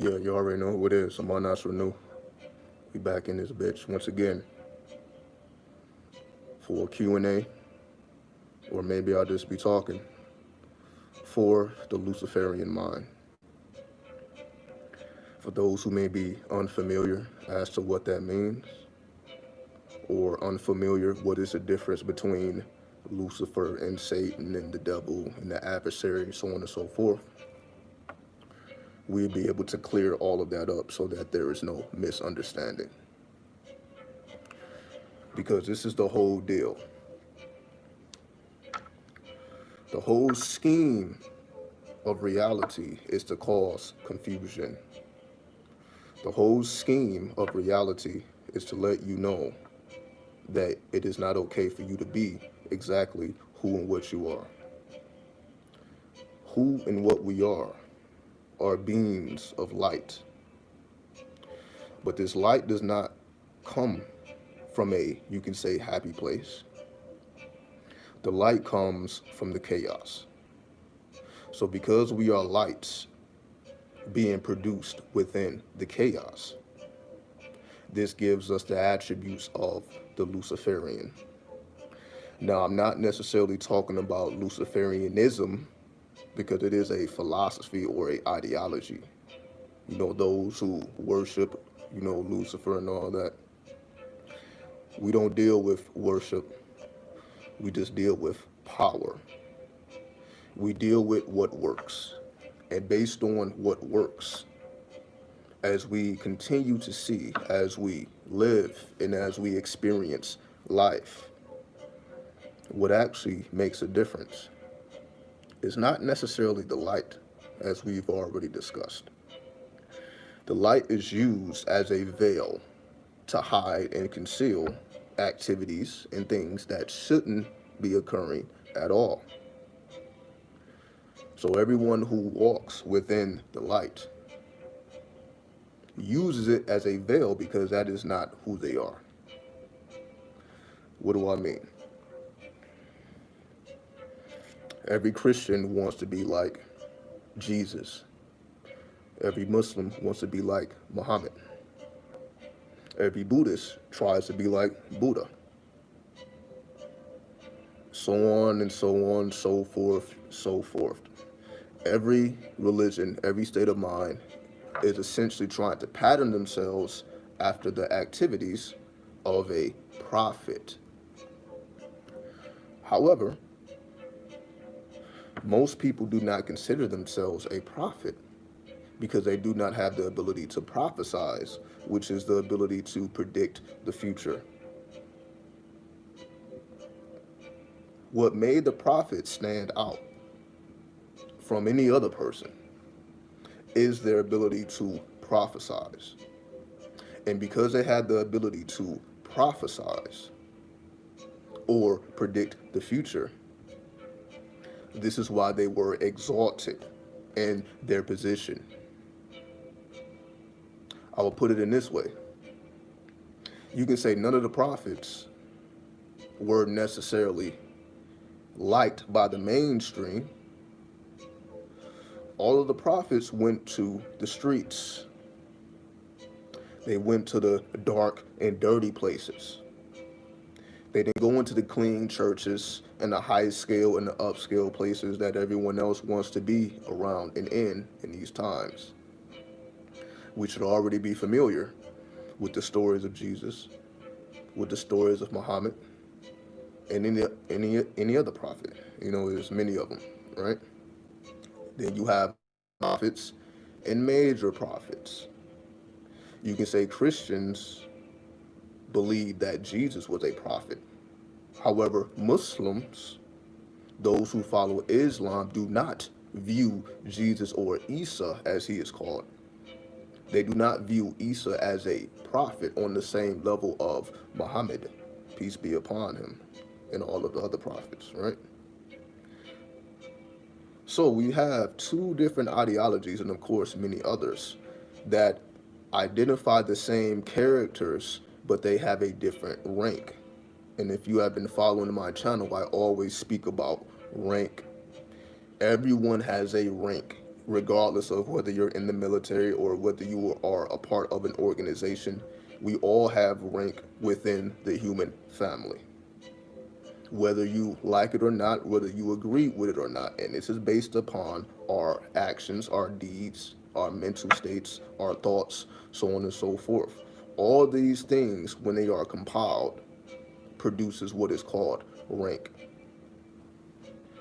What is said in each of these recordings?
Yeah, you already know who it is. I'm unnatural new. We back in this bitch once again for a Q&A, or maybe I'll just be talking for the Luciferian mind. For those who may be unfamiliar as to what that means, or unfamiliar what is the difference between Lucifer and Satan and the devil and the adversary and so on and so forth, we'll be able to clear all of that up so that there is no misunderstanding. Because this is the whole deal. The whole scheme of reality is to cause confusion. The whole scheme of reality is to let you know that it is not okay for you to be exactly who and what you are. Who and what we are beings of light. But this light does not come from a, you can say, happy place. The light comes from the chaos. So because we are lights being produced within the chaos, this gives us the attributes of the Luciferian. Now, I'm not necessarily talking about Luciferianism because it is a philosophy or a ideology. You know, those who worship, Lucifer and all that. We don't deal with worship. We just deal with power. We deal with what works. And based on what works, as we continue to see, as we live, and as we experience life, what actually makes a difference is not necessarily the light, as we've already discussed. The light is used as a veil to hide and conceal activities and things that shouldn't be occurring at all. So everyone who walks within the light uses it as a veil because that is not who they are. What do I mean? Every Christian wants to be like Jesus. Every Muslim wants to be like Muhammad. Every Buddhist tries to be like Buddha. So on and so on, so forth, so forth. Every religion, every state of mind is essentially trying to pattern themselves after the activities of a prophet. However, most people do not consider themselves a prophet because they do not have the ability to prophesize, which is the ability to predict the future. What made the prophet stand out from any other person is their ability to prophesize. And because they had the ability to prophesize or predict the future, this is why they were exalted in their position. I will put it in this way. You can say none of the prophets were necessarily liked by the mainstream. All of the prophets went to the streets. They went to the dark and dirty places. They didn't go into the clean churches and the high scale and the upscale places that everyone else wants to be around and in these times. We should already be familiar with the stories of Jesus, with the stories of Muhammad, and any other prophet. There's many of them, right? Then you have minor prophets and major prophets. You can say Christians believe that Jesus was a prophet. However, Muslims, those who follow Islam, do not view Jesus or Isa, as he is called. They do not view Isa as a prophet on the same level of Muhammad, peace be upon him, and all of the other prophets, right? So we have two different ideologies, and of course many others, that identify the same characters, but they have a different rank. And if you have been following my channel, I always speak about rank. Everyone has a rank. regardless of whether you're in the military or whether you are a part of an organization. We all have rank within the human family, whether you like it or not, whether you agree with it or not. And this is based upon our actions, our deeds, our mental states, our thoughts, so on and so forth. All these things, when they are compiled, produces what is called rank.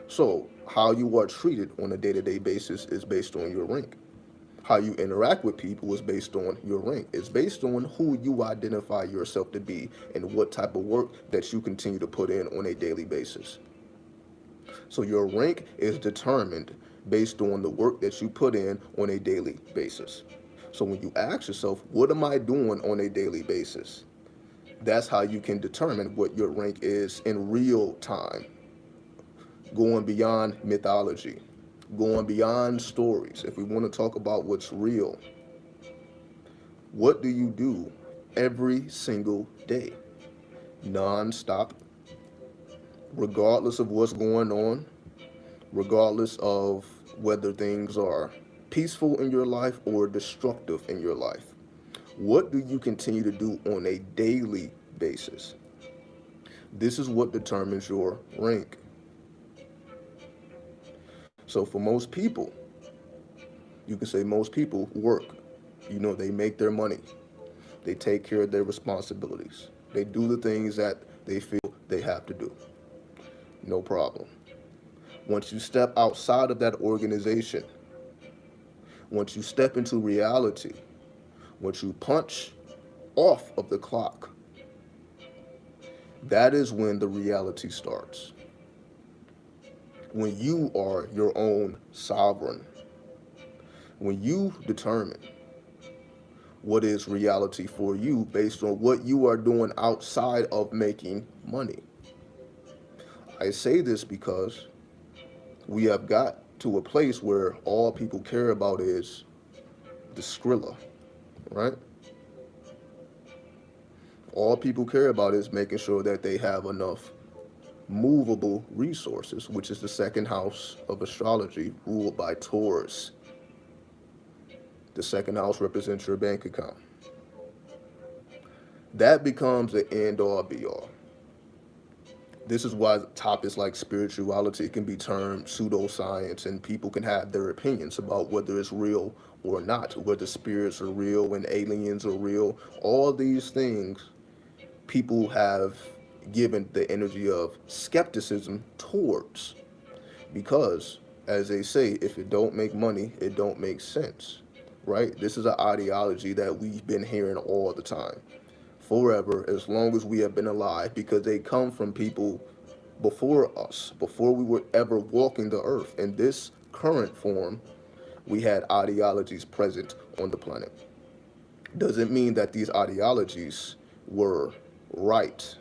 So, how you are treated on a day-to-day basis is based on your rank. How you interact with people is based on your rank. It's based on who you identify yourself to be and what type of work that you continue to put in on a daily basis. So your rank is determined based on the work that you put in on a daily basis. So when you ask yourself, what am I doing on a daily basis? That's how you can determine what your rank is in real time, going beyond mythology, going beyond stories. If we want to talk about what's real, what do you do every single day, non-stop, regardless of what's going on, regardless of whether things are peaceful in your life or destructive in your life? What do you continue to do on a daily basis? This is what determines your rank. So for most people, you can say most people work. They make their money. They take care of their responsibilities. They do the things that they feel they have to do. No problem. Once you step outside of that organization, once you step into reality, once you punch off of the clock, that is when the reality starts. When you are your own sovereign, when you determine what is reality for you based on what you are doing outside of making money. I say this because we have got to a place where all people care about is the Skrilla, right? All people care about is making sure that they have enough movable resources, which is the second house of astrology, ruled by Taurus. The second house represents your bank account. That becomes the end all be all. This is why topics like spirituality can be termed pseudoscience, and people can have their opinions about whether it's real or not, whether spirits are real and aliens are real. All these things people have given the energy of skepticism towards, because, as they say, if it don't make money, it don't make sense, right? This is an ideology that we've been hearing all the time, forever, as long as we have been alive, because they come from people before us, before we were ever walking the earth. In this current form, we had ideologies present on the planet. Doesn't mean that these ideologies were right.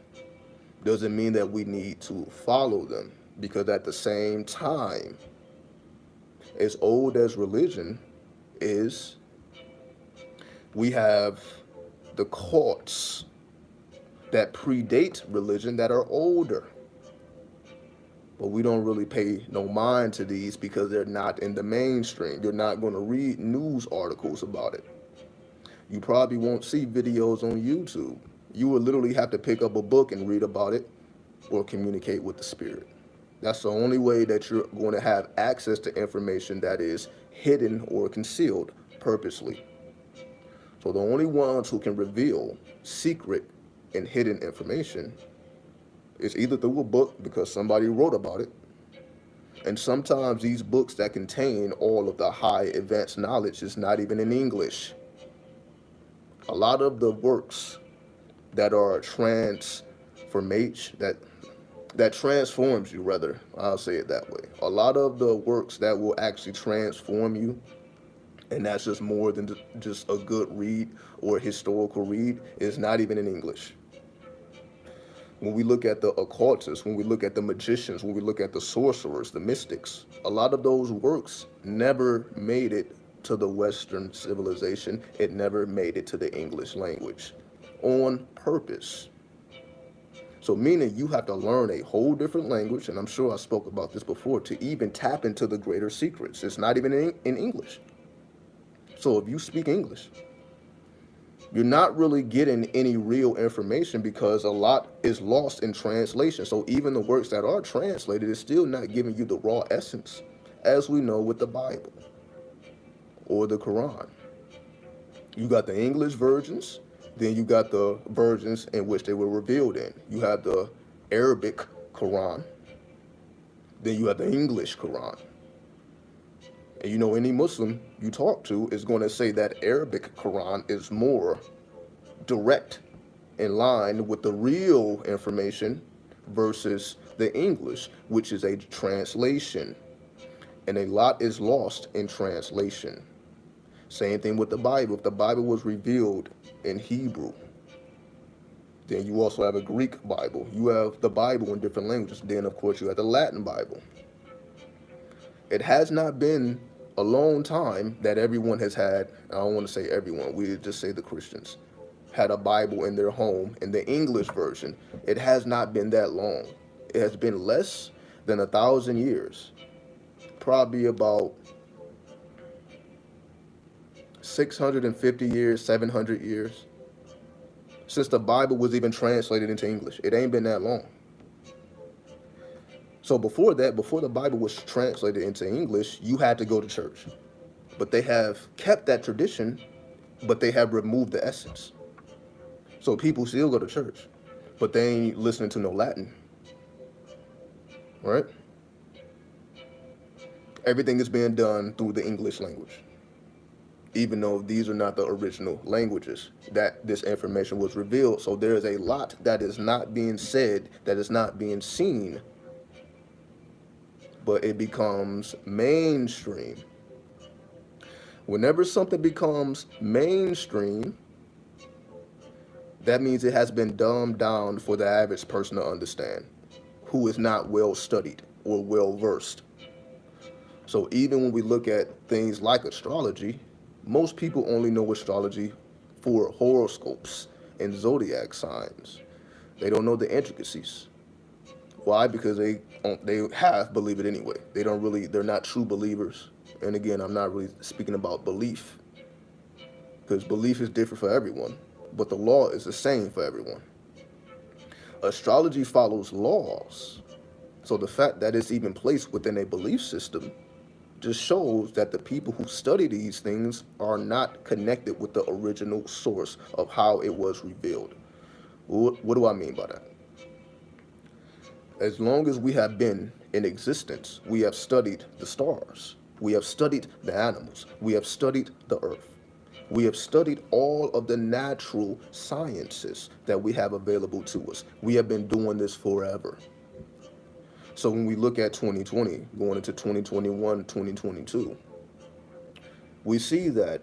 Doesn't mean that we need to follow them, because at the same time, as old as religion is, we have the cults that predate religion that are older. But we don't really pay no mind to these because they're not in the mainstream. You're not going to read news articles about it. You probably won't see videos on YouTube. You will literally have to pick up a book and read about it or communicate with the spirit. That's the only way that you're going to have access to information that is hidden or concealed purposely. So the only ones who can reveal secret and hidden information is either through a book because somebody wrote about it, and sometimes these books that contain all of the high advanced knowledge is not even in English. A lot of the works that are that transforms you, rather, I'll say it that way. A lot of the works that will actually transform you, and that's just more than just a good read or a historical read, is not even in English. When we look at the occultists, when we look at the magicians, when we look at the sorcerers, the mystics, a lot of those works never made it to the Western civilization. It never made it to the English language on purpose. So meaning you have to learn a whole different language, and I'm sure I spoke about this before, to even tap into the greater secrets. It's not even in English. So if you speak English, you're not really getting any real information because a lot is lost in translation. So even the works that are translated is still not giving you the raw essence, as we know with the Bible or the Quran. You got the English versions, then you got the versions in which they were revealed in. You have the Arabic Quran, then you have the English Quran. And you know, any Muslim you talk to is going to say that Arabic Quran is more direct, in line with the real information, versus the English, which is a translation. And a lot is lost in translation. Same thing with the Bible. If the Bible was revealed in Hebrew, then you also have a Greek Bible. You have the Bible in different languages. Then, of course, you have the Latin Bible. It has not been a long time that everyone has had, I don't want to say everyone, we just say the Christians, had a Bible in their home in the English version. It has not been that long. It has been less than 1,000 years. Probably about 650 years, 700 years since the Bible was even translated into English. It ain't been that long. So before that, before the Bible was translated into English, you had to go to church. But they have kept that tradition, but they have removed the essence. So people still go to church, but they ain't listening to no Latin, right? Everything is being done through the English language, even though these are not the original languages that this information was revealed. So there is a lot that is not being said, that is not being seen, but it becomes mainstream. Whenever something becomes mainstream, that means it has been dumbed down for the average person to understand, who is not well studied or well versed. So even when we look at things like astrology, most people only know astrology for horoscopes and zodiac signs. They don't know the intricacies. Why? Because they half believe it anyway. They're not true believers. And again, I'm not really speaking about belief, because belief is different for everyone, but the law is the same for everyone. Astrology follows laws. So the fact that it's even placed within a belief system just shows that the people who study these things are not connected with the original source of how it was revealed. What do I mean by that? As long as we have been in existence, we have studied the stars, we have studied the animals, we have studied the earth, we have studied all of the natural sciences that we have available to us. We have been doing this forever. So when we look at 2020, going into 2021, 2022, we see that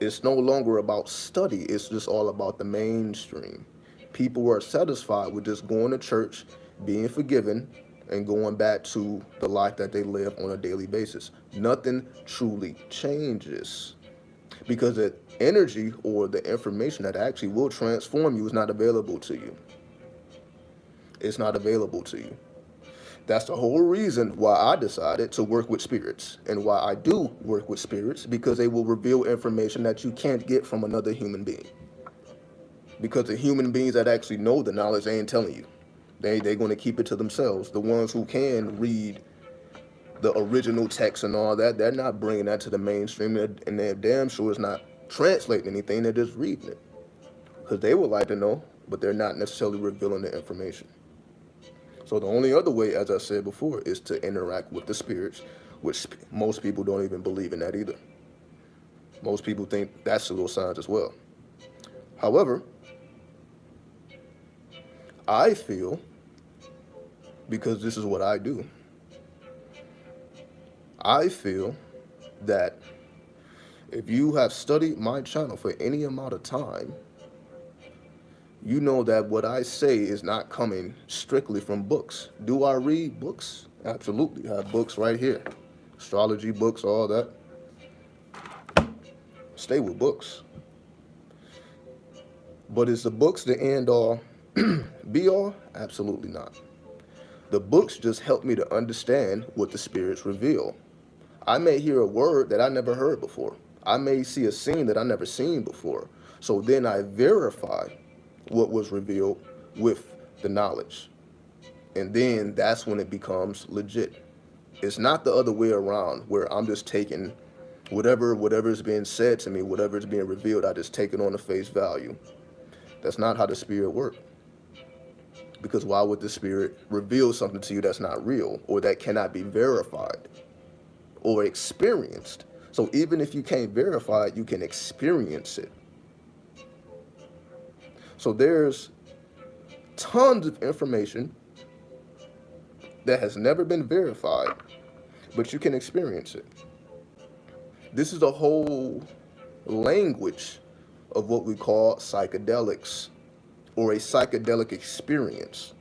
it's no longer about study, it's just all about the mainstream. People are satisfied with just going to church, being forgiven, and going back to the life that they live on a daily basis. Nothing truly changes, because the energy or the information that actually will transform you is not available to you. It's not available to you. That's the whole reason why I decided to work with spirits, and why I do work with spirits, because they will reveal information that you can't get from another human being. Because the human beings that actually know the knowledge, they ain't telling you. They're going to keep it to themselves. The ones who can read the original text and all that, they're not bringing that to the mainstream, and they're damn sure it's not translating anything, they're just reading it. Because they would like to know, but they're not necessarily revealing the information. So the only other way, as I said before, is to interact with the spirits, which most people don't even believe in that either. Most people think that's pseudo science as well. However, I feel, because this is what I do, I feel that if you have studied my channel for any amount of time, you know that what I say is not coming strictly from books. Do I read books? Absolutely. I have books right here. Astrology books, all that. Stay with books. But is the books the end all Be all? Absolutely not. The books just help me to understand what the spirits reveal. I may hear a word that I never heard before. I may see a scene that I never seen before. So then I verify what was revealed with the knowledge. And then that's when it becomes legit. It's not the other way around where I'm just taking whatever's being said to me, whatever's being revealed, I just take it on the face value. That's not how the spirit works. Because why would the spirit reveal something to you that's not real or that cannot be verified or experienced? So even if you can't verify it, you can experience it. So there's tons of information that has never been verified, but you can experience it. This is a whole language of what we call psychedelics or a psychedelic experience.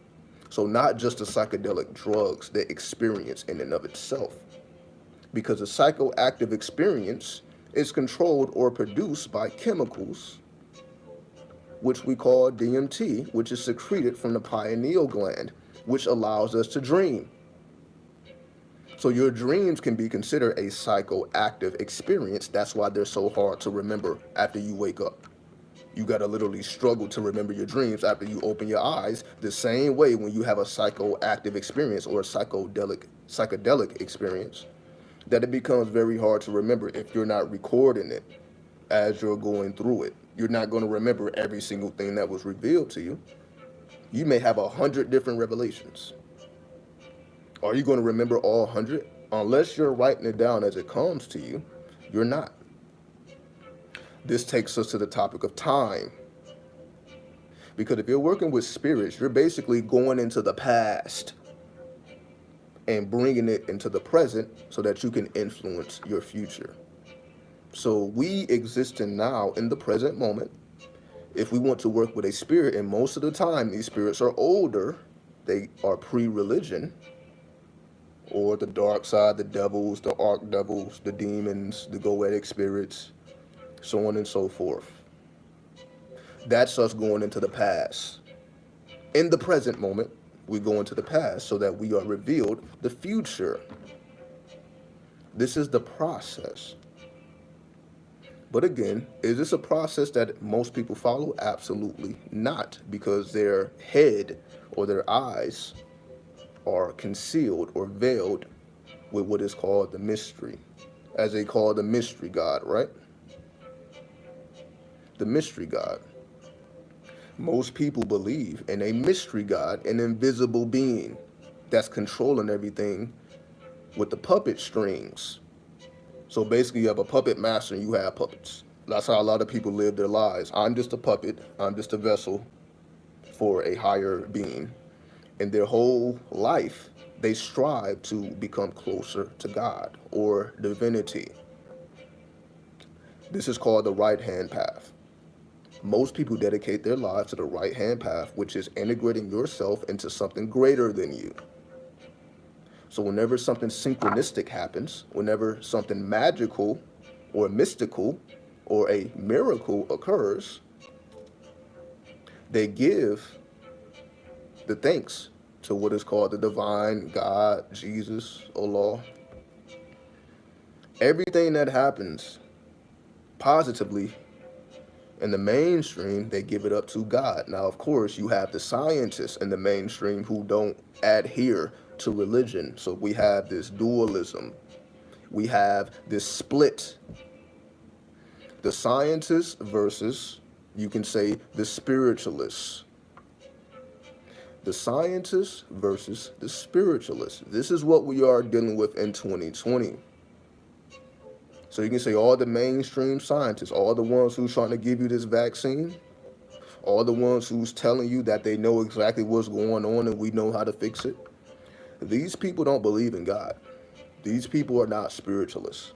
So not just the psychedelic drugs, the experience in and of itself. Because a psychoactive experience is controlled or produced by chemicals, which we call DMT, which is secreted from the pineal gland, which allows us to dream. So your dreams can be considered a psychoactive experience. That's why they're so hard to remember after you wake up. You got to literally struggle to remember your dreams after you open your eyes, the same way when you have a psychoactive experience or a psychedelic experience, that it becomes very hard to remember if you're not recording it as you're going through it. You're not going to remember every single thing that was revealed to you. You may have 100 different revelations. Are you going to remember all 100? Unless you're writing it down as it comes to you, you're not. This takes us to the topic of time. Because if you're working with spirits, you're basically going into the past and bringing it into the present so that you can influence your future. So we exist in now in the present moment. If we want to work with a spirit, and most of the time these spirits are older, they are pre-religion, or the dark side, the devils, the archdevils, the demons, the goetic spirits, so on and so forth. That's us going into the past. In the present moment, we go into the past so that we are revealed the future. This is the process. But again, is this a process that most people follow? Absolutely not, because their head or their eyes are concealed or veiled with what is called the mystery, as they call the mystery God, right? The mystery God. Most people believe in a mystery God, an invisible being that's controlling everything with the puppet strings. So basically you have a puppet master and you have puppets. That's how a lot of people live their lives. I'm just a puppet. I'm just a vessel for a higher being. In their whole life, they strive to become closer to God or divinity. This is called the right-hand path. Most people dedicate their lives to the right-hand path, which is integrating yourself into something greater than you. So whenever something synchronistic happens, whenever something magical or mystical or a miracle occurs, they give the thanks to what is called the divine God, Jesus, Allah. Everything that happens positively in the mainstream, they give it up to God. Now, of course, you have the scientists in the mainstream who don't adhere to religion. So we have this dualism. We have this split. The scientists versus, you can say, the spiritualists. The scientists versus the spiritualists. This is what we are dealing with in 2020. So you can say all the mainstream scientists, all the ones who's trying to give you this vaccine, all the ones who's telling you that they know exactly what's going on and we know how to fix it. These people don't believe in God. These people are not spiritualists.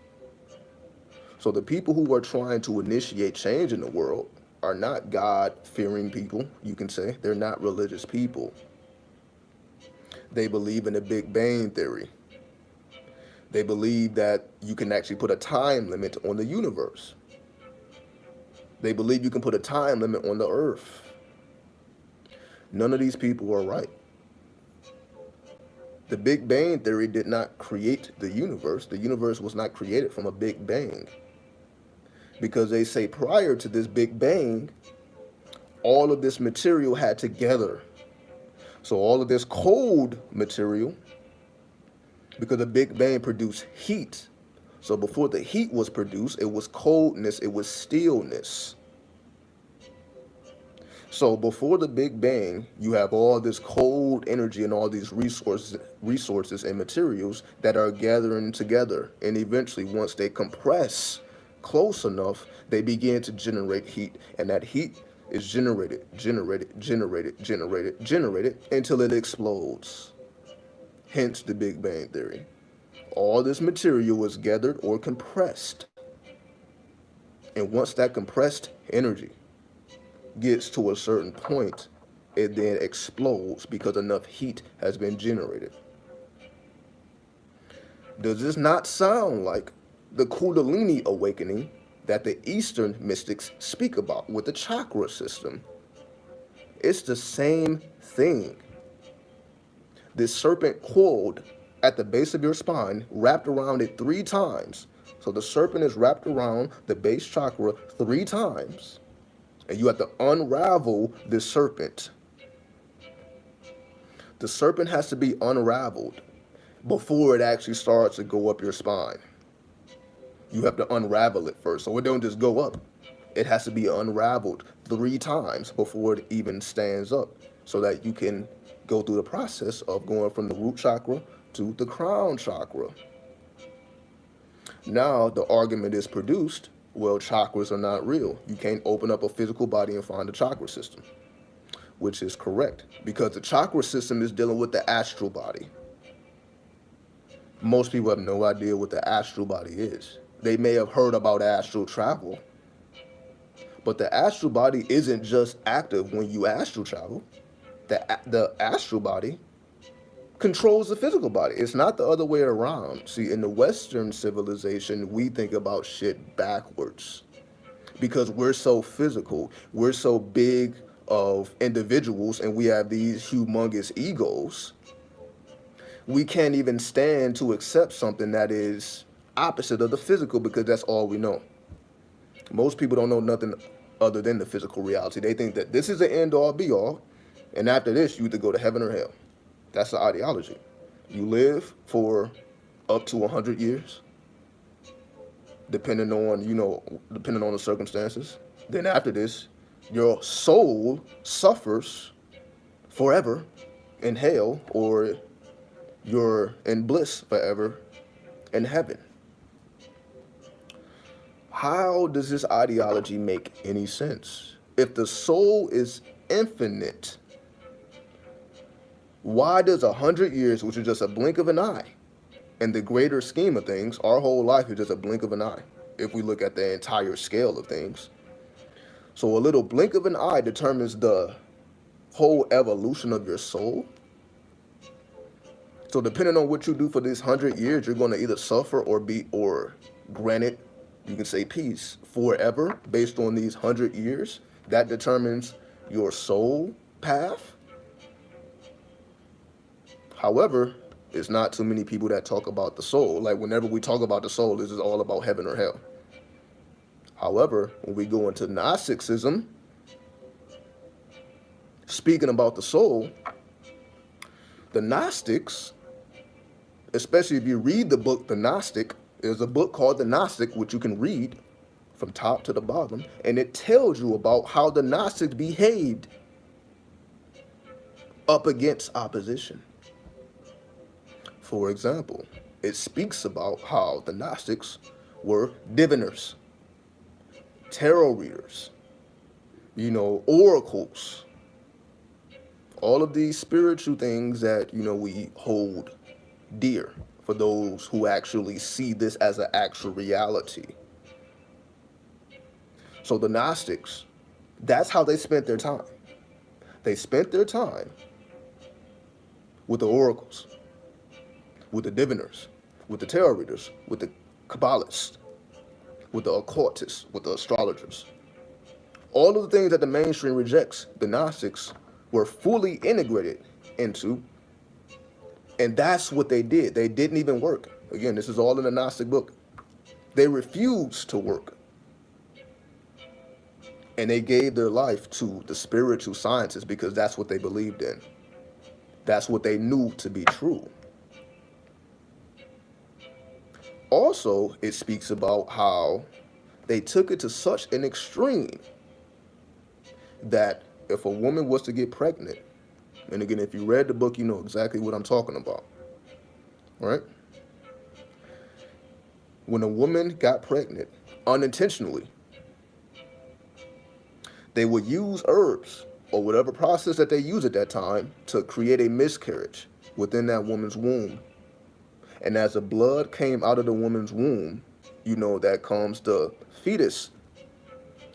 So the people who are trying to initiate change in the world are not God-fearing people, you can say. They're not religious people. They believe in the Big Bang Theory. They believe that you can actually put a time limit on the universe. They believe you can put a time limit on the earth. None of these people are right. The Big Bang Theory did not create the universe. The universe was not created from a Big Bang. Because they say prior to this Big Bang, all of this material had together. So all of this cold material, because the Big Bang produced heat. So before the heat was produced, it was coldness, it was stillness. So before the Big Bang, you have all this cold energy and all these resources and materials that are gathering together. And eventually, once they compress close enough, they begin to generate heat. And that heat is generated until it explodes. Hence the Big Bang Theory. All this material was gathered or compressed. And once that compressed energy gets to a certain point, it then explodes because enough heat has been generated. Does this not sound like the Kundalini awakening that the Eastern mystics speak about with the chakra system? It's the same thing. This serpent coiled at the base of your spine, wrapped around it 3 times. So the serpent is wrapped around the base chakra 3 times. And you have to unravel this serpent. The serpent has to be unraveled before it actually starts to go up your spine. You have to unravel it first, so it don't just go up. It has to be unraveled 3 times before it even stands up, so that you can go through the process of going from the root chakra to the crown chakra. Now the argument is produced, well, chakras are not real. You can't open up a physical body and find a chakra system, which is correct, because the chakra system is dealing with the astral body. Most people have no idea what the astral body is. They may have heard about astral travel, but the astral body isn't just active when you astral travel. The astral body controls the physical body. It's not the other way around. See, in the Western civilization, we think about shit backwards because we're so physical. We're so big of individuals and we have these humongous egos. We can't even stand to accept something that is opposite of the physical because that's all we know. Most people don't know nothing other than the physical reality. They think that this is the end all be all, and after this, you either go to heaven or hell. That's the ideology. You live for up to 100 years, depending on the circumstances. Then after this, your soul suffers forever in hell, or you're in bliss forever in heaven. How does this ideology make any sense? If the soul is infinite, why does 100 years, which is just a blink of an eye, in the greater scheme of things, our whole life is just a blink of an eye, if we look at the entire scale of things. So a little blink of an eye determines the whole evolution of your soul. So depending on what you do for these 100 years, you're going to either suffer or granted, you can say peace forever based on these 100 years. That determines your soul path. However, it's not too many people that talk about the soul. Like whenever we talk about the soul, this is all about heaven or hell. However, when we go into Gnosticism, speaking about the soul, the Gnostics, especially if you read the book The Gnostic, there's a book called The Gnostic, which you can read from top to the bottom, and it tells you about how the Gnostics behaved up against opposition. For example, it speaks about how the Gnostics were diviners, tarot readers, oracles, all of these spiritual things that, we hold dear for those who actually see this as an actual reality. So the Gnostics, that's how they spent their time. They spent their time with the oracles, with the diviners, with the tarot readers, with the Kabbalists, with the occultists, with the astrologers. All of the things that the mainstream rejects, the Gnostics were fully integrated into, and that's what they did. They didn't even work. Again, this is all in the Gnostic book. They refused to work, and they gave their life to the spiritual sciences because that's what they believed in. That's what they knew to be true. Also, it speaks about how they took it to such an extreme that if a woman was to get pregnant, and again, if you read the book, you know exactly what I'm talking about, right? When a woman got pregnant unintentionally, they would use herbs or whatever process that they use at that time to create a miscarriage within that woman's womb. And as the blood came out of the woman's womb, you know, that comes the fetus.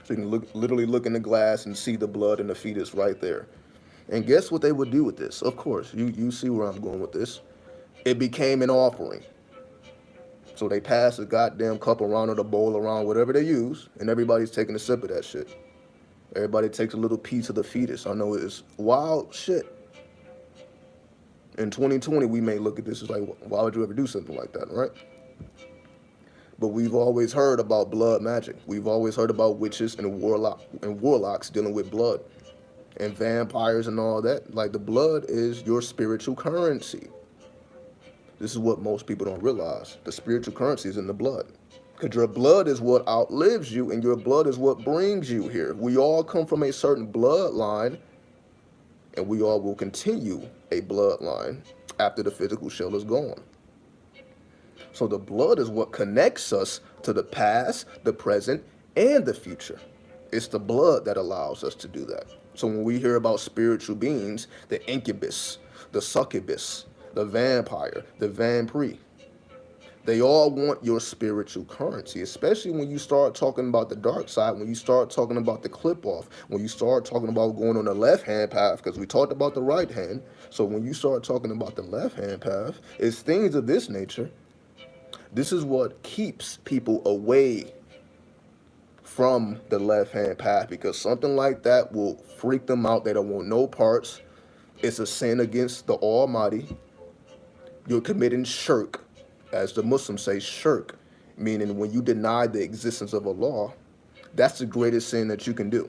So you can literally look in the glass and see the blood in the fetus right there. And guess what they would do with this? Of course, you see where I'm going with this. It became an offering. So they pass a goddamn cup around or the bowl around, whatever they use, and everybody's taking a sip of that shit. Everybody takes a little piece of the fetus. I know it's wild shit. In 2020, we may look at this as like, why would you ever do something like that, right? But we've always heard about blood magic. We've always heard about witches and warlocks dealing with blood and vampires and all that. Like, the blood is your spiritual currency. This is what most people don't realize. The spiritual currency is in the blood. Because your blood is what outlives you, and your blood is what brings you here. We all come from a certain bloodline, and we all will continue a bloodline after the physical shell is gone. So the blood is what connects us to the past, the present, and the future. It's the blood that allows us to do that. So when we hear about spiritual beings, the incubus, the succubus, the vampire, the vampire, they all want your spiritual currency, especially when you start talking about the dark side, when you start talking about the clip off, when you start talking about going on the left-hand path, because we talked about the right hand. So when you start talking about the left-hand path, it's things of this nature. This is what keeps people away from the left-hand path, because something like that will freak them out. They don't want no parts. It's a sin against the Almighty. You're committing shirk. As the Muslims say, shirk, meaning when you deny the existence of Allah, that's the greatest sin that you can do.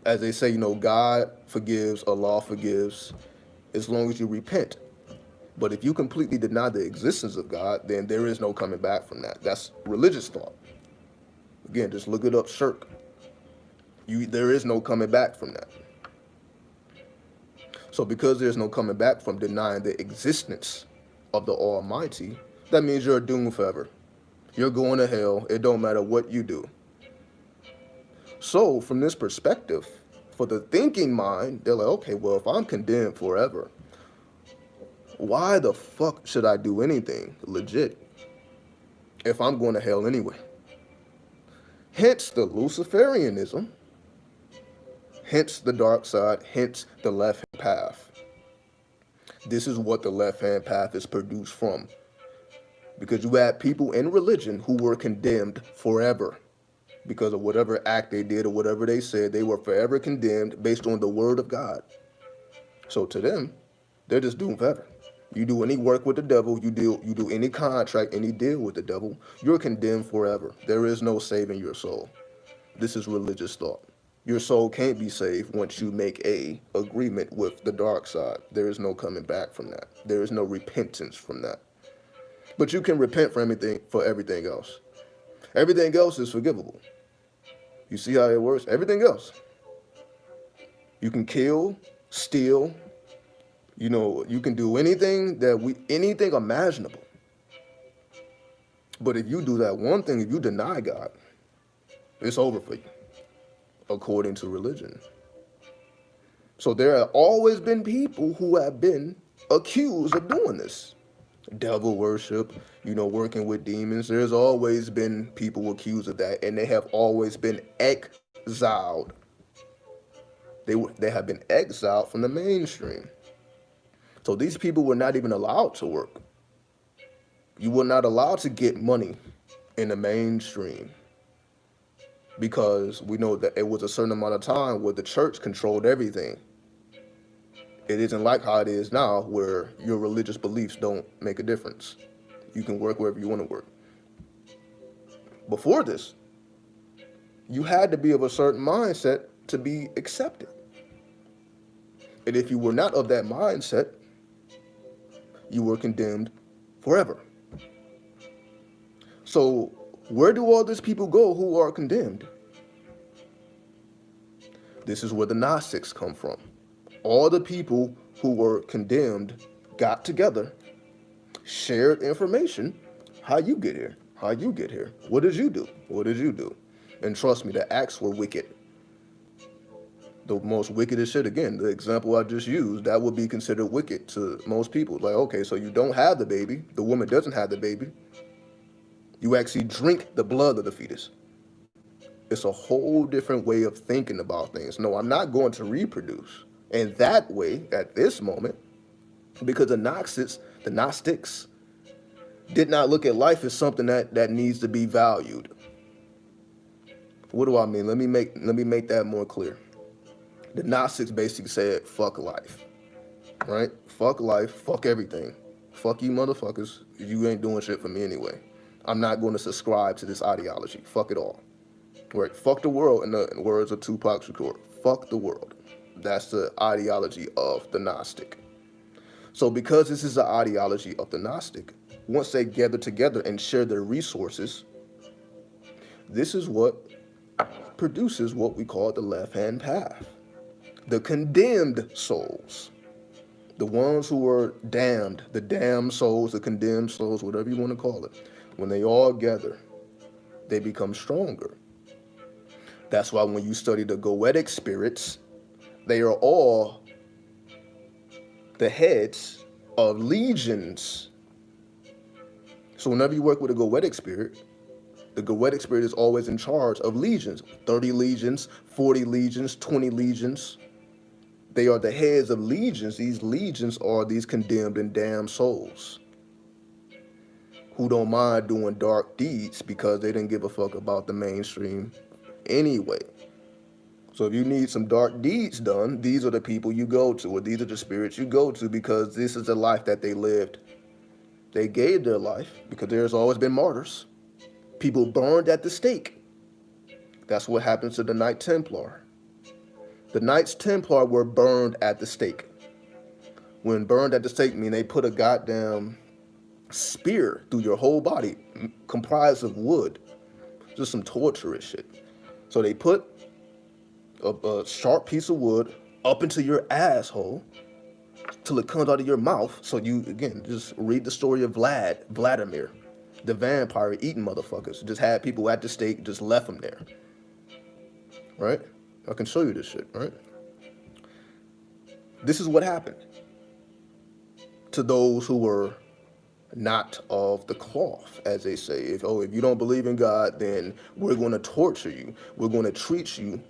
As they say, you know, God forgives, Allah forgives, as long as you repent. But if you completely deny the existence of God, then there is no coming back from that. That's religious thought. Again, just look it up, shirk. There is no coming back from that. So because there's no coming back from denying the existence of the Almighty, that means you're doomed forever. You're going to hell. It don't matter what you do. So from this perspective, for the thinking mind, they're like, okay, well, if I'm condemned forever, why the fuck should I do anything legit if I'm going to hell anyway? Hence the Luciferianism, hence the dark side, hence the left path. This is what the left-hand path is produced from. Because you had people in religion who were condemned forever because of whatever act they did or whatever they said. They were forever condemned based on the word of God. So to them, they're just doomed forever. You do any work with the devil, you do any contract, any deal with the devil, you're condemned forever. There is no saving your soul. This is religious thought. Your soul can't be saved once you make a agreement with the dark side. There is no coming back from that. There is no repentance from that. But you can repent for everything else. Everything else is forgivable. You see how it works? Everything else. You can kill, steal, you know, you can do anything imaginable. But if you do that one thing, if you deny God, it's over for you, according to religion. So there have always been people who have been accused of doing this. Devil worship, you know, working with demons. There's always been people accused of that, and they have always been exiled. They have been exiled from the mainstream. So these people were not even allowed to work. You were not allowed to get money in the mainstream, because we know that it was a certain amount of time where the church controlled everything. It isn't like how it is now where your religious beliefs don't make a difference. You can work wherever you want to work. Before this, you had to be of a certain mindset to be accepted. And if you were not of that mindset, you were condemned forever. So, where do all these people go who are condemned? This is where the Gnostics come from. All the people who were condemned got together, shared information. How you get here? How you get here? What did you do? What did you do? And trust me, the acts were wicked. The most wickedest shit, again, the example I just used, that would be considered wicked to most people. Like, okay, so you don't have the baby, the woman doesn't have the baby, you actually drink the blood of the fetus. It's a whole different way of thinking about things. No, I'm not going to reproduce. And that way, at this moment, because the Gnostics did not look at life as something that needs to be valued. What do I mean? Let me make that more clear. The Gnostics basically said, fuck life, right? Fuck life, fuck everything. Fuck you motherfuckers, you ain't doing shit for me anyway. I'm not going to subscribe to this ideology. Fuck it all. Right? Fuck the world, in the words of Tupac Shakur. Fuck the world. That's the ideology of the Gnostic. So because this is the ideology of the Gnostic, once they gather together and share their resources, this is what produces what we call the left-hand path. The condemned souls. The ones who were damned, the damned souls, the condemned souls, whatever you want to call it. When they all gather, they become stronger. That's why when you study the goetic spirits, they are all the heads of legions. So whenever you work with a goetic spirit, the goetic spirit is always in charge of legions. 30 legions, 40 legions, 20 legions. They are the heads of legions. These legions are these condemned and damned souls who don't mind doing dark deeds because they didn't give a fuck about the mainstream anyway. So if you need some dark deeds done, these are the people you go to, or these are the spirits you go to, because this is the life that they lived. They gave their life because there's always been martyrs. People burned at the stake. That's what happens to the Knight Templar. The Knights Templar were burned at the stake. When burned at the stake, mean they put a goddamn spear through your whole body, comprised of wood. Just some torturous shit. So they put a sharp piece of wood up into your asshole till it comes out of your mouth. So you, again, just read the story of Vladimir, the vampire eating motherfuckers. Just had people at the stake, just left them there. Right? I can show you this shit, right? This is what happened to those who were not of the cloth, as they say. If you don't believe in God, then we're going to torture you. We're going to treat you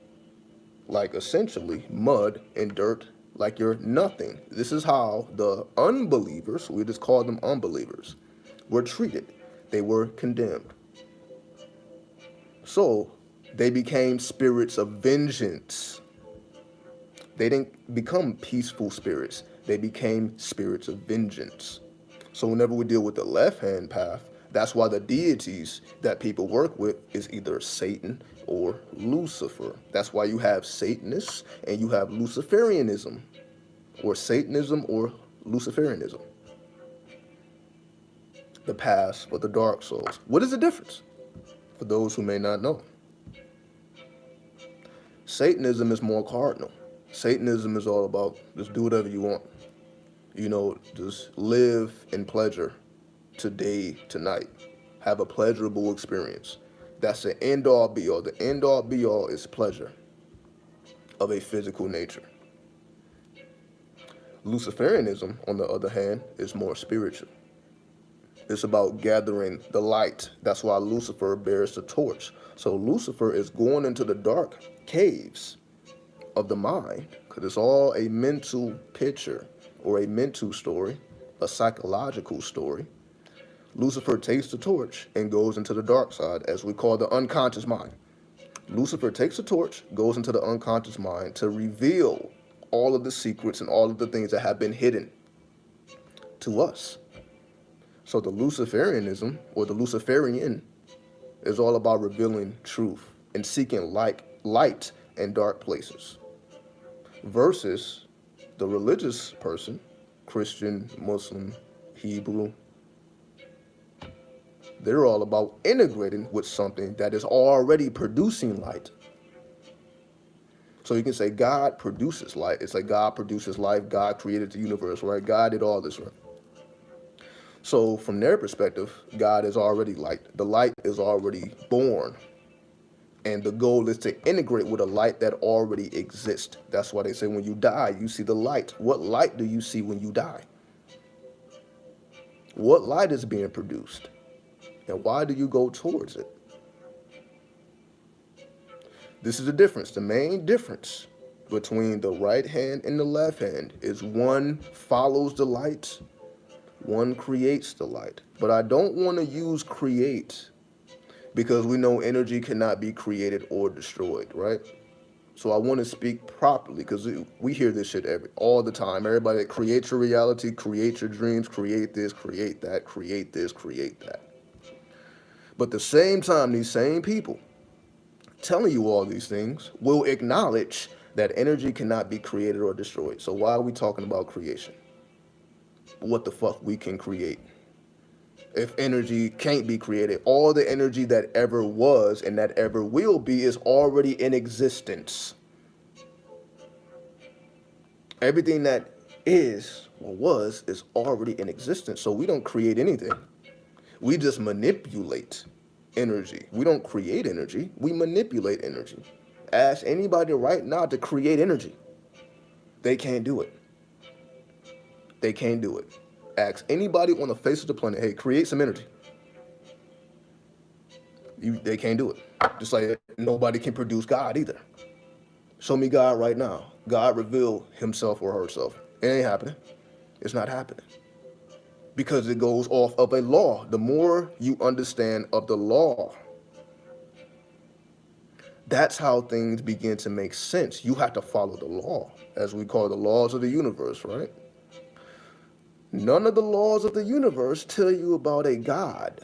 like essentially mud and dirt, like you're nothing. This is how the unbelievers, we just call them unbelievers, were treated. They were condemned. So they became spirits of vengeance. They didn't become peaceful spirits. They became spirits of vengeance. So whenever we deal with the left-hand path, that's why the deities that people work with is either Satan or Lucifer. That's why you have Satanists and you have Luciferianism, or Satanism or Luciferianism. The paths for the dark souls. What is the difference? For those who may not know. Satanism is more cardinal. Satanism is all about just do whatever you want. Just live in pleasure today, tonight. Have a pleasurable experience. That's the end-all be-all. The end-all be-all is pleasure of a physical nature. Luciferianism, on the other hand, is more spiritual. It's about gathering the light. That's why Lucifer bears the torch. So Lucifer is going into the dark caves of the mind, because it's all a mental picture or a mental story, a psychological story. Lucifer takes the torch and goes into the dark side, as we call the unconscious mind. Lucifer takes the torch, goes into the unconscious mind to reveal all of the secrets and all of the things that have been hidden to us. So the Luciferianism, or the Luciferian, is all about revealing truth and seeking light in dark places. Versus the religious person, Christian, Muslim, Hebrew, they're all about integrating with something that is already producing light. So you can say God produces light. It's like God produces life. God created the universe, right? God did all this, right? So from their perspective, God is already light. The light is already born. And the goal is to integrate with a light that already exists. That's why they say when you die, you see the light. What light do you see when you die? What light is being produced? And why do you go towards it? This is the difference. The main difference between the right hand and the left hand is one follows the light, one creates the light. But I don't want to use create because we know energy cannot be created or destroyed, right? So I want to speak properly because we hear this shit all the time. Everybody create your reality, create your dreams, create this, create that, create this, create that. But at the same time, these same people telling you all these things will acknowledge that energy cannot be created or destroyed. So why are we talking about creation? What the fuck we can create? If energy can't be created, all the energy that ever was and that ever will be is already in existence. Everything that is or was is already in existence. So we don't create anything. We just manipulate energy. We don't create energy. We manipulate energy. Ask anybody right now to create energy. They can't do it. They can't do it. Ask anybody on the face of the planet, hey, create some energy. They can't do it. Just like nobody can produce God either. Show me God right now. God reveal himself or herself. It ain't happening. It's not happening. Because it goes off of a law. The more you understand of the law, that's how things begin to make sense. You have to follow the law, as we call the laws of the universe, right? None of the laws of the universe tell you about a God.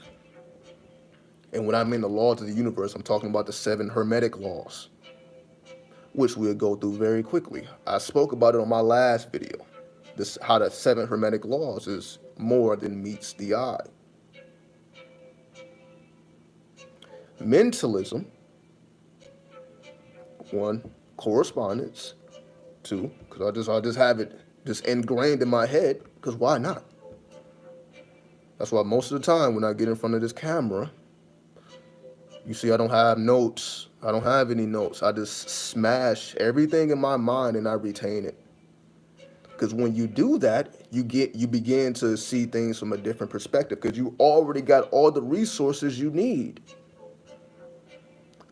And when I mean the laws of the universe, I'm talking about the 7 Hermetic laws, which we'll go through very quickly. I spoke about it on my last video. How the 7 Hermetic laws is more than meets the eye. Mentalism, 1, correspondence, 2, because I just have it just ingrained in my head, because why not? That's why most of the time when I get in front of this camera, you see I don't have notes. I don't have any notes. I just smash everything in my mind and I retain it. Because when you do that, you begin to see things from a different perspective because you already got all the resources you need.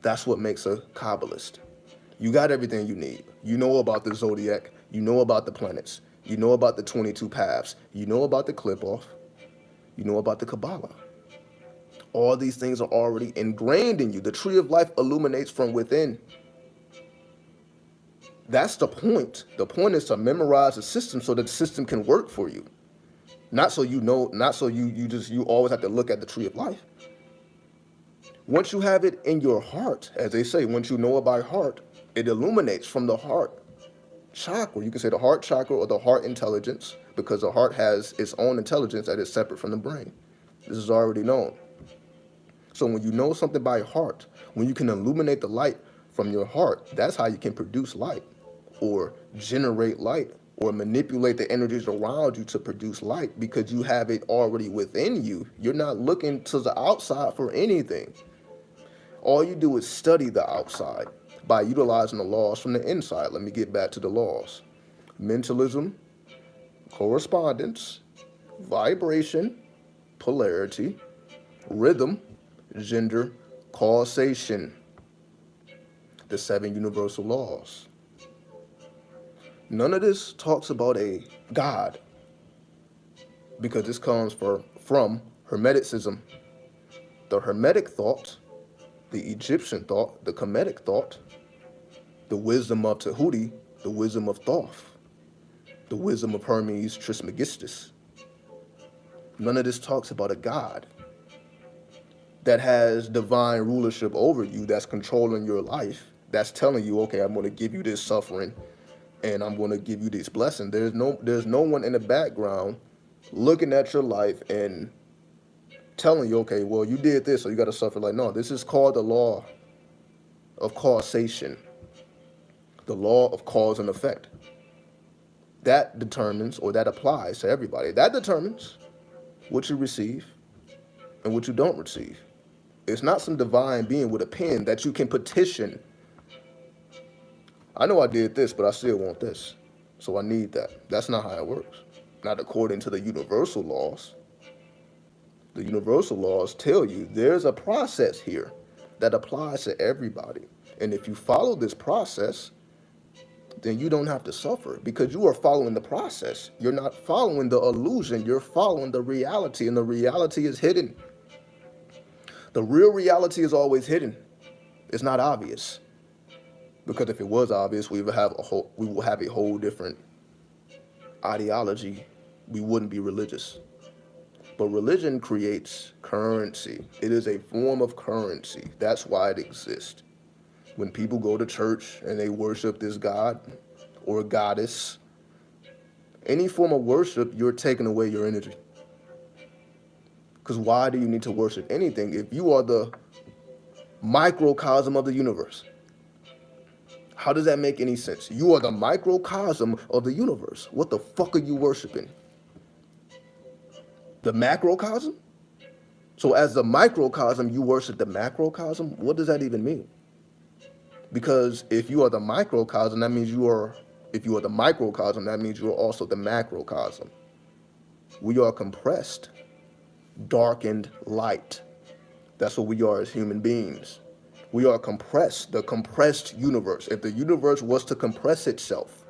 That's what makes a Kabbalist. You got everything you need. You know about the zodiac. You know about the planets. You know about the 22 paths. You know about the clip-off. You know about the Kabbalah. All these things are already ingrained in you. The tree of life illuminates from within. That's the point. The point is to memorize the system so that the system can work for you. Not so you know, not so you always have to look at the tree of life. Once you have it in your heart, as they say, once you know it by heart, it illuminates from the heart chakra. You can say the heart chakra or the heart intelligence, because the heart has its own intelligence that is separate from the brain. This is already known. So when you know something by heart, when you can illuminate the light from your heart, that's how you can produce light or generate light or manipulate the energies around you to produce light because you have it already within you. You're not looking to the outside for anything. All you do is study the outside by utilizing the laws from the inside. Let me get back to the laws. Mentalism, correspondence, vibration, polarity, rhythm, gender, causation. The 7 universal laws. None of this talks about a God because this comes from Hermeticism. The Hermetic thought, the Egyptian thought, the Kemetic thought, the wisdom of Tahuti, the wisdom of Thoth, the wisdom of Hermes Trismegistus. None of this talks about a God that has divine rulership over you, that's controlling your life, that's telling you, okay, I'm going to give you this suffering and I'm going to give you this blessing. There's no one in the background looking at your life and telling you, okay, well, you did this, so you got to suffer. Like, no, this is called the law of causation, the law of cause and effect. That determines, or that applies to everybody. That determines what you receive and what you don't receive. It's not some divine being with a pen that you can petition. I know I did this, but I still want this, so I need that. That's not how it works. Not according to the universal laws. The universal laws tell you there's a process here that applies to everybody. And if you follow this process, then you don't have to suffer because you are following the process. You're not following the illusion. You're following the reality, and the reality is hidden. The real reality is always hidden. It's not obvious. Because if it was obvious, we will have a whole different ideology. We wouldn't be religious. But religion creates currency. It is a form of currency. That's why it exists. When people go to church and they worship this god or goddess, any form of worship, you're taking away your energy. Because why do you need to worship anything if you are the microcosm of the universe? How does that make any sense? You are the microcosm of the universe. What the fuck are you worshiping? The macrocosm? So as the microcosm, you worship the macrocosm? What does that even mean? Because if you are the microcosm, that means if you are the microcosm, that means you are also the macrocosm. We are compressed, darkened light. That's what we are as human beings. We are compressed, the compressed universe. If the universe was to compress itself,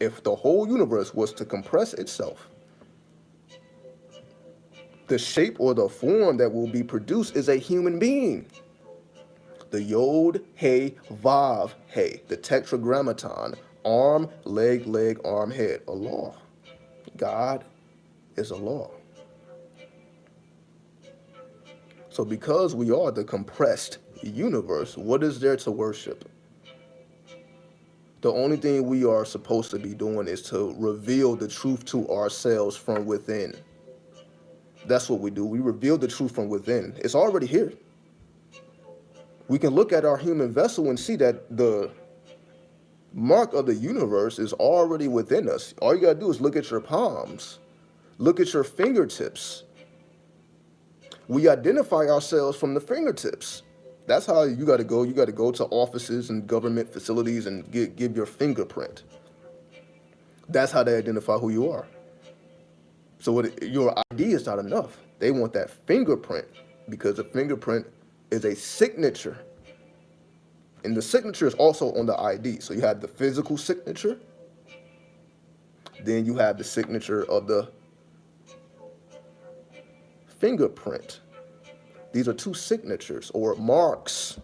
if the whole universe was to compress itself, the shape or the form that will be produced is a human being. The Yod, He, Vav, He, the tetragrammaton, arm, leg, arm, head, a law. God is a law. So because we are the compressed universe, what is there to worship? The only thing we are supposed to be doing is to reveal the truth to ourselves from within. That's what we do. We reveal the truth from within. It's already here. We can look at our human vessel and see that the mark of the universe is already within us. All you gotta do is look at your palms. Look at your fingertips. We identify ourselves from the fingertips. That's how you gotta go. You gotta go to offices and government facilities and give your fingerprint. That's how they identify who you are. So your ID is not enough. They want that fingerprint because the fingerprint is a signature. And the signature is also on the ID. So you have the physical signature. Then you have the signature of the fingerprint. These are two signatures or marks.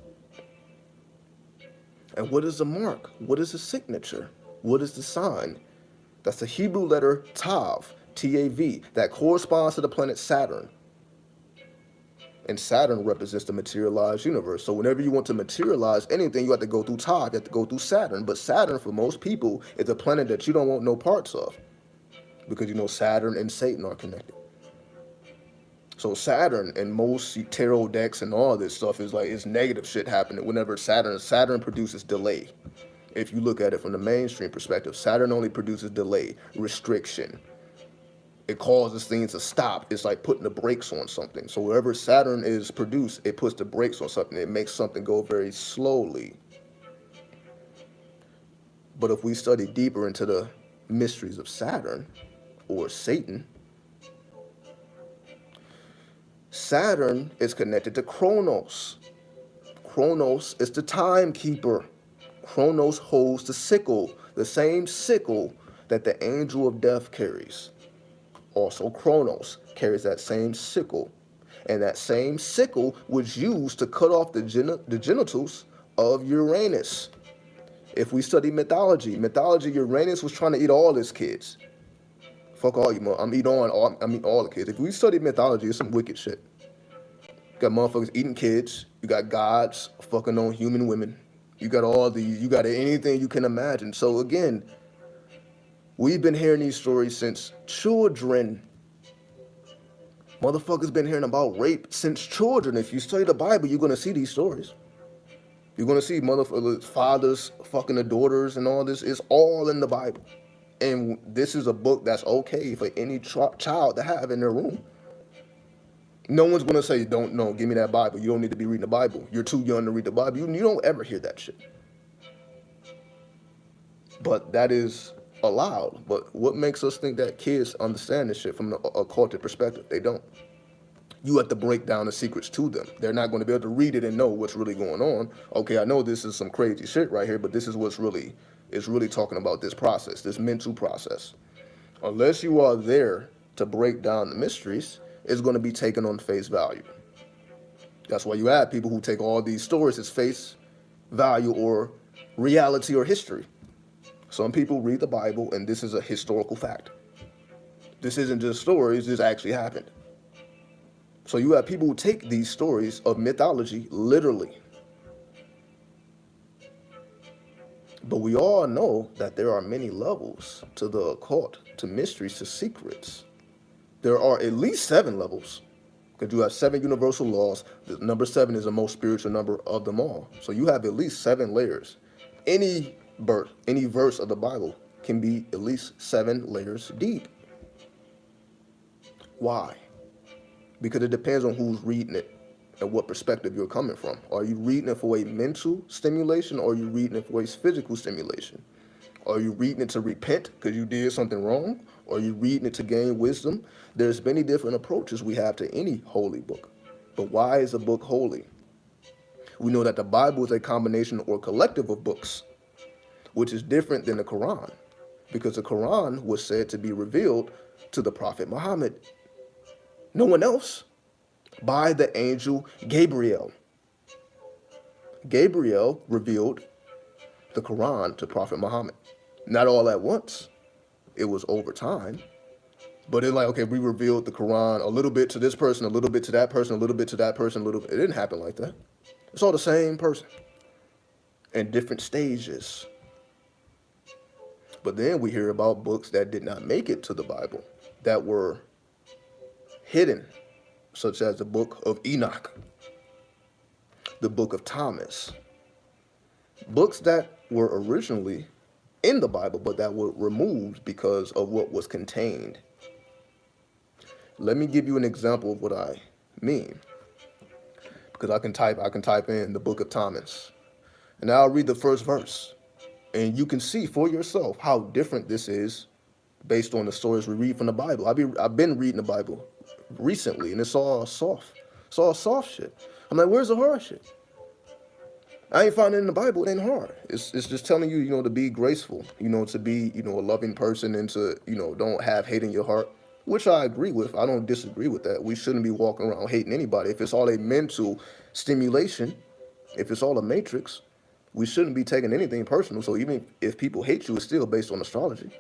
And what is a mark? What is a signature? What is the sign? That's the Hebrew letter Tav, T-A-V, that corresponds to the planet Saturn. And Saturn represents the materialized universe. So whenever you want to materialize anything, you have to go through Tav, you have to go through Saturn. But Saturn, for most people, is a planet that you don't want no parts of. Because you know Saturn and Satan are connected. So Saturn and most tarot decks and all this stuff is like, it's negative shit happening whenever Saturn produces delay. If you look at it from the mainstream perspective, Saturn only produces delay, restriction. It causes things to stop. It's like putting the brakes on something. So wherever Saturn is produced, it puts the brakes on something. It makes something go very slowly. But if we study deeper into the mysteries of Saturn or Satan, Saturn is connected to Kronos. Kronos is the timekeeper. Kronos holds the sickle, the same sickle that the angel of death carries. Also, Kronos carries that same sickle. And that same sickle was used to cut off the genitals of Uranus. If we study mythology, Uranus was trying to eat all his kids. Fuck all you, I'm eating all the kids. If we study mythology, it's some wicked shit. You got motherfuckers eating kids. You got gods fucking on human women. You got all these. You got anything you can imagine. So again, we've been hearing these stories since children. Motherfuckers been hearing about rape since children. If you study the Bible, you're gonna see these stories. You're gonna see motherfuckers, fathers fucking the daughters and all this. It's all in the Bible. And this is a book that's okay for any child to have in their room. No one's gonna say, "Don't know, give me that Bible. You don't need to be reading the Bible. You're too young to read the Bible." You don't ever hear that shit. But that is allowed. But what makes us think that kids understand this shit from an occultic perspective? They don't. You have to break down the secrets to them. They're not going to be able to read it and know what's really going on. Okay, I know this is some crazy shit right here, but this is what's really talking about this process, this mental process. Unless you are there to break down the mysteries, it's going to be taken on face value. That's why you have people who take all these stories as face value or reality or history. Some people read the Bible and this is a historical fact. This isn't just stories, this actually happened. So you have people who take these stories of mythology literally. But we all know that there are many levels to the occult, to mysteries, to secrets. There are at least 7 levels. Because you have 7 universal laws. The number 7 is the most spiritual number of them all. So you have at least 7 layers. Any verse of the Bible can be at least 7 layers deep. Why? Because it depends on who's reading it and what perspective you're coming from. Are you reading it for a mental stimulation, or are you reading it for a physical stimulation? Are you reading it to repent because you did something wrong? Or are you reading it to gain wisdom? There's many different approaches we have to any holy book. But why is a book holy? We know that the Bible is a combination or collective of books, which is different than the Quran, because the Quran was said to be revealed to the Prophet Muhammad. No one else. By the angel Gabriel. Gabriel revealed the Quran to Prophet Muhammad. Not all at once. It was over time. But it's like, okay, we revealed the Quran a little bit to this person, a little bit to that person, a little bit to that person, a little bit. It didn't happen like that. It's all the same person in different stages. But then we hear about books that did not make it to the Bible, that were hidden, such as the book of Enoch, the book of Thomas. Books that were originally in the Bible, but that were removed because of what was contained. Let me give you an example of what I mean. Because I can type in the book of Thomas, and I'll read the first verse. And you can see for yourself how different this is based on the stories we read from the Bible. I've been reading the Bible recently, and it's all soft. It's all soft shit. I'm like, where's the hard shit? I ain't finding it in the Bible. It ain't hard. It's just telling you, to be graceful, to be, a loving person, and to, don't have hate in your heart, which I agree with. I don't disagree with that. We shouldn't be walking around hating anybody. If it's all a mental stimulation, if it's all a matrix, we shouldn't be taking anything personal. So even if people hate you, it's still based on astrology.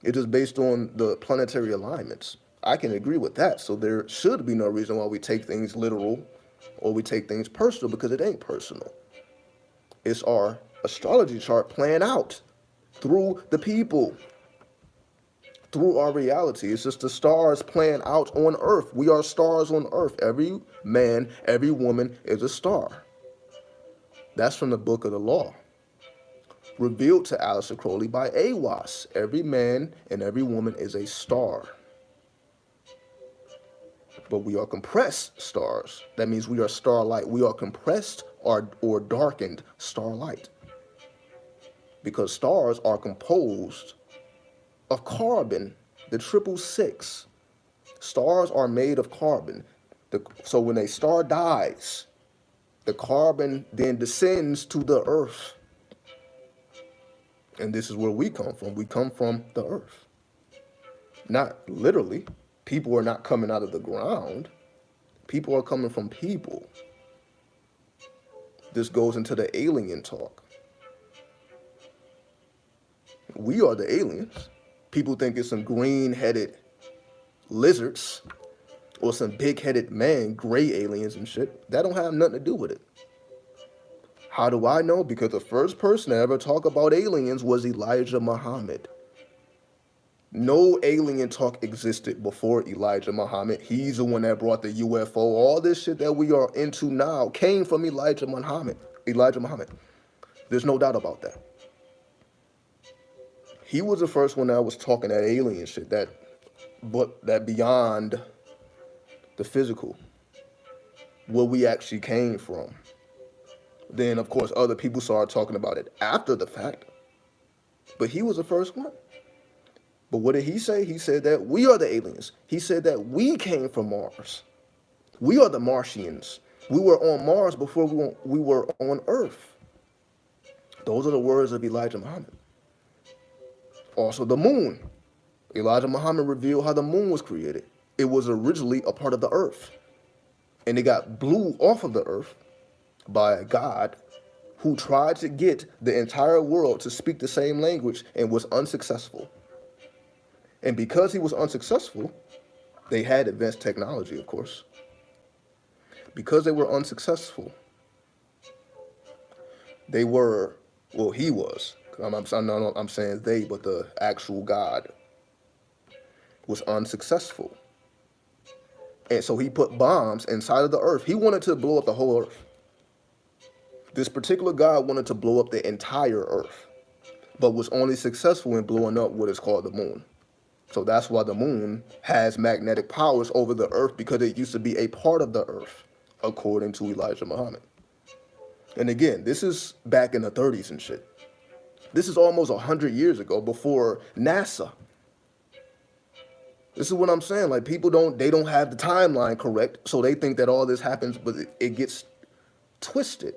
It is based on the planetary alignments. I can agree with that. So there should be no reason why we take things literal or we take things personal, because it ain't personal. It's our astrology chart playing out through the people, through our reality. It's just the stars playing out on Earth. We are stars on Earth. Every man, every woman is a star. That's from the book of the law, revealed to Aleister Crowley by Awas. Every man and every woman is a star. But we are compressed stars. That means we are starlight. We are compressed or darkened starlight. Because stars are composed of carbon, the 666. Stars are made of carbon. So when a star dies, the carbon then descends to the earth. And this is where we come from. We come from the earth. Not literally. People are not coming out of the ground. People are coming from people. This goes into the alien talk. We are the aliens. People think it's some green-headed lizards or some big-headed man, gray aliens and shit. That don't have nothing to do with it. How do I know? Because the first person to ever talk about aliens was Elijah Muhammad. No alien talk existed before Elijah Muhammad. He's the one that brought the UFO. All this shit that we are into now came from Elijah Muhammad. Elijah Muhammad. There's no doubt about that. He was the first one that was talking that alien shit, that beyond the physical, where we actually came from. Then, of course, other people started talking about it after the fact. But he was the first one. But what did he say? He said that we are the aliens. He said that we came from Mars. We are the Martians. We were on Mars before we were on Earth. Those are the words of Elijah Muhammad. Also, the moon. Elijah Muhammad revealed how the moon was created. It was originally a part of the Earth. And it got blew off of the Earth by a God who tried to get the entire world to speak the same language and was unsuccessful. And because he was unsuccessful, they had advanced technology, of course. Because they were unsuccessful, he was. I'm saying they, but the actual God was unsuccessful. And so he put bombs inside of the earth. He wanted to blow up the whole earth. This particular God wanted to blow up the entire earth, but was only successful in blowing up what is called the moon. So that's why the moon has magnetic powers over the earth, because it used to be a part of the earth, according to Elijah Muhammad. And again, this is back in the 30s and shit. This is almost 100 years ago, before NASA. This is what I'm saying. Like, people don't have the timeline correct, so they think that all this happens, but it gets twisted.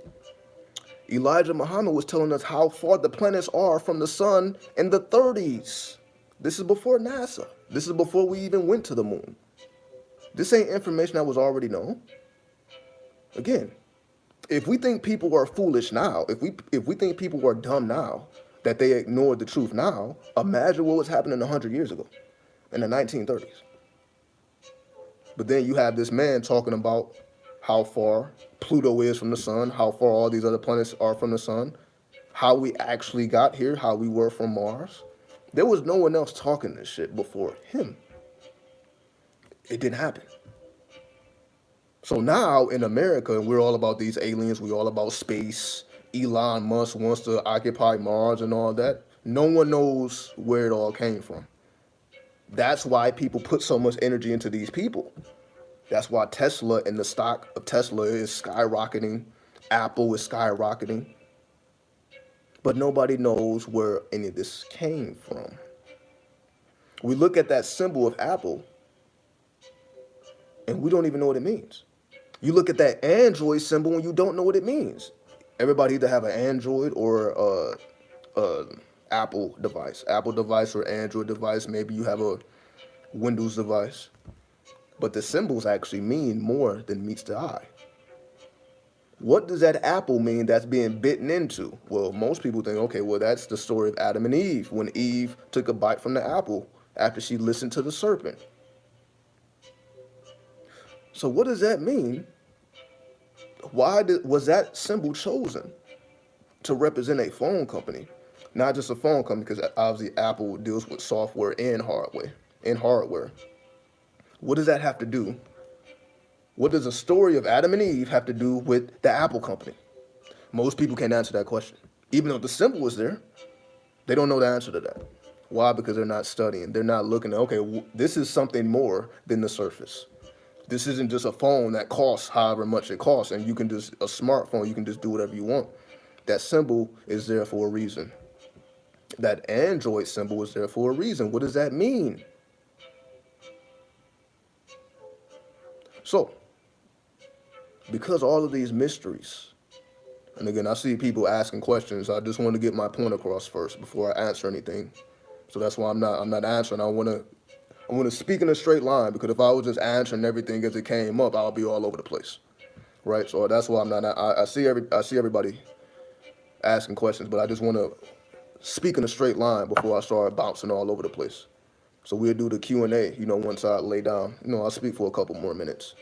Elijah Muhammad was telling us how far the planets are from the sun in the 30s. This is before NASA. This is before we even went to the moon. This ain't information that was already known. Again, if we think people are foolish now, if we think people are dumb now, that they ignored the truth now, imagine what was happening 100 years ago, in the 1930s. But then you have this man talking about how far Pluto is from the sun, how far all these other planets are from the sun, how we actually got here, how we were from Mars. There was no one else talking this shit before him. It didn't happen. So now in America, we're all about these aliens, we're all about space. Elon Musk wants to occupy Mars and all that. No one knows where it all came from. That's why people put so much energy into these people. That's why Tesla and the stock of Tesla is skyrocketing. Apple is skyrocketing. But nobody knows where any of this came from. We look at that symbol of Apple, and we don't even know what it means. You look at that Android symbol, and you don't know what it means. Everybody either have an Android or Apple device or Android device. Maybe you have a Windows device. But the symbols actually mean more than meets the eye. What does that apple mean that's being bitten into? Well, most people think, okay, well, that's the story of Adam and Eve, when Eve took a bite from the apple after she listened to the serpent. So what does that mean? Why was that symbol chosen to represent a phone company? Not just a phone company, because obviously Apple deals with software and hardware. What does that have to do? What does the story of Adam and Eve have to do with the Apple company? Most people can't answer that question. Even though the symbol is there, they don't know the answer to that. Why? Because they're not studying. They're not looking at, okay, this is something more than the surface. This isn't just a phone that costs however much it costs, and a smartphone, you can just do whatever you want. That symbol is there for a reason. That Android symbol is there for a reason. What does that mean? So, because all of these mysteries, and again, I see people asking questions, I just want to get my point across first before I answer anything. So that's why I'm not answering. I want to speak in a straight line, because if I was just answering everything as it came up, I'll be all over the place, right? So that's why I'm not. I see everybody asking questions, but I just want to speak in a straight line before I start bouncing all over the place. So we'll do the Q&A, once I lay down. I'll speak for a couple more minutes.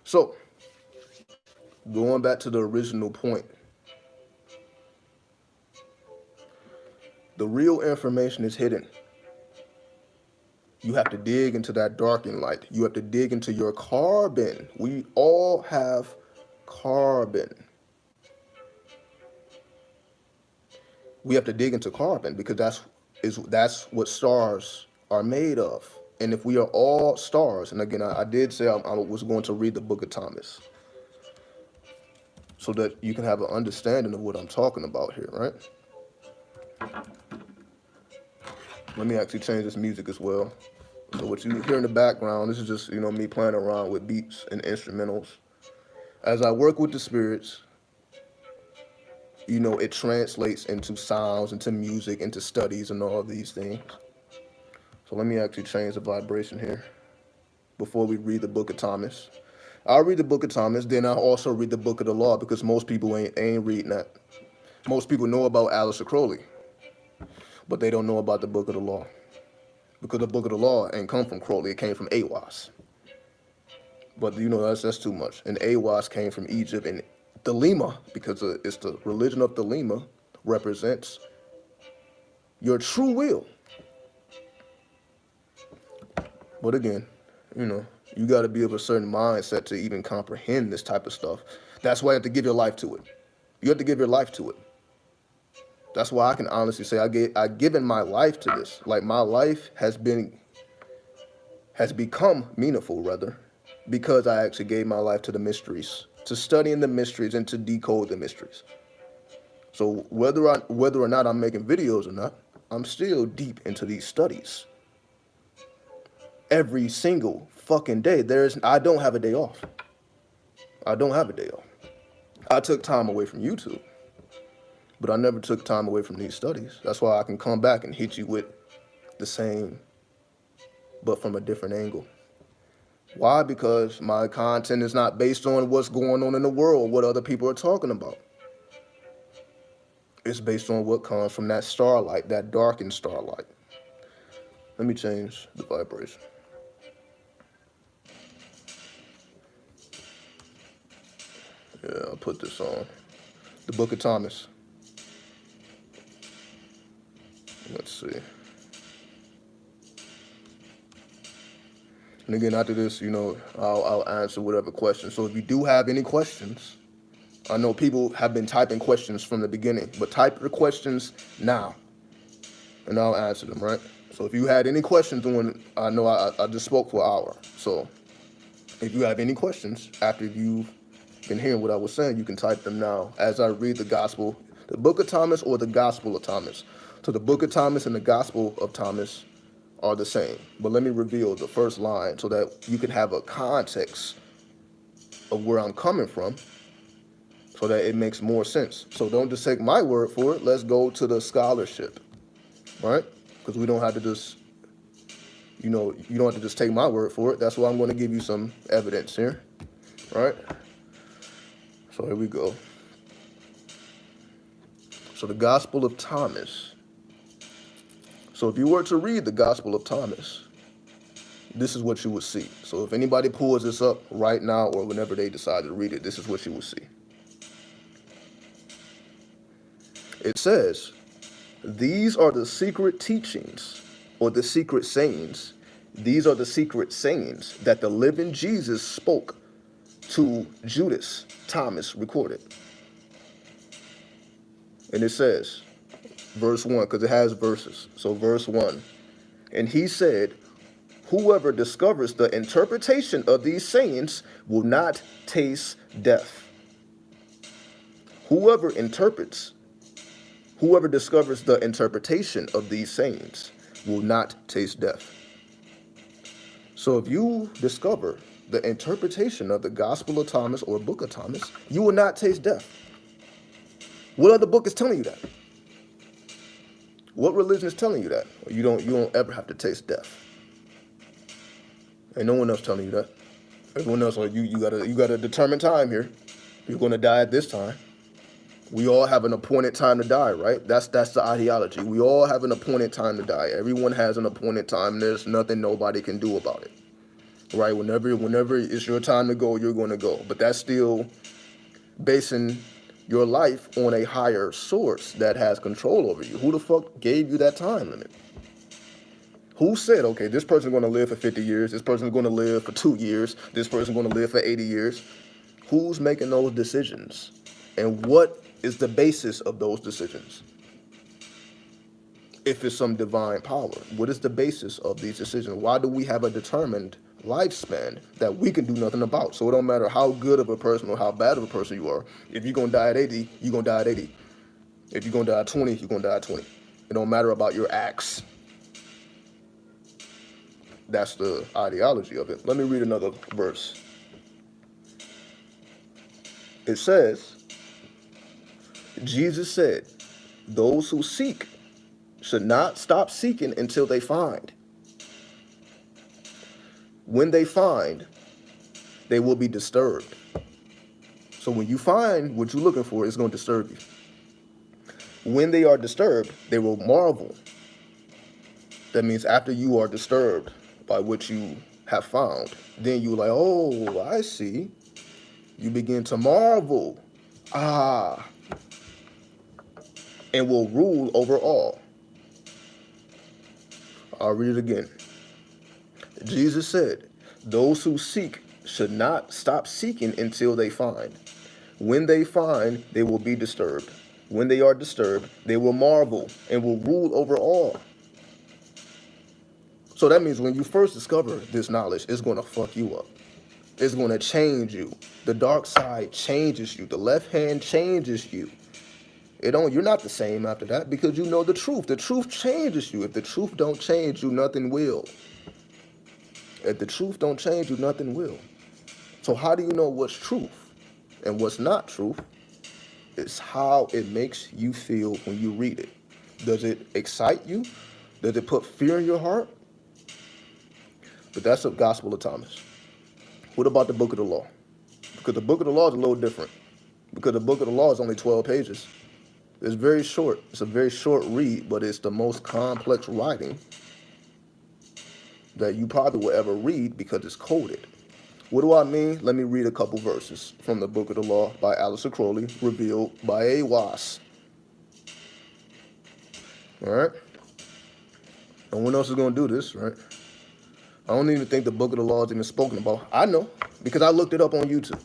So, going back to the original point, the real information is hidden. You have to dig into that darkened light. You have to dig into your carbon. We all have carbon. We have to dig into carbon because that's what stars are made of. And if we are all stars, and again, I did say I was going to read the Book of Thomas so that you can have an understanding of what I'm talking about here, right? Let me actually change this music as well. So what you hear in the background, this is just, me playing around with beats and instrumentals. As I work with the spirits, it translates into sounds, into music, into studies and all of these things. So let me actually change the vibration here before we read the Book of Thomas. I'll read the Book of Thomas, then I'll also read the Book of the Law because most people ain't reading that. Most people know about Aleister Crowley, but they don't know about the Book of the Law. Because the Book of the Law ain't come from Crowley, it came from Awas. But that's too much. And Awas came from Egypt, and Thelema, because it's the religion of Thelema, represents your true will. But again, you got to be of a certain mindset to even comprehend this type of stuff. That's why you have to give your life to it. You have to give your life to it. That's why I can honestly say I've given my life to this. Like my life has become meaningful, rather, because I actually gave my life to the mysteries, to studying the mysteries and to decode the mysteries. So whether or not I'm making videos or not, I'm still deep into these studies. Every single fucking day. I don't have a day off. I don't have a day off. I took time away from YouTube, but I never took time away from these studies. That's why I can come back and hit you with the same, but from a different angle. Why? Because my content is not based on what's going on in the world, what other people are talking about. It's based on what comes from that starlight, that darkened starlight. Let me change the vibration. Yeah, I'll put this on. The Book of Thomas. Let's see. And again, after this, I'll answer whatever questions. So if you do have any questions, I know people have been typing questions from the beginning, but type your questions now, and I'll answer them, right? So if you had any questions I know I just spoke for an hour. So if you have any questions after you've been hearing what I was saying, you can type them now as I read the Gospel, the Book of Thomas or the Gospel of Thomas. So the Book of Thomas and the Gospel of Thomas are the same. But let me reveal the first line so that you can have a context of where I'm coming from so that it makes more sense. So don't just take my word for it. Let's go to the scholarship, right? Because we don't have to just, you don't have to just take my word for it. That's why I'm going to give you some evidence here, right? So here we go. So the Gospel of Thomas. So if you were to read the Gospel of Thomas, this is what you would see. So if anybody pulls this up right now or whenever they decide to read it, this is what you will see. It says, these are the secret teachings or the secret sayings. These are the secret sayings that the living Jesus spoke to Judas, Thomas recorded. And it says, verse 1, because it has verses. So verse 1, and he said, whoever discovers the interpretation of these sayings will not taste death. Whoever discovers the interpretation of these sayings will not taste death. So if you discover the interpretation of the Gospel of Thomas or Book of Thomas, you will not taste death. What other book is telling you that? What religion is telling you that? You don't ever have to taste death. Ain't no one else telling you that. Everyone else, like you got a determined time here. You're going to die at this time. We all have an appointed time to die, right? That's the ideology. We all have an appointed time to die. Everyone has an appointed time. There's nothing nobody can do about it, right? Whenever it's your time to go, you're going to go. But that's still basing your life on a higher source that has control over you. Who the fuck gave you that time limit? Who said, okay, this person's going to live for 50 years, this person's going to live for 2 years, this person's going to live for 80 years? Who's making those decisions? And what is the basis of those decisions? If it's some divine power, what is the basis of these decisions? Why do we have a determined lifespan that we can do nothing about? So it don't matter how good of a person or how bad of a person you are. If you're going to die at 80, you're going to die at 80. If you're going to die at 20, you're going to die at 20. It don't matter about your acts. That's the ideology of it. Let me read another verse. It says, Jesus said, those who seek should not stop seeking until they find. When they find, they will be disturbed. So when you find what you're looking for, it's going to disturb you. When they are disturbed, they will marvel. That means after you are disturbed by what you have found, then you're like, oh, I see. You begin to marvel. And will rule over all. I'll read it again. Jesus said, those who seek should not stop seeking until they find. When they find, they will be disturbed. When they are disturbed, they will marvel and will rule over all. So that means when you first discover this knowledge, it's going to fuck you up. It's going to change you. The dark side changes you. The left hand changes you. You're not the same after that because you know the truth. The truth changes you. If the truth don't change you, nothing will. If the truth don't change you, nothing will. So how do you know what's truth and what's not truth? It's how it makes you feel when you read it. Does it excite you? Does it put fear in your heart? But that's the Gospel of Thomas. What about the Book of the Law? Because the Book of the Law is a little different. Because the Book of the Law is only 12 pages. It's very short. It's a very short read, but it's the most complex writing that you probably will ever read because it's coded. What do I mean? Let me read a couple verses from the Book of the Law by Aleister Crowley, revealed by A. Was. All right? No one else is going to do this, right? I don't even think the Book of the Law is even spoken about. I know, because I looked it up on YouTube.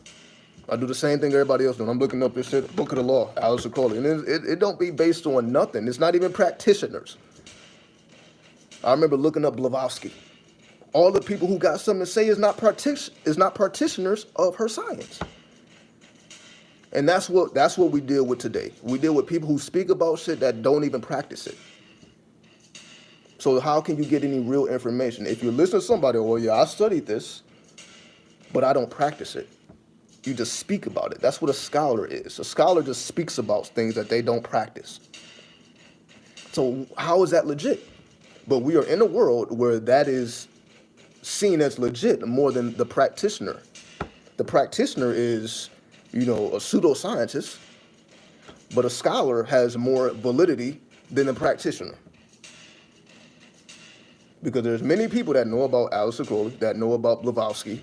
I do the same thing everybody else doing. I'm looking up this shit, Book of the Law, Aleister Crowley. And it don't be based on nothing. It's not even practitioners. I remember looking up Blavatsky. All the people who got something to say is not practitioners of her science. And that's what we deal with today. We deal with people who speak about shit that don't even practice it. So how can you get any real information? If you listen to somebody, well, yeah, I studied this, but I don't practice it. You just speak about it. That's what a scholar is. A scholar just speaks about things that they don't practice. So how is that legit? But we are in a world where that is seen as legit more than the practitioner. The practitioner is, a pseudoscientist, but a scholar has more validity than the practitioner. Because there's many people that know about Aleister Crowley, that know about Blavatsky,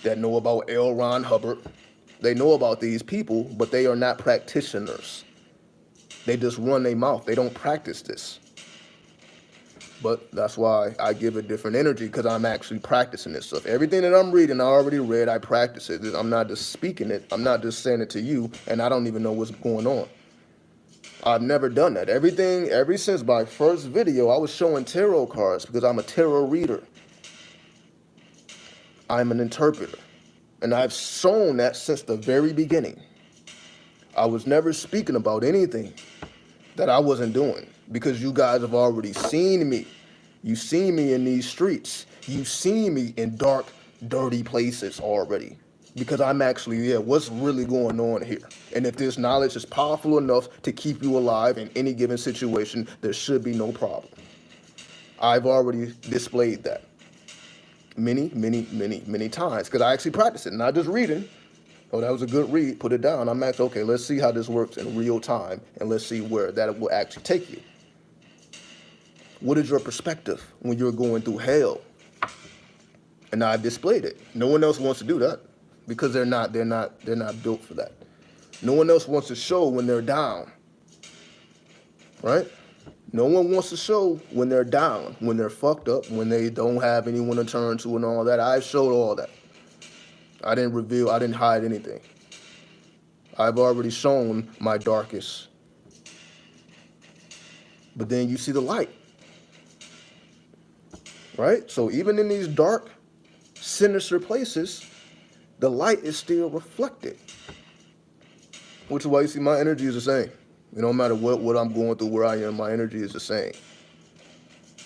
that know about L. Ron Hubbard. They know about these people, but they are not practitioners. They just run their mouth. They don't practice this. But that's why I give it different energy, because I'm actually practicing this stuff. Everything that I'm reading, I already read, I practice it. I'm not just speaking it. I'm not just saying it to you, and I don't even know what's going on. I've never done that. Ever since my first video, I was showing tarot cards because I'm a tarot reader. I'm an interpreter. And I've shown that since the very beginning. I was never speaking about anything that I wasn't doing because you guys have already seen me. You've seen me in these streets. You've seen me in dark, dirty places already. Because I'm actually, what's really going on here? And if this knowledge is powerful enough to keep you alive in any given situation, there should be no problem. I've already displayed that many, many, many, many times because I actually practice it, not just reading. Oh, that was a good read. Put it down. I'm asking, okay, let's see how this works in real time, and let's see where that will actually take you. What is your perspective when you're going through hell? And I displayed it. No one else wants to do that because they're not built for that. No one else wants to show when they're down, right? No one wants to show when they're down, when they're fucked up, when they don't have anyone to turn to and all that. I showed all that. I didn't hide anything. I've already shown my darkest. But then you see the light, right? So even in these dark, sinister places, the light is still reflected. Which is why you see my energy is the same. It don't matter what I'm going through, where I am, my energy is the same.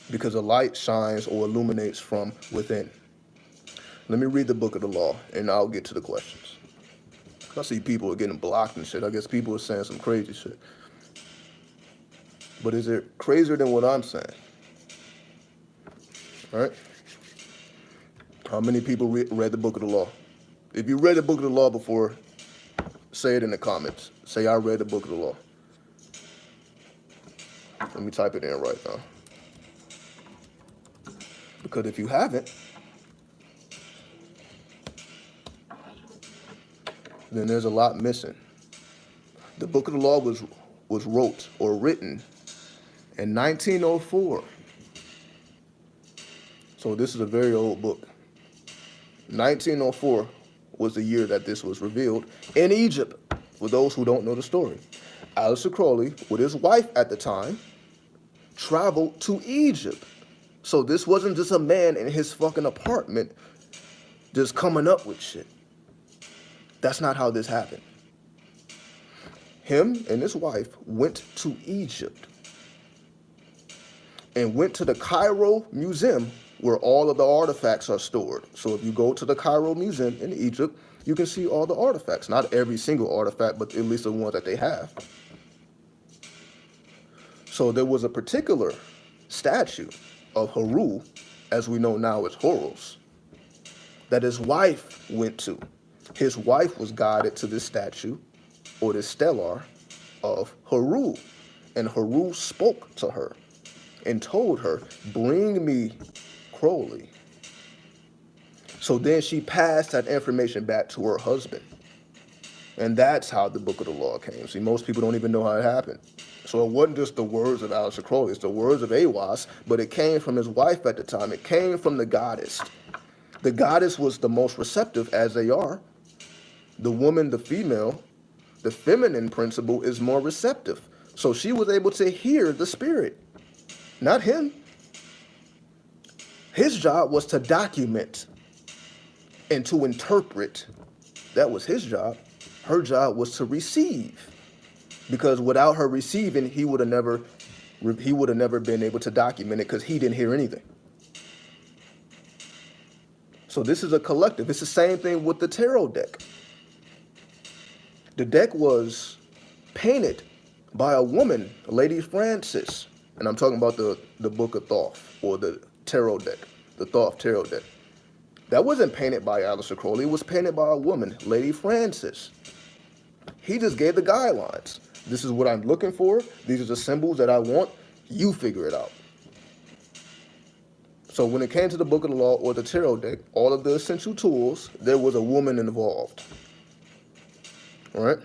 Because the light shines or illuminates from within. Let me read the book of the law, and I'll get to the questions. I see people are getting blocked and shit. I guess people are saying some crazy shit. But is it crazier than what I'm saying? All right? How many people read the book of the law? If you read the book of the law before, say it in the comments. Say, I read the book of the law. Let me type it in right now. Because if you haven't, then there's a lot missing. The book of the law was written in 1904. So this is a very old book. 1904 was the year that this was revealed in Egypt, for those who don't know the story. Aleister Crowley, with his wife at the time, traveled to Egypt. So this wasn't just a man in his fucking apartment just coming up with shit. That's not how this happened. Him and his wife went to Egypt and went to the Cairo Museum where all of the artifacts are stored. So if you go to the Cairo Museum in Egypt, you can see all the artifacts. Not every single artifact, but at least the ones that they have. So there was a particular statue of Haru, as we know now as Horus, that his wife went to. His wife was guided to this statue, or this stellar, of Haru. And Haru spoke to her and told her, bring me Crowley. So then she passed that information back to her husband. And that's how the book of the law came. See, most people don't even know how it happened. So it wasn't just the words of Aleister Crowley, it's the words of Awas, but it came from his wife at the time. It came from the goddess. The goddess was the most receptive, as they are. The woman, the female, the feminine principle is more receptive. So she was able to hear the spirit, not him. His job was to document and to interpret. That was his job. Her job was to receive. Because without her receiving, he would have never been able to document it because he didn't hear anything. So this is a collective. It's the same thing with the tarot deck. The deck was painted by a woman, Lady Francis. And I'm talking about the Book of Thoth, or the tarot deck, the Thoth tarot deck. That wasn't painted by Aleister Crowley. It was painted by a woman, Lady Francis. He just gave the guidelines. This is what I'm looking for. These are the symbols that I want. You figure it out. So when it came to the Book of the Law or the tarot deck, all of the essential tools, there was a woman involved. All right?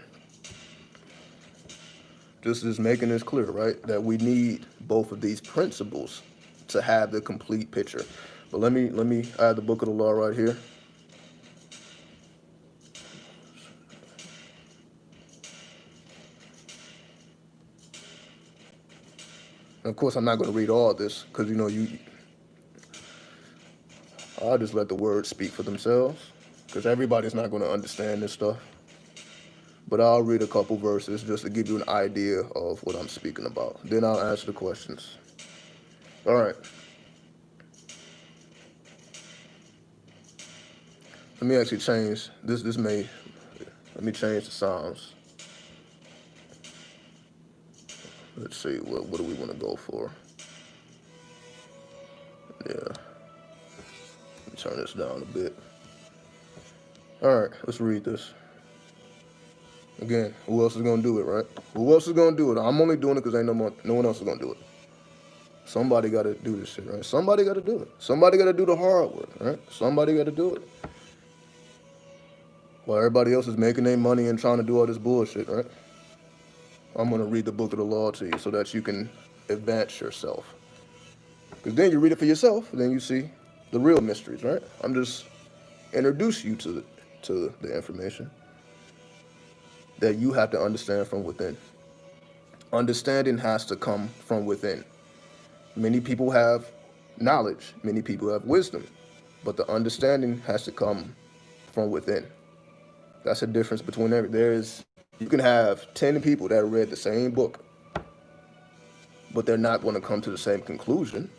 Just making this clear, right? That we need both of these principles to have the complete picture. But let me add the Book of the Law right here. And of course, I'm not going to read all of this because, I'll just let the words speak for themselves because everybody's not going to understand this stuff. But I'll read a couple verses just to give you an idea of what I'm speaking about. Then I'll answer the questions. All right. Let me actually change this. Let me change the sounds. Let's see, what do we want to go for? Yeah. Let me turn this down a bit. All right, let's read this. Again, who else is going to do it, right? Who else is going to do it? I'm only doing it because ain't no one else is going to do it. Somebody got to do this shit, right? Somebody got to do it. Somebody got to do the hard work, right? Somebody got to do it. While everybody else is making their money and trying to do all this bullshit, right? I'm going to read the book of the law to you so that you can advance yourself. Because then you read it for yourself, and then you see the real mysteries, right? I'm just introduce you to the information that you have to understand from within. Understanding has to come from within. Many people have knowledge, many people have wisdom, but the understanding has to come from within. That's the difference between you can have 10 people that read the same book, but they're not going to come to the same conclusion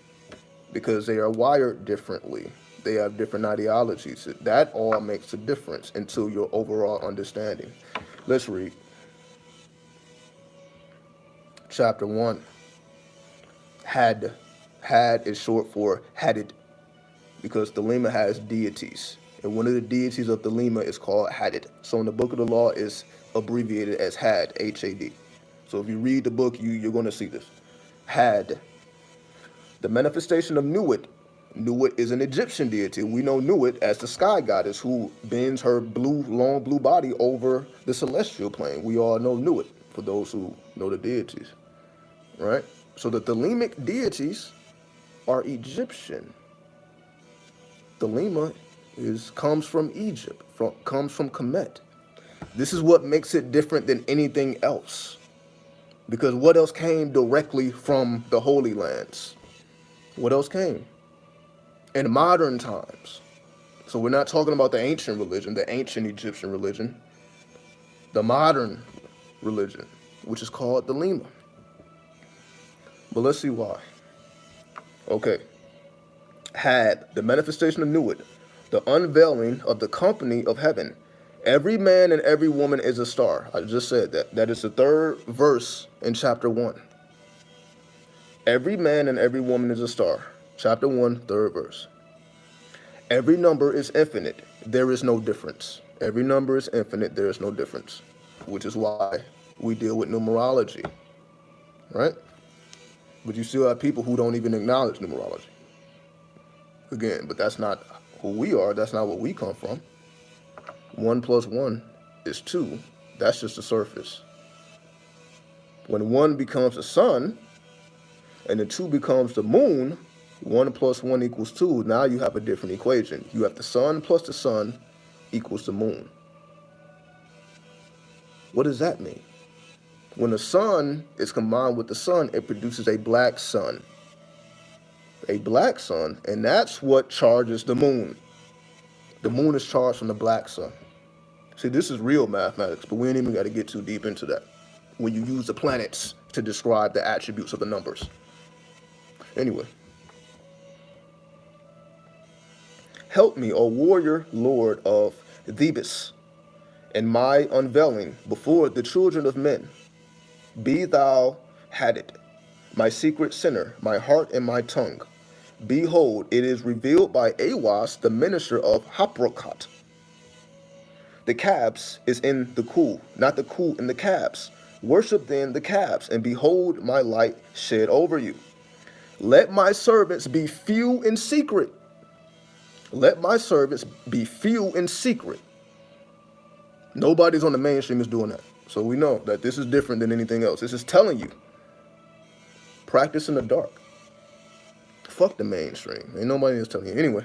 because they are wired differently. They have different ideologies. That all makes a difference into your overall understanding. Let's read. Chapter 1. Had is short for Hadid, because the Lema has deities. And one of the deities of the Lema is called Hadid. So in the book of the law is abbreviated as Had, H-A-D. So if you read the book, you're going to see this. Had. The manifestation of Nuit. Nuit is an Egyptian deity. We know Nuit as the sky goddess who bends her long blue body over the celestial plane. We all know Nuit, for those who know the deities, right? So the Thelemic deities are Egyptian. Thelema comes from Egypt, comes from Kemet. This is what makes it different than anything else. Because what else came directly from the Holy Lands? What else came? In modern times. So we're not talking about the ancient religion, the ancient Egyptian religion. The modern religion, which is called the Lema. But let's see why. Okay. Had the manifestation of Nuit, the unveiling of the company of heaven. Every man and every woman is a star. I just said that. That is the third verse in chapter 1. Every man and every woman is a star. Chapter 1, third verse. Every number is infinite. There is no difference. Every number is infinite. There is no difference. Which is why we deal with numerology. Right? But you still have people who don't even acknowledge numerology. Again, but that's not who we are. That's not what we come from. 1 plus 1 is 2. That's just the surface. When 1 becomes the sun, and the 2 becomes the moon, 1 plus 1 equals 2. Now you have a different equation. You have the sun plus the sun equals the moon. What does that mean? When the sun is combined with the sun, it produces a black sun. A black sun, and that's what charges the moon. The moon is charged from the black sun. See, this is real mathematics, but we ain't even got to get too deep into that when you use the planets to describe the attributes of the numbers. Anyway. Help me, O warrior lord of Thebes, in my unveiling before the children of men. Be thou Hadid, my secret sinner, my heart and my tongue. Behold, it is revealed by Awas, the minister of Haprokat. The calves is in the Ku, not the Ku in the calves. Worship then the calves, and behold my light shed over you. Let my servants be few in secret. Let my servants be few in secret. Nobody's on the mainstream is doing that. So we know that this is different than anything else. This is telling you, practice in the dark. Fuck the mainstream. Ain't nobody else telling you. Anyway.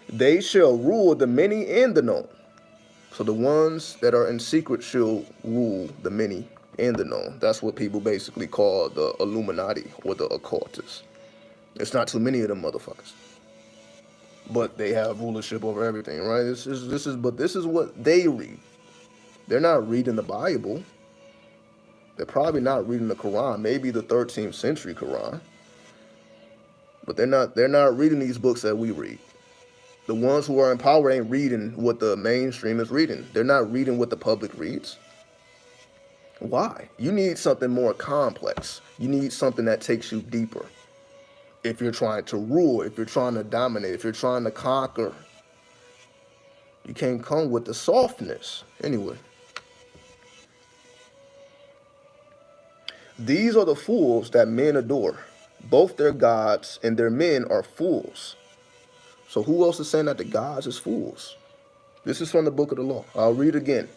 They shall rule the many and the known. So the ones that are in secret shall rule the many and the known. That's what people basically call the Illuminati or the occultists. It's not too many of them motherfuckers. But they have rulership over everything, right? This is what they read. They're not reading the Bible. They're probably not reading the Quran, maybe the 13th century Quran. But they're not reading these books that we read. The ones who are in power ain't reading what the mainstream is reading. They're not reading what the public reads. Why? You need something more complex. You need something that takes you deeper. If you're trying to rule, if you're trying to dominate, if you're trying to conquer. You can't come with the softness. Anyway. These are the fools that men adore. Both their gods and their men are fools. So who else is saying that the gods is fools? This is from the book of the law. I'll read again.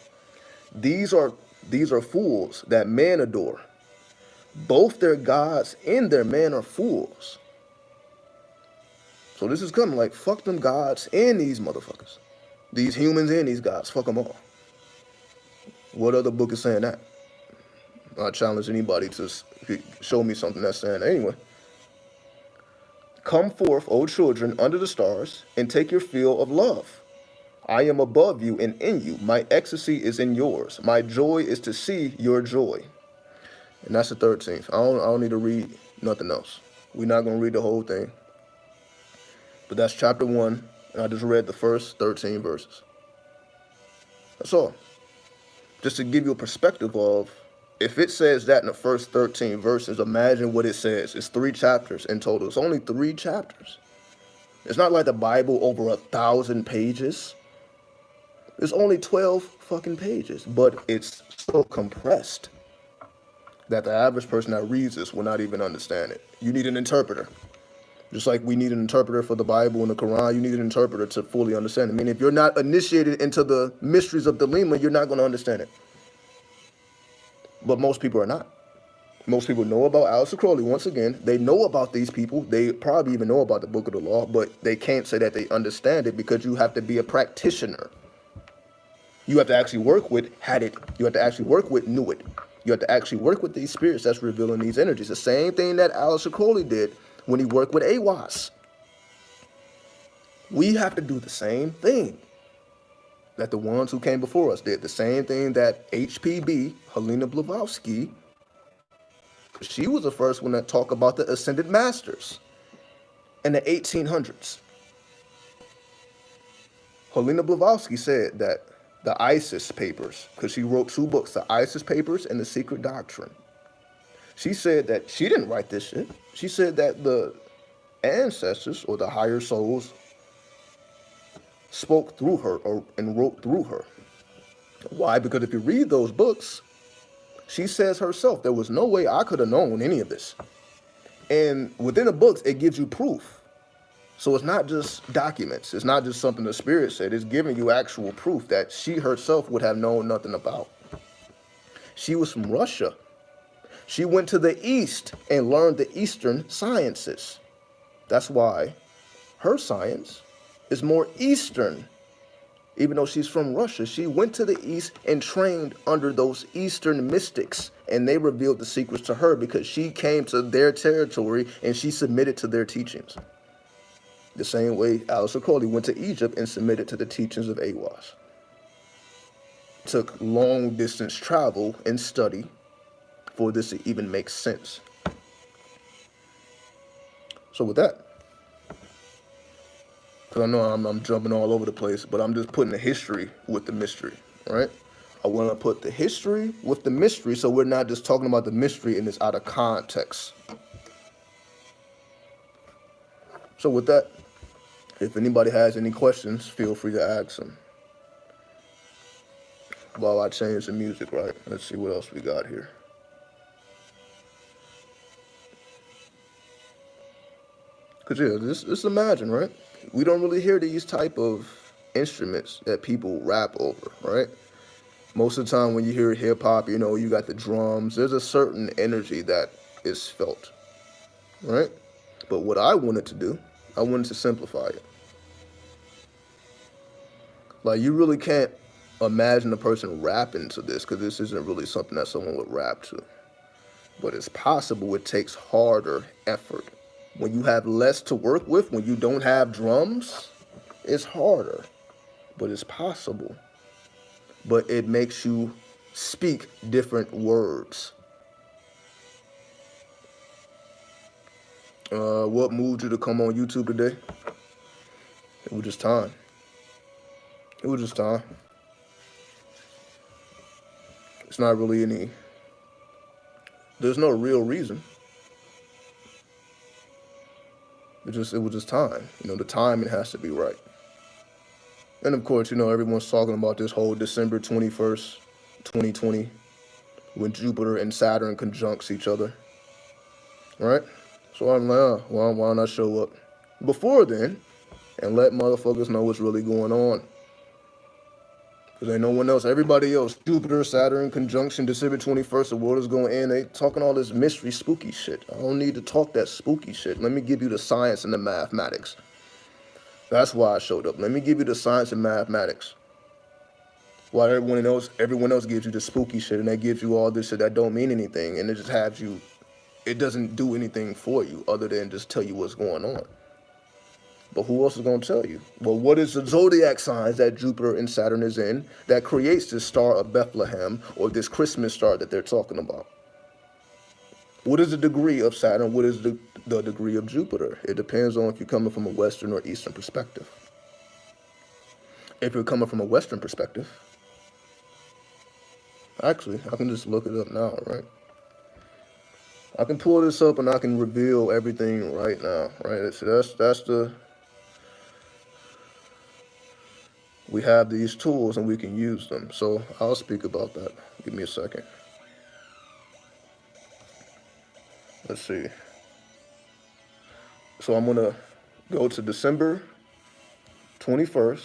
These are fools that men adore. Both their gods and their men are fools. So this is coming like, fuck them gods and these motherfuckers. These humans and these gods. Fuck them all. What other book is saying that? I challenge anybody to show me something that's saying that. Anyway. Come forth, O children, under the stars, and take your fill of love. I am above you and in you. My ecstasy is in yours. My joy is to see your joy. And that's the 13th. I don't need to read nothing else. We're not going to read the whole thing. But that's chapter 1, and I just read the first 13 verses. That's all. Just to give you a perspective of, if it says that in the first 13 verses, imagine what it says. It's 3 chapters in total. It's only 3 chapters. It's not like the Bible over 1,000 pages. It's only 12 fucking pages, but it's so compressed that the average person that reads this will not even understand it. You need an interpreter. Just like we need an interpreter for the Bible and the Quran, you need an interpreter to fully understand it. I mean, if you're not initiated into the mysteries of the Lima, you're not going to understand it. But most people are not. Most people know about Aleister Crowley. Once again, they know about these people. They probably even know about the Book of the Law, but they can't say that they understand it because you have to be a practitioner. You have to actually work with had it. You have to actually work with knew it. You have to actually work with these spirits that's revealing these energies. The same thing that Aleister Crowley did when he worked with AWAS. We have to do the same thing that the ones who came before us did. The same thing that HPB, Helena Blavatsky, she was the first one that talked about the Ascended Masters in the 1800s. Helena Blavatsky said that the ISIS papers, because she wrote 2 books, the ISIS papers and the Secret Doctrine. She said that she didn't write this shit. She said that the ancestors or the higher souls spoke through her and wrote through her. Why? Because if you read those books, she says herself, there was no way I could have known any of this. And within the books, it gives you proof. So it's not just documents. It's not just something the spirit said. It's giving you actual proof that she herself would have known nothing about. She was from Russia. She went to the East and learned the Eastern sciences. That's why her science is more Eastern. Even though she's from Russia, she went to the East and trained under those Eastern mystics. And they revealed the secrets to her because she came to their territory and she submitted to their teachings. The same way Aleister Crowley went to Egypt and submitted to the teachings of AWAS. Took long distance travel and study for this to even make sense. So with that, because I know I'm jumping all over the place, but I'm just putting the history with the mystery, right? I want to put the history with the mystery so we're not just talking about the mystery and it's out of context. So with that, if anybody has any questions, feel free to ask them. While I change the music, right? Let's see what else we got here. Because, yeah, just imagine, right? We don't really hear these type of instruments that people rap over, right? Most of the time when you hear hip-hop, you know, you got the drums. There's a certain energy that is felt, right? But what I wanted to do, I wanted to simplify it. Like, you really can't imagine a person rapping to this because this isn't really something that someone would rap to. But it's possible. It takes harder effort. When you have less to work with, when you don't have drums, it's harder. But it's possible. But it makes you speak different words. What moved you to come on YouTube today? It was just time. It was just time. It's not really any... There's no real reason. It was just time. You know, the timing has to be right. And of course, everyone's talking about this whole December 21st, 2020, when Jupiter and Saturn conjuncts each other, right? So I'm like, why not show up before then and let motherfuckers know what's really going on? Because ain't no one else, everybody else, Jupiter, Saturn, conjunction, December 21st, the world is going to end. They talking all this mystery, spooky shit. I don't need to talk that spooky shit. Let me give you the science and the mathematics. That's why I showed up. Let me give you the science and mathematics. While everyone else gives you the spooky shit, and they gives you all this shit that don't mean anything, and it just has you, it doesn't do anything for you other than just tell you what's going on. But who else is going to tell you? Well, what is the zodiac signs that Jupiter and Saturn is in that creates this star of Bethlehem or this Christmas star that they're talking about? What is the degree of Saturn? What is the degree of Jupiter? It depends on if you're coming from a Western or Eastern perspective. If you're coming from a Western perspective, actually, I can just look it up now, right? I can pull this up and I can reveal everything right now, right? So that's the... We have these tools and we can use them. So I'll speak about that. Give me a second. Let's see. So I'm going to go to December 21st.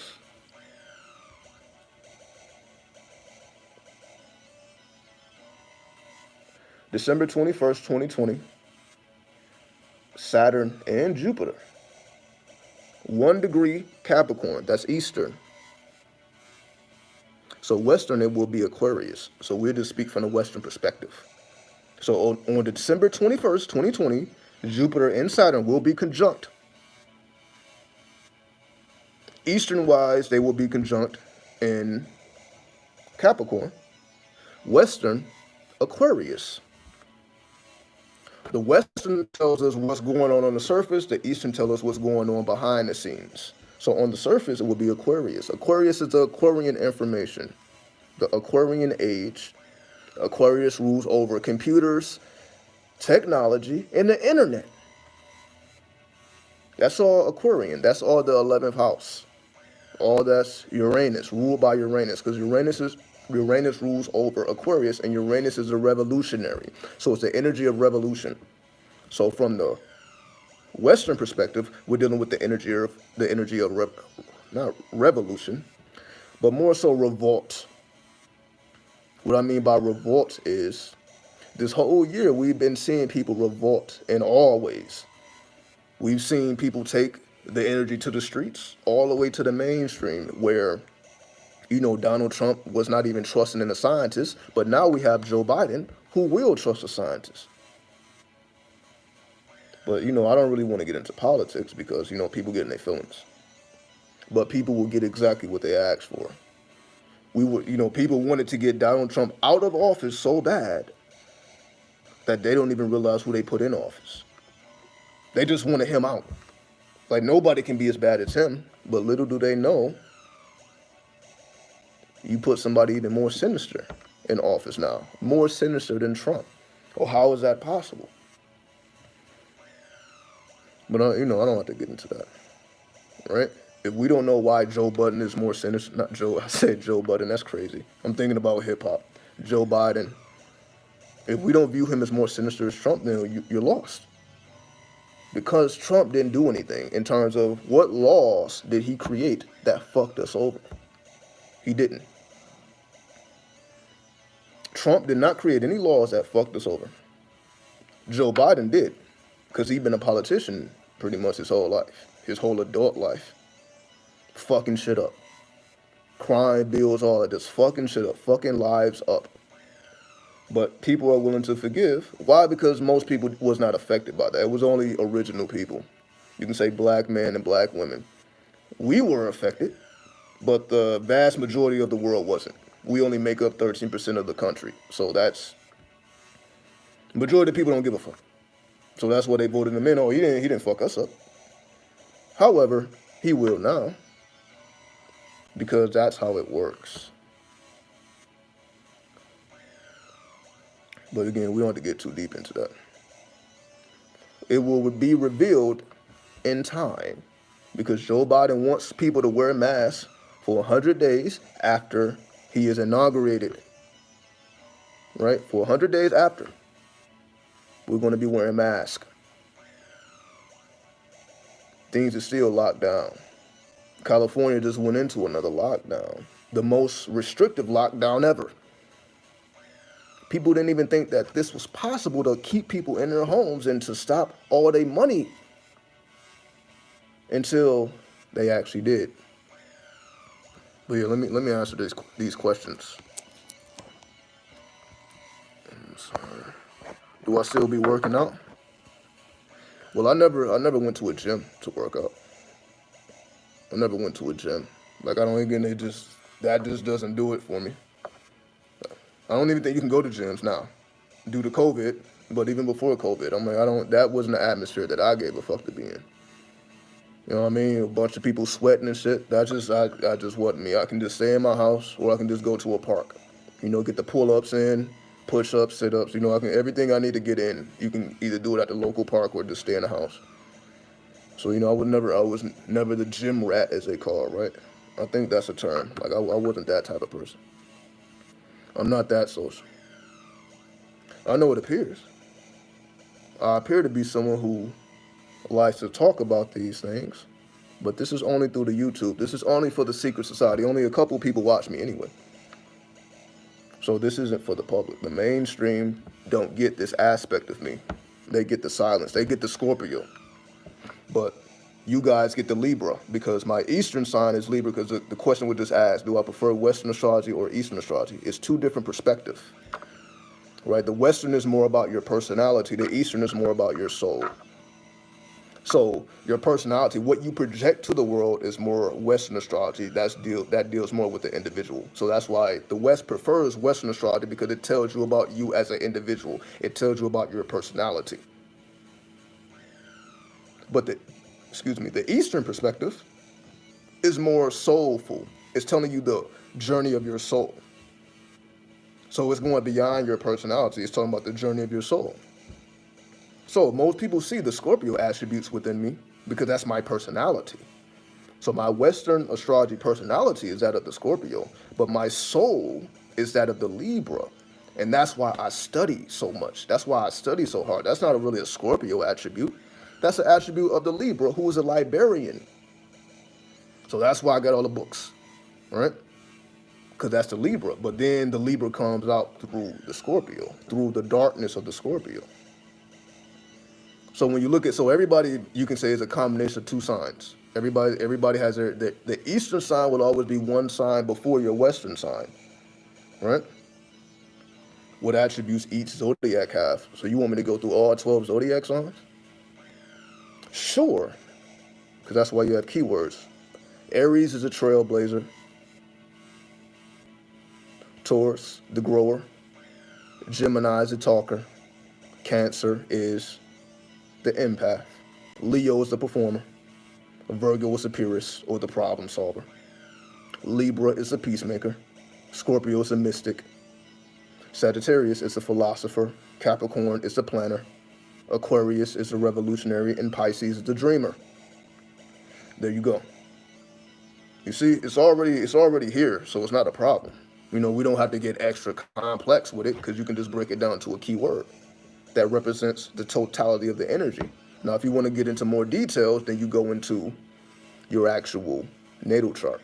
December 21st, 2020. Saturn and Jupiter. 1 degree Capricorn. That's Eastern. So Western, it will be Aquarius. So we'll just speak from the Western perspective. So on December 21st, 2020, Jupiter and Saturn will be conjunct. Eastern-wise, they will be conjunct in Capricorn. Western, Aquarius. The Western tells us what's going on the surface. The Eastern tells us what's going on behind the scenes. So on the surface, it will be Aquarius. Aquarius is the Aquarian information, the Aquarian age. Aquarius rules over computers, technology, and the internet. That's all Aquarian. That's all the 11th house. All that's Uranus, ruled by Uranus, because Uranus rules over Aquarius, and Uranus is a revolutionary. So it's the energy of revolution. So from the Western perspective, we're dealing with the energy of not revolution, but more so revolt. What I mean by revolt is this whole year we've been seeing people revolt in all ways. We've seen people take the energy to the streets all the way to the mainstream where, Donald Trump was not even trusting in the scientists, but now we have Joe Biden who will trust the scientists. But, I don't really want to get into politics because, people get in their feelings. But people will get exactly what they asked for. People wanted to get Donald Trump out of office so bad that they don't even realize who they put in office. They just wanted him out. Like, nobody can be as bad as him, but little do they know, you put somebody even more sinister in office now, more sinister than Trump. Well, how is that possible? But, I don't have to get into that, right? If we don't know why Joe Budden is more sinister, not Joe, I said Joe Budden, that's crazy. I'm thinking about hip-hop. Joe Biden. If we don't view him as more sinister as Trump, then you're lost. Because Trump didn't do anything in terms of what laws did he create that fucked us over. He didn't. Trump did not create any laws that fucked us over. Joe Biden did, because he's been a politician pretty much his whole life, his whole adult life. Fucking shit up. Crime bills, all of this. Fucking shit up. Fucking lives up. But people are willing to forgive. Why? Because most people was not affected by that. It was only original people. You can say black men and black women. We were affected, but the vast majority of the world wasn't. We only make up 13% of the country. So that's... Majority of people don't give a fuck. So that's why they voted him in. Oh, he didn't fuck us up. However, he will now. Because that's how it works. But again, we don't have to get too deep into that. It will be revealed in time. Because Joe Biden wants people to wear masks for 100 days after he is inaugurated, right? For 100 days after, we're going to be wearing masks. Things are still locked down. California just went into another lockdown, the most restrictive lockdown ever. People didn't even think that this was possible to keep people in their homes and to stop all their money until they actually did. But yeah, let me answer these questions. I'm sorry. Do I still be working out? Well, I never went to a gym to work out. I never went to a gym. Like, I don't even, that just doesn't do it for me. I don't even think you can go to gyms now due to COVID, but even before COVID, I'm like, that wasn't the atmosphere that I gave a fuck to be in. You know what I mean? A bunch of people sweating and shit. I just wasn't me. I can just stay in my house, or I can just go to a park. You know, get the pull-ups in, push-ups, sit-ups. You know, everything I need to get in. You can either do it at the local park or just stay in the house. So, you know, I was never the gym rat, as they call it, right? I think that's a term. Like, I wasn't that type of person. I'm not that social. I know it appears. I appear to be someone who likes to talk about these things, but this is only through the YouTube. This is only for the secret society. Only a couple people watch me anyway. So this isn't for the public. The mainstream don't get this aspect of me. They get the silence. They get the Scorpio. But you guys get the Libra, because my Eastern sign is Libra, because the question was just asked, do I prefer Western astrology or Eastern astrology? It's two different perspectives, right? The Western is more about your personality. The Eastern is more about your soul. So your personality, what you project to the world, is more Western astrology. That deals more with the individual. So that's why the West prefers Western astrology, because it tells you about you as an individual. It tells you about your personality. But the Eastern perspective is more soulful. It's telling you the journey of your soul. So it's going beyond your personality. It's talking about the journey of your soul. So most people see the Scorpio attributes within me because that's my personality. So my Western astrology personality is that of the Scorpio, but my soul is that of the Libra. And that's why I study so much. That's why I study so hard. That's not really a Scorpio attribute. That's an attribute of the Libra, who is a librarian. So that's why I got all the books, right? Because that's the Libra. But then the Libra comes out through the Scorpio, through the darkness of the Scorpio. So when you look at, so everybody, you can say, is a combination of two signs. Everybody has the Eastern sign will always be one sign before your Western sign, right? What attributes each zodiac have. So you want me to go through all 12 zodiac signs? Sure, because that's why you have keywords. Aries is a trailblazer. Taurus, the grower. Gemini is the talker. Cancer is the empath. Leo is the performer. Virgo is the purist, or the problem solver. Libra is the peacemaker. Scorpio is the mystic. Sagittarius is the philosopher. Capricorn is the planner. Aquarius is the revolutionary, and Pisces is the dreamer. There you go. You see, it's already here, so it's not a problem. You know, we don't have to get extra complex with it, because you can just break it down to a key word that represents the totality of the energy. Now, if you want to get into more details, then you go into your actual natal chart,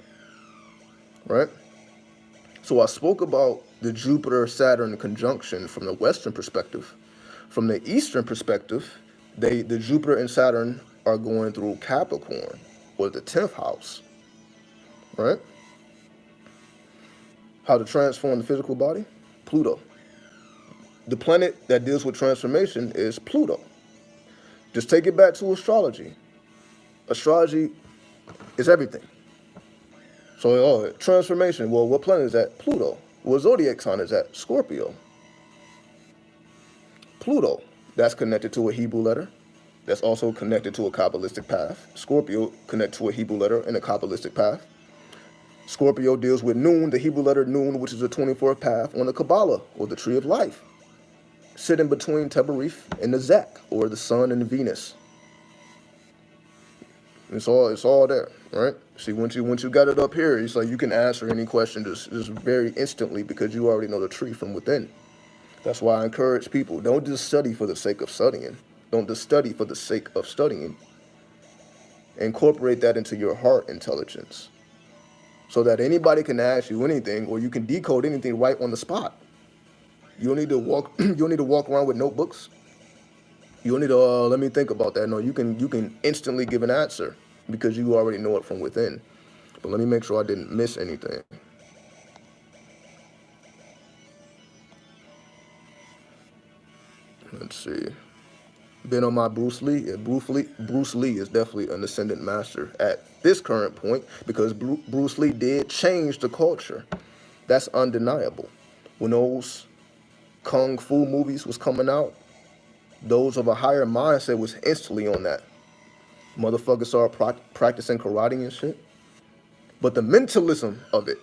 right? So I spoke about the Jupiter-Saturn conjunction from the Western perspective. From the Eastern perspective, the Jupiter and Saturn are going through Capricorn, or the 10th house, right? How to transform the physical body? Pluto. The planet that deals with transformation is Pluto. Just take it back to astrology. Astrology is everything. So, transformation, well, what planet is that? Pluto. What zodiac sign is that? Scorpio. Pluto, that's connected to a Hebrew letter. That's also connected to a Kabbalistic path. Scorpio connected to a Hebrew letter and a Kabbalistic path. Scorpio deals with Nun, the Hebrew letter Nun, which is the 24th path on the Kabbalah, or the Tree of Life, sitting between Teberif and the Zak, or the Sun and Venus. It's all there. right? See, once you got it up here, it's like you can answer any question just very instantly because you already know the tree from within. That's why I encourage people, don't just study for the sake of studying. Don't just study for the sake of studying. Incorporate that into your heart intelligence so that anybody can ask you anything or you can decode anything right on the spot. You don't need to walk you don't need to walk around with notebooks. You don't need to let me think about that. No, you can instantly give an answer because you already know it from within. But let me make sure I didn't miss anything. Let's see. Been on my Bruce Lee. Yeah, Bruce Lee is definitely an ascendant master at this current point because Bruce Lee did change the culture. That's undeniable. When those kung fu movies was coming out, those of a higher mindset was instantly on that. Motherfuckers started practicing karate and shit. But the mentalism of it,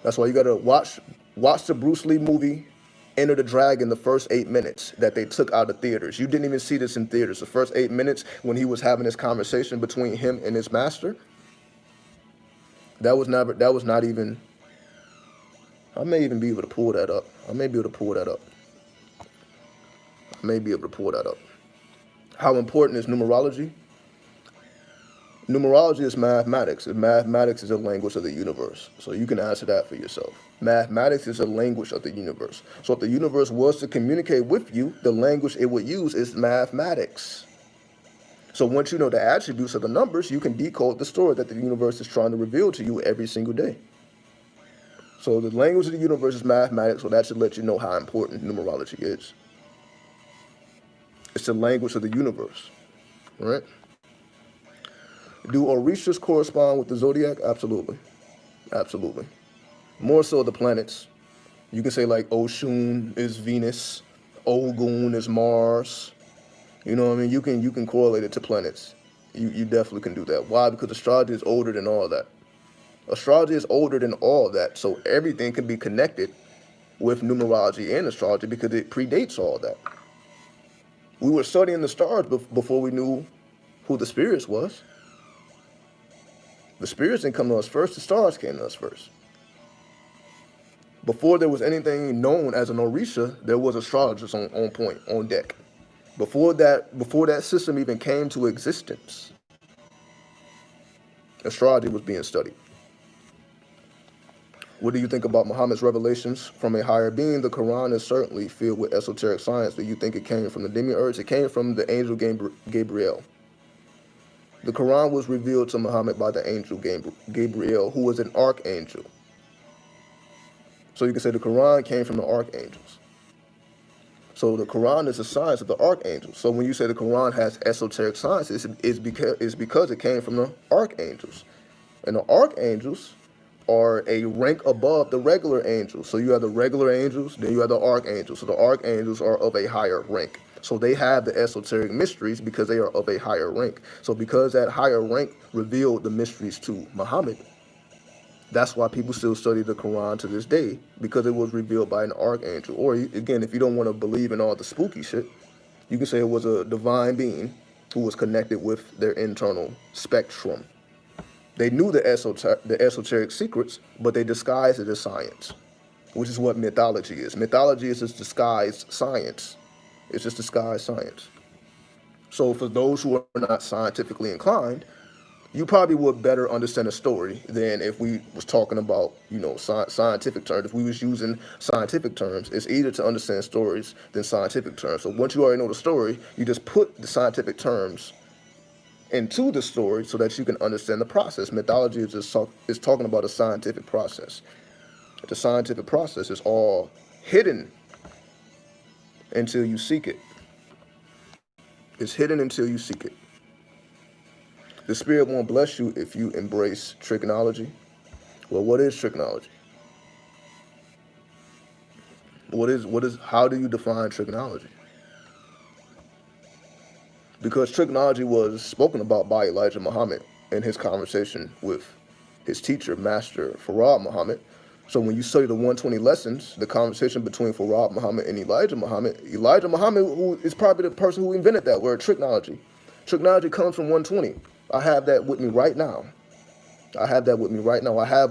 that's why you gotta watch the Bruce Lee movie Enter the Dragon the first 8 minutes that they took out of theaters. You didn't even see this in theaters. The first 8 minutes when he was having this conversation between him and his master, that was not even, I may even be able to pull that up. I may be able to pull that up. How important is numerology? Numerology is mathematics, and mathematics is a language of the universe. So you can answer that for yourself. Mathematics is a language of the universe. So if the universe was to communicate with you, the language it would use is mathematics. So once you know the attributes of the numbers, you can decode the story that the universe is trying to reveal to you every single day. So the language of the universe is mathematics, so that should let you know how important numerology is. It's the language of the universe, right? Do Orishas correspond with the zodiac? Absolutely. Absolutely. More so the planets. You can say like Oshun is Venus, Ogun is Mars. You know what I mean? You can correlate it to planets. You definitely can do that. Why? Because astrology is older than all that. Astrology is older than all that. So everything can be connected with numerology and astrology because it predates all that. We were studying the stars before we knew who the spirits was. The spirits didn't come to us first, the stars came to us first. Before there was anything known as an Orisha, there was astrologers on point, on deck. Before that system even came to existence, astrology was being studied. What do you think about Muhammad's revelations from a higher being? The Quran is certainly filled with esoteric science. Do you think it came from the demiurge? It came from the angel Gabriel. The Quran was revealed to Muhammad by the angel Gabriel, who was an archangel. So you can say the Quran came from the archangels. So the Quran is the science of the archangels. So when you say the Quran has esoteric science, it's because it came from the archangels. And the archangels are a rank above the regular angels. So you have the regular angels, then you have the archangels. So the archangels are of a higher rank. So they have the esoteric mysteries because they are of a higher rank. So because that higher rank revealed the mysteries to Muhammad, that's why people still study the Quran to this day, because it was revealed by an archangel. Or again, if you don't want to believe in all the spooky shit, you can say it was a divine being who was connected with their internal spectrum. They knew the esoteric secrets, but they disguised it as science, which is what mythology is. Mythology is just disguised science. It's just disguised science. So for those who are not scientifically inclined, you probably would better understand a story than if we was talking about, scientific terms. If we was using scientific terms, it's easier to understand stories than scientific terms. So once you already know the story, you just put the scientific terms into the story so that you can understand the process. Mythology is is talking about a scientific process. The scientific process is all hidden until you seek it. It's hidden until you seek it. The spirit won't bless you if you embrace trigonology. Well, what is trigonology? How do you define trigonology? Because trigonology was spoken about by Elijah Muhammad in his conversation with his teacher, Master Farad Muhammad. So when you study the 120 lessons, the conversation between Farad Muhammad and Elijah Muhammad, who is probably the person who invented that word, trigonology. Trigonometry comes from 120. I have that with me right now. I have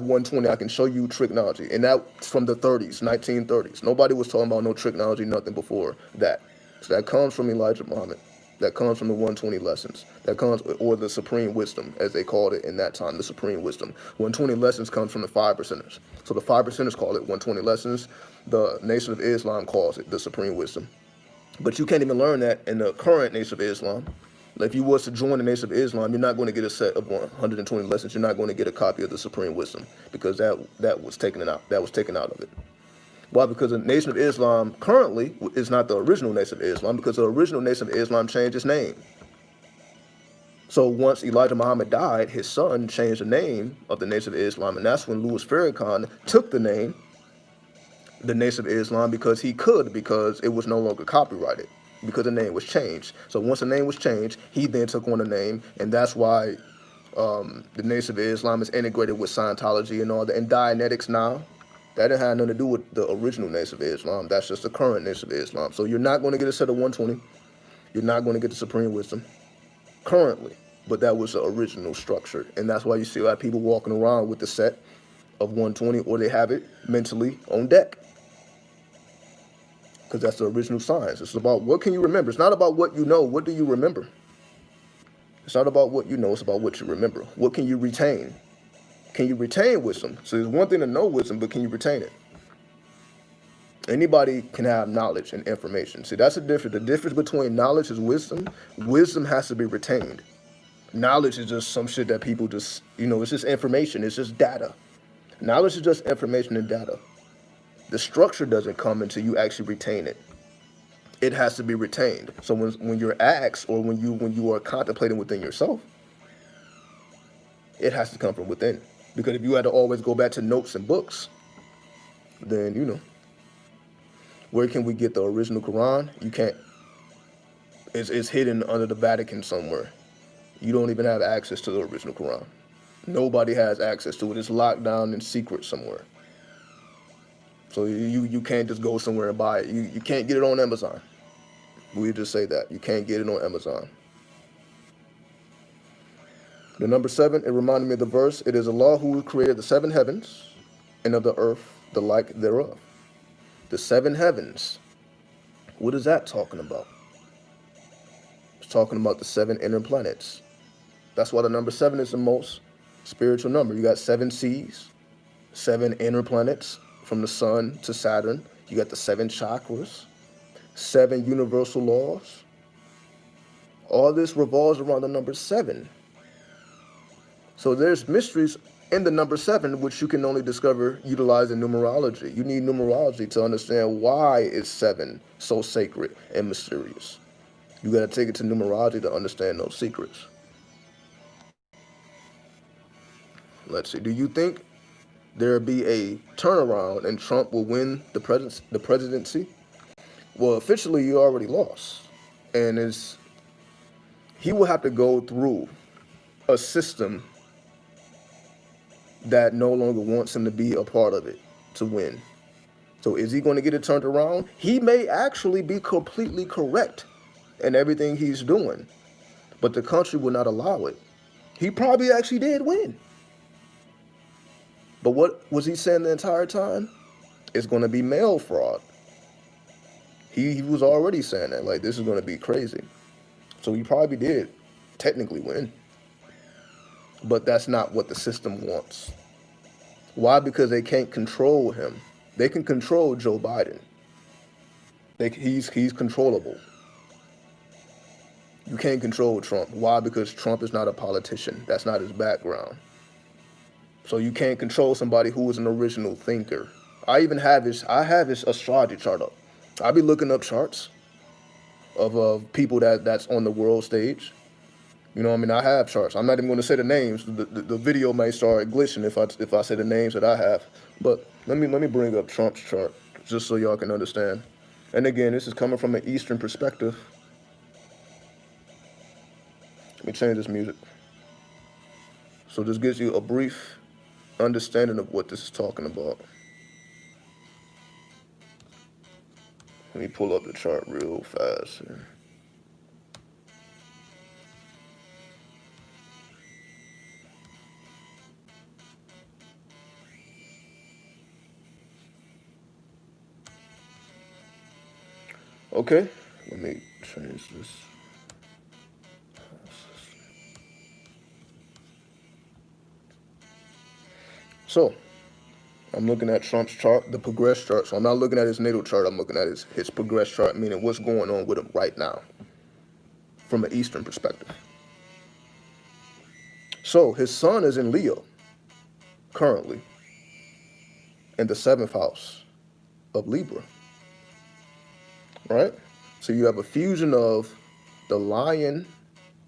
120. I can show you trigonometry. And that's from the 30s, 1930s. Nobody was talking about no trigonometry, nothing before that. So that comes from Elijah Muhammad. That comes from the 120 lessons. That comes, or the supreme wisdom, as they called it in that time, the supreme wisdom. 120 lessons comes from the 5%ers. So the 5%ers call it 120 lessons. The Nation of Islam calls it the supreme wisdom. But you can't even learn that in the current Nation of Islam. If you was to join the Nation of Islam, you're not going to get a set of 120 lessons. You're not going to get a copy of the Supreme Wisdom, because that was taken out. That was taken out of it. Why? Because the Nation of Islam currently is not the original Nation of Islam, because the original Nation of Islam changed its name. So once Elijah Muhammad died, his son changed the name of the Nation of Islam, and that's when Louis Farrakhan took the name, the Nation of Islam, because he could, because it was no longer copyrighted, because the name was changed. So once the name was changed, he then took on the name, and that's why the Nation of Islam is integrated with Scientology and all that, and Dianetics now. That didn't have nothing to do with the original Nation of Islam. That's just the current Nation of Islam. So you're not going to get a set of 120. You're not going to get the Supreme Wisdom currently, but that was the original structure. And that's why you see a lot of people walking around with the set of 120, or they have it mentally on deck, because that's the original science. It's about what can you remember. It's not about what you know. What do you remember? It's not about what you know. It's about what you remember. What can you retain? Can you retain wisdom? So there's one thing to know wisdom, but can you retain it? Anybody can have knowledge and information. See, that's the difference. The difference between knowledge and wisdom. Wisdom has to be retained. Knowledge is just some shit that people just, it's just information. It's just data. Knowledge is just information and data. The structure doesn't come until you actually retain it. It has to be retained. So when you're asked, or when you are contemplating within yourself, it has to come from within. Because if you had to always go back to notes and books, then where can we get the original Quran? You can't. It's hidden under the Vatican somewhere. You don't even have access to the original Quran. Nobody has access to it. It's locked down in secret somewhere. So you can't just go somewhere and buy it. You can't get it on Amazon. We just say that. You can't get it on Amazon. The number 7, it reminded me of the verse, it is Allah who created the 7 heavens, and of the earth the like thereof. The 7 heavens. What is that talking about? It's talking about the 7 inner planets. That's why the number 7 is the most spiritual number. You got 7 seas, 7 inner planets, from the sun to Saturn. You got the 7 chakras, 7 universal laws. All this revolves around the number 7. So there's mysteries in the number 7, which you can only discover utilizing numerology. You need numerology to understand why is 7 so sacred and mysterious. You got to take it to numerology to understand those secrets. Let's see. Do you think there'll be a turnaround and Trump will win the presidency? Well, officially, you already lost. And he will have to go through a system that no longer wants him to be a part of it to win. So is he going to get it turned around? He may actually be completely correct in everything he's doing, but the country will not allow it. He probably actually did win. But what was he saying the entire time? It's going to be mail fraud. He was already saying that, like, this is going to be crazy. So he probably did technically win. But that's not what the system wants. Why? Because they can't control him. They can control Joe Biden. He's controllable. You can't control Trump. Why? Because Trump is not a politician. That's not his background. So you can't control somebody who is an original thinker. I have his astrology chart up. I be looking up charts of people that's on the world stage. I have charts. I'm not even going to say the names. The video may start glitching if I say the names that I have. But let me bring up Trump's chart just so y'all can understand. And again, this is coming from an Eastern perspective. Let me change this music. So this gives you a brief understanding of what this is talking about. Let me pull up the chart real fast here. Okay, let me change this. So I'm looking at Trump's chart, the progress chart. So I'm not looking at his natal chart. I'm looking at his progress chart, meaning what's going on with him right now from an Eastern perspective. So his sun is in Leo currently in the 7th house of Libra, right? So you have a fusion of the lion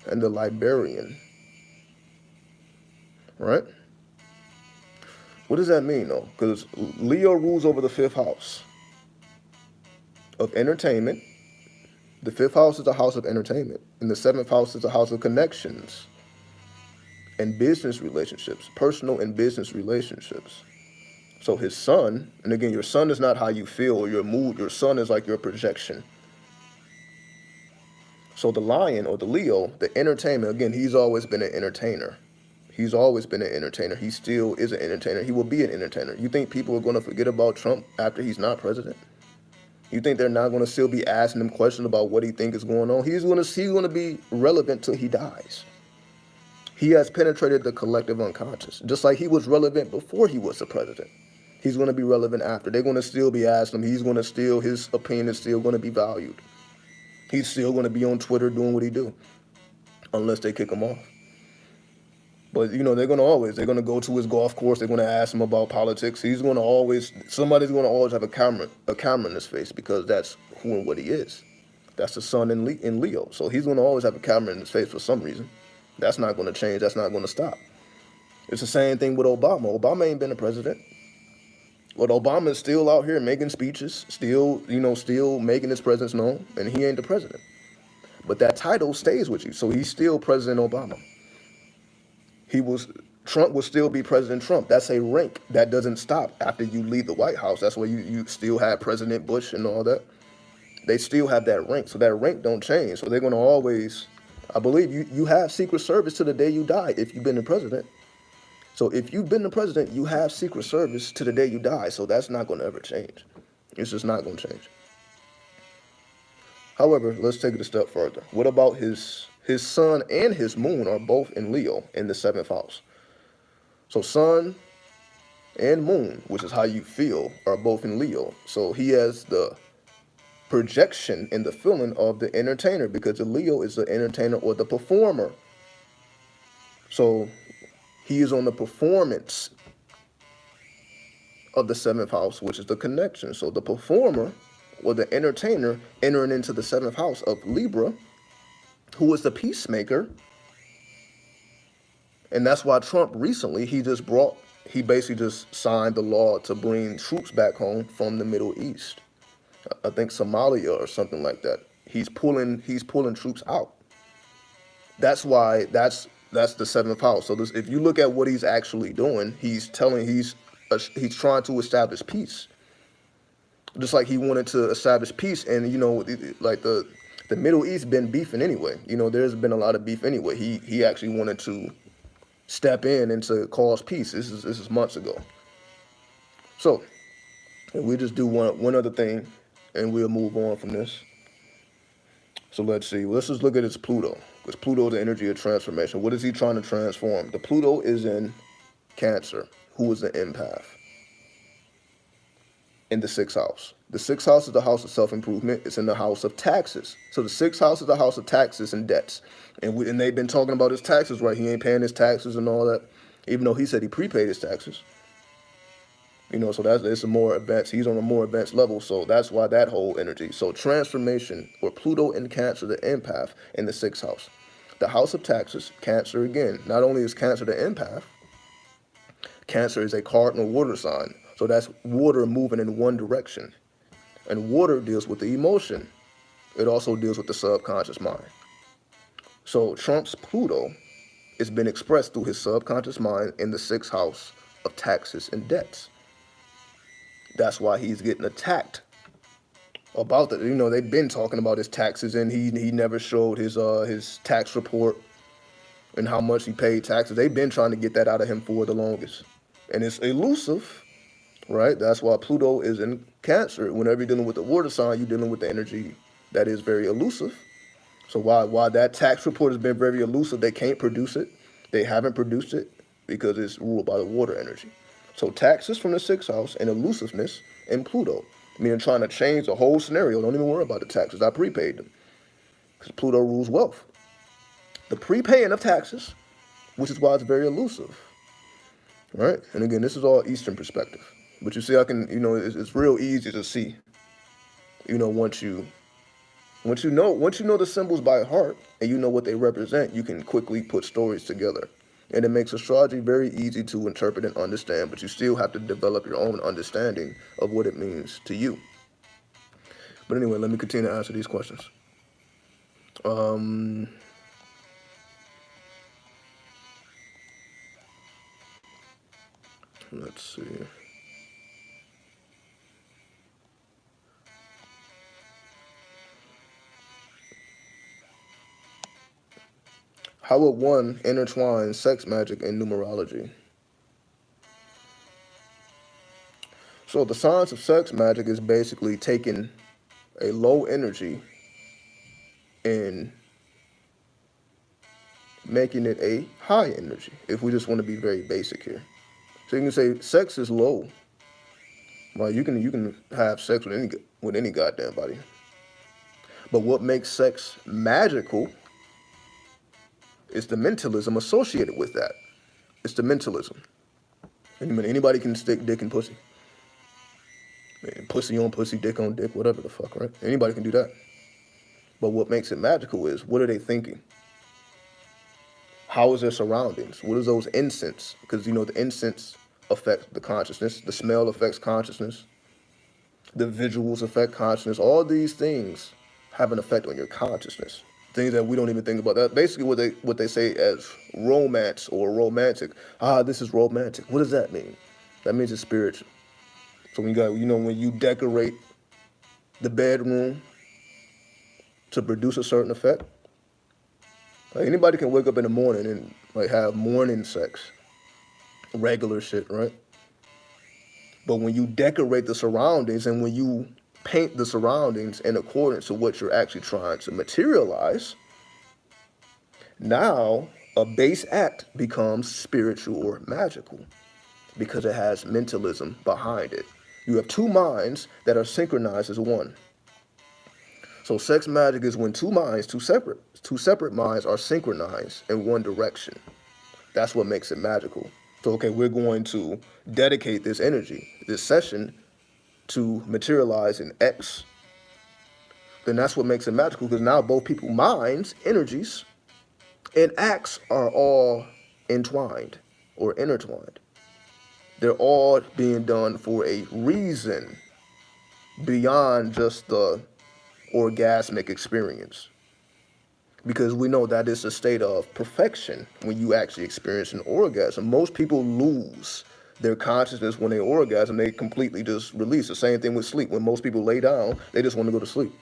and the Liberian, right? What does that mean, though? Because Leo rules over the 5th house of entertainment. The 5th house is a house of entertainment, and the 7th house is a house of connections and business relationships, personal and business relationships. So his sun, and again, your sun is not how you feel or your mood. Your sun is like your projection. So the lion or the Leo, the entertainment, again, he's always been an entertainer. He's always been an entertainer. He still is an entertainer. He will be an entertainer. You think people are going to forget about Trump after he's not president? You think they're not going to still be asking him questions about what he think is going on? He's going to be relevant till he dies. He has penetrated the collective unconscious, just like he was relevant before he was the president. He's going to be relevant after. They're going to still be asking him. He's going to still, his opinion is still going to be valued. He's still going to be on Twitter doing what he do, unless they kick him off. But, they're going to go to his golf course. They're going to ask him about politics. Somebody's going to always have a camera in his face, because that's who and what he is. That's the sun in Leo. So he's going to always have a camera in his face for some reason. That's not going to change. That's not going to stop. It's the same thing with Obama. Obama ain't been a president. But Obama is still out here making speeches, still making his presence known, and he ain't the president. But that title stays with you. So he's still President Obama. Trump will still be President Trump. That's a rank that doesn't stop after you leave the White House. That's why you still have President Bush and all that. They still have that rank. So that rank don't change. So they're going to always, I believe you have Secret Service to the day you die if you've been the president. So if you've been the president, you have Secret Service to the day you die. So that's not going to ever change. It's just not going to change. However, let's take it a step further. What about his sun and his moon are both in Leo in the 7th house? So sun and moon, which is how you feel, are both in Leo. So he has the projection and the feeling of the entertainer, because the Leo is the entertainer or the performer. So he is on the performance of the 7th house, which is the connection. So the performer or the entertainer entering into the 7th house of Libra, who is the peacemaker. And that's why Trump recently, he basically just signed the law to bring troops back home from the Middle East. I think Somalia or something like that. He's pulling troops out. That's why that's the 7th house. So if you look at what he's actually doing, he's trying to establish peace. Just like he wanted to establish peace, and like the Middle East been beefing anyway. There's been a lot of beef anyway. He actually wanted to step in and to cause peace. This is months ago. So we just do one other thing, and we'll move on from this. So let's see. Let's just look at his Pluto, because Pluto is the energy of transformation. What is he trying to transform? The Pluto is in Cancer, who is the empath, in the 6th house. The 6th house is the house of self-improvement. It's in the house of taxes. So the 6th house is the house of taxes and debts. And they've been talking about his taxes, right? He ain't paying his taxes and all that, even though he said he prepaid his taxes. So it's a more advanced, he's on a more advanced level. So that's why that whole energy. So transformation, or Pluto in Cancer, the empath, in the 6th house. The house of taxes, Cancer again. Not only is Cancer the empath, Cancer is a cardinal water sign. So that's water moving in one direction. And water deals with the emotion. It also deals with the subconscious mind. So Trump's Pluto has been expressed through his subconscious mind in the 6th house of taxes and debts. That's why he's getting attacked about that. They've been talking about his taxes, and he never showed his tax report and how much he paid taxes. They've been trying to get that out of him for the longest. And it's elusive, right? That's why Pluto is in Cancer. Whenever you're dealing with the water sign, you're dealing with the energy that is very elusive. So why that tax report has been very elusive, they can't produce it. They haven't produced it because it's ruled by the water energy. So taxes from the sixth house and elusiveness in Pluto, meaning trying to change the whole scenario. Don't even worry about the taxes. I prepaid them because Pluto rules wealth. The prepaying of taxes, which is why it's very elusive, right? And again, this is all Eastern perspective. But you see, I can, it's real easy to see, once you know the symbols by heart and you know what they represent, you can quickly put stories together. And it makes astrology very easy to interpret and understand, but you still have to develop your own understanding of what it means to you. But anyway, let me continue to answer these questions. Let's see. How would one intertwine sex magic and numerology? So the science of sex magic is basically taking a low energy and making it a high energy, if we just want to be very basic here. So you can say sex is low. Well, you can have sex with any goddamn body. But what makes sex magical is the mentalism associated with that. It's the mentalism. Anybody can stick dick in pussy. Pussy on pussy, dick on dick, whatever the fuck, right? Anybody can do that. But what makes it magical is, what are they thinking? How is their surroundings? What is those incense? Because the incense affects the consciousness. The smell affects consciousness. The visuals affect consciousness. All these things have an effect on your consciousness. Things that we don't even think about. That's basically what they say as romance or romantic. This is romantic. What does that mean? That means it's spiritual. So when you decorate the bedroom to produce a certain effect, like anybody can wake up in the morning and have morning sex, regular shit, right? But when you decorate the surroundings and when you paint the surroundings in accordance to what you're actually trying to materialize, now a base act becomes spiritual or magical because it has mentalism behind it. You have two minds that are synchronized as one. So sex magic is when two separate minds are synchronized in one direction. That's what makes it magical. So, okay, we're going to dedicate this energy, this session, to materialize in X. Then that's what makes it magical, because now both people's minds, energies, and acts are all entwined or intertwined. They're all being done for a reason beyond just the orgasmic experience. Because we know that is a state of perfection when you actually experience an orgasm. Most people lose their consciousness when they orgasm. They completely just release. The same thing with sleep. When most people lay down, they just want to go to sleep.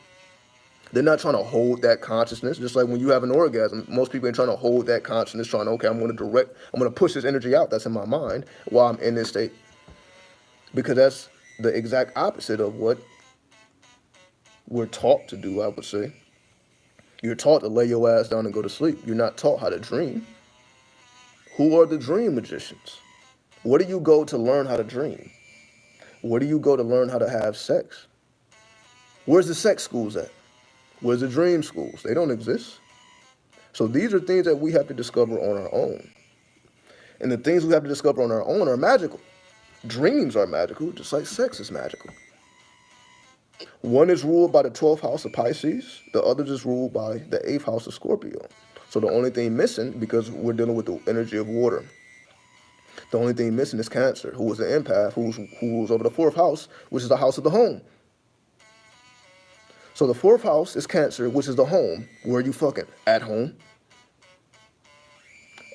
They're not trying to hold that consciousness. Just like when you have an orgasm, most people ain't trying to hold that consciousness, trying to, okay, I'm going to push this energy out that's in my mind while I'm in this state. Because that's the exact opposite of what we're taught to do, I would say. You're taught to lay your ass down and go to sleep. You're not taught how to dream. Who are the dream magicians? Where do you go to learn how to dream? Where do you go to learn how to have sex? Where's the sex schools at? Where's the dream schools? They don't exist. So these are things that we have to discover on our own. And the things we have to discover on our own are magical. Dreams are magical, just like sex is magical. One is ruled by the 12th house of Pisces. The other is ruled by the 8th house of Scorpio. So the only thing missing, because we're dealing with the energy of water, the only thing missing is Cancer, who is the empath, who rules over the 4th house, which is the house of the home. So the 4th house is Cancer, which is the home. Where are you fucking? At home.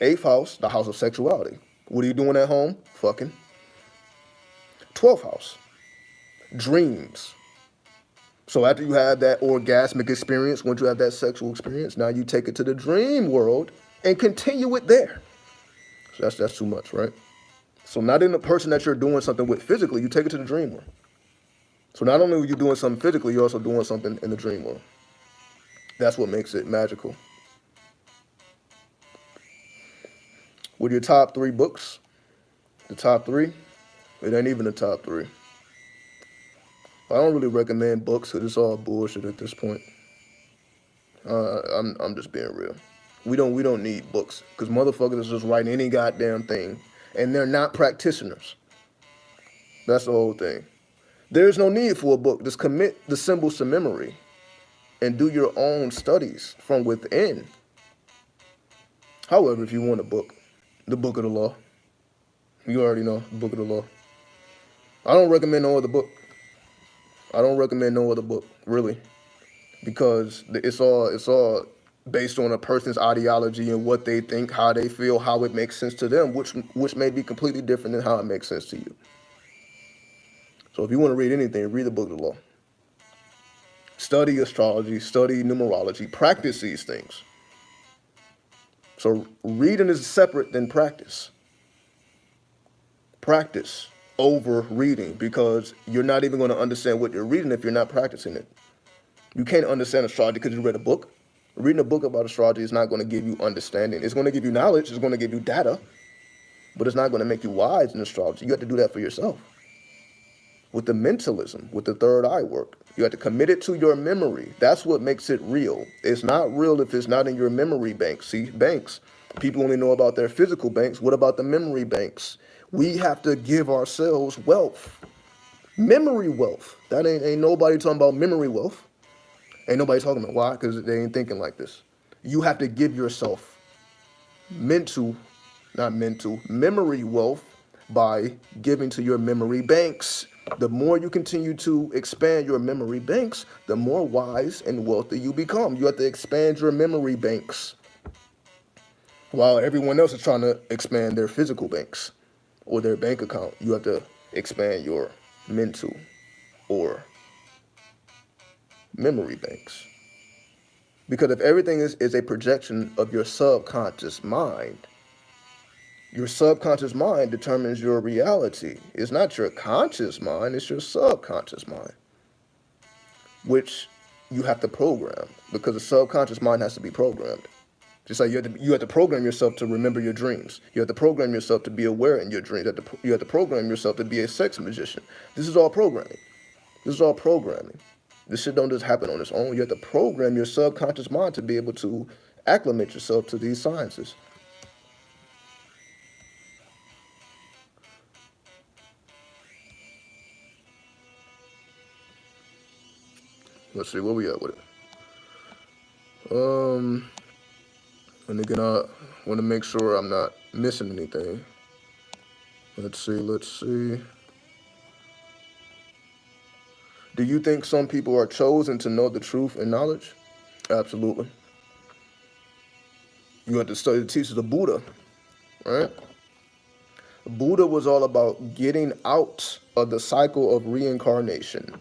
8th house, the house of sexuality. What are you doing at home? Fucking. 12th house, dreams. So after you have that orgasmic experience, once you have that sexual experience, now you take it to the dream world and continue it there. So that's too much, right? So not in the person that you're doing something with physically, you take it to the dream world. So not only are you doing something physically, you're also doing something in the dream world. That's what makes it magical. With your top 3 books, the top three, it ain't even the top three. I don't really recommend books because it's all bullshit at this point. I'm just being real. We don't need books because motherfuckers is just writing any goddamn thing, and they're not practitioners. That's the whole thing. There's no need for a book. Just commit the symbols to memory and do your own studies from within. However, if you want a book, the Book of the Law, you already know the Book of the Law. I don't recommend no other book. I don't recommend no other book, really, because it's all based on a person's ideology and what they think, how they feel, how it makes sense to them, which may be completely different than how it makes sense to you. So if you want to read anything, read the Book of the Law. Study astrology, study numerology, practice these things. So reading is separate than practice. Practice over reading, because you're not even going to understand what you're reading if you're not practicing it. You can't understand astrology because you read a book. Reading a book about astrology is not going to give you understanding. It's going to give you knowledge, it's going to give you data, but it's not going to make you wise in astrology. You have to do that for yourself. With the mentalism, with the third eye work, you have to commit it to your memory. That's what makes it real. It's not real if it's not in your memory banks. See, banks, people only know about their physical banks. What about the memory banks? We have to give ourselves wealth. Memory wealth. That ain't nobody talking about memory wealth. Ain't nobody talking about why? Because they ain't thinking like this. You have to give yourself memory wealth by giving to your memory banks. The more you continue to expand your memory banks, the more wise and wealthy you become. You have to expand your memory banks while everyone else is trying to expand their physical banks or their bank account. You have to expand your mental or memory banks. Because if everything is a projection of your subconscious mind, your subconscious mind determines your reality. It's not your conscious mind, it's your subconscious mind, which you have to program, because the subconscious mind has to be programmed. Just like you have to program yourself to remember your dreams. You have to program yourself to be aware in your dreams. You have to program yourself to be a sex magician. This is all programming. This is all programming. This shit don't just happen on its own. You have to program your subconscious mind to be able to acclimate yourself to these sciences. Let's see, where we at with it? And again, I want to make sure I'm not missing anything. Let's see. Do you think some people are chosen to know the truth and knowledge? Absolutely. You have to study the teachings of Buddha, right? Buddha was all about getting out of the cycle of reincarnation.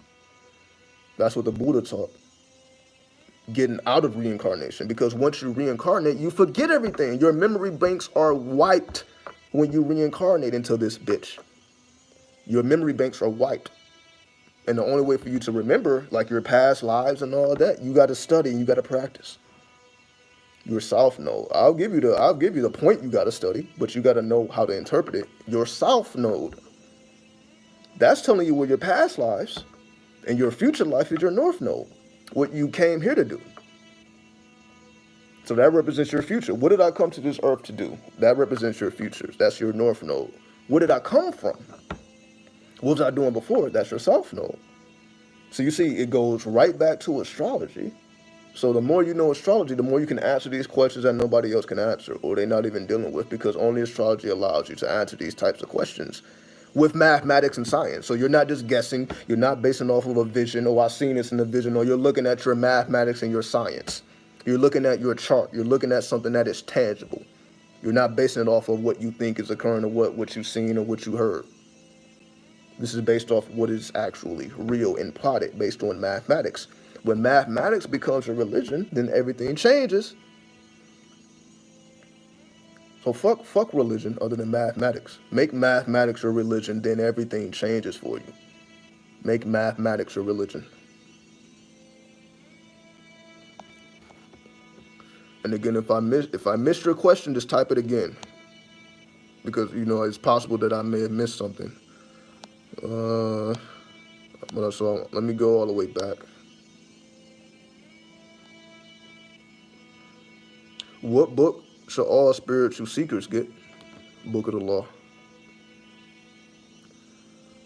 That's what the Buddha taught. Getting out of reincarnation. Because once you reincarnate, you forget everything. Your memory banks are wiped when you reincarnate into this bitch. Your memory banks are wiped. And the only way for you to remember, like your past lives and all of that, you got to study and you got to practice. Your south node. I'll give you the point you got to study, but you got to know how to interpret it. Your south node. That's telling you where your past lives and your future life is your north node. What you came here to do. So that represents your future. What did I come to this earth to do? That represents your futures. That's your north node. Where did I come from? What was I doing before? That's your south node. So you see, it goes right back to astrology. So the more you know astrology, the more you can answer these questions that nobody else can answer, or they're not even dealing with, because only astrology allows you to answer these types of questions with mathematics and science. So you're not just guessing, you're not basing off of a vision, or I've seen this in a vision, or you're looking at your mathematics and your science. You're looking at your chart, you're looking at something that is tangible. You're not basing it off of what you think is occurring, or what you've seen or what you heard. This is based off what is actually real and plotted based on mathematics. When mathematics becomes a religion, then everything changes. So fuck religion other than mathematics. Make mathematics your religion, then everything changes for you. Make mathematics your religion. And again, if I missed your question, just type it again, because it's possible that I may have missed something. So let me go all the way back. What book should all spiritual seekers get? Book of the Law.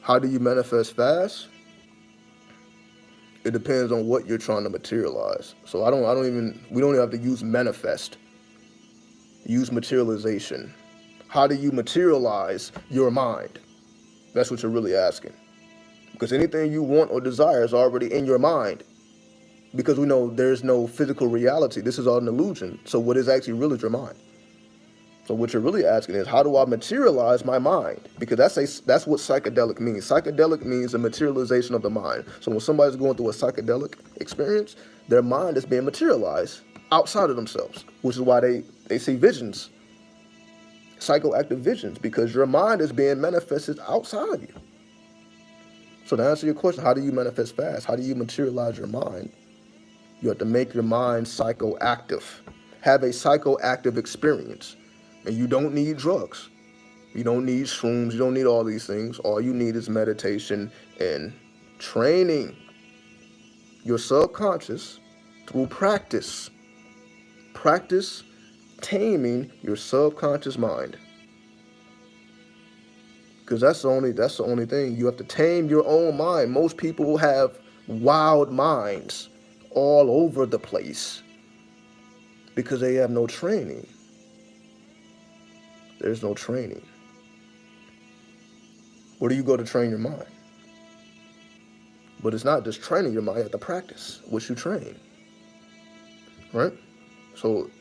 How do you manifest fast? It depends on what you're trying to materialize. So we don't even have to use manifest. Use materialization. How do you materialize your mind? That's what you're really asking. Because anything you want or desire is already in your mind. Because we know there's no physical reality. This is all an illusion. So what is actually real is your mind. So what you're really asking is, how do I materialize my mind? Because that's what psychedelic means. Psychedelic means a materialization of the mind. So when somebody's going through a psychedelic experience, their mind is being materialized outside of themselves, which is why they see visions, psychoactive visions, because your mind is being manifested outside of you. So to answer your question, how do you manifest fast? How do you materialize your mind? You have to make your mind psychoactive. Have a psychoactive experience. And you don't need drugs. You don't need shrooms. You don't need all these things. All you need is meditation and training your subconscious through practice. Practice taming your subconscious mind. Because that's the only thing. You have to tame your own mind. Most people have wild minds all over the place because they have no training. There's no training. Where do you go to train your mind? But it's not just training your mind. You have to practice what you train. Right? So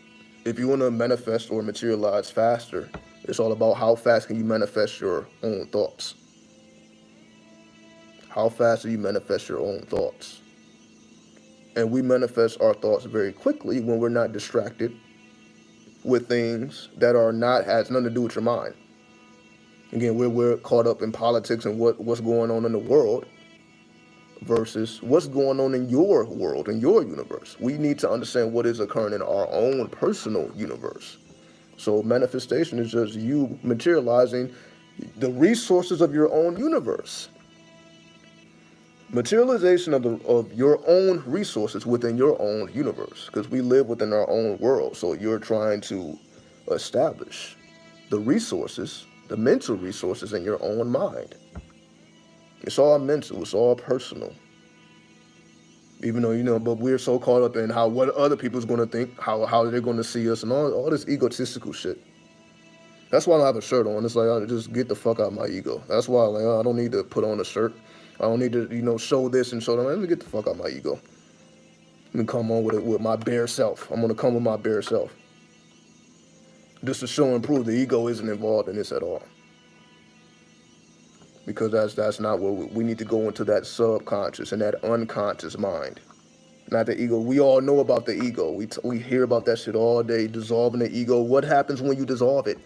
if you want to manifest or materialize faster, it's all about how fast can you manifest your own thoughts. How fast do you manifest your own thoughts? And we manifest our thoughts very quickly when we're not distracted with things that has nothing to do with your mind. Again, we're caught up in politics and what's going on in the world versus what's going on in your world, in your universe. We need to understand what is occurring in our own personal universe. So manifestation is just you materializing the resources of your own universe. Materialization of your own resources within your own universe, because we live within our own world. So you're trying to establish the resources, the mental resources in your own mind. It's all mental, it's all personal. Even though, but we're so caught up in what other people's going to think, how they're going to see us, and all this egotistical shit. That's why I don't have a shirt on. It's like, I just get the fuck out of my ego. That's why I don't need to put on a shirt. I don't need to, show this and show that. Let me get the fuck out of my ego. Let me come on with my bare self. I'm going to come with my bare self. Just to show and prove the ego isn't involved in this at all. Because that's not what we need to go into, that subconscious and that unconscious mind. Not the ego. We all know about the ego. We hear about that shit all day, dissolving the ego. What happens when you dissolve it?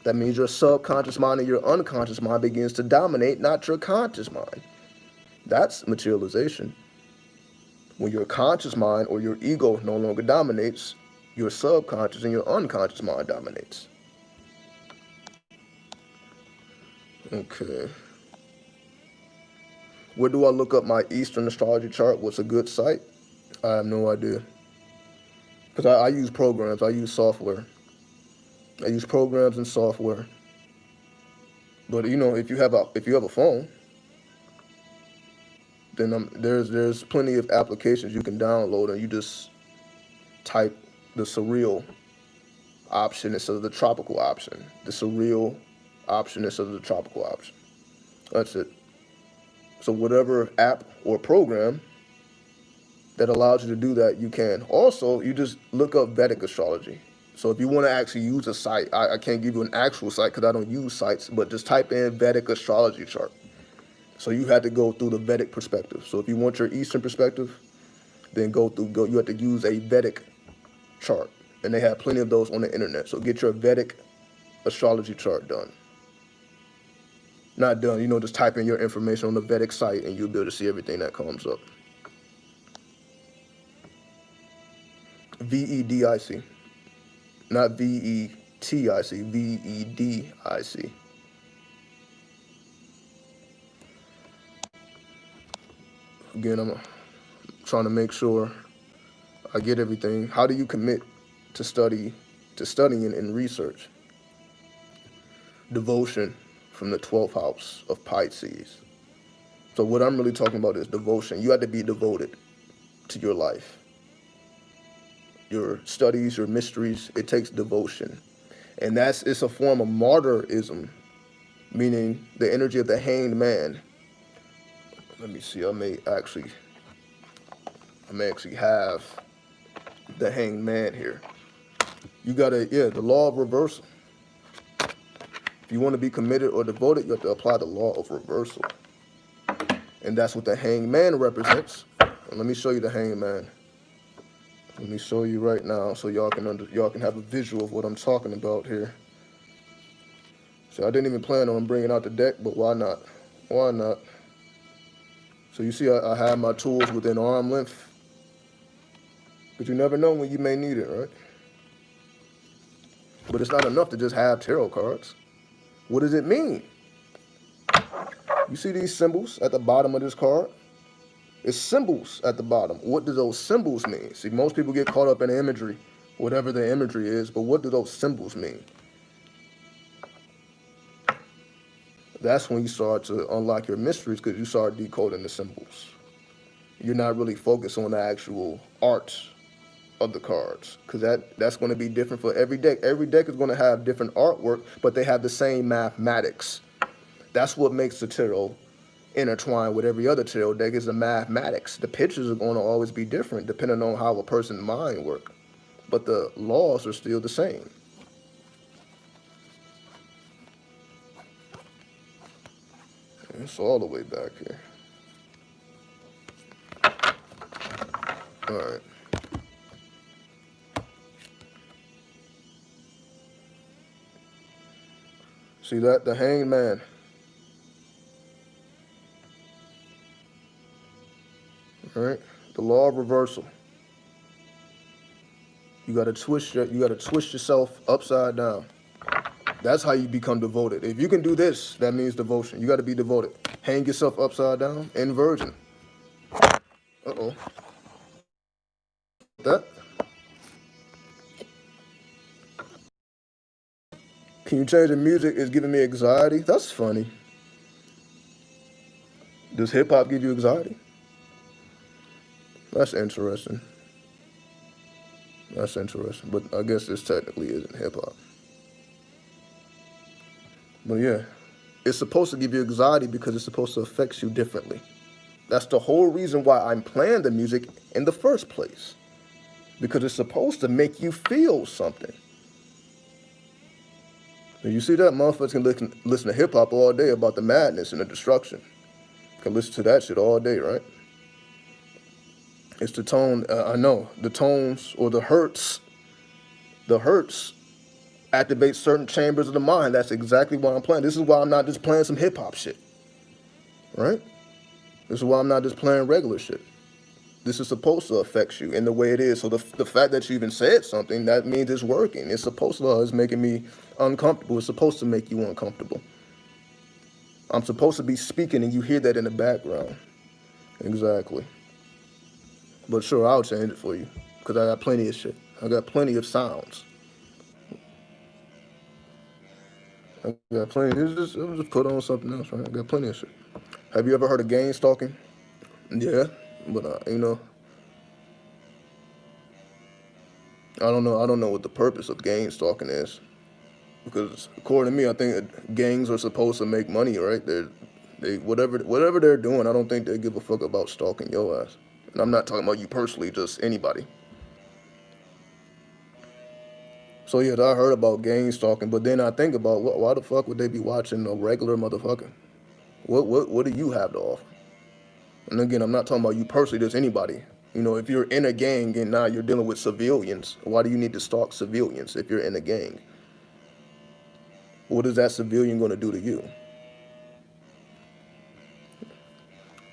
That means your subconscious mind and your unconscious mind begins to dominate, not your conscious mind. That's materialization. When your conscious mind or your ego no longer dominates, your subconscious and your unconscious mind dominates. Okay. Where do I look up my Eastern astrology chart? What's a good site? I have no idea. Because I use programs. I use software. I use programs and software. But if you have a phone, then there's plenty of applications you can download, and you just type the surreal option instead of the tropical option. The surreal option instead of the tropical option. That's it. So whatever app or program that allows you to do that, you can. Also, you just look up Vedic astrology. So if you want to actually use a site, I can't give you an actual site because I don't use sites, but just type in Vedic astrology chart. So you have to go through the Vedic perspective. So if you want your Eastern perspective, then you have to use a Vedic chart. And they have plenty of those on the internet. So get your Vedic astrology chart done. Not done, just type in your information on the Vedic site and you'll be able to see everything that comes up. VEDIC. Not VETIC, VEDIC. Again, I'm trying to make sure I get everything. How do you commit to studying and research? Devotion from the 12th house of Pisces. So what I'm really talking about is devotion. You have to be devoted to your life, your studies, your mysteries. It takes devotion. And it's a form of martyrism, meaning the energy of the hanged man. Let me see, I may actually have the hanged man here. You gotta, the law of reversal. If you want to be committed or devoted, you have to apply the law of reversal. And that's what the hanged man represents. And let me show you the hanged man. Let me show you right now so y'all can have a visual of what I'm talking about here. So I didn't even plan on bringing out the deck, but why not? Why not? So you see I have my tools within arm length. But you never know when you may need it, right? But it's not enough to just have tarot cards. What does it mean? You see these symbols at the bottom of this card? It's symbols at the bottom. What do those symbols mean? See, most people get caught up in imagery, whatever the imagery is, but what do those symbols mean? That's when you start to unlock your mysteries, because you start decoding the symbols. You're not really focused on the actual art of the cards, because that's going to be different for every deck. Every deck is going to have different artwork, but they have the same mathematics. That's what makes the tarot intertwined with every other tarot deck, is the mathematics. The pictures are going to always be different depending on how a person's mind works, but the laws are still the same. It's all the way back here. All right. See that? The hanged man. All right? The law of reversal. You gotta twist yourself upside down. That's how you become devoted. If you can do this, that means devotion. You gotta be devoted. Hang yourself upside down, inversion. Uh-oh. That? Can you change the music? It's giving me anxiety. That's funny. Does hip hop give you anxiety? That's interesting. That's interesting. But I guess this technically isn't hip hop. But yeah, it's supposed to give you anxiety because it's supposed to affect you differently. That's the whole reason why I'm playing the music in the first place. Because it's supposed to make you feel something. And you see that? Motherfuckers can listen to hip hop all day about the madness and the destruction. Can listen to that shit all day, right? It's the tone, I know, the tones or the hertz. The hertz activates certain chambers of the mind. That's exactly why I'm playing. This is why I'm not just playing some hip hop shit, right? This is why I'm not just playing regular shit. This is supposed to affect you in the way it is. So the fact that you even said something, that means it's working. It's supposed to, it's making me uncomfortable. It's supposed to make you uncomfortable. I'm supposed to be speaking and you hear that in the background. Exactly. But sure, I'll change it for you because I got plenty of shit. I got plenty of sounds. I got plenty. I'll just put on something else, right? I got plenty of shit. Have you ever heard of gang stalking? Yeah, but I don't know. I don't know what the purpose of gang stalking is, because according to me, I think gangs are supposed to make money, right? They whatever they're doing, I don't think they give a fuck about stalking your ass. And I'm not talking about you personally, just anybody. So yeah, I heard about gang stalking, but then I think about why the fuck would they be watching a regular motherfucker? What do you have to offer? And again, I'm not talking about you personally, just anybody. You know, if you're in a gang and now you're dealing with civilians, why do you need to stalk civilians if you're in a gang? What is that civilian going to do to you?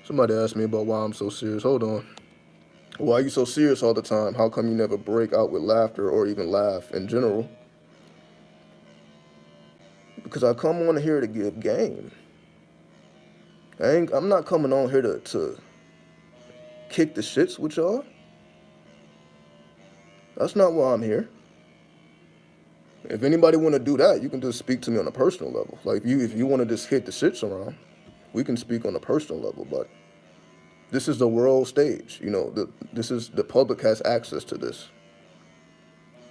Somebody asked me about why I'm so serious. Hold on. Why are you so serious all the time? How come you never break out with laughter or even laugh in general? Because I come on here to give game. I'm not coming on here to kick the shits with y'all. That's not why I'm here. If anybody want to do that, you can just speak to me on a personal level. Like if you want to just hit the shits around, we can speak on a personal level. But this is the world stage. You know, this is the public has access to this.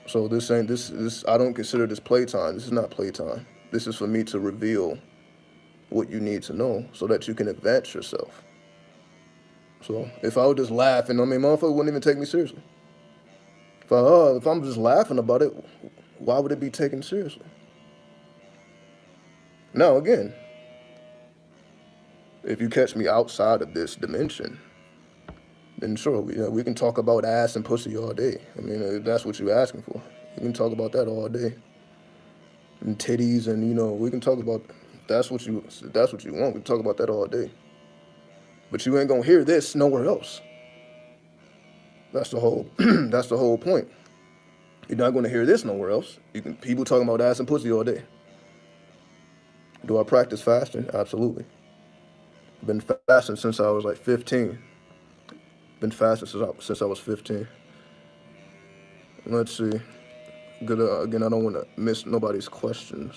So this ain't this. I don't consider this playtime. This is not playtime. This is for me to reveal what you need to know so that you can advance yourself. So if I was just laughing, I mean, motherfucker wouldn't even take me seriously. If I'm just laughing about it, why would it be taken seriously? Now again, if you catch me outside of this dimension, then sure, we can talk about ass and pussy all day. I mean, if that's what you're asking for, we can talk about that all day. And titties, and we can talk about that's what you want. We can talk about that all day. But you ain't gonna hear this nowhere else. That's the whole that's the whole point. You're not gonna hear this nowhere else. People talking about ass and pussy all day. Do I practice fasting? Absolutely. Been fasting since I was like 15. Been fasting since I was 15. Let's see. Good. Again, I don't want to miss nobody's questions.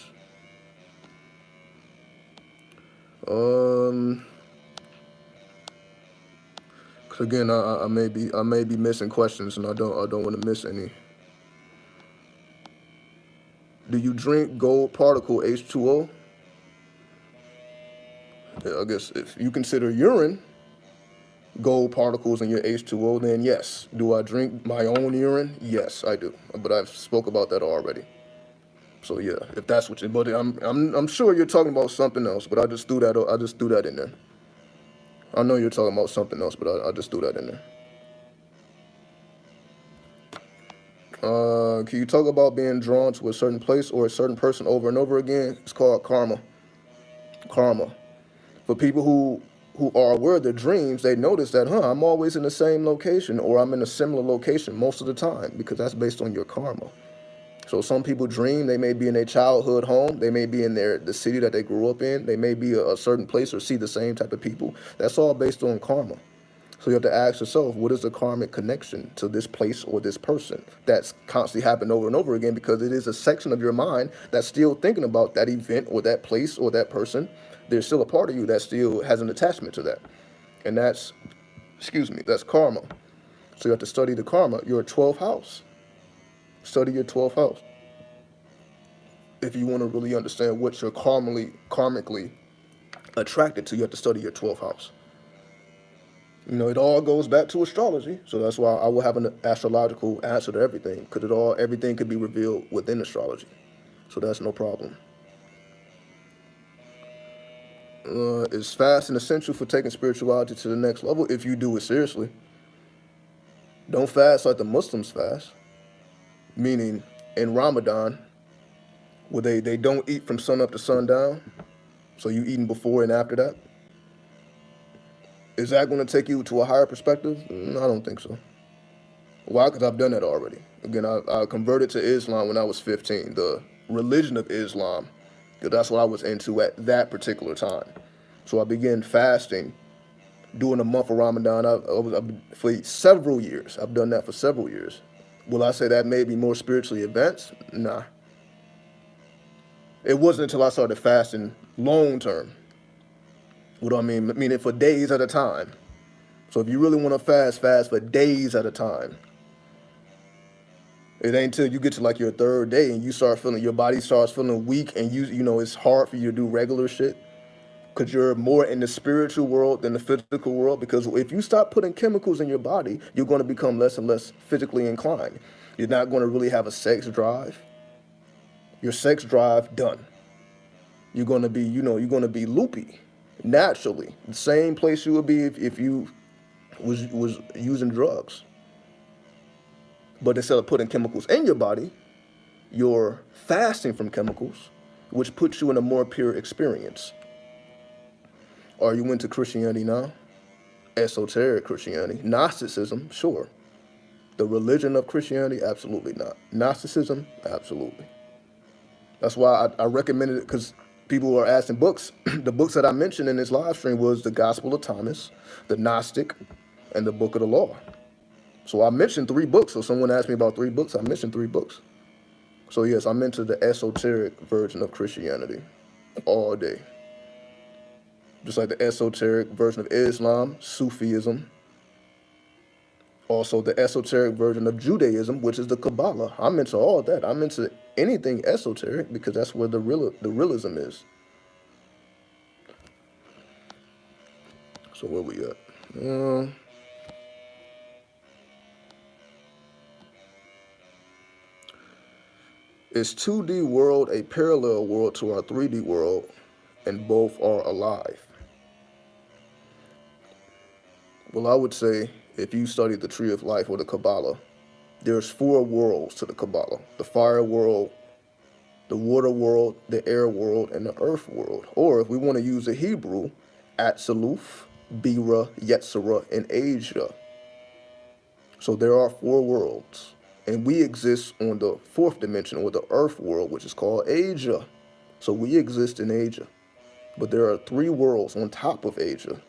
Cause again, I may be missing questions, and I don't want to miss any. Do you drink gold particle H2O? Yeah, I guess if you consider urine gold particles in your H2O, then yes. Do I drink my own urine? Yes, I do. But I've spoke about that already. So yeah, if that's what you, but I'm sure you're talking about something else. But I just threw that in there. I know you're talking about something else, but I just threw that in there. Can you talk about being drawn to a certain place or a certain person over and over again? It's called karma. Karma. For people who are aware of their dreams, they notice that, I'm always in the same location, or I'm in a similar location most of the time, because that's based on your karma. So some people dream they may be in their childhood home, they may be in the city that they grew up in, they may be a certain place or see the same type of people. That's all based on karma. So you have to ask yourself, what is the karmic connection to this place or this person that's constantly happened over and over again, because it is a section of your mind that's still thinking about that event or that place or that person. There's still a part of you that still has an attachment to that. And that's karma. So you have to study the karma, your 12th house. Study your 12th house. If you want to really understand what you're karmically attracted to, you have to study your 12th house. It all goes back to astrology. So that's why I will have an astrological answer to everything, because everything could be revealed within astrology. So that's no problem. Is fasting essential for taking spirituality to the next level? If you do it seriously. Don't fast like the Muslims fast. Meaning in Ramadan, where they don't eat from sun up to sundown. So you eating before and after that. Is that going to take you to a higher perspective? I don't think so. Why? Because I've done that already. Again, I converted to Islam when I was 15, the religion of Islam, because that's what I was into at that particular time. So I began fasting during the month of Ramadan. For several years. I've done that for several years. Will I say that made me more spiritually advanced? Nah. It wasn't until I started fasting long term. What do I mean? Meaning for days at a time. So if you really want to fast for days at a time. It ain't until you get to like your third day and your body starts feeling weak, and it's hard for you to do regular shit, because you're more in the spiritual world than the physical world. Because if you stop putting chemicals in your body, you're going to become less and less physically inclined. You're not going to really have a sex drive. Your sex drive done. You're going to be, you're going to be loopy naturally. The same place you would be if you was using drugs. But instead of putting chemicals in your body, you're fasting from chemicals, which puts you in a more pure experience. Are you into Christianity now? esoteric Christianity. Gnosticism, sure. The religion of Christianity, absolutely not. Gnosticism, absolutely. That's why I recommended it, because people are asking books. The books that I mentioned in this live stream was the Gospel of Thomas, the Gnostic, and the Book of the Law. So I mentioned 3 books. So someone asked me about 3 books. I mentioned 3 books. So yes, I'm into the esoteric version of Christianity all day. Just like the esoteric version of Islam, Sufism. Also the esoteric version of Judaism, which is the Kabbalah. I'm into all that. I'm into anything esoteric because that's where the realism is. So where we at? Is 2D world a parallel world to our 3D world, and both are alive? Well, I would say if you study the Tree of Life or the Kabbalah, there's 4 worlds to the Kabbalah: the fire world, the water world, the air world, and the earth world. Or if we want to use the Hebrew, Atsaluf, Bira, Yetzirah, and Asia. So there are 4 worlds. And we exist on the 4th dimension, or the earth world, which is called Asia. So we exist in Asia. But there are 3 worlds on top of Asia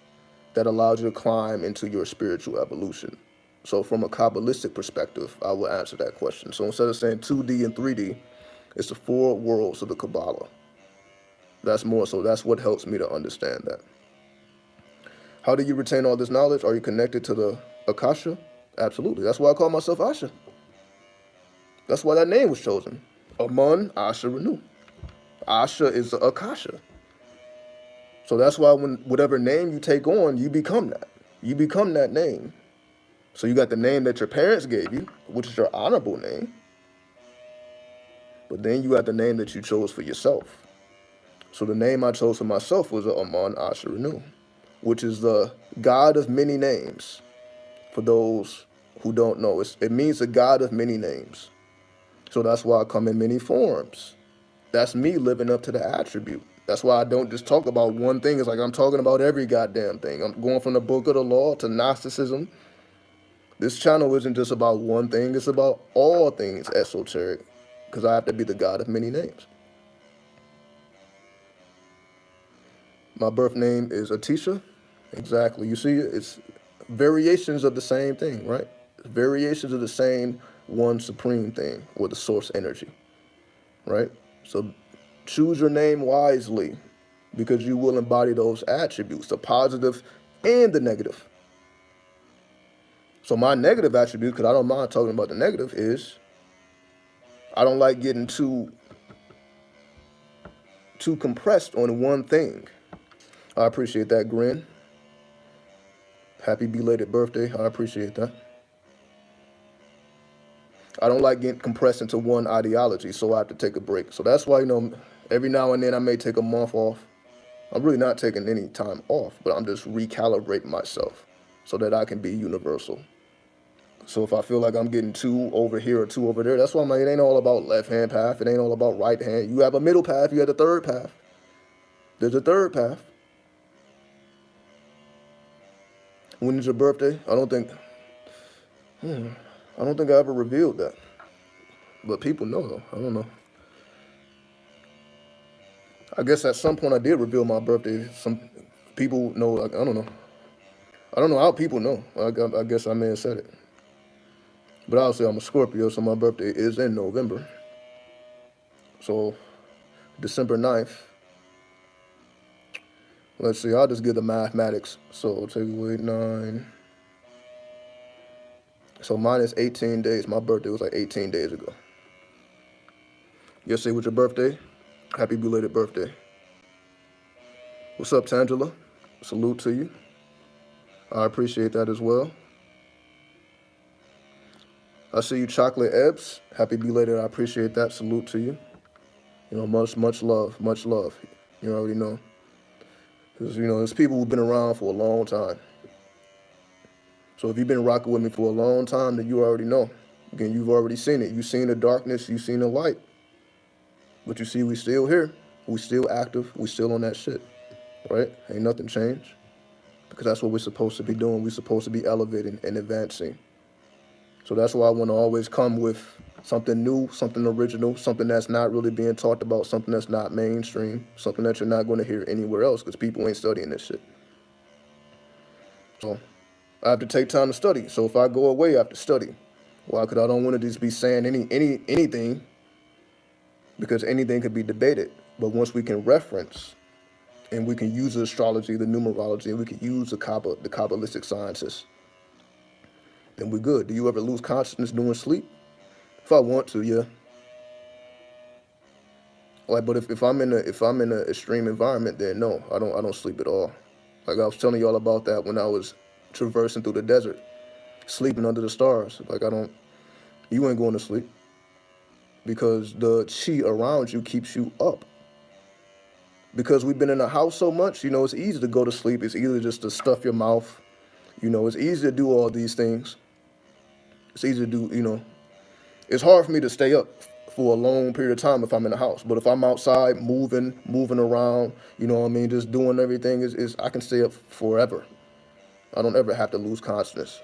that allows you to climb into your spiritual evolution. So from a Kabbalistic perspective, I will answer that question. So instead of saying 2D and 3D, it's the 4 worlds of the Kabbalah. That's more so. That's what helps me to understand that. How do you retain all this knowledge? Are you connected to the Akasha? Absolutely. That's why I call myself Asha. That's why that name was chosen. Amun Asha Renu. Asha is the Akasha. So that's why when whatever name you take on, you become that. You become that name. So you got the name that your parents gave you, which is your honorable name. But then you got the name that you chose for yourself. So the name I chose for myself was Amun Asha Renu, which is the God of many names. For those who don't know, it means the God of many names. So that's why I come in many forms. That's me living up to the attribute. That's why I don't just talk about one thing. It's like I'm talking about every goddamn thing. I'm going from the Book of the Law to Gnosticism. This channel isn't just about one thing. It's about all things esoteric, because I have to be the God of many names. My birth name is Atisha. Exactly. You see, it's variations of the same thing, right? Variations of the same one supreme thing, or the source energy, right? So choose your name wisely, because you will embody those attributes, the positive and the negative. So my negative attribute, because I don't mind talking about the negative, is I don't like getting too compressed on one thing. I appreciate that grin. Happy belated birthday. I appreciate that. I don't like getting compressed into one ideology, so I have to take a break. So that's why, every now and then I may take a month off. I'm really not taking any time off, but I'm just recalibrating myself so that I can be universal. So if I feel like I'm getting 2 over here or 2 over there, that's why it ain't all about left-hand path. It ain't all about right hand. You have a middle path. You have a third path. There's a third path. When is your birthday? I don't think I ever revealed that. But people know, though. I don't know. I guess at some point I did reveal my birthday. Some people know, like, I don't know. I don't know how people know. I guess I may have said it. But obviously I'm a Scorpio, so my birthday is in November. So December 9th. Let's see, I'll just give the mathematics. So take away 9. So minus 18 days. My birthday was like 18 days ago. Yesterday was your birthday. Happy belated birthday. What's up, Tangela? Salute to you. I appreciate that as well. I see you, Chocolate Ebbs. Happy belated. I appreciate that. Salute to you. Much love. Much love. You already know. Because, there's people who've been around for a long time. So if you've been rocking with me for a long time, then you already know. Again, you've already seen it. You've seen the darkness. You've seen the light. But you see, we still here. We still active. We still on that shit. Right? Ain't nothing changed. because that's what we're supposed to be doing. We're supposed to be elevating and advancing. So that's why I want to always come with something new, something original, something that's not really being talked about, something that's not mainstream, something that you're not going to hear anywhere else because people ain't studying this shit. So I have to take time to study. So if I go away, I have to study. Why? Because I don't want to just be saying anything, because anything could be debated. But once we can reference and we can use the astrology, the numerology, and we can use the Kabbalistic sciences, then we're good. Do you ever lose consciousness during sleep? If I want to, yeah. Like, but if I'm in an extreme environment, then no, I don't sleep at all. Like I was telling y'all about that when I was traversing through the desert, sleeping under the stars. Like you ain't going to sleep because the chi around you keeps you up. Because we've been in the house so much, it's easy to go to sleep. It's easy just to stuff your mouth. It's easy to do all these things. It's easy to do. It's hard for me to stay up for a long period of time if I'm in the house. But if I'm outside moving around, just doing everything, is I can stay up forever. I don't ever have to lose consciousness.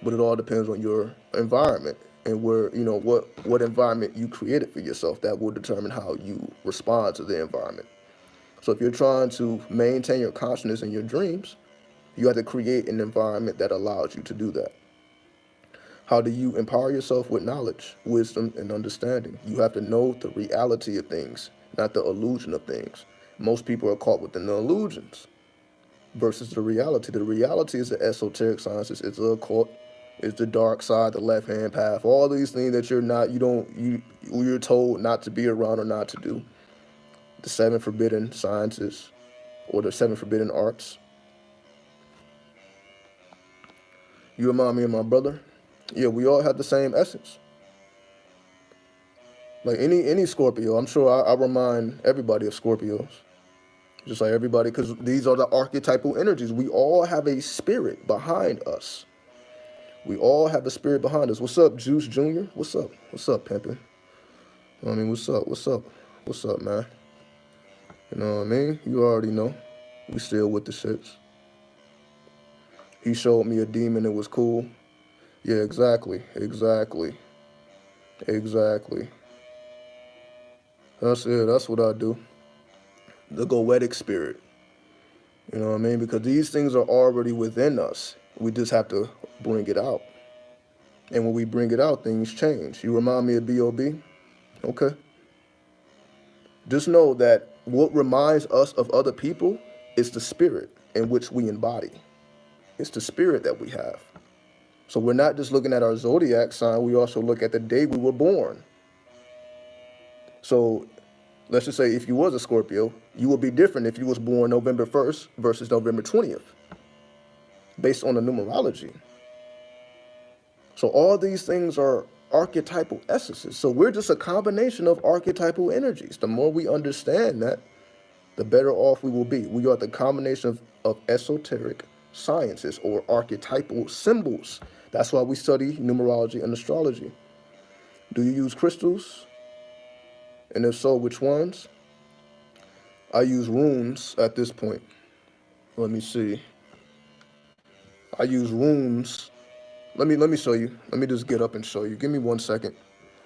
But it all depends on your environment and where, what environment you created for yourself. That will determine how you respond to the environment. So if you're trying to maintain your consciousness in your dreams, you have to create an environment that allows you to do that. How do you empower yourself with knowledge, wisdom, and understanding? You have to know the reality of things, not the illusion of things. Most people are caught within the illusions versus the reality. The reality is the esoteric sciences. It's the occult. It's the dark side, the left-hand path. All these things that you're told not to be around or not to do. The 7 forbidden sciences or the 7 forbidden arts. You remind me of my brother. Yeah, we all have the same essence. Like any Scorpio, I'm sure I remind everybody of Scorpios. Just like everybody, because these are the archetypal energies. We all have a spirit behind us. We all have a spirit behind us. What's up, Juice Jr.? What's up? What's up, pimpin'? What's up? What's up? What's up, man? You know what I mean? You already know. We still with the shits. He showed me a demon. It was cool. Yeah, exactly. That's it. That's what I do. The goetic spirit. You know what I mean? Because these things are already within us. We just have to bring it out. And when we bring it out, things change. You remind me of B.O.B.? Okay. Just know that what reminds us of other people is the spirit in which we embody. It's the spirit that we have. So we're not just looking at our zodiac sign, we also look at the day we were born. So let's just say if you was a Scorpio, you would be different if you was born November 1st versus November 20th, based on the numerology. So all these things are archetypal essences. So we're just a combination of archetypal energies. The more we understand that, the better off we will be. We are the combination of esoteric sciences or archetypal symbols. That's why we study numerology and astrology. Do you use crystals? And if so, which ones? I use runes at this point. Let me see. I use runes. Let me show you. Let me just get up and show you. Give me 1 second.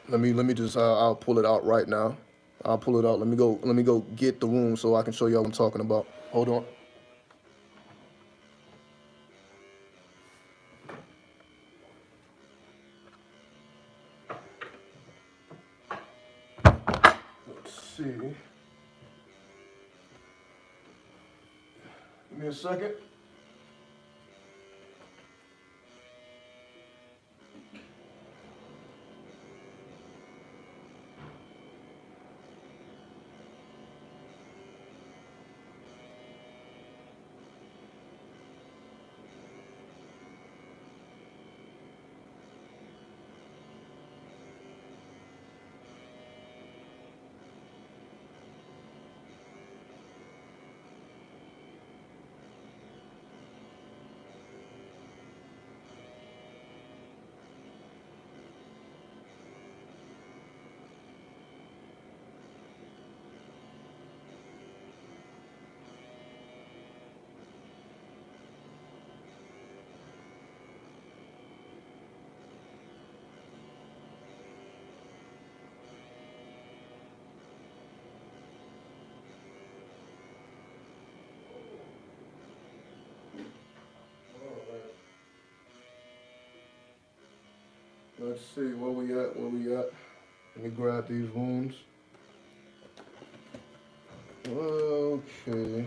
Let me just I'll pull it out right now. I'll pull it out. Let me go get the room so I can show you what I'm talking about. Hold on. Let's see. Give me a second. Let's see, where we at? Let me grab these wounds. Okay.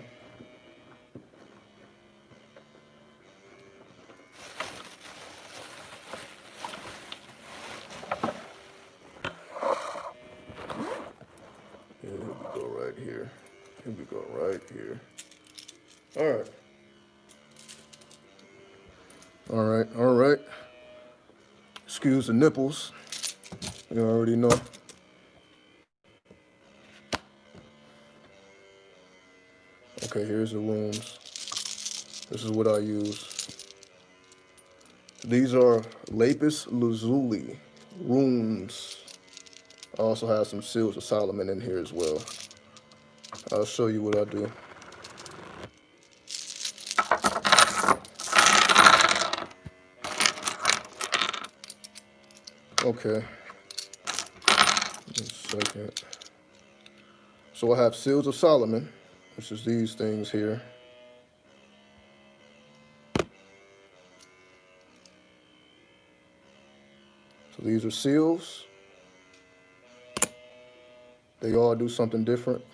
Here we go right here. Here we go right here. All right. All right, all right. Excuse the nipples. You already know. Okay, here's the runes. This is what I use. These are lapis lazuli runes. I also have some seals of Solomon in here as well. I'll show you what I do. Okay. Just a second. So I have seals of Solomon, which is these things here. So these are seals. They all do something different.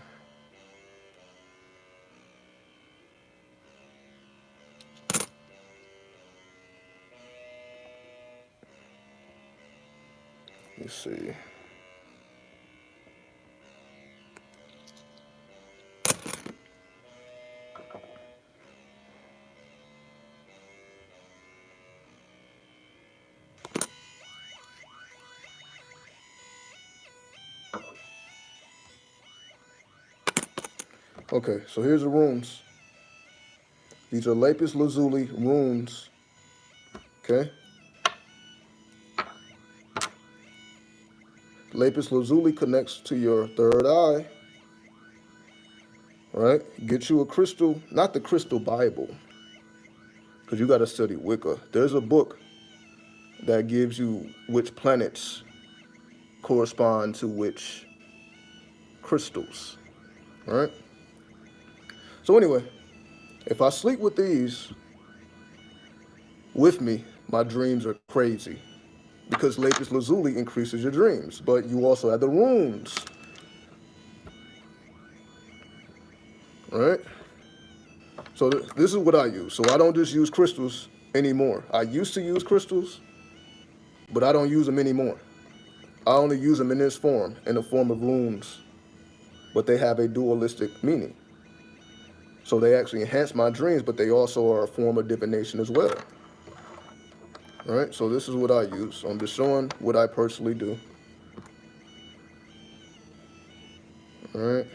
Let's see. Okay, so here's the runes. These are lapis lazuli runes. Okay? Lapis lazuli connects to your third eye. Right? Get you a crystal, not the crystal Bible, because you got to study Wicca. There's a book that gives you which planets correspond to which crystals. Right? So anyway, if I sleep with these with me, my dreams are crazy because lapis lazuli increases your dreams, but you also have the runes. Right? So this is what I use. So I don't just use crystals anymore. I used to use crystals, but I don't use them anymore. I only use them in this form, in the form of runes, but they have a dualistic meaning. So they actually enhance my dreams, but they also are a form of divination as well. All right, so this is what I use. So I'm just showing what I personally do. All right.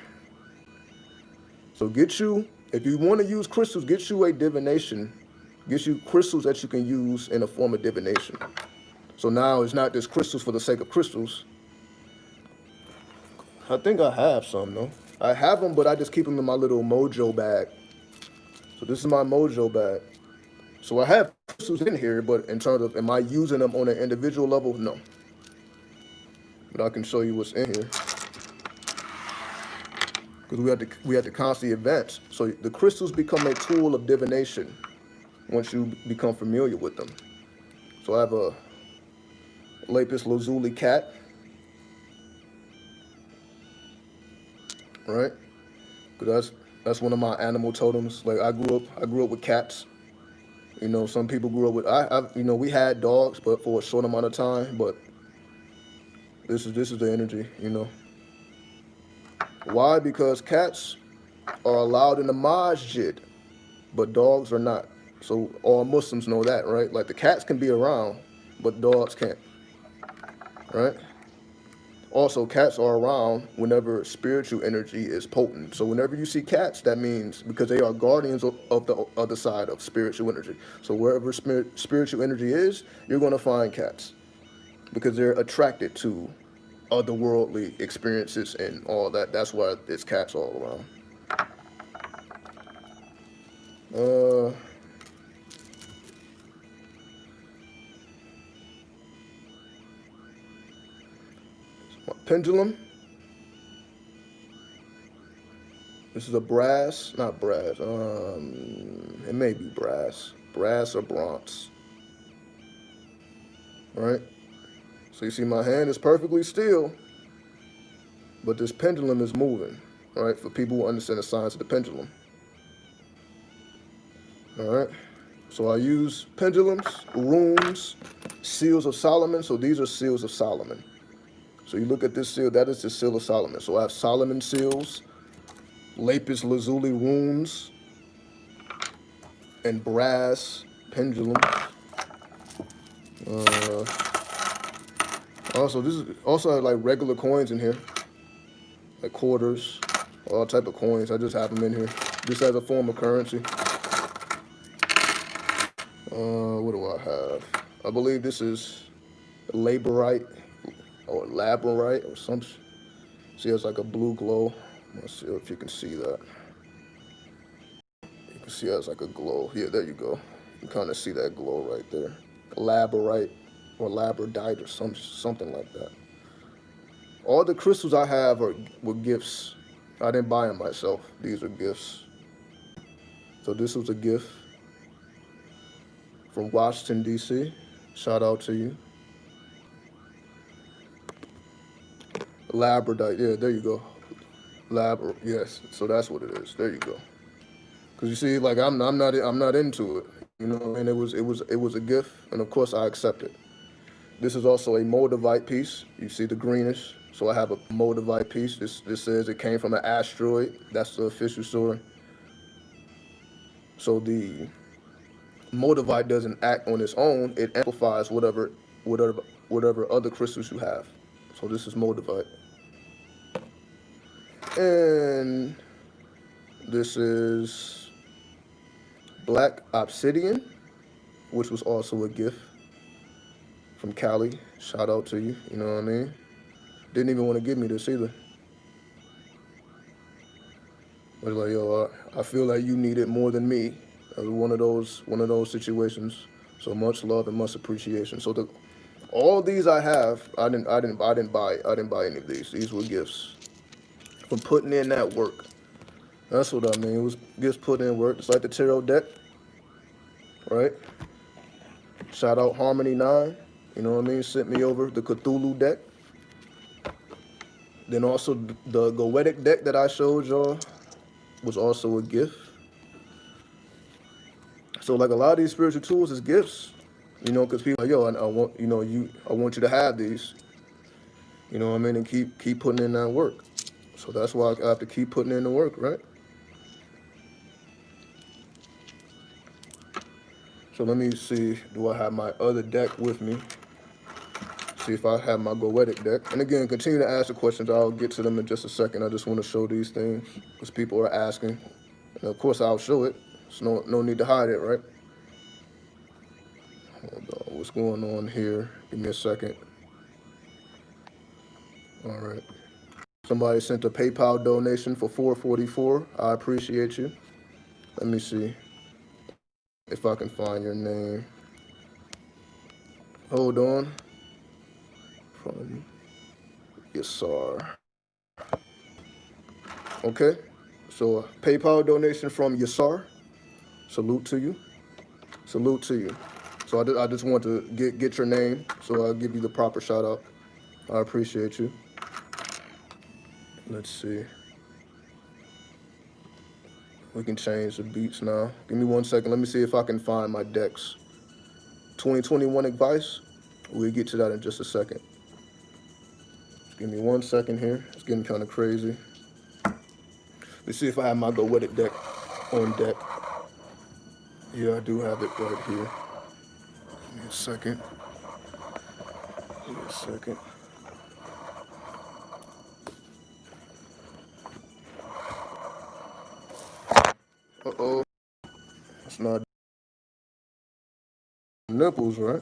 So get you, if you want to use crystals, get you a divination. Get you crystals that you can use in a form of divination. So now it's not just crystals for the sake of crystals. I think I have some though. I have them, but I just keep them in my little mojo bag. So this is my mojo bag. So I have crystals in here, but in terms of, am I using them on an individual level? No. But I can show you what's in here. Because we have to constantly advance. So the crystals become a tool of divination once you become familiar with them. So I have a lapis lazuli cat. Right? Because that's one of my animal totems. Like I grew up with cats. You know, some people grew up with you know, we had dogs, but for a short amount of time. But this is the energy. You know, why? Because cats are allowed in the masjid, but dogs are not. So all Muslims know that, right? Like the cats can be around, but dogs can't. Right? Also, cats are around whenever spiritual energy is potent. So whenever you see cats, that means because they are guardians of the other side of spiritual energy. So wherever spiritual energy is, you're going to find cats because they're attracted to otherworldly experiences and all that. That's why it's cats all around. Pendulum. This is a brass, not brass. It may be brass or bronze. All right. So you see my hand is perfectly still, but this pendulum is moving, right? For people who understand the science of the pendulum. All right. So I use pendulums, runes, seals of Solomon. So these are seals of Solomon. So you look at this seal, that is the seal of Solomon. So I have Solomon seals, lapis lazuli runes, and brass pendulums. Also, this is also have like regular coins in here, like quarters, all type of coins. I just have them in here, just as a form of currency. What do I have? I believe this is laborite or labradorite or some. See, it's like a blue glow. Let's see if you can see that. You can see it has like a glow. Yeah, there you go. You can kind of see that glow right there. Labradorite or labradite or something like that. All the crystals I have were gifts. I didn't buy them myself. These are gifts. So this was a gift from Washington, D.C. Shout out to you. Labradite, yeah, there you go. Yes, so that's what it is. There you go. Because you see, like I'm not into it. You know, and it was a gift, and of course I accept it. This is also a Moldavite piece. You see the greenish. So I have a Moldavite piece. This says it came from an asteroid. That's the official story. So the Moldavite doesn't act on its own. It amplifies whatever other crystals you have. So this is Moldavite. And this is black obsidian, which was also a gift from Cali. Shout out to you. You know what I mean? Didn't even want to give me this either. I was like, yo, I feel like you need it more than me. It was one of those situations. So much love and much appreciation. So all these I have, I didn't buy any of these. These were gifts from putting in that work. That's what I mean. It was gifts put in work. It's like the tarot deck, right? Shout out Harmony 9. You know what I mean? Sent me over the Cthulhu deck. Then also the Goetic deck that I showed y'all was also a gift. So like a lot of these spiritual tools is gifts, you know, because people are like, yo, I want, you know, I want you to have these, you know what I mean, and keep putting in that work. So that's why I have to keep putting in the work, right? So let me see, do I have my other deck with me? See if I have my Goetic deck. And again, continue to ask the questions. I'll get to them in just a second. I just want to show these things because people are asking. And of course, I'll show it. There's no need to hide it, right? Hold on, what's going on here? Give me a second. All right. Somebody sent a PayPal donation for $4.44. I appreciate you. Let me see if I can find your name. Hold on. From Yasar. Okay. So a PayPal donation from Yasar. Salute to you. Salute to you. So I just want to get your name, so I'll give you the proper shout out. I appreciate you. Let's see. We can change the beats now. Give me 1 second. Let me see if I can find my decks. 2021 advice. We'll get to that in just a second. Give me 1 second here. It's getting kind of crazy. Let's see if I have my Goetic deck on deck. Yeah, I do have it right here. Give me a second. Give me a second. Uh-oh. It's not nipples, right?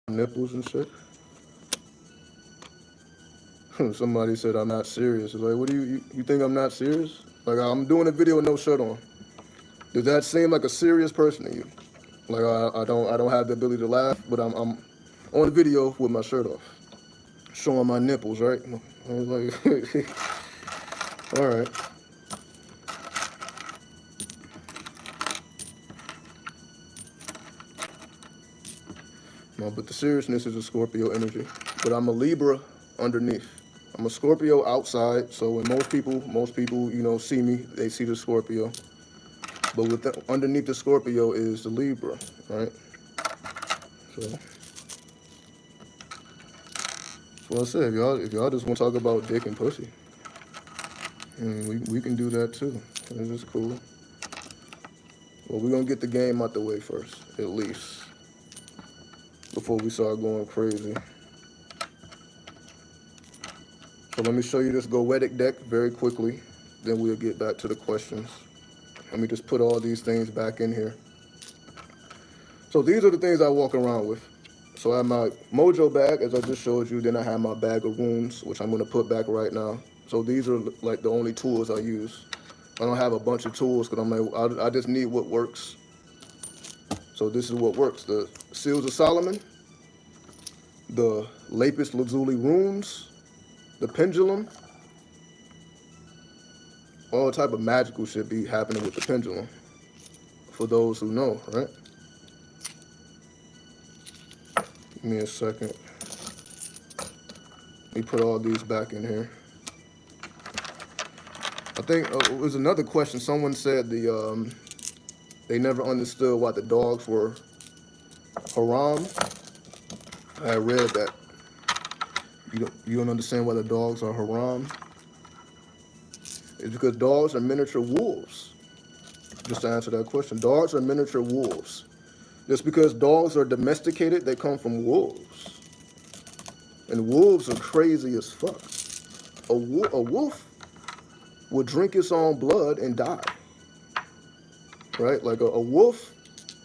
Nipples and shit. Somebody said I'm not serious. Like, what do you think I'm not serious? Like, I'm doing a video with no shirt on. Does that seem like a serious person to you? Like, I don't have the ability to laugh, but I'm on the video with my shirt off, showing my nipples, right? I was like, all right. No, but the seriousness is a Scorpio energy. But I'm a Libra underneath. I'm a Scorpio outside, so when most people, see me, they see the Scorpio. But underneath the Scorpio is the Libra, right? So, that's what I said. If y'all just want to talk about dick and pussy, we can do that too. This is cool. Well, we're gonna get the game out the way first, at least, before we start going crazy. So let me show you this Goetic deck very quickly, then we'll get back to the questions. Let me just put all these things back in here. So these are the things I walk around with. So I have my mojo bag, as I just showed you. Then I have my bag of runes, which I'm going to put back right now. So these are like the only tools I use. I don't have a bunch of tools because I'm like, I just need what works. So this is what works. The Seals of Solomon, the Lapis Lazuli runes, the pendulum. All type of magical shit be happening with the pendulum. For those who know, right? Give me a second. Let me put all these back in here. I think it was another question. Someone said they never understood why the dogs were haram. I read that. You don't understand why the dogs are haram? It's because dogs are miniature wolves. Just to answer that question, dogs are miniature wolves. Just because dogs are domesticated, they come from wolves. And wolves are crazy as fuck. A wolf will drink its own blood and die. Right? Like a wolf,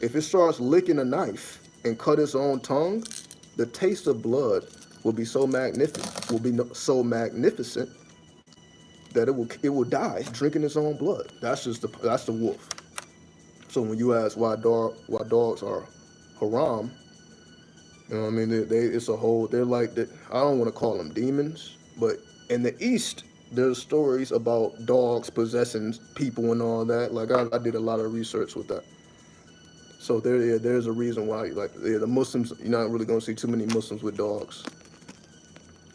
if it starts licking a knife and cut its own tongue, the taste of blood will be so magnificent, that it will die drinking its own blood. That's the wolf. So when you ask why dogs are haram, you know what I mean? It's a whole. They're like that. I don't want to call them demons, but in the East, there's stories about dogs possessing people and all that. Like I did a lot of research with that. So there's a reason why the Muslims, you're not really gonna see too many Muslims with dogs.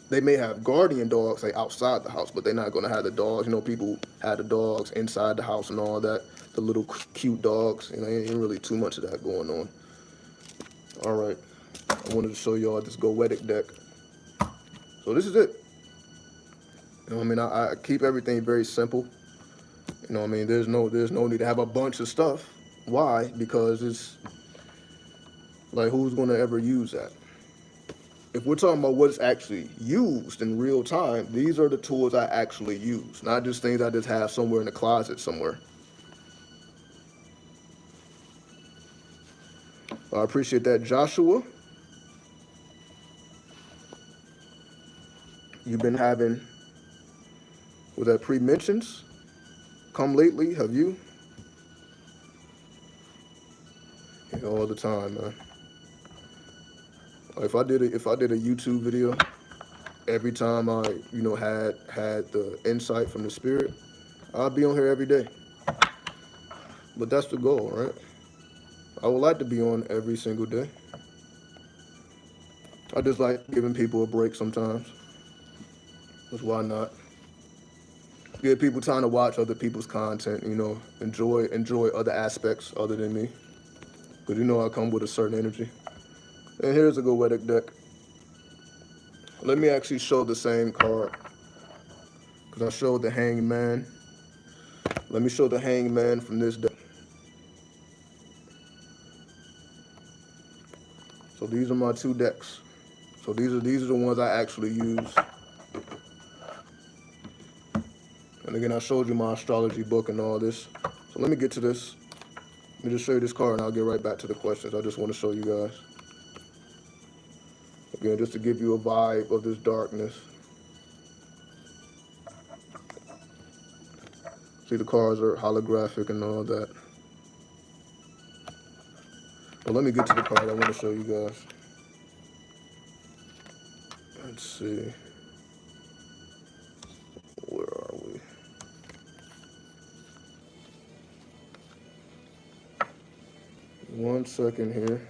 They may have guardian dogs like outside the house, but they're not gonna have the dogs. People had the dogs inside the house and all that. The little cute dogs. Ain't really too much of that going on. All right, I wanted to show y'all this Goetic deck. So this is it. I keep everything very simple. There's no need to have a bunch of stuff. Why? Because it's like, who's gonna ever use that? If we're talking about what's actually used in real time, these are the tools I actually use, not just things I just have somewhere in the closet somewhere. I appreciate that, Joshua. You've been having, with that pre-mentions, come lately, have you? All the time, man. If I did a YouTube video, every time I, had the insight from the spirit, I'd be on here every day. But that's the goal, right? I would like to be on every single day. I just like giving people a break sometimes. Because why not? Give people time to watch other people's content, enjoy other aspects other than me. Because I come with a certain energy. And here's a Goetic deck. Let me actually show the same card. Because I showed the Hanged Man. Let me show the Hanged Man from this deck. So these are my two decks. So these are the ones I actually use. And again, I showed you my astrology book and all this. So let me get to this. Let me just show you this card and I'll get right back to the questions. I just want to show you guys. Again, just to give you a vibe of this darkness. See, the cards are holographic and all that. But let me get to the card I want to show you guys. Let's see. Where are we? One second here.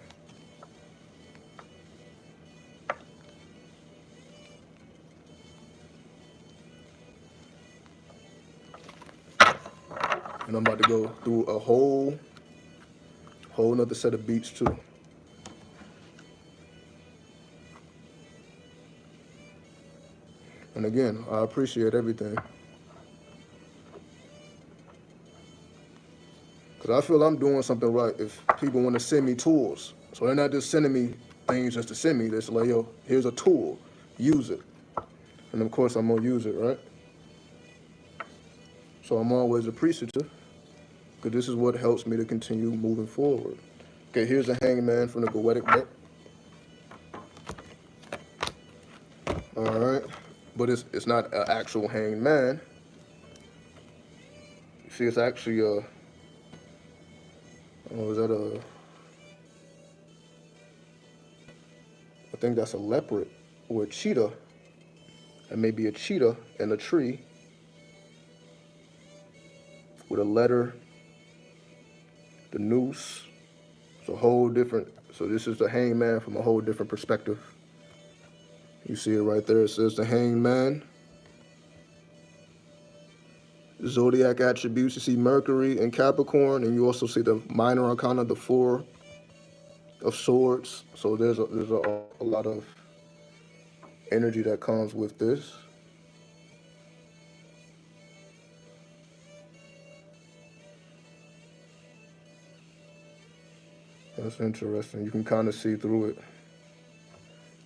And I'm about to go through a whole nother set of beats too. And again, I appreciate everything. Because I feel I'm doing something right if people want to send me tools. So they're not just sending me things just to send me. They're just like, yo, here's a tool. Use it. And of course, I'm going to use it, right? So I'm always appreciative because this is what helps me to continue moving forward. Okay, here's a hangman from the Goetic deck. All right. But it's not an actual hangman. You see, it's actually a, oh, is that a, I think that's a leopard or a cheetah. And maybe a cheetah in a tree with a letter, the noose. It's a whole different, so this is the hangman from a whole different perspective. You see it right there. It says the hangman. Zodiac attributes. You see Mercury and Capricorn, and you also see the minor arcana, the Four of Swords. So there's a lot of energy that comes with this. That's interesting. You can kind of see through it.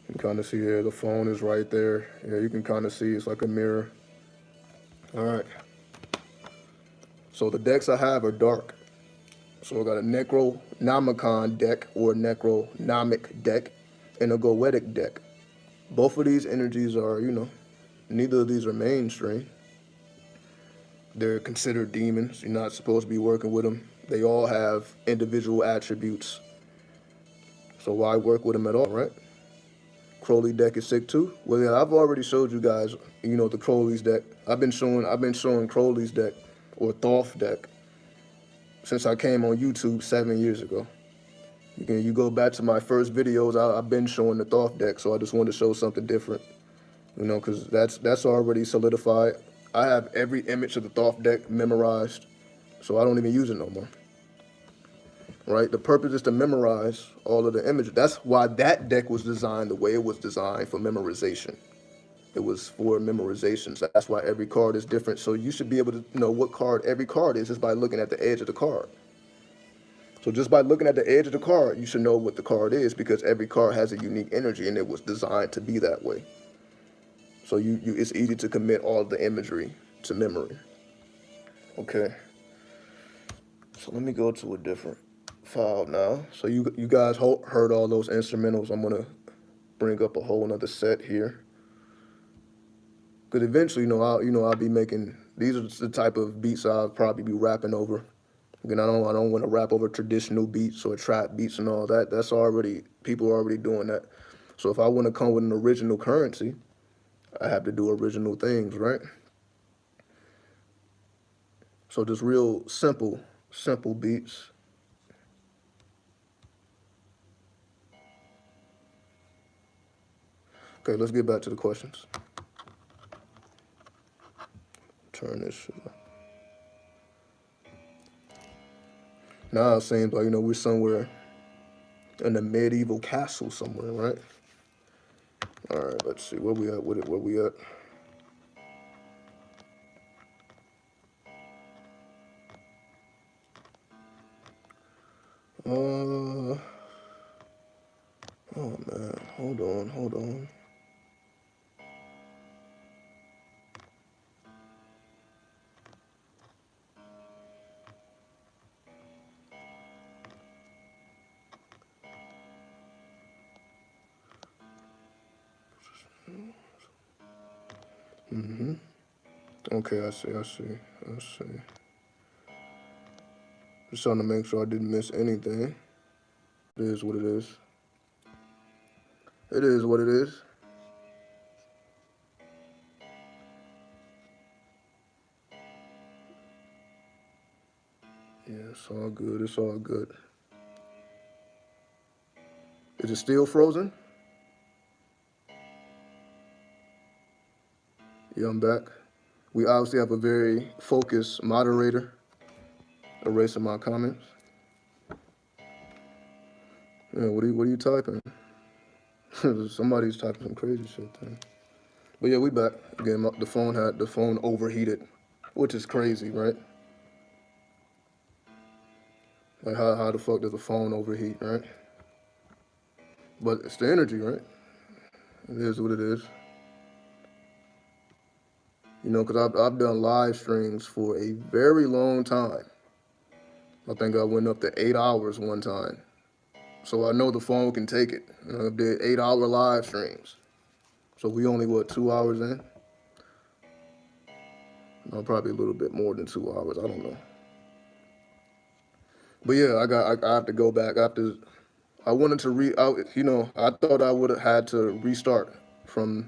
You can kind of see there, the phone is right there. Yeah, you can kind of see it's like a mirror. All right. So the decks I have are dark. So I got a Necronomicon deck or Necronomic deck and a Goetic deck. Both of these energies are, neither of these are mainstream. They're considered demons. You're not supposed to be working with them. They all have individual attributes. So why work with them at all, right? Crowley deck is sick too. Well, yeah, I've already showed you guys, the Crowley's deck. I've been showing Crowley's deck or Thoth deck since I came on YouTube 7 years ago. You go back to my first videos, I've been showing the Thoth deck, so I just wanted to show something different, because that's already solidified. I have every image of the Thoth deck memorized, so I don't even use it no more. Right? The purpose is to memorize all of the images. That's why that deck was designed the way it was designed, for memorization. It was for memorization. So that's why every card is different. So you should be able to know what card every card is just by looking at the edge of the card. So just by looking at the edge of the card, you should know what the card is, because every card has a unique energy and it was designed to be that way. So it's easy to commit all of the imagery to memory. Okay. So let me go to a different file now. So you guys heard all those instrumentals. I'm gonna bring up a whole nother set here. Because eventually, I'll be making, these are the type of beats I'll probably be rapping over. Again, I don't want to rap over traditional beats or trap beats and all that. People are already doing that. So if I want to come with an original currency, I have to do original things, right? So just real simple beats. Okay, let's get back to the questions. Turn this shit up. Now it seems like, we're somewhere in a medieval castle somewhere, right? All right, let's see. Where we at with it? Where we at? Oh man, hold on. Okay, I see. Just trying to make sure I didn't miss anything. It is what it is. It is what it is. Yeah, it's all good. It's all good. Is it still frozen? Yeah, I'm back. We obviously have a very focused moderator. erasing my comments. Yeah, what are you typing? Somebody's typing some crazy shit then. But yeah, we back. Again, the phone overheated, which is crazy, right? Like how the fuck does a phone overheat, right? But it's the energy, right? It is what it is. You know, because I've done live streams for a very long time. I think I went up to 8 hours one time. So I know the phone can take it. You know, I did 8 hour live streams. So we only, what, 2 hours in? No, probably a little bit more than 2 hours. I don't know. But yeah, I have to go back. I wanted to I thought I would have had to restart from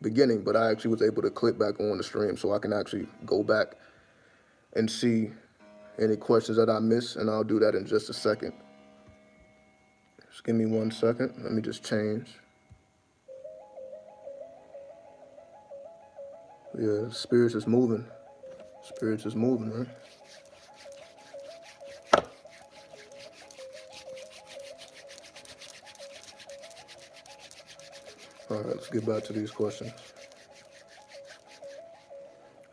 beginning, but I actually was able to click back on the stream so I can actually go back and see any questions that I missed, and I'll do that in just a second. Just give me 1 second. Let me just change. Yeah, spirits is moving. Spirits is moving, right? All right, let's get back to these questions.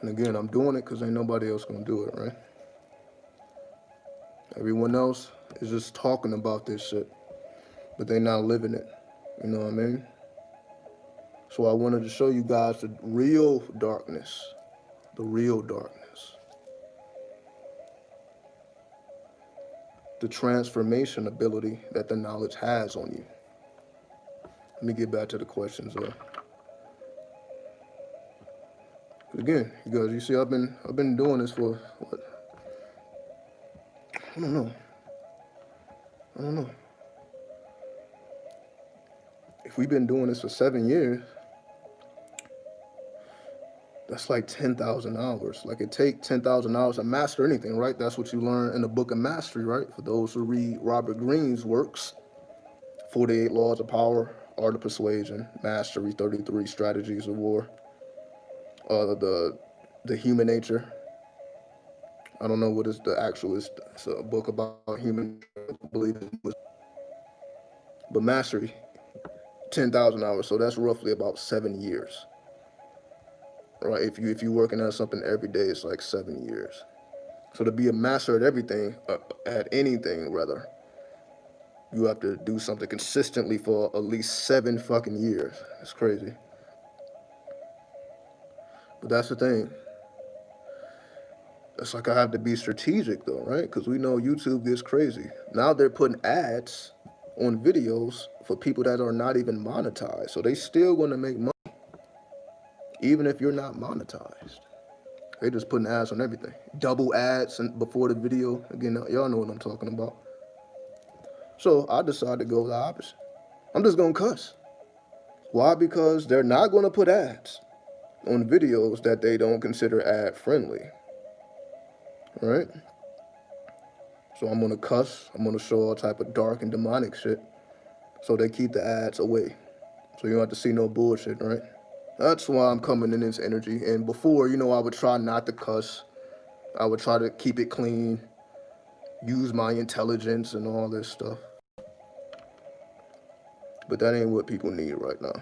And again, I'm doing it because ain't nobody else gonna do it, right? Everyone else is just talking about this shit, but they not living it. You know what I mean? So I wanted to show you guys the real darkness. The real darkness. The transformation ability that the knowledge has on you. Let me get back to the questions though. Again, you guys, you see, I've been doing this for what? I don't know. If we've been doing this for 7 years, that's like 10,000 hours. Like it takes 10,000 hours to master anything, right? That's what you learn in the book of mastery, right? For those who read Robert Greene's works, 48 Laws of Power, Art of Persuasion, Mastery, 33 Strategies of War, the Human Nature. I don't know what is the actual, it's a book about human, I believe it was, but mastery, 10,000 hours. So that's roughly about 7 years, right? If you're working on something every day, it's like 7 years. So to be a master at everything, at anything rather, you have to do something consistently for at least 7 fucking years. It's crazy. But that's the thing. It's like I have to be strategic though, right? Because we know YouTube gets crazy. Now they're putting ads on videos for people that are not even monetized. So they still gonna make money, even if you're not monetized. They just putting ads on everything. Double ads before the video. Again, y'all know what I'm talking about. So I decided to go the opposite. I'm just gonna cuss. Why? Because they're not gonna put ads on videos that they don't consider ad friendly. Right? So I'm gonna cuss. I'm gonna show all type of dark and demonic shit. So they keep the ads away. So you don't have to see no bullshit, right? That's why I'm coming in this energy. And before, I would try not to cuss. I would try to keep it clean, use my intelligence and all this stuff. But that ain't what people need right now.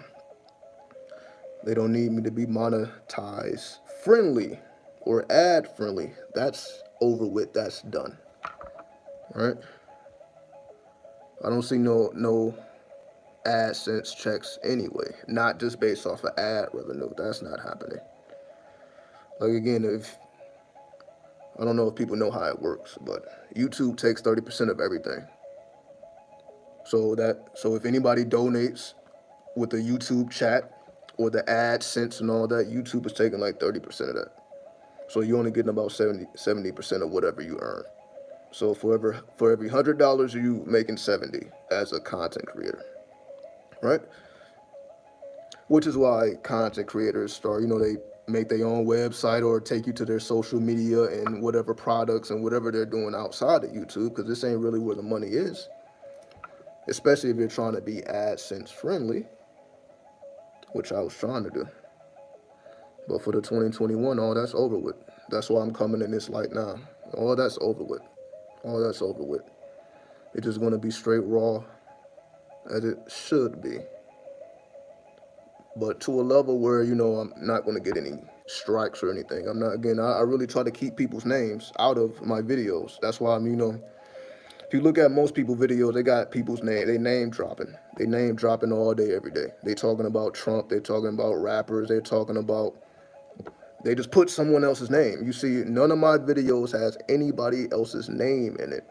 They don't need me to be monetized friendly or ad friendly. That's over with. That's done. Right? I don't see no AdSense checks anyway. Not just based off of ad revenue. That's not happening. Like again, I don't know if people know how it works, but YouTube takes 30% of everything. So if anybody donates with the YouTube chat or the AdSense and all that, YouTube is taking like 30% of that. So you're only getting about 70% of whatever you earn. So for every $100 you making 70 as a content creator, right? Which is why content creators start, they make their own website or take you to their social media and whatever products and whatever they're doing outside of YouTube, because this ain't really where the money is. Especially if you're trying to be AdSense friendly, which I was trying to do. But for the 2021, all that's over with. That's why I'm coming in this light now. All that's over with. All that's over with. It's just going to be straight raw, as it should be. But to a level where, I'm not going to get any strikes or anything. I'm not, again, I really try to keep people's names out of my videos. That's why if you look at most people videos, they got people's name, they name dropping. They name dropping all day, every day. They talking about Trump, they talking about rappers, they just put someone else's name. You see, none of my videos has anybody else's name in it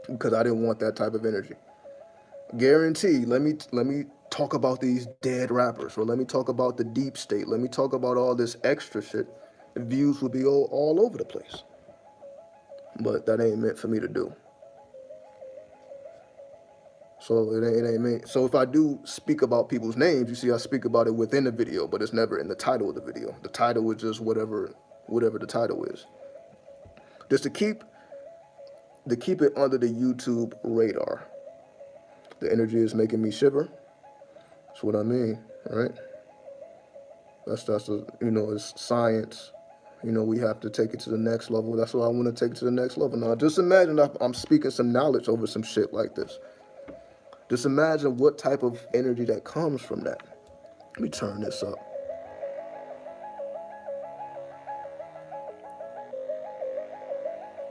because I didn't want that type of energy. Guarantee, let me talk about these dead rappers, or let me talk about the deep state, let me talk about all this extra shit. The views would be all over the place. But that ain't meant for me to do. So it ain't me. So if I do speak about people's names, you see I speak about it within the video, but it's never in the title of the video. The title is just whatever the title is. Just to keep it under the YouTube radar. The energy is making me shiver. That's what I mean, right? That's it's science. We have to take it to the next level. That's why I want to take it to the next level. Now, just imagine I'm speaking some knowledge over some shit like this. Just imagine what type of energy that comes from that. Let me turn this up.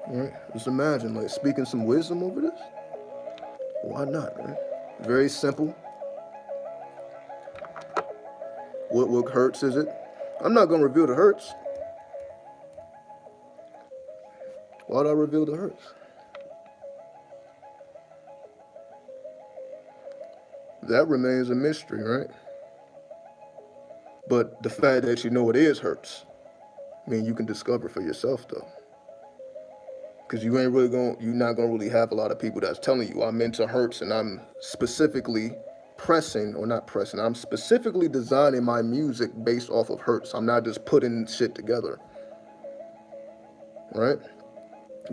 All right? Just imagine, like, speaking some wisdom over this. Why not, right? Very simple. What hertz is it? I'm not going to reveal the hertz. Why'd I reveal the hertz? That remains a mystery, right? But the fact that it is hertz, you can discover for yourself, though. Because you're not gonna really have a lot of people that's telling you I'm into hertz and I'm specifically I'm specifically designing my music based off of hertz. I'm not just putting shit together, right?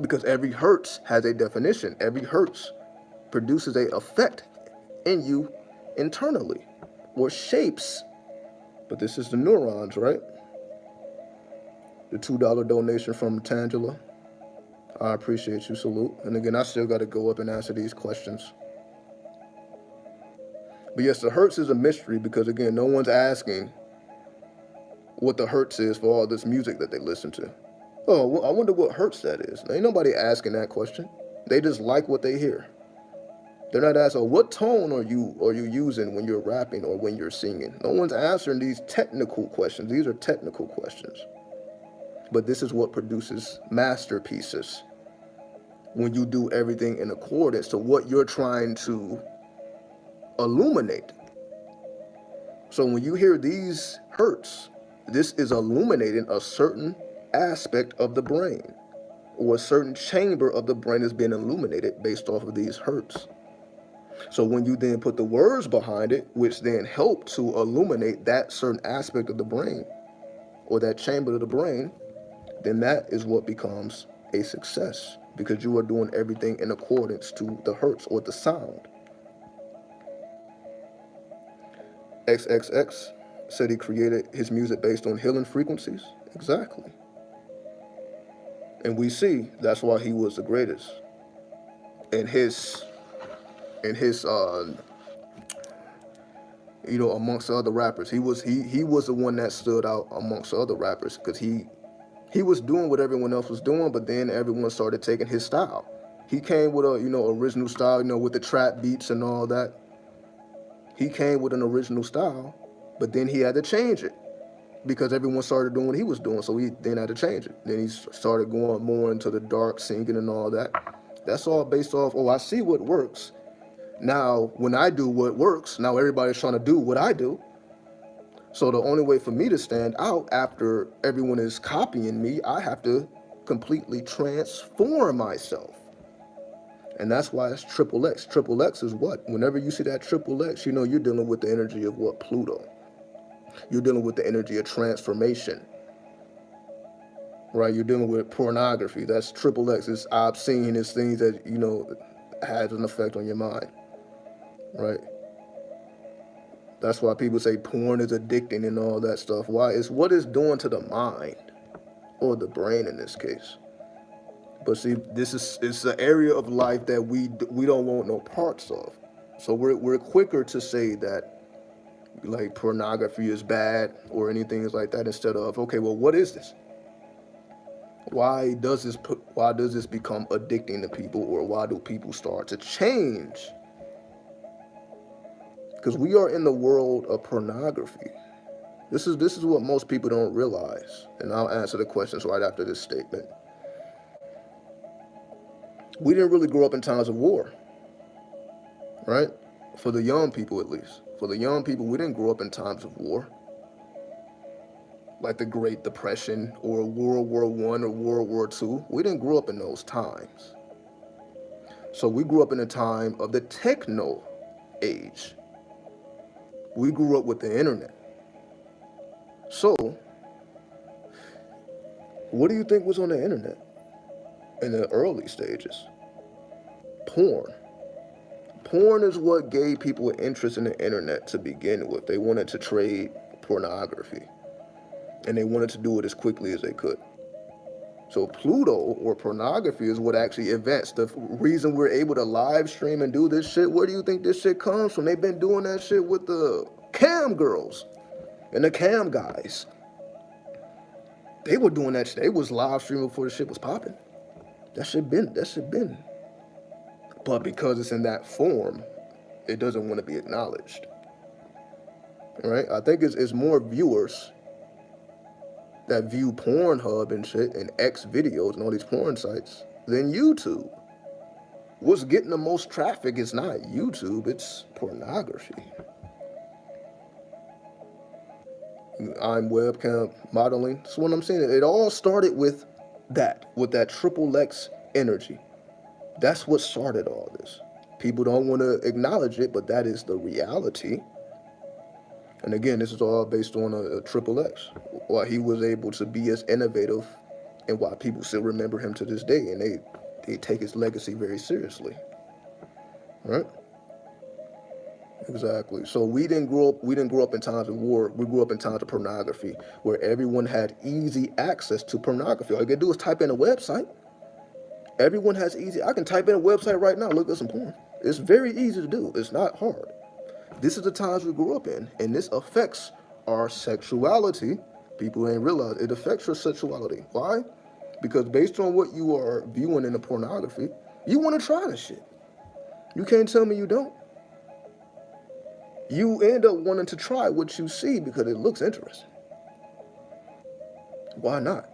Because every hertz has a definition. Every hertz produces a effect in you internally, or shapes. But this is the neurons, right? The $2 donation from Tangela. I appreciate you, salute. And again, I still got to go up and answer these questions. But yes, the hertz is a mystery because, again, no one's asking what the hertz is for all this music that they listen to. Oh, well, I wonder what hertz that is. Ain't nobody asking that question. They just like what they hear. They're not asking, what tone are you using when you're rapping or when you're singing? No one's answering these technical questions. These are technical questions. But this is what produces masterpieces. When you do everything in accordance to what you're trying to illuminate. So when you hear these hertz, this is illuminating a certain aspect of the brain, or a certain chamber of the brain is being illuminated based off of these hertz. So when you then put the words behind it, which then help to illuminate that certain aspect of the brain, or that chamber of the brain, then that is what becomes a success, because you are doing everything in accordance to the hertz or the sound. XXX said he created his music based on healing frequencies. Exactly. And we see that's why he was the greatest. In his amongst the other rappers, he was the one that stood out amongst the other rappers, because he was doing what everyone else was doing, but then everyone started taking his style. He came with a original style, with the trap beats and all that. He came with an original style, but then he had to change it because everyone started doing what he was doing, so he then had to change it. Then he started going more into the dark singing and all that. That's all based off, I see what works. Now, when I do what works, now everybody's trying to do what I do. So the only way for me to stand out after everyone is copying me, I have to completely transform myself. And that's why it's triple X. Triple X is what? Whenever you see that triple X, you're dealing with the energy of what? Pluto. You're dealing with the energy of transformation. Right? You're dealing with pornography. That's triple X. It's obscene. It's things that, has an effect on your mind. Right? That's why people say porn is addicting and all that stuff. Why? It's what it's doing to the mind, or the brain in this case. But see, it's an area of life that we don't want no parts of. So we're quicker to say that like pornography is bad or anything like that instead of, okay, well, what is this? Why does this become addicting to people, or why do people start to change? Because we are in the world of pornography. This is what most people don't realize, and I'll answer the questions right after this statement. We didn't really grow up in times of war, right? For the young people, at least. For the young people, we didn't grow up in times of war, like the Great Depression or World War I or World War II. We didn't grow up in those times. So we grew up in a time of the techno age. We grew up with the internet. So, what do you think was on the internet in the early stages? Porn. Porn is what gave people an interest in the internet to begin with. They wanted to trade pornography, and they wanted to do it as quickly as they could. So Pluto, or pornography, is what actually advanced. The reason we're able to live stream and do this shit, where do you think this shit comes from? They've been doing that shit with the cam girls and the cam guys. They were doing that shit. They was live streaming before the shit was popping. That shit been. But because it's in that form, it doesn't want to be acknowledged. Right? I think it's more viewers that view Pornhub and shit and X videos and all these porn sites than YouTube. What's getting the most traffic is not YouTube, it's pornography. I'm webcam modeling. That's what I'm saying. It all started with that triple X energy. That's what started all this. People don't want to acknowledge it, but that is the reality. And again, this is all based on a triple X. Why he was able to be as innovative, and why people still remember him to this day, and they take his legacy very seriously. Right? Exactly. So we didn't grow up in times of war. We grew up in times of pornography, where everyone had easy access to pornography. All you gotta do is type in a website. Everyone has easy. I can type in a website right now, look at some porn. It's very easy to do. It's not hard. This is the times we grew up in, and this affects our sexuality. People ain't realize it affects your sexuality. Why? Because based on what you are viewing in the pornography, you want to try this shit. You can't tell me you don't. You end up wanting to try what you see because it looks interesting. Why not?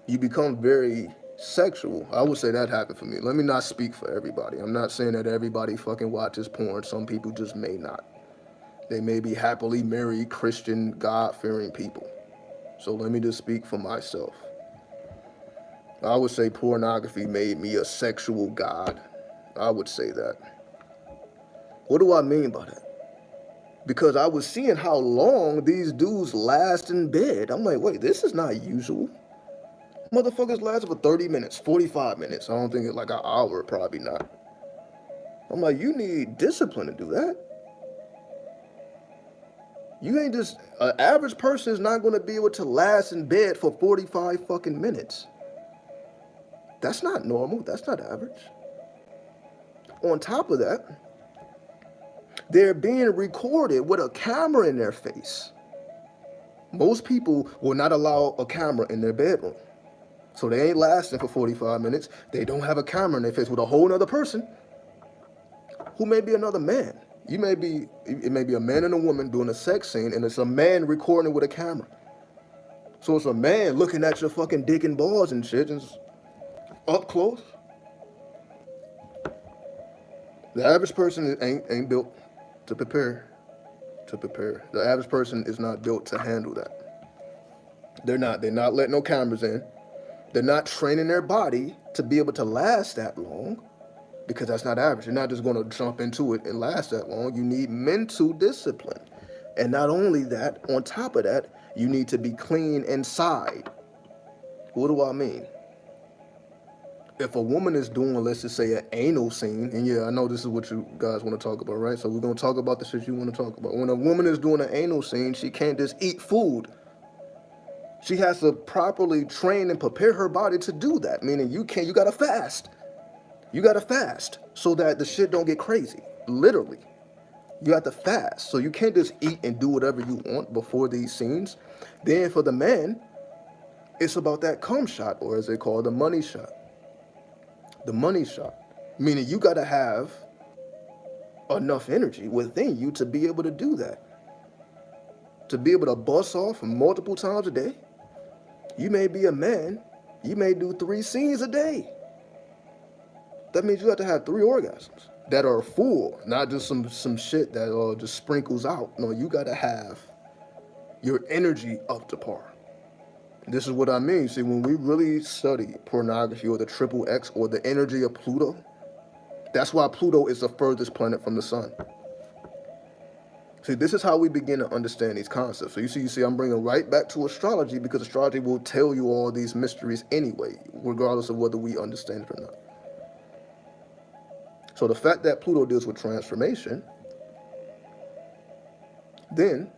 You become very sexual. I would say that happened for me. Let me not speak for everybody. I'm not saying that everybody fucking watches porn. Some people just may not. They may be happily married, Christian, God-fearing people. So let me just speak for myself. I would say pornography made me a sexual god. I would say that. What do I mean by that? Because I was seeing how long these dudes last in bed. I'm like, wait, this is not usual. Motherfuckers last for 30 minutes, 45 minutes. I don't think it's like an hour, probably not. I'm like, you need discipline to do that. You ain't just, an average person is not going to be able to last in bed for 45 fucking minutes. That's not normal. That's not average. On top of that, they're being recorded with a camera in their face. Most people will not allow a camera in their bedroom. So they ain't lasting for 45 minutes. They don't have a camera in their face with a whole other person who may be another man. It may be a man and a woman doing a sex scene, and it's a man recording with a camera. So it's a man looking at your fucking dick and balls and shit, and it's up close. The average person ain't built to prepare. The average person is not built to handle that. They're not letting no cameras in. They're not training their body to be able to last that long, because that's not average. You're not just going to jump into it and last that long. You need mental discipline. And not only that, on top of that, you need to be clean inside. What do I mean? If a woman is doing, let's just say, an anal scene, and yeah, I know this is what you guys want to talk about, right? So we're going to talk about the shit you want to talk about. When a woman is doing an anal scene, she can't just eat food. She has to properly train and prepare her body to do that. Meaning you gotta fast. You gotta fast so that the shit don't get crazy. Literally. You have to fast. So you can't just eat and do whatever you want before these scenes. Then for the man, it's about that cum shot, or as they call it, the money shot. The money shot. Meaning you gotta have enough energy within you to be able to do that. To be able to bust off multiple times a day. You may be a man, you may do 3 scenes a day. That means you have to have 3 orgasms that are full, not just some shit that just sprinkles out. No, you gotta have your energy up to par. This is what I mean. See, when we really study pornography or the triple X or the energy of Pluto, that's why Pluto is the furthest planet from the sun. See, this is how we begin to understand these concepts. So you see, I'm bringing right back to astrology because astrology will tell you all these mysteries anyway, regardless of whether we understand it or not. So the fact that Pluto deals with transformation, then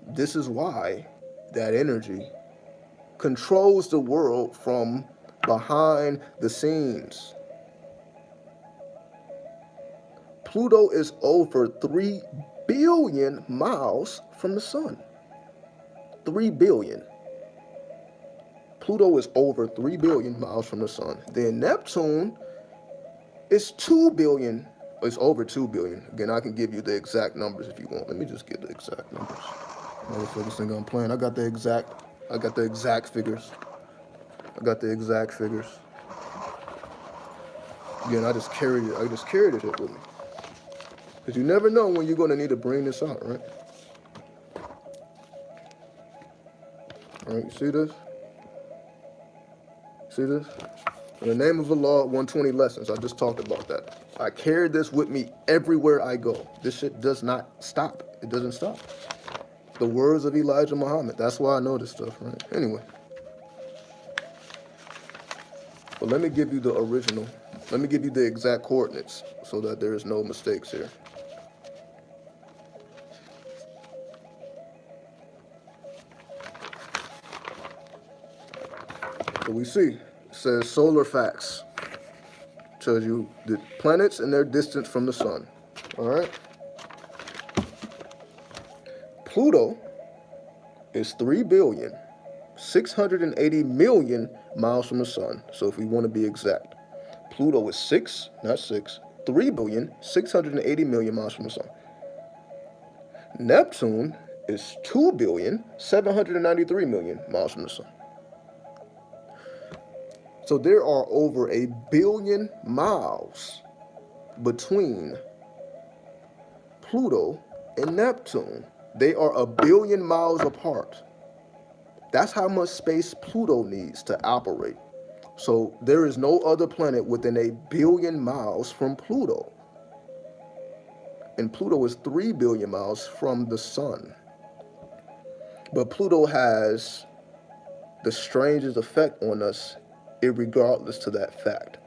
this is why that energy controls the world from behind the scenes. Pluto is over 3 billion miles from the sun. 3 billion. Pluto is over 3 billion miles from the sun. Then Neptune is 2 billion. It's over 2 billion. Again, I can give you the exact numbers if you want. Let me just get the exact numbers. Motherfuckers think I'm playing. I got the exact figures. Again, I just carried it with me. Because you never know when you're going to need to bring this out, right? All right, you see this? See this? In the name of the law, 120 lessons. I just talked about that. I carry this with me everywhere I go. This shit does not stop. It doesn't stop. The words of Elijah Muhammad. That's why I know this stuff, right? Anyway. But let me give you the original. Let me give you the exact coordinates so that there is no mistakes here. So we see, it says solar facts. Tells you the planets and their distance from the sun. All right? Pluto is 3,680,000,000 miles from the sun. So if we want to be exact, Pluto is 3,680,000,000 miles from the sun. Neptune is 2,793,000,000 miles from the sun. So there are over 1 billion miles between Pluto and Neptune. They are 1 billion miles apart. That's how much space Pluto needs to operate. So there is no other planet within 1 billion miles from Pluto. And Pluto is 3 billion miles from the sun. But Pluto has the strangest effect on us irregardless to that fact.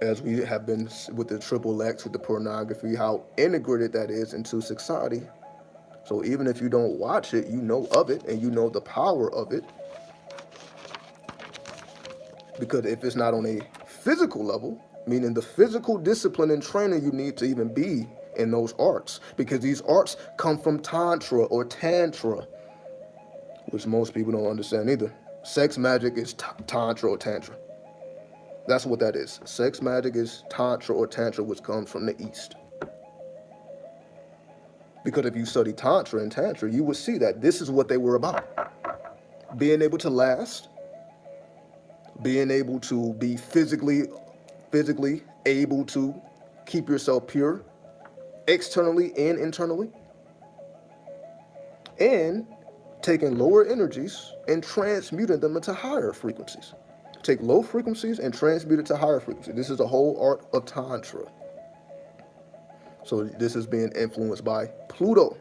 As we have been with the triple X, with the pornography, how integrated that is into society. So even if you don't watch it, you know of it and you know the power of it. Because if it's not on a physical level, meaning the physical discipline and training you need to even be in those arts, because these arts come from Tantra or Tantra, which most people don't understand either. Sex magic is Tantra or Tantra. That's what that is. Sex magic is Tantra or Tantra, which comes from the East. Because if you study Tantra and Tantra, you would see that this is what they were about. Being able to last, being able to be physically able to keep yourself pure, externally and internally, and taking lower energies and transmuting them into higher frequencies. Take low frequencies and transmute it to higher frequencies. This is the whole art of Tantra. So this is being influenced by Pluto.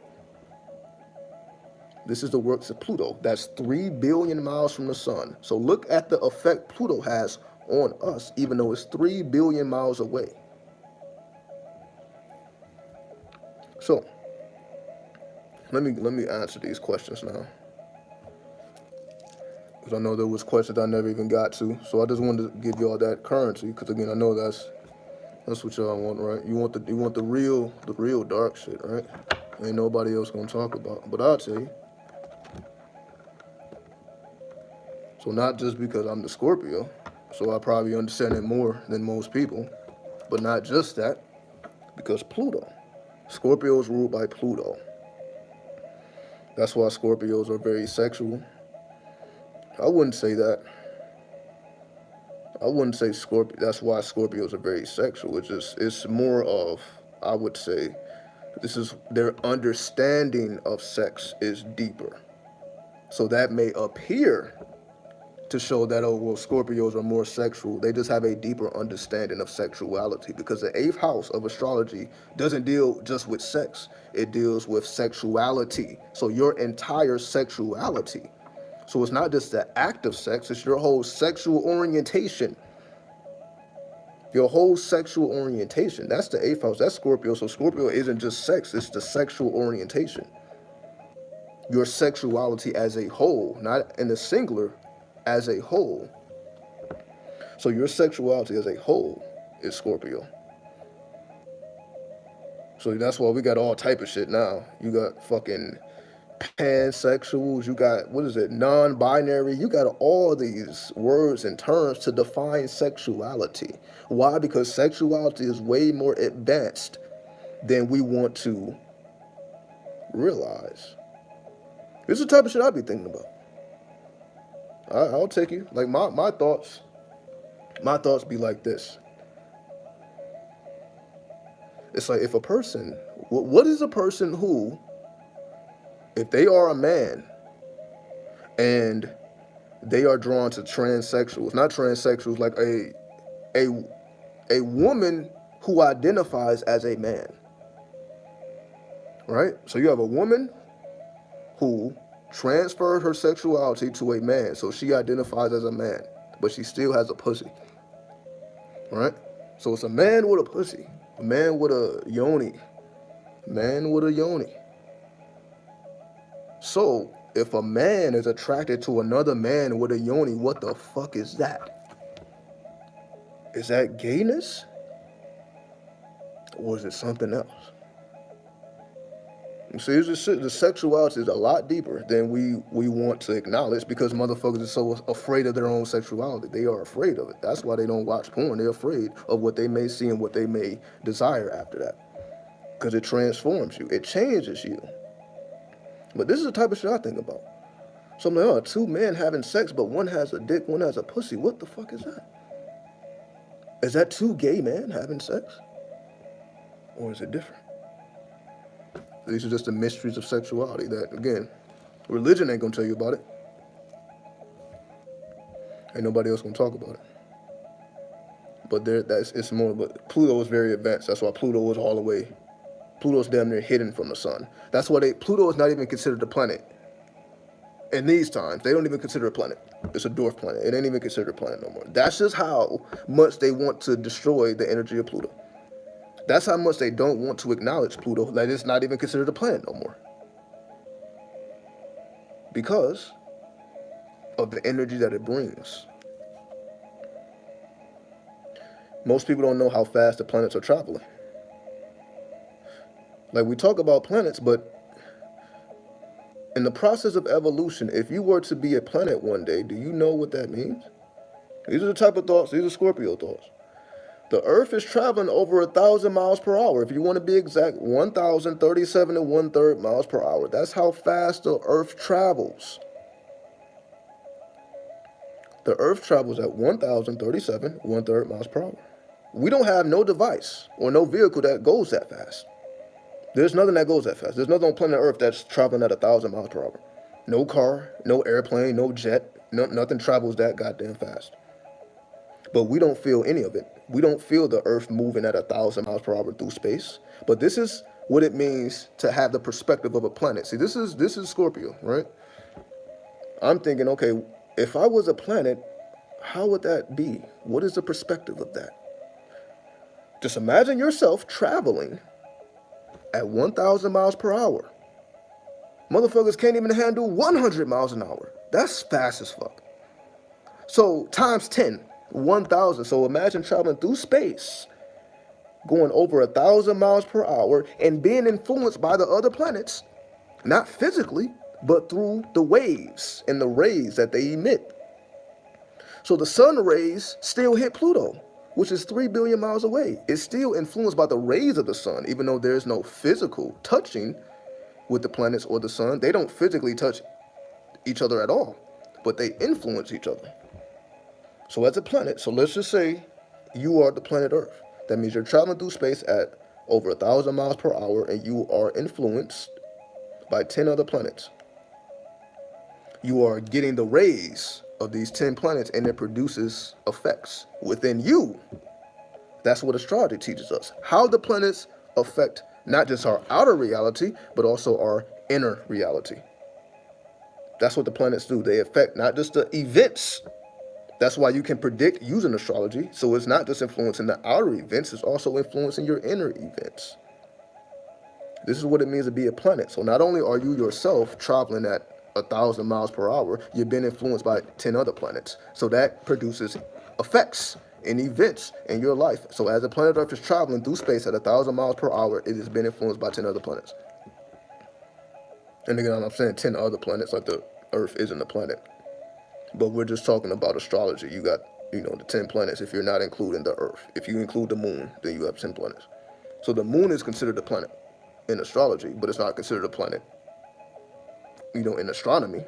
This is the works of Pluto. That's 3 billion miles from the sun. So look at the effect Pluto has on us, even though it's 3 billion miles away. So let me answer these questions now. Because I know there was questions I never even got to. So I just wanted to give y'all that currency. Because again, I know that's what y'all want, right? You want the real dark shit, right? Ain't nobody else gonna talk about. But I'll tell you. So not just because I'm the Scorpio, so I probably understand it more than most people, but not just that, because Pluto. Scorpio is ruled by Pluto. That's why Scorpios are very sexual. I wouldn't say that. I wouldn't say Scorpio. That's why Scorpios are very sexual. It's more of, I would say, this is their understanding of sex is deeper. So that may appear to show that, oh, well, Scorpios are more sexual. They just have a deeper understanding of sexuality, because the 8th house of astrology doesn't deal just with sex. It deals with sexuality. So your entire sexuality. So it's not just the act of sex, it's your whole sexual orientation. Your whole sexual orientation. That's the 8th house. That's Scorpio. So Scorpio isn't just sex, it's the sexual orientation. Your sexuality as a whole, not in the singular, as a whole. So your sexuality as a whole is Scorpio. So that's why we got all type of shit now. You got fucking pansexuals, you got, what is it, non-binary, you got all these words and terms to define sexuality. Why? Because sexuality is way more advanced than we want to realize. This is the type of shit I be thinking about. I'll take you. Like my thoughts be like this. It's like, if a person, what is a person who, if they are a man and they are drawn to transsexuals, not transsexuals, like a woman who identifies as a man, right? So you have a woman who transferred her sexuality to a man, so she identifies as a man, but she still has a pussy, right? So it's a man with a pussy, a man with a yoni, man with a yoni. So if a man is attracted to another man with a yoni, what the fuck is that? Is that gayness? Or is it something else? See, the sexuality is a lot deeper than we want to acknowledge, because motherfuckers are so afraid of their own sexuality. They are afraid of it. That's why they don't watch porn. They're afraid of what they may see and what they may desire after that. Because it transforms you. It changes you. But this is the type of shit I think about. So I'm like, oh, 2 men having sex, but one has a dick, one has a pussy. What the fuck is that? Is that 2 gay men having sex? Or is it different? These are just the mysteries of sexuality that, again, religion ain't gonna tell you about it. Ain't nobody else gonna talk about it. But it's more, but Pluto is very advanced. That's why Pluto is all the way, Pluto's damn near hidden from the sun. That's why Pluto is not even considered a planet. In these times, they don't even consider it a planet. It's a dwarf planet. It ain't even considered a planet no more. That's just how much they want to destroy the energy of Pluto. That's how much they don't want to acknowledge Pluto, that it's not even considered a planet no more. Because of the energy that it brings. Most people don't know how fast the planets are traveling. Like, we talk about planets, but in the process of evolution, if you were to be a planet one day, do you know what that means? These are the type of thoughts, these are Scorpio thoughts. The Earth is traveling over 1,000 miles per hour. If you want to be exact, 1,037 1/3 miles per hour. That's how fast the Earth travels. The Earth travels at 1,037 1/3 miles per hour. We don't have no device or no vehicle that goes that fast. There's nothing that goes that fast. There's nothing on planet Earth that's traveling at 1,000 miles per hour. No car, no airplane, no jet, nothing travels that goddamn fast. But we don't feel any of it. We don't feel the Earth moving at 1,000 miles per hour through space. But this is what it means to have the perspective of a planet. See, this is Scorpio, right? I'm thinking, okay, if I was a planet, how would that be? What is the perspective of that? Just imagine yourself traveling at 1,000 miles per hour. Motherfuckers can't even handle 100 miles an hour. That's fast as fuck. So times 10, 1,000. So imagine traveling through space, going over 1,000 miles per hour and being influenced by the other planets, not physically, but through the waves and the rays that they emit. So the sun rays still hit Pluto, which is 3 billion miles away. It's still influenced by the rays of the sun, even though there's no physical touching with the planets or the sun. They don't physically touch each other at all, but they influence each other. So as a planet, so let's just say you are the planet Earth. That means you're traveling through space at over 1,000 miles per hour and you are influenced by 10 other planets. You are getting the rays of these 10 planets and it produces effects within you. That's what astrology teaches us. How the planets affect not just our outer reality, but also our inner reality. That's what the planets do. They affect not just the events. That's why you can predict using astrology. So it's not just influencing the outer events, it's also influencing your inner events. This is what it means to be a planet. So not only are you yourself traveling at 1,000 miles per hour, you've been influenced by 10 other planets. So that produces effects and events in your life. So as the planet Earth is traveling through space at 1,000 miles per hour, it has been influenced by 10 other planets. And again, I'm saying 10 other planets, like the Earth isn't a planet. But we're just talking about astrology. You got, the 10 planets if you're not including the Earth. If you include the moon, then you have 10 planets. So the moon is considered a planet in astrology, but it's not considered a planet, in astronomy.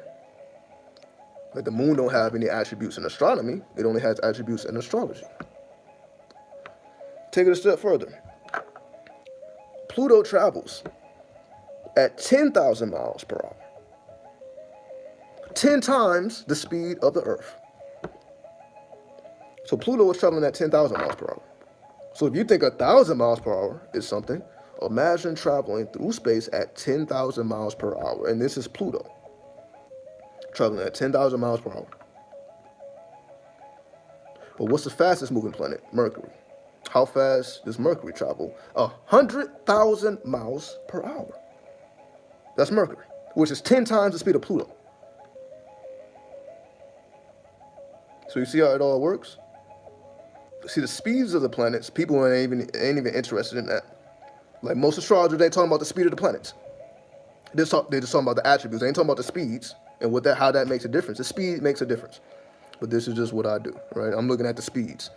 Like the moon don't have any attributes in astronomy. It only has attributes in astrology. Take it a step further. Pluto travels at 10,000 miles per hour. 10 times the speed of the Earth. So Pluto is traveling at 10,000 miles per hour. So if you think 1,000 miles per hour is something, imagine traveling through space at 10,000 miles per hour. And this is Pluto, traveling at 10,000 miles per hour. But what's the fastest moving planet? Mercury. How fast does Mercury travel? 100,000 miles per hour. That's Mercury, which is 10 times the speed of Pluto. So you see how it all works? See, the speeds of the planets, people ain't even interested in that. Like most astrologers, they ain't talking about the speed of the planets. They're just talking about the attributes. They ain't talking about the speeds and how that makes a difference. The speed makes a difference. But this is just what I do, right? I'm looking at the speeds.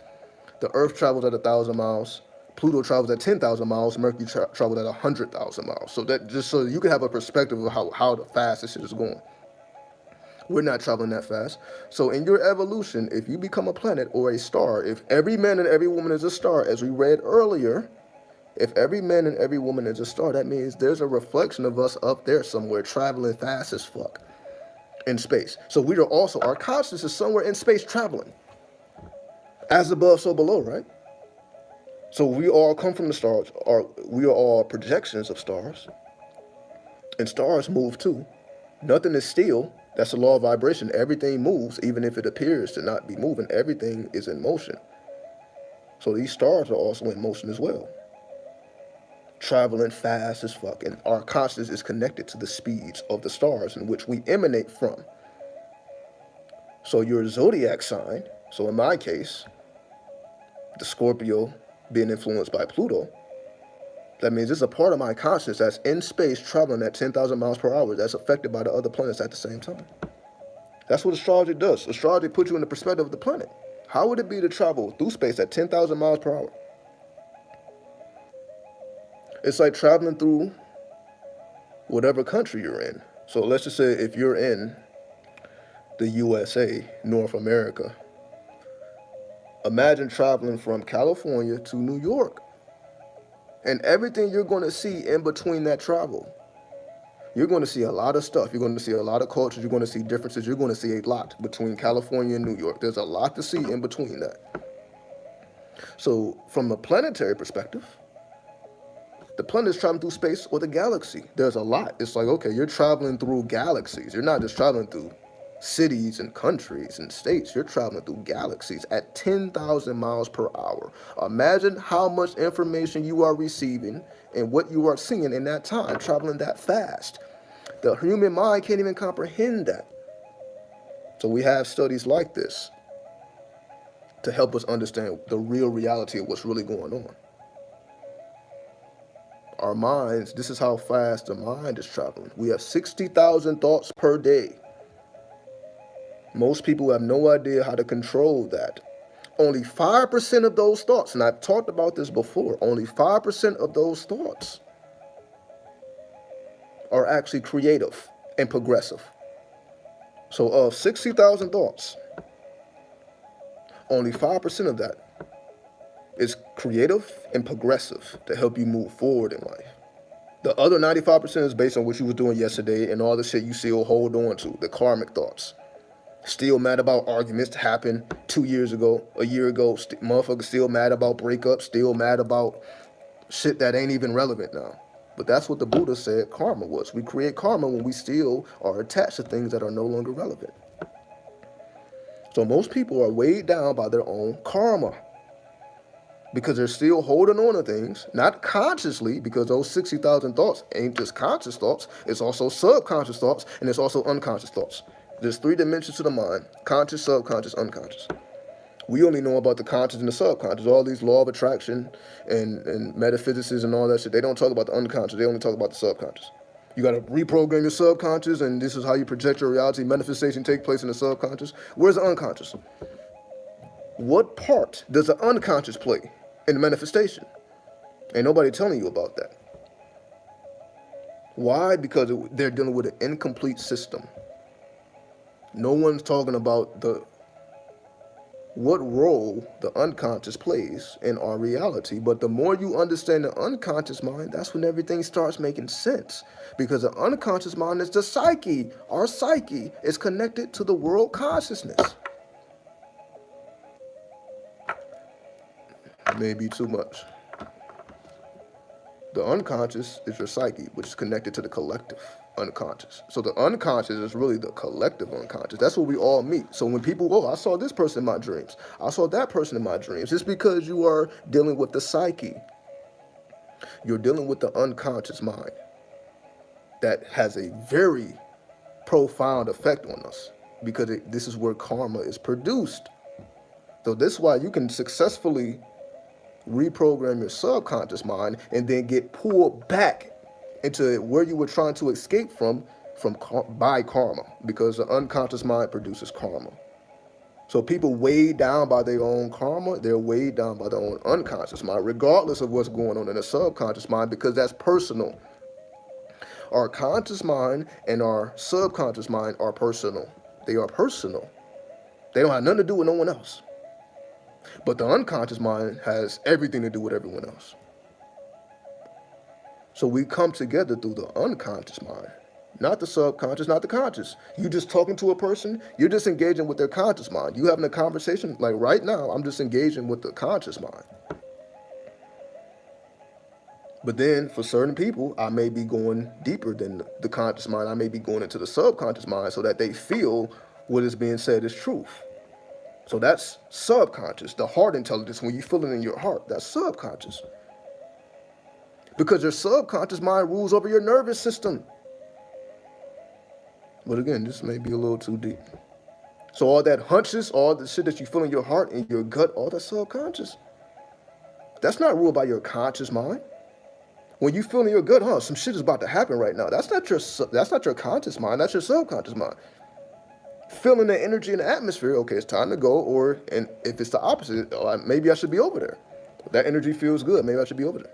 The Earth travels at 1,000 miles. Pluto travels at 10,000 miles. Mercury travels at 100,000 miles. So that just so you can have a perspective of how fast this shit is going. We're not traveling that fast. So in your evolution, if you become a planet or a star, if every man and every woman is a star, as we read earlier, if every man and every woman is a star, that means there's a reflection of us up there somewhere traveling fast as fuck in space. So we are also, our consciousness is somewhere in space traveling. As above, so below, right? So we all come from the stars. We are all projections of stars. And stars move too. Nothing is still. That's the law of vibration. Everything moves, even if it appears to not be moving. Everything is in motion. So these stars are also in motion as well. Traveling fast as fuck. And our consciousness is connected to the speeds of the stars in which we emanate from. So your zodiac sign, so in my case, the Scorpio being influenced by Pluto, that means it's a part of my consciousness that's in space traveling at 10,000 miles per hour that's affected by the other planets at the same time. That's what astrology does. Astrology puts you in the perspective of the planet. How would it be to travel through space at 10,000 miles per hour? It's like traveling through whatever country you're in. So let's just say if you're in the USA, North America, imagine traveling from California to New York. And everything you're going to see in between that travel. You're going to see a lot of stuff. You're going to see a lot of cultures. You're going to see differences. You're going to see a lot between California and New York. There's a lot to see in between that. So from a planetary perspective, the planet is traveling through space or the galaxy. There's a lot. It's like, okay, you're traveling through galaxies. You're not just traveling through cities and countries and states. You're traveling through galaxies at 10,000 miles per hour. Imagine how much information you are receiving and what you are seeing in that time, traveling that fast. The human mind can't even comprehend that. So we have studies like this to help us understand the real reality of what's really going on. Our minds, this is how fast the mind is traveling. We have 60,000 thoughts per day. Most people have no idea how to control that. Only 5% of those thoughts, and I've talked about this before, only 5% of those thoughts are actually creative and progressive. So of 60,000 thoughts, only 5% of that is creative and progressive to help you move forward in life. The other 95% is based on what you were doing yesterday and all the shit you still hold on to, the karmic thoughts. Still mad about arguments that happened 2 years ago, a year ago. Motherfuckers still mad about breakups, still mad about shit that ain't even relevant now. But that's what the Buddha said karma was. We create karma when we still are attached to things that are no longer relevant. So most people are weighed down by their own karma because they're still holding on to things, not consciously, because those 60,000 thoughts ain't just conscious thoughts. It's also subconscious thoughts, and it's also unconscious thoughts. There's 3 dimensions to the mind: conscious, subconscious, unconscious. We only know about the conscious and the subconscious. All these law of attraction and metaphysicists and all that shit, they don't talk about the unconscious. They only talk about the subconscious. You got to reprogram your subconscious, and this is how you project your reality. Manifestation take place in the subconscious. Where's the unconscious? What part does the unconscious play in the manifestation? Ain't nobody telling you about that. Why? Because they're dealing with an incomplete system. No one's talking about what role the unconscious plays in our reality. But the more you understand the unconscious mind, that's when everything starts making sense. Because the unconscious mind is the psyche. Our psyche is connected to the world consciousness. Maybe too much. The unconscious is your psyche, which is connected to the collective unconscious. So the unconscious is really the collective unconscious. That's where we all meet. So when people go, I saw this person in my dreams, I saw that person in my dreams, it's because you are dealing with the psyche. You're dealing with the unconscious mind that has a very profound effect on us, because this is where karma is produced. So this is why you can successfully reprogram your subconscious mind and then get pulled back into where you were trying to escape from by karma, because the unconscious mind produces karma. So people weighed down by their own karma, they're weighed down by their own unconscious mind, regardless of what's going on in the subconscious mind, because that's personal. Our conscious mind and our subconscious mind are personal. They are personal. They don't have nothing to do with no one else. But the unconscious mind has everything to do with everyone else. So we come together through the unconscious mind, not the subconscious, not the conscious. You just talking to a person, you're just engaging with their conscious mind. You having a conversation, like right now, I'm just engaging with the conscious mind. But then for certain people, I may be going deeper than the conscious mind. I may be going into the subconscious mind so that they feel what is being said is truth. So that's subconscious, the heart intelligence. When you feel it in your heart, that's subconscious. Because your subconscious mind rules over your nervous system. But again, this may be a little too deep. So all that hunches, all the shit that you feel in your heart and your gut, all that subconscious, that's not ruled by your conscious mind. When you feel in your gut, some shit is about to happen right now. That's not your conscious mind. That's your subconscious mind. Feeling the energy in the atmosphere, okay, it's time to go. And if it's the opposite, maybe I should be over there. That energy feels good. Maybe I should be over there.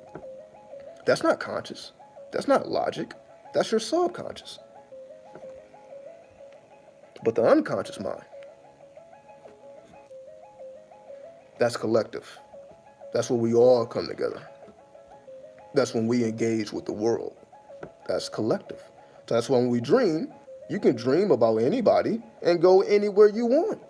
That's not conscious. That's not logic. That's your subconscious. But the unconscious mind, that's collective. That's where we all come together. That's when we engage with the world. That's collective. So that's why when we dream, you can dream about anybody and go anywhere you want.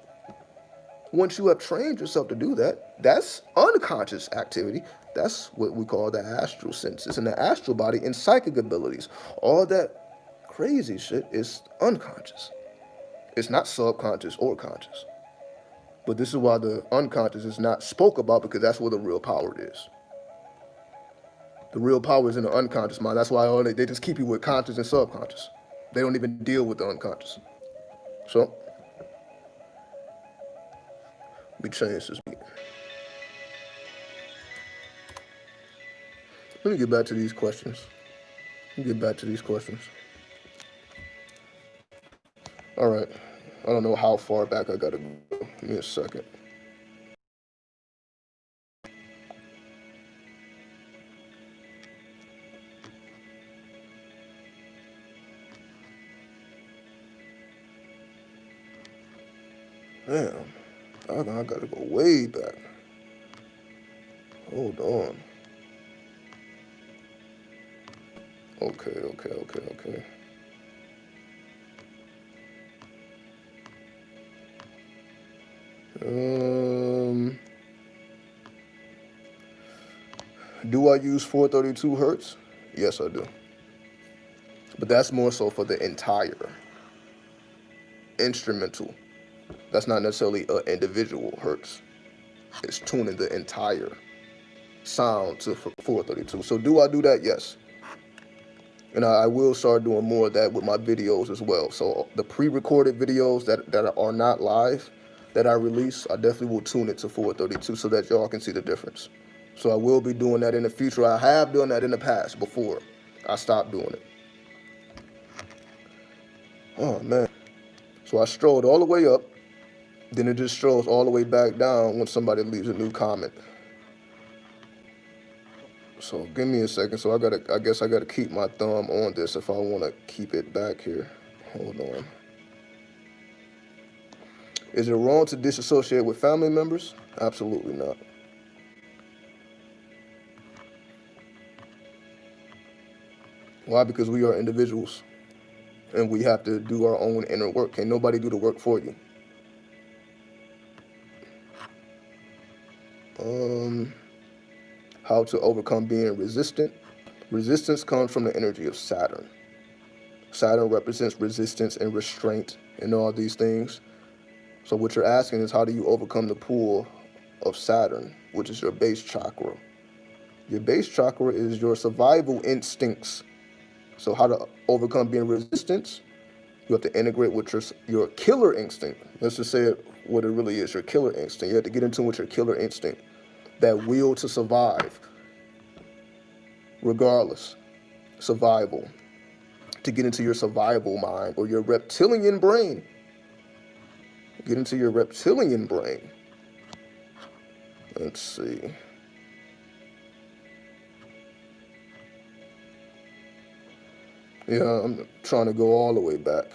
Once you have trained yourself to do that, that's unconscious activity. That's what we call the astral senses and the astral body and psychic abilities. All that crazy shit is unconscious. It's not subconscious or conscious. But this is why the unconscious is not spoke about, because that's where the real power is. The real power is in the unconscious mind. That's why they just keep you with conscious and subconscious. They don't even deal with the unconscious. So, we change this beat. Let me get back to these questions. All right. I don't know how far back I gotta go. Give me a second. Damn. I gotta go way back. Hold on. Okay. Do I use 432 hertz? Yes, I do. But that's more so for the entire instrumental. That's not necessarily an individual hertz. It's tuning the entire sound to 432. So do I do that? Yes. And I will start doing more of that with my videos as well. So the pre-recorded videos that are not live, that I release, I definitely will tune it to 432 so that y'all can see the difference. So I will be doing that in the future. I have done that in the past before I stopped doing it. Oh, man. So I strolled all the way up. Then it just strolls all the way back down when somebody leaves a new comment. So give me a second. So I guess I gotta keep my thumb on this if I wanna keep it back here. Hold on. Is it wrong to disassociate with family members? Absolutely not. Why? Because we are individuals and we have to do our own inner work. Can't nobody do the work for you. How to overcome being resistant. Resistance comes from the energy of Saturn. Saturn represents resistance and restraint and all these things. So what you're asking is, how do you overcome the pull of Saturn, which is your base chakra? Your base chakra is your survival instincts. So how to overcome being resistant? You have to integrate with your killer instinct. Let's just say it what it really is, your killer instinct. You have to get into with your killer instinct, that will to survive, regardless. Survival. To get into your survival mind or your reptilian brain. Get into your reptilian brain. Let's see. Yeah, I'm trying to go all the way back.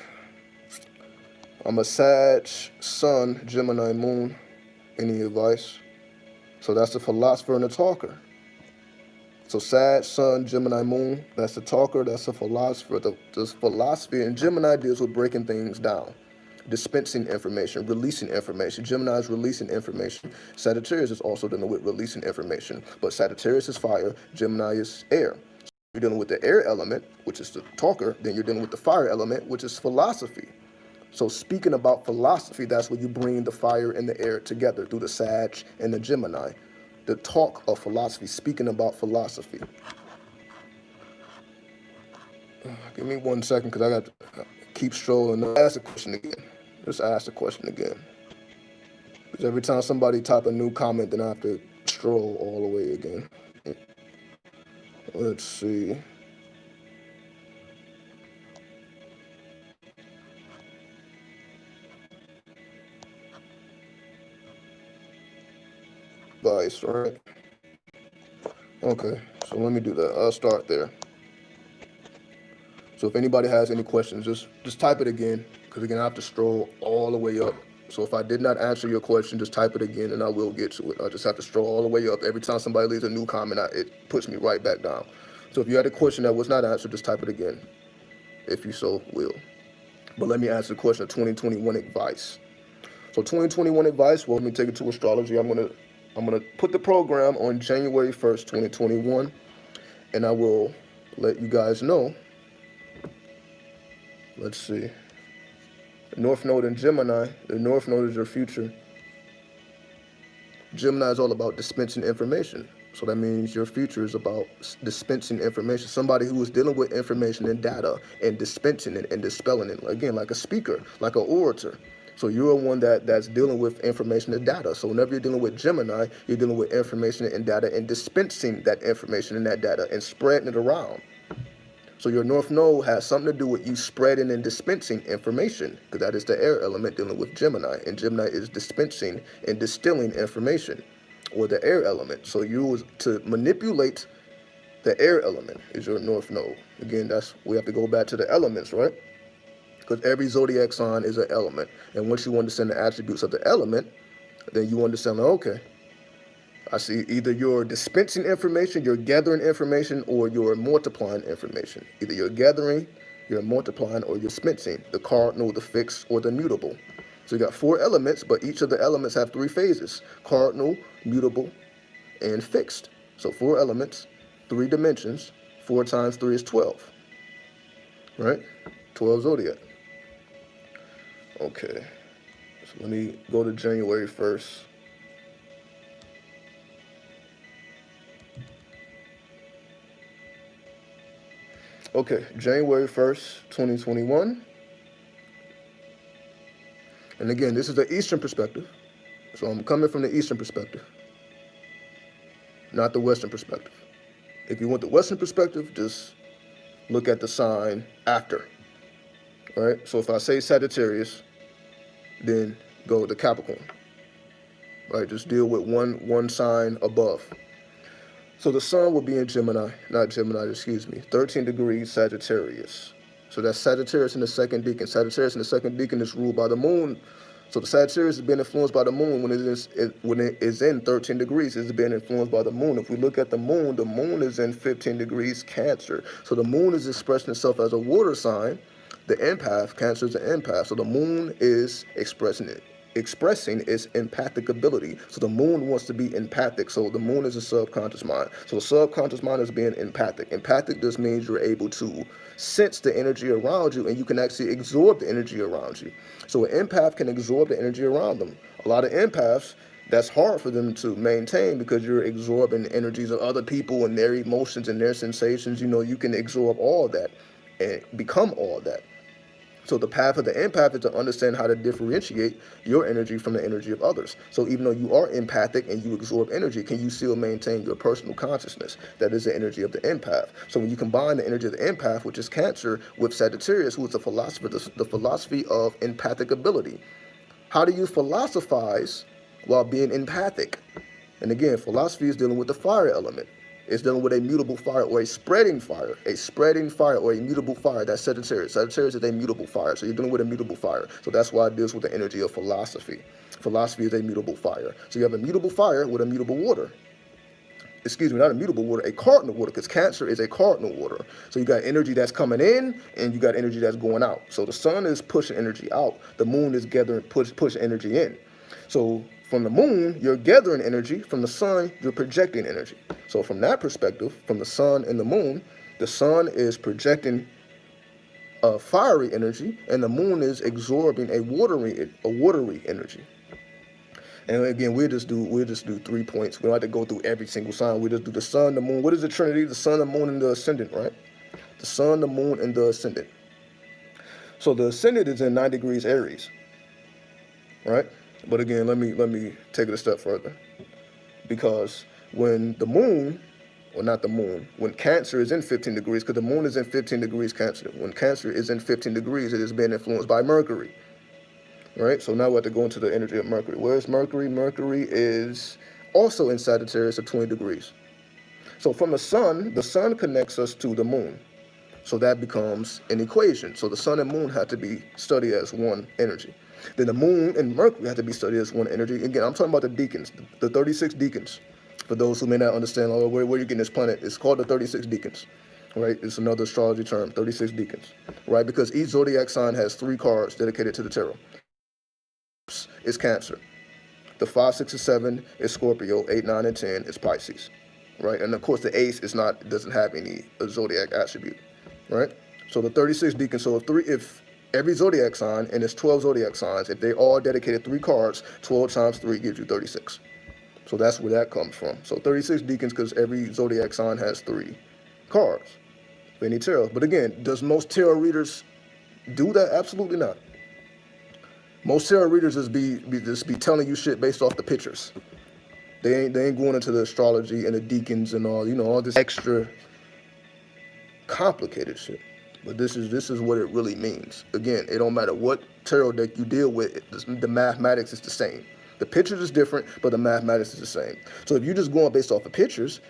I'm a Sag, Sun, Gemini, Moon. Any advice? So that's the philosopher and the talker. So Sag, Sun, Gemini, Moon, that's the talker, that's the philosopher. The philosophy in Gemini deals with breaking things down, dispensing information, releasing information. Gemini is releasing information. Sagittarius is also dealing with releasing information. But Sagittarius is fire, Gemini is air. So you're dealing with the air element, which is the talker, then you're dealing with the fire element, which is philosophy. So speaking about philosophy, that's where you bring the fire and the air together through the Sag and the Gemini. The talk of philosophy, speaking about philosophy. Give me 1 second, because I got to keep strolling. Ask the question again. Just ask the question again. Because every time somebody type a new comment, then I have to stroll all the way again. Let's see. Advice, right? Okay, so let me do that. I'll start there. So if anybody has any questions, just type it again, because again, I have to stroll all the way up. So if I did not answer your question, just type it again and I will get to it. I just have to stroll all the way up. Every time somebody leaves a new comment, it puts me right back down. So if you had a question that was not answered, just type it again, if you so will. But let me answer the question of 2021 advice. So 2021 advice, well, let me take it to astrology. I'm gonna put the program on January 1st, 2021, and I will let you guys know. Let's see. The North Node in Gemini. The North Node is your future. Gemini is all about dispensing information. So that means your future is about dispensing information. Somebody who is dealing with information and data and dispensing it and dispelling it. Again, like a speaker, like an orator. So you're one that's dealing with information and data. So whenever you're dealing with Gemini, you're dealing with information and data and dispensing that information and that data and spreading it around. So your North Node has something to do with you spreading and dispensing information, because that is the air element dealing with Gemini. And Gemini is dispensing and distilling information, or the air element. So you to manipulate the air element is your North Node. Again, we have to go back to the elements, right? Because every zodiac sign is an element. And once you understand the attributes of the element, then you understand, okay, I see either you're dispensing information, you're gathering information, or you're multiplying information. Either you're gathering, you're multiplying, or you're dispensing, the cardinal, the fixed, or the mutable. So you got 4 elements, but each of the elements have 3 phases: cardinal, mutable, and fixed. So 4 elements, 3 dimensions. 4 times 3 is 12, right? 12 zodiac. Okay, so let me go to January 1st. Okay, January 1st, 2021. And again, this is the Eastern perspective. So I'm coming from the Eastern perspective, not the Western perspective. If you want the Western perspective, just look at the sign after, right? So if I say Sagittarius, then go to Capricorn, right? Just deal with one sign above. So the sun will be in Gemini, not Gemini, excuse me, 13 degrees Sagittarius. So that's Sagittarius in the second decan. Sagittarius in the second decan is ruled by the moon. So the Sagittarius is being influenced by the moon when it is in 13 degrees. It's being influenced by the moon. If we look at the moon is in 15 degrees Cancer. So the moon is expressing itself as a water sign. The empath, Cancer is an empath. So the moon is expressing its empathic ability. So the moon wants to be empathic. So the moon is a subconscious mind. So the subconscious mind is being empathic. Empathic just means you're able to sense the energy around you, and you can actually absorb the energy around you. So an empath can absorb the energy around them. A lot of empaths, that's hard for them to maintain because you're absorbing the energies of other people and their emotions and their sensations. You can absorb all that and become all that. So the path of the empath is to understand how to differentiate your energy from the energy of others. So even though you are empathic and you absorb energy, can you still maintain your personal consciousness? That is the energy of the empath. So when you combine the energy of the empath, which is Cancer, with Sagittarius, who is the philosopher, the philosophy of empathic ability. How do you philosophize while being empathic? And again, philosophy is dealing with the fire element. It's dealing with a mutable fire or a spreading fire or a mutable fire. That's Sagittarius. Sagittarius is a mutable fire. So you're dealing with a mutable fire. So that's why it deals with the energy of philosophy. Philosophy is a mutable fire. So you have a mutable fire with a mutable water. Excuse me, not a mutable water, a cardinal water, because Cancer is a cardinal water. So you got energy that's coming in and you got energy that's going out. So the sun is pushing energy out. The moon is gathering, push energy in. So from the moon, you're gathering energy. From the sun, you're projecting energy. So from that perspective, from the sun and the sun is projecting fiery energy, and the moon is absorbing a watery energy. And again, we'll just do 3 points. We don't have to go through every single sign. We just do the sun, the moon. What is the Trinity? The sun, the moon, and the ascendant, right? The sun, the moon, and the ascendant. So the ascendant is in 9 degrees Aries, right? But again, let me take it a step further, because when the moon, or not the moon, when Cancer is in 15 degrees, because the moon is in 15 degrees Cancer. When Cancer is in 15 degrees, it is being influenced by Mercury, right? So now we have to go into the energy of Mercury. Where's Mercury? Mercury is also in Sagittarius at 20 degrees. So from the sun connects us to the moon. So that becomes an equation. So the sun and moon have to be studied as one energy. Then the moon and Mercury have to be studied as one energy. Again, I'm talking about the decans, the 36 decans. For those who may not understand where you're getting this planet, it's called the 36 decans, right? It's another astrology term, 36 decans, right? Because each zodiac sign has 3 cards dedicated to the tarot. It's Cancer. The 5, 6, and 7 is Scorpio. 8, 9, and 10 is Pisces, right? And of course, the ace doesn't have any zodiac attribute, right? So the 36 decans. So if every zodiac sign, and it's 12 zodiac signs, if they all dedicated 3 cards, 12 times 3 gives you 36. So that's where that comes from. So 36 decans, because every zodiac sign has 3 cards for any tarot. But again, does most tarot readers do that? Absolutely not. Most tarot readers just be telling you shit based off the pictures. They ain't going into the astrology and the deacons and all, all this extra complicated shit. But this is what it really means. Again, it don't matter what tarot deck you deal with, the mathematics is the same. The pictures is different, but the mathematics is the same. So if you're just going based off the pictures,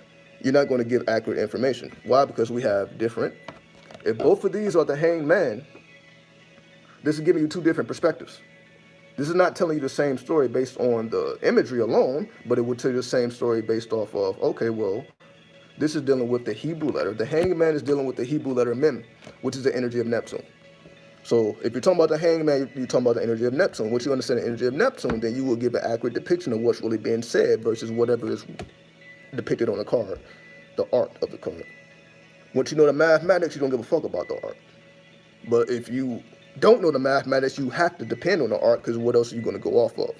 you're not going to give accurate information. Why? Because we have different. If both of these are the Hanged Man, this is giving you two different perspectives. This is not telling you the same story based on the imagery alone, but it would tell you the same story based off of, okay, well, this is dealing with the Hebrew letter. The Hanged Man is dealing with the Hebrew letter Mem, which is the energy of Neptune. So if you're talking about the Hanged Man, you're talking about the energy of Neptune. Once you understand the energy of Neptune, then you will give an accurate depiction of what's really being said versus whatever is depicted on the card, the art of the card. Once you know the mathematics, you don't give a fuck about the art. But if you don't know the mathematics, you have to depend on the art, because what else are you going to go off of?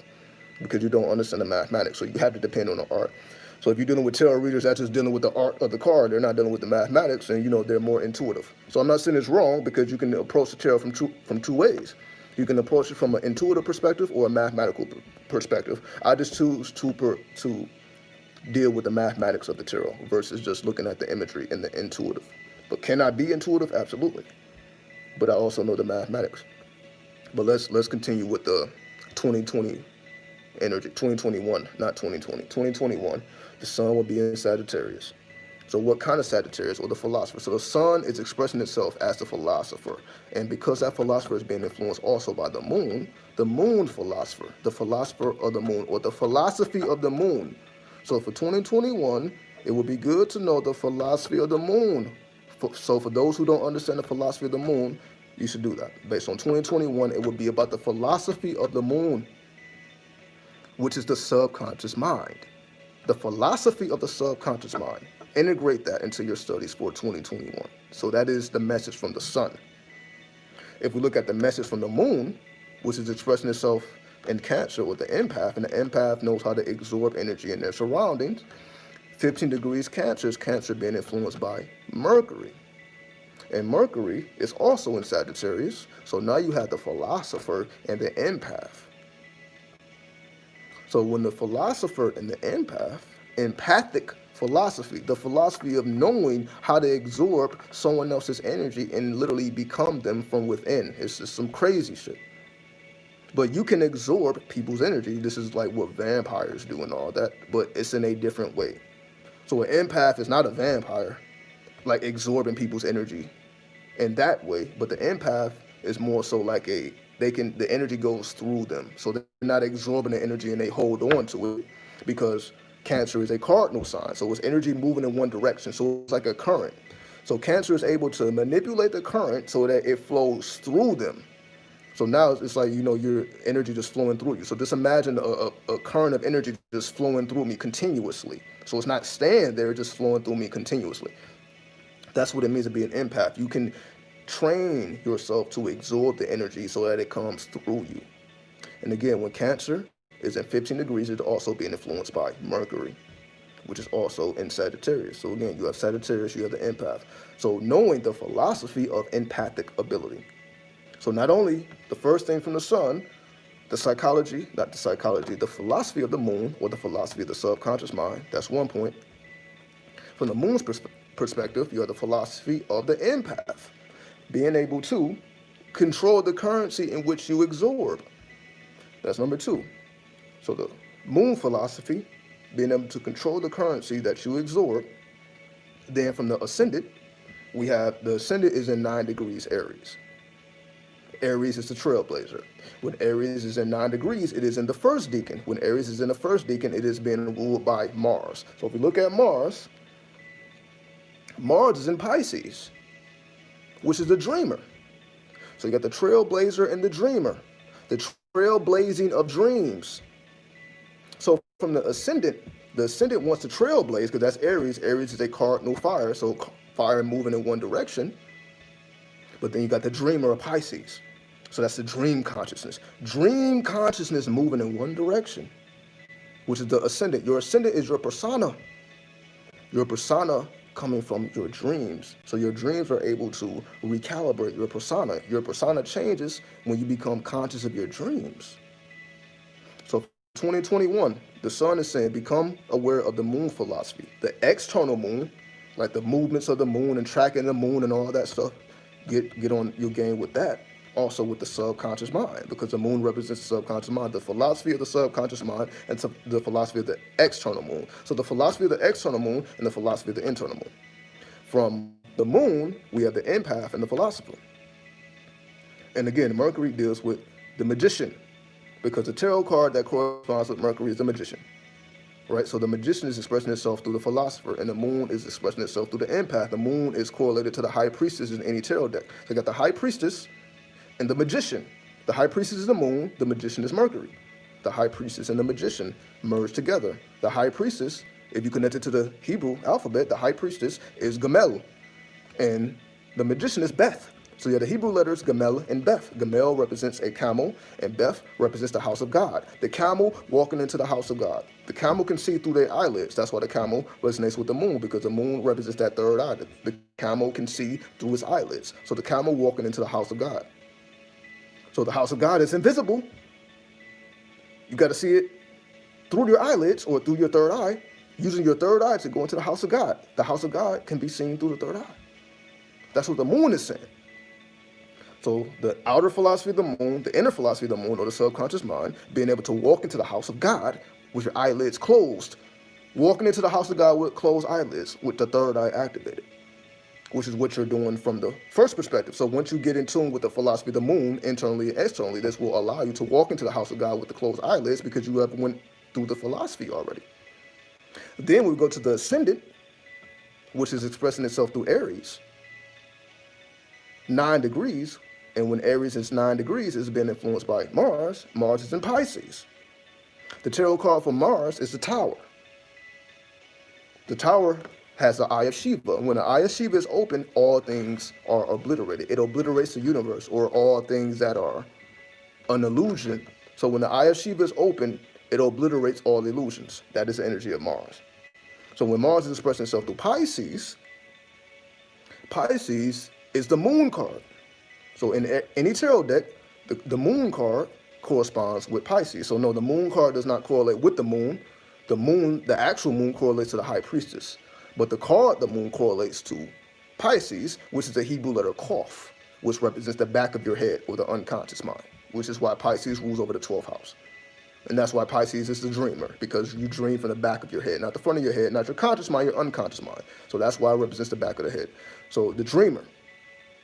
Because you don't understand the mathematics, so you have to depend on the art. So if you're dealing with tarot readers that's just dealing with the art of the card, they're not dealing with the mathematics, and they're more intuitive. So I'm not saying it's wrong, because you can approach the tarot from two ways. You can approach it from an intuitive perspective or a mathematical perspective. I just choose to deal with the mathematics of the tarot versus just looking at the imagery and the intuitive. But can I be intuitive? Absolutely. But I also know the mathematics. But let's continue with the 2020 energy. 2021, not 2020. 2021, the sun will be in Sagittarius. So what kind of Sagittarius? Or the philosopher. So the sun is expressing itself as the philosopher. And because that philosopher is being influenced also by the moon philosopher, the philosopher of the moon, or the philosophy of the moon. So for 2021, it would be good to know the philosophy of the moon. So for those who don't understand the philosophy of the moon, you should do that. Based on 2021, it would be about the philosophy of the moon, which is the subconscious mind. The philosophy of the subconscious mind. Integrate that into your studies for 2021. So that is the message from the sun. If we look at the message from the moon, which is expressing itself in Cancer with the empath, and the empath knows how to absorb energy in their surroundings, 15 degrees Cancer is Cancer being influenced by Mercury. And Mercury is also in Sagittarius, so now you have the philosopher and the empath. So when the philosopher and the empath, empathic philosophy, the philosophy of knowing how to absorb someone else's energy and literally become them from within. It's just some crazy shit. But you can absorb people's energy. This is like what vampires do and all that, but it's in a different way. So an empath is not a vampire, like absorbing people's energy in that way, but the empath is more so like the energy goes through them. So they're not absorbing the energy and they hold on to it, because Cancer is a cardinal sign. So it's energy moving in one direction. So it's like a current. So Cancer is able to manipulate the current so that it flows through them. So now it's like, your energy just flowing through you. So just imagine a current of energy just flowing through me continuously. So it's not staying there, just flowing through me continuously. That's what it means to be an empath. You can train yourself to absorb the energy so that it comes through you. And again, when Cancer is in 15 degrees, it's also being influenced by Mercury, which is also in Sagittarius. So again, you have Sagittarius, you have the empath. So knowing the philosophy of empathic ability. So not only the first thing from the sun, the philosophy of the moon, or the philosophy of the subconscious mind, that's one point. From the moon's perspective, you have the philosophy of the empath, being able to control the currency in which you absorb. That's number two. So the moon philosophy, being able to control the currency that you absorb. Then from the ascendant, we have the ascendant is in 9 degrees Aries. Aries is the trailblazer. When Aries is in 9 degrees, it is in the first decan. When Aries is in the first decan, it is being ruled by Mars. So if we look at Mars, Mars is in Pisces, which is the dreamer. So you got the trailblazer and the dreamer, the trailblazing of dreams. So from the ascendant wants to trailblaze, because that's Aries. Aries is a cardinal fire, so fire moving in one direction. But then you got the dreamer of Pisces. So that's the dream consciousness. Dream consciousness moving in one direction, which is the ascendant. Your ascendant is your persona. Your persona coming from your dreams. So your dreams are able to recalibrate your persona. Your persona changes when you become conscious of your dreams. So 2021, the sun is saying become aware of the moon philosophy. The external moon, like the movements of the moon and tracking the moon and all that stuff, get on your game with that. Also with the subconscious mind, because the moon represents the subconscious mind, the philosophy of the subconscious mind, and the philosophy of the external moon. So the philosophy of the external moon and the philosophy of the internal moon. From the moon, we have the empath and the philosopher. And again, Mercury deals with the magician, because the tarot card that corresponds with Mercury is the magician. Right? So the magician is expressing itself through the philosopher, and the moon is expressing itself through the empath. The moon is correlated to the high priestess in any tarot deck. So you got the high priestess and the magician. The high priestess is the moon, the magician is Mercury. The high priestess and the magician merge together. The high priestess, if you connect it to the Hebrew alphabet, the high priestess is Gamel, and the magician is Beth. So you have the Hebrew letters Gamel and Beth. Gamel represents a camel, and Beth represents the house of God. The camel walking into the house of God. The camel can see through their eyelids. That's why the camel resonates with the moon, because the moon represents that third eye. The camel can see through his eyelids. So the camel walking into the house of God. So the house of God is invisible. You got to see it through your eyelids or through your third eye, using your third eye to go into the house of God. The house of God can be seen through the third eye. That's what the moon is saying. So the outer philosophy of the moon, the inner philosophy of the moon, or the subconscious mind, being able to walk into the house of God with your eyelids closed, walking into the house of God with closed eyelids, with the third eye activated, which is what you're doing from the first perspective. So once you get in tune with the philosophy of the moon, internally and externally, this will allow you to walk into the house of God with the closed eyelids, because you have went through the philosophy already. Then we go to the ascendant, which is expressing itself through Aries. 9 degrees, and when Aries is 9 degrees, it's been influenced by Mars. Mars is in Pisces. The tarot card for Mars is the Tower. The Tower has the Eye of Shiva. When the Eye of Shiva is open, all things are obliterated. It obliterates the universe, or all things that are an illusion. So when the Eye of Shiva is open, it obliterates all illusions. That is the energy of Mars. So when Mars is expressing itself through Pisces, Pisces is the moon card. So in any tarot deck, the moon card corresponds with Pisces. So no, the moon card does not correlate with the moon. The moon, the actual moon, correlates to the high priestess. But the card the moon correlates to Pisces, which is the Hebrew letter Kaf, which represents the back of your head, or the unconscious mind, which is why Pisces rules over the 12th house. And that's why Pisces is the dreamer, because you dream from the back of your head, not the front of your head, not your conscious mind, your unconscious mind. So that's why it represents the back of the head. So the dreamer.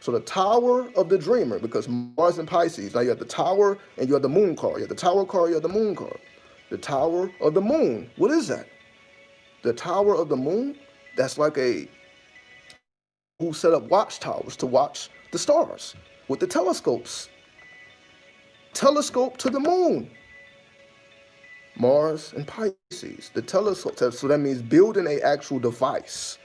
So the Tower of the dreamer, because Mars and Pisces, now you have the Tower and you have the moon card. You have the Tower card, you have the moon card. The Tower of the moon, what is that? The Tower of the moon, that's like who set up watchtowers to watch the stars with the telescopes. Telescope to the moon. Mars and Pisces, the telescope. So that means building an actual device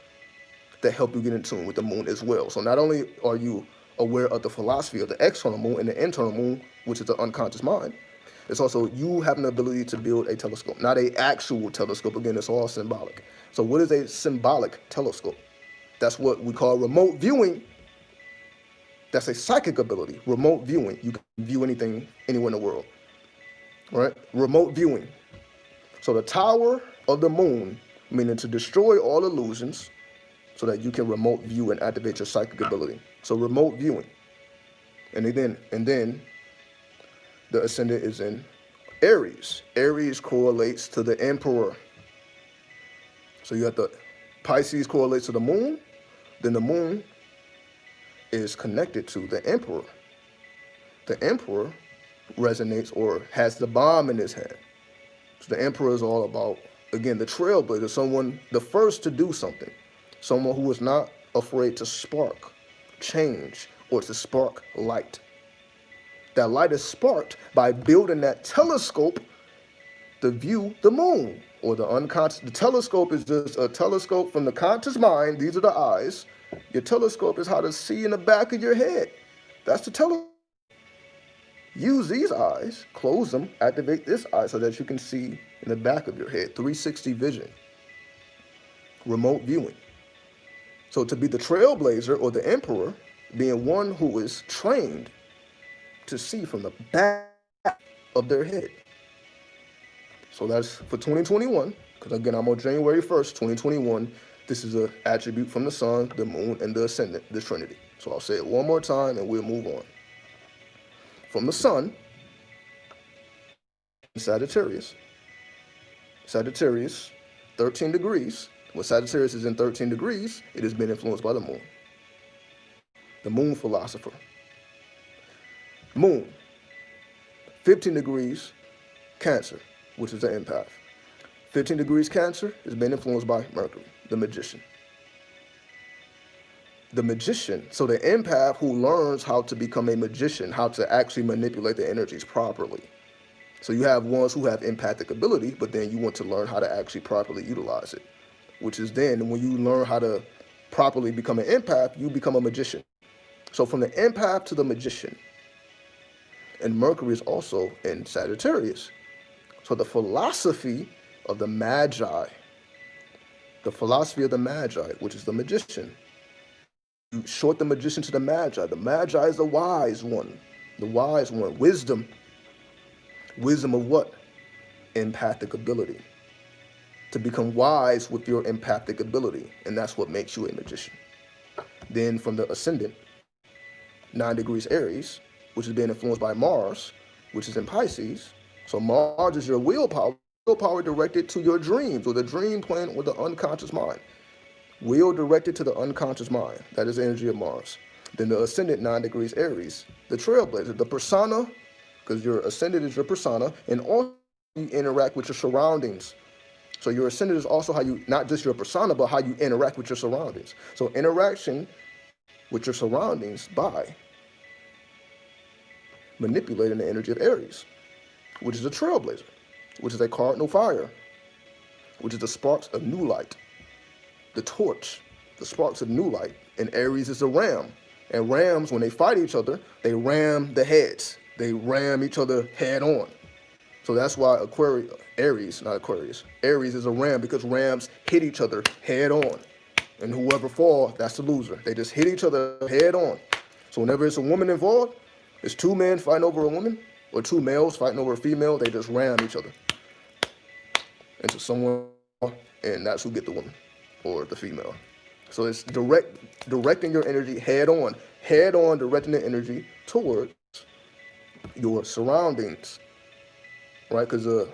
that help you get in tune with the moon as well. So not only are you aware of the philosophy of the external moon and the internal moon, which is the unconscious mind, it's also you having the ability to build a telescope, not an actual telescope. Again, it's all symbolic. So what is a symbolic telescope? That's what we call remote viewing. That's a psychic ability, remote viewing. You can view anything, anywhere in the world, right? Remote viewing. So the Tower of the moon, meaning to destroy all illusions, so that you can remote view and activate your psychic ability. So remote viewing. And then the ascendant is in Aries. Aries correlates to the emperor. So you have the Pisces correlates to the moon, then the moon is connected to the emperor. The emperor resonates or has the bomb in his hand. So the emperor is all about, again, the trailblazer, someone, the first to do something. Someone who is not afraid to spark change or to spark light. That light is sparked by building that telescope to view the moon, or the unconscious. The telescope is just a telescope from the conscious mind. These are the eyes. Your telescope is how to see in the back of your head. That's the telescope. Use these eyes, close them, activate this eye so that you can see in the back of your head. 360 vision. Remote viewing. So to be the trailblazer or the emperor, being one who is trained to see from the back of their head. So that's for 2021, because again, I'm on January 1st, 2021. This is an attribute from the sun, the moon, and the ascendant, the Trinity. So I'll say it one more time and we'll move on. From the sun, Sagittarius. Sagittarius, 13 degrees. When Sagittarius is in 13 degrees, it has been influenced by the moon. The moon philosopher. Moon, 15 degrees, Cancer, which is the empath. 15 degrees Cancer has been influenced by Mercury, the magician. The magician, so the empath who learns how to become a magician, how to actually manipulate the energies properly. So you have ones who have empathic ability, but then you want to learn how to actually properly utilize it, which is then when you learn how to properly become an empath, you become a magician. So from the empath to the magician, and Mercury is also in Sagittarius. So the philosophy of the Magi, which is the magician. You short the magician to the Magi. The Magi is the wise one. The wise one. Wisdom. Wisdom of what? Empathic ability. To become wise with your empathic ability. And that's what makes you a magician. Then from the ascendant, 9 degrees Aries, which is being influenced by Mars, which is in Pisces. So Mars is your willpower directed to your dreams, or the dream plan, or the unconscious mind. Will directed to the unconscious mind. That is the energy of Mars. Then the ascendant, 9 degrees Aries, the trailblazer, the persona, because your ascendant is your persona, and also you interact with your surroundings. So your ascendant is also how you, not just your persona, but how you interact with your surroundings. So interaction with your surroundings by manipulating the energy of Aries, which is a trailblazer, which is a cardinal fire, which is the sparks of new light, the torch, the sparks of new light. And Aries is a ram. And rams, when they fight each other, they ram the heads. They ram each other head on. So that's why Aries is a ram, because rams hit each other head on. And whoever falls, that's the loser. They just hit each other head on. So whenever it's a woman involved, it's 2 men fighting over a woman, or 2 males fighting over a female, they just ram each other into someone, and that's who get the woman or the female. So it's directing your energy head on, directing the energy towards your surroundings, right? Because the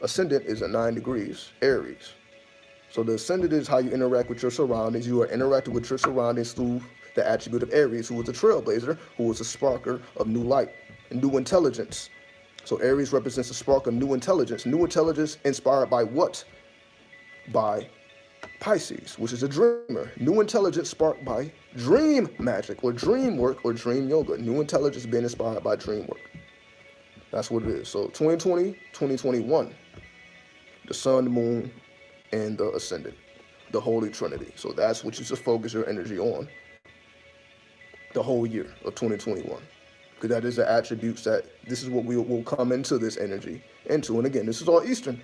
ascendant is at 9 degrees Aries. So the ascendant is how you interact with your surroundings. You are interacting with your surroundings through the attribute of Aries, who was a trailblazer, who was a sparker of new light and new intelligence. So Aries represents a spark of new intelligence. New intelligence inspired by what? By Pisces, which is a dreamer. New intelligence sparked by dream magic, or dream work, or dream yoga. New intelligence being inspired by dream work. That's what it is. So 2020, 2021, the sun, the moon, and the ascendant, the Holy Trinity. So that's what you should focus your energy on the whole year of 2021. Because that is the attributes that, this is what we will come into this energy into. And again, this is all Eastern.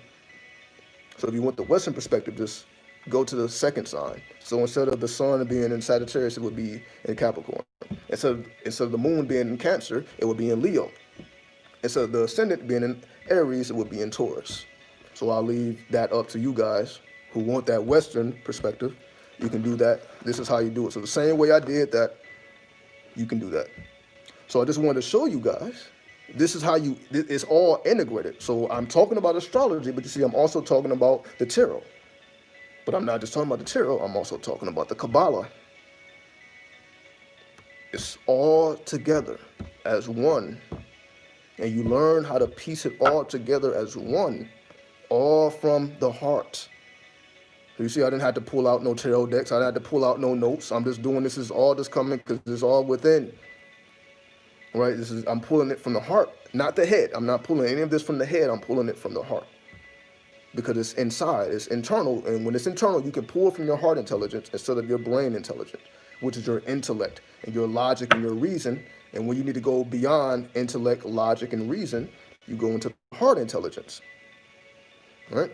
So if you want the Western perspective, just go to the second sign. So instead of the sun being in Sagittarius, it would be in Capricorn. Instead of the moon being in Cancer, it would be in Leo. Instead of the ascendant being in Aries, it would be in Taurus. So I'll leave that up to you guys who want that Western perspective. You can do that. This is how you do it. So the same way I did that, you can do that. So I just wanted to show you guys, this is how it's all integrated. So I'm talking about astrology, but you see, I'm also talking about the tarot. But I'm not just talking about the tarot, I'm also talking about the Kabbalah. It's all together as one. And you learn how to piece it all together as one, all from the heart. So you see, I didn't have to pull out no tarot decks. I didn't have to pull out no notes. I'm just doing this. Is all just coming because it's all within. Right? I'm pulling it from the heart, not the head. I'm not pulling any of this from the head. I'm pulling it from the heart. Because it's inside, it's internal. And when it's internal, you can pull from your heart intelligence instead of your brain intelligence, which is your intellect and your logic and your reason. And when you need to go beyond intellect, logic, and reason, you go into heart intelligence. All right?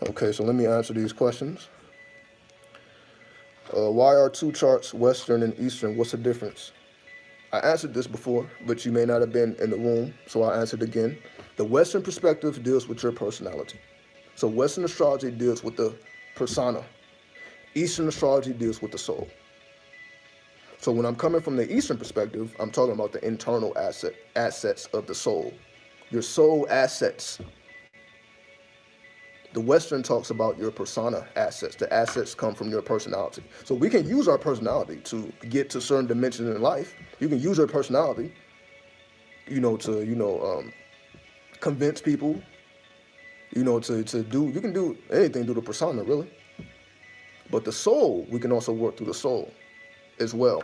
Okay, so let me answer these questions. Why are two charts, Western and Eastern? What's the difference? I answered this before, but you may not have been in the room, so I'll answer it again. The Western perspective deals with your personality. So Western astrology deals with the persona. Eastern astrology deals with the soul. So when I'm coming from the Eastern perspective, I'm talking about the internal assets of the soul. Your soul assets. The Western talks about your persona assets. The assets come from your personality. So we can use our personality to get to certain dimensions in life. You can use your personality, to convince people, to do. You can do anything through the persona, really. But the soul, we can also work through the soul as well.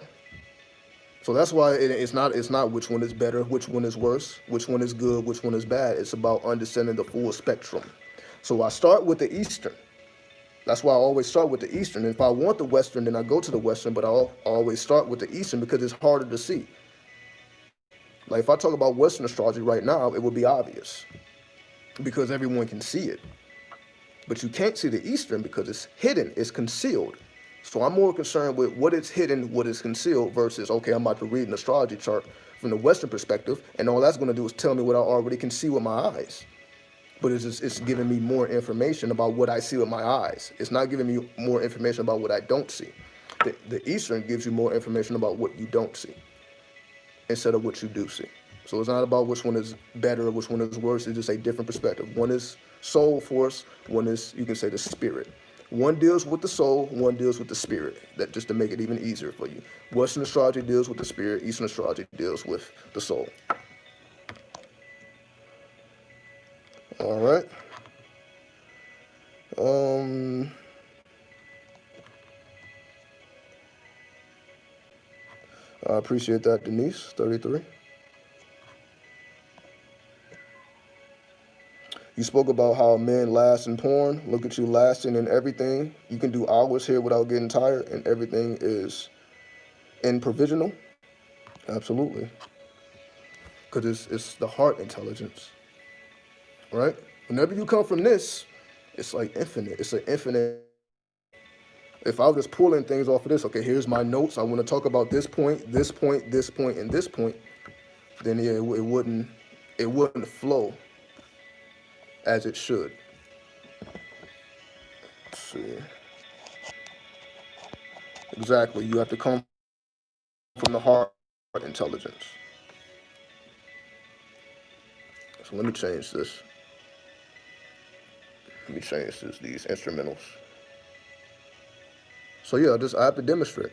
So that's why it's not which one is better, which one is worse, which one is good, which one is bad. It's about understanding the full spectrum. So I start with the Eastern. That's why I always start with the Eastern. If I want the Western, then I go to the Western, but I'll always start with the Eastern because it's harder to see. Like if I talk about Western astrology right now, it would be obvious because everyone can see it. But you can't see the Eastern because it's hidden, it's concealed. So I'm more concerned with what is hidden, what is concealed versus, okay, I'm about to read an astrology chart from the Western perspective, and all that's going to do is tell me what I already can see with my eyes. But it's giving me more information about what I see with my eyes. It's not giving me more information about what I don't see. The Eastern gives you more information about what you don't see instead of what you do see. So it's not about which one is better or which one is worse. It's just a different perspective. One is soul force. One is, you can say, the spirit. One deals with the soul. One deals with the spirit. That just to make it even easier for you. Western astrology deals with the spirit. Eastern astrology deals with the soul. All right. I appreciate that, Denise, 33. You spoke about how men last in porn. Look at you lasting in everything. You can do hours here without getting tired, and everything is in provisional. Absolutely. Because it's the heart intelligence, right? Whenever you come from this, it's like infinite. It's an infinite. If I was just pulling things off of this, okay, here's my notes. I want to talk about this point, this point, this point, and this point. Then yeah, it wouldn't flow as it should. Let's see. Exactly. You have to come from the heart intelligence. So let me change this. Let me change these instrumentals. So yeah, I have to demonstrate.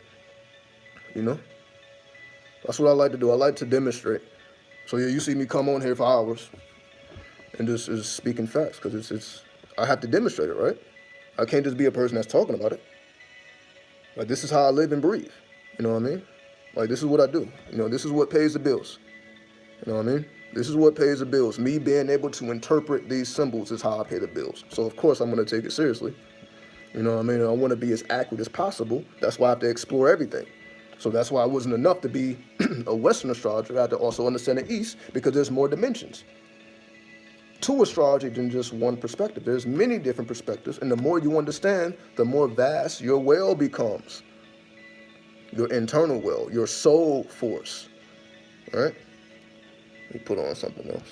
You know, that's what I like to do. I like to demonstrate. So yeah, you see me come on here for hours and just is speaking facts because it's I have to demonstrate it, right? I can't just be a person that's talking about it. Like this is how I live and breathe. You know what I mean? Like this is what I do. This is what pays the bills. You know what I mean? This is what pays the bills. Me being able to interpret these symbols is how I pay the bills. So of course I'm gonna take it seriously. You know what I mean? I want to be as accurate as possible. That's why I have to explore everything. So that's why it wasn't enough to be a Western astrologer. I had to also understand the East because there's more dimensions to astrology than just one perspective. There's many different perspectives, and the more you understand, the more vast your well becomes. Your internal well, your soul force. All right? Let me put on something else.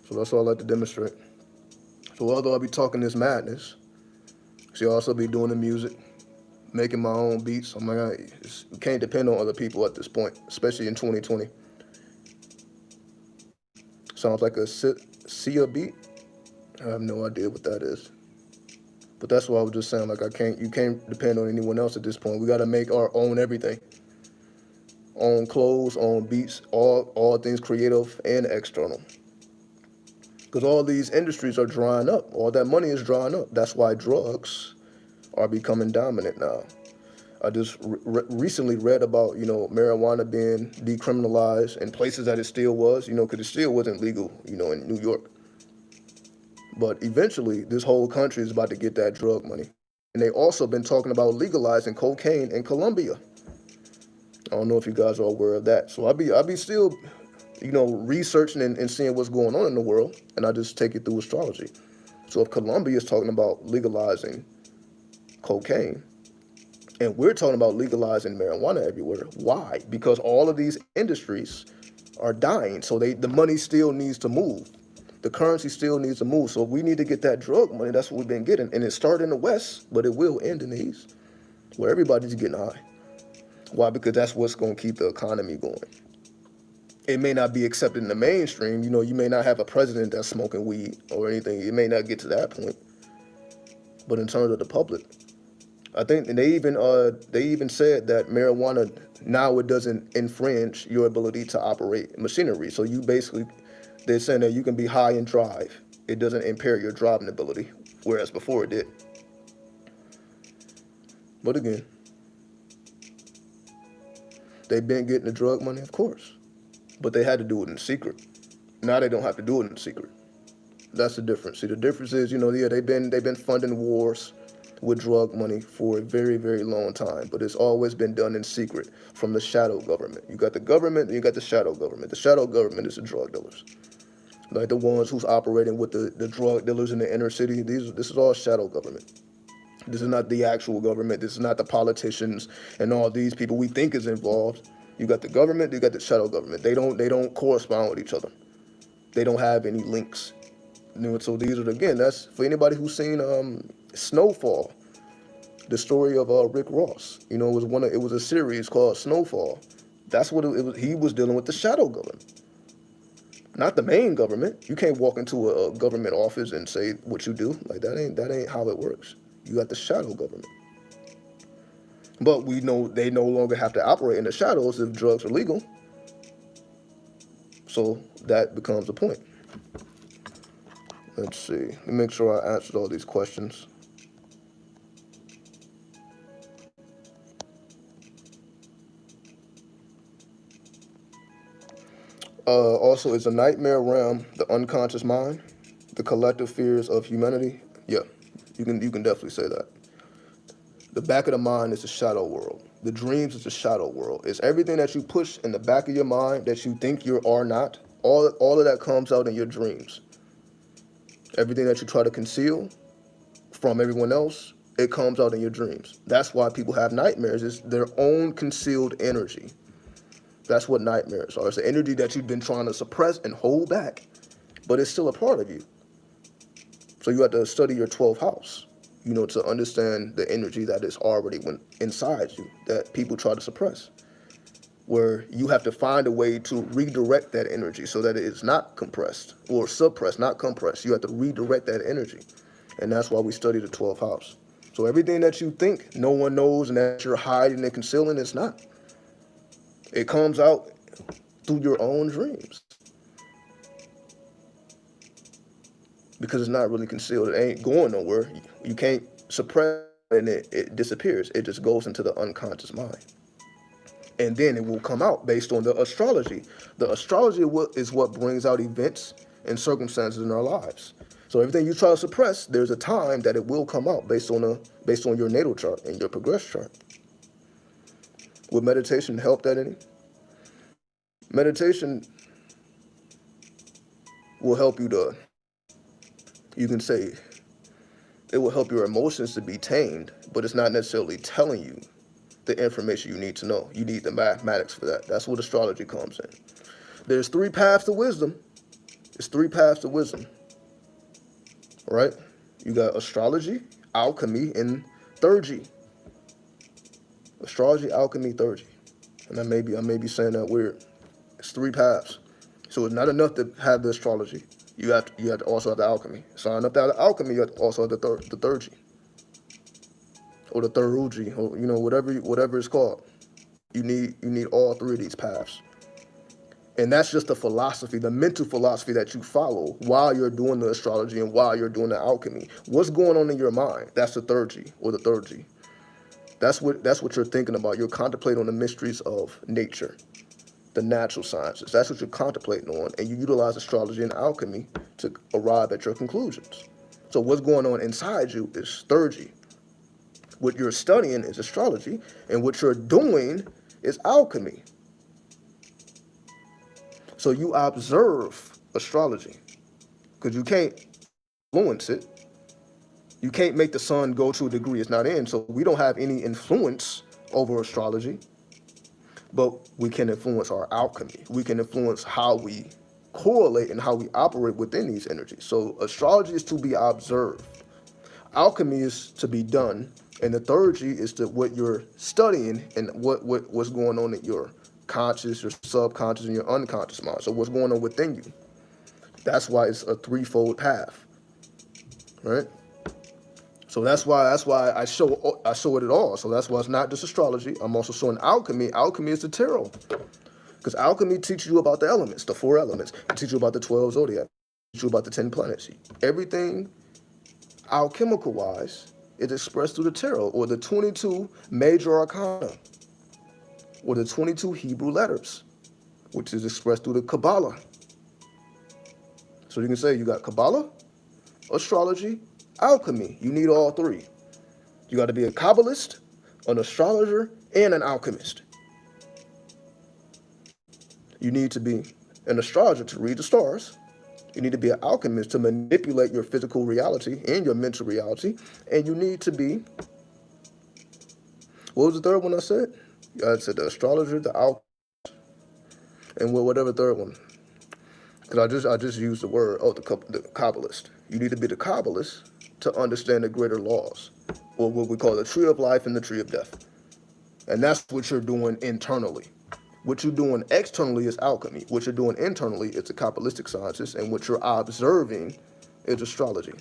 So that's all I like to demonstrate. So although I be talking this madness, she also be doing the music, making my own beats. I'm like, you can't depend on other people at this point, especially in 2020. Sounds like a Sia beat. I have no idea what that is. But that's what I was just saying. Like you can't depend on anyone else at this point. We got to make our own everything, own clothes, own beats, all things creative and external. Because all these industries are drying up. All that money is drying up. That's why drugs are becoming dominant now. I just recently read about, marijuana being decriminalized in places that it still was, because it still wasn't legal, in New York. But eventually, this whole country is about to get that drug money. And they also been talking about legalizing cocaine in Colombia. I don't know if you guys are aware of that. So I'll be still, researching and seeing what's going on in the world, and I just take it through astrology. So if Colombia is talking about legalizing cocaine, and we're talking about legalizing marijuana everywhere, why? Because all of these industries are dying, so the money still needs to move. The currency still needs to move. So we need to get that drug money. That's what we've been getting. And it started in the West, but it will end in the East, where everybody's getting high. Why? Because that's what's going to keep the economy going. It may not be accepted in the mainstream. You may not have a president that's smoking weed or anything. It may not get to that point. But in terms of the public, I think and they even said that marijuana now it doesn't infringe your ability to operate machinery. So they're saying that you can be high and drive. It doesn't impair your driving ability, whereas before it did. But again, they've been getting the drug money, of course, but they had to do it in secret. Now they don't have to do it in secret. That's the difference. See, the difference is, they've been funding wars with drug money for a very, very long time, but it's always been done in secret from the shadow government. You got the government, and you got the shadow government. The shadow government is the drug dealers, like the ones who's operating with the drug dealers in the inner city. This is all shadow government. This is not the actual government. This is not the politicians and all these people we think is involved. You got the government, you got the shadow government. They don't correspond with each other. They don't have any links. So these are that's for anybody who's seen Snowfall, the story of Rick Ross. It was a series called Snowfall. That's what it was. He was dealing with the shadow government, not the main government. You can't walk into a government office and say what you do. Like that ain't how it works. You got the shadow government. But we know they no longer have to operate in the shadows if drugs are legal. So that becomes the point. Let's see. Let me make sure I answered all these questions. Also, is a nightmare realm the unconscious mind, the collective fears of humanity? Yeah, you can definitely say that. The back of the mind is the shadow world. The dreams is the shadow world. It's everything that you push in the back of your mind that you think you are not. All of that comes out in your dreams. Everything that you try to conceal from everyone else, it comes out in your dreams. That's why people have nightmares. It's their own concealed energy. That's what nightmares are. It's the energy that you've been trying to suppress and hold back, but it's still a part of you. So you have to study your 12th house, to understand the energy that is already inside you that people try to suppress, where you have to find a way to redirect that energy so that it is not compressed or suppressed, not compressed. You have to redirect that energy. And that's why we study the 12th house. So everything that you think no one knows and that you're hiding and concealing, it's not. It comes out through your own dreams. Because it's not really concealed. It ain't going nowhere. You can't suppress it and it disappears. It just goes into the unconscious mind. And then it will come out based on the astrology. The astrology is what brings out events and circumstances in our lives. So everything you try to suppress, there's a time that it will come out based on your natal chart and your progress chart. Would meditation help that any? Meditation will help you can say, it will help your emotions to be tamed, but it's not necessarily telling you the information you need to know. You need the mathematics for that. That's what astrology comes in. There's 3 paths to wisdom. It's 3 paths to wisdom. Right? You got astrology, alchemy, and theurgy. Astrology, alchemy, theurgy. And I may be saying that weird. It's 3 paths. So it's not enough to have the astrology. You have to also have the alchemy. So enough to have the alchemy, you have to also have the theurgy. Or the theurgy, or whatever it's called. You need all 3 of these paths. And that's just the philosophy, the mental philosophy that you follow while you're doing the astrology and while you're doing the alchemy. What's going on in your mind? That's the theurgy or the theurgy. That's what you're thinking about. You're contemplating on the mysteries of nature, the natural sciences. That's what you're contemplating on, and you utilize astrology and alchemy to arrive at your conclusions. So what's going on inside you is theurgy. What you're studying is astrology, and what you're doing is alchemy. So you observe astrology, because you can't influence it. You can't make the sun go to a degree it's not in. So we don't have any influence over astrology, but we can influence our alchemy. We can influence how we correlate and how we operate within these energies. So astrology is to be observed. Alchemy is to be done. And the third G is to what you're studying and what's going on in your conscious, your subconscious, and your unconscious mind. So what's going on within you. That's why it's a threefold path. Right? So that's why I show it all. So that's why it's not just astrology. I'm also showing alchemy. Alchemy is the tarot. Because alchemy teaches you about the elements, the 4 elements. It teaches you about the 12 zodiac. It teaches you about the 10 planets. Everything alchemical-wise is expressed through the tarot, or the 22 major arcana, or the 22 Hebrew letters, which is expressed through the Kabbalah. So you can say you got Kabbalah, astrology, alchemy. You need all 3. You got to be a Kabbalist, an astrologer, and an alchemist. You need to be an astrologer to read the stars. You need to be an alchemist to manipulate your physical reality and your mental reality. And you need to be, what was the third one I said? I said the astrologer, the alchemist, and whatever third one. Because I just used the word, the Kabbalist. You need to be the Kabbalist to understand the greater laws, or what we call the tree of life and the tree of death. And that's what you're doing internally. What you're doing externally is alchemy. What you're doing internally is the Kabbalistic sciences, and what you're observing is astrology.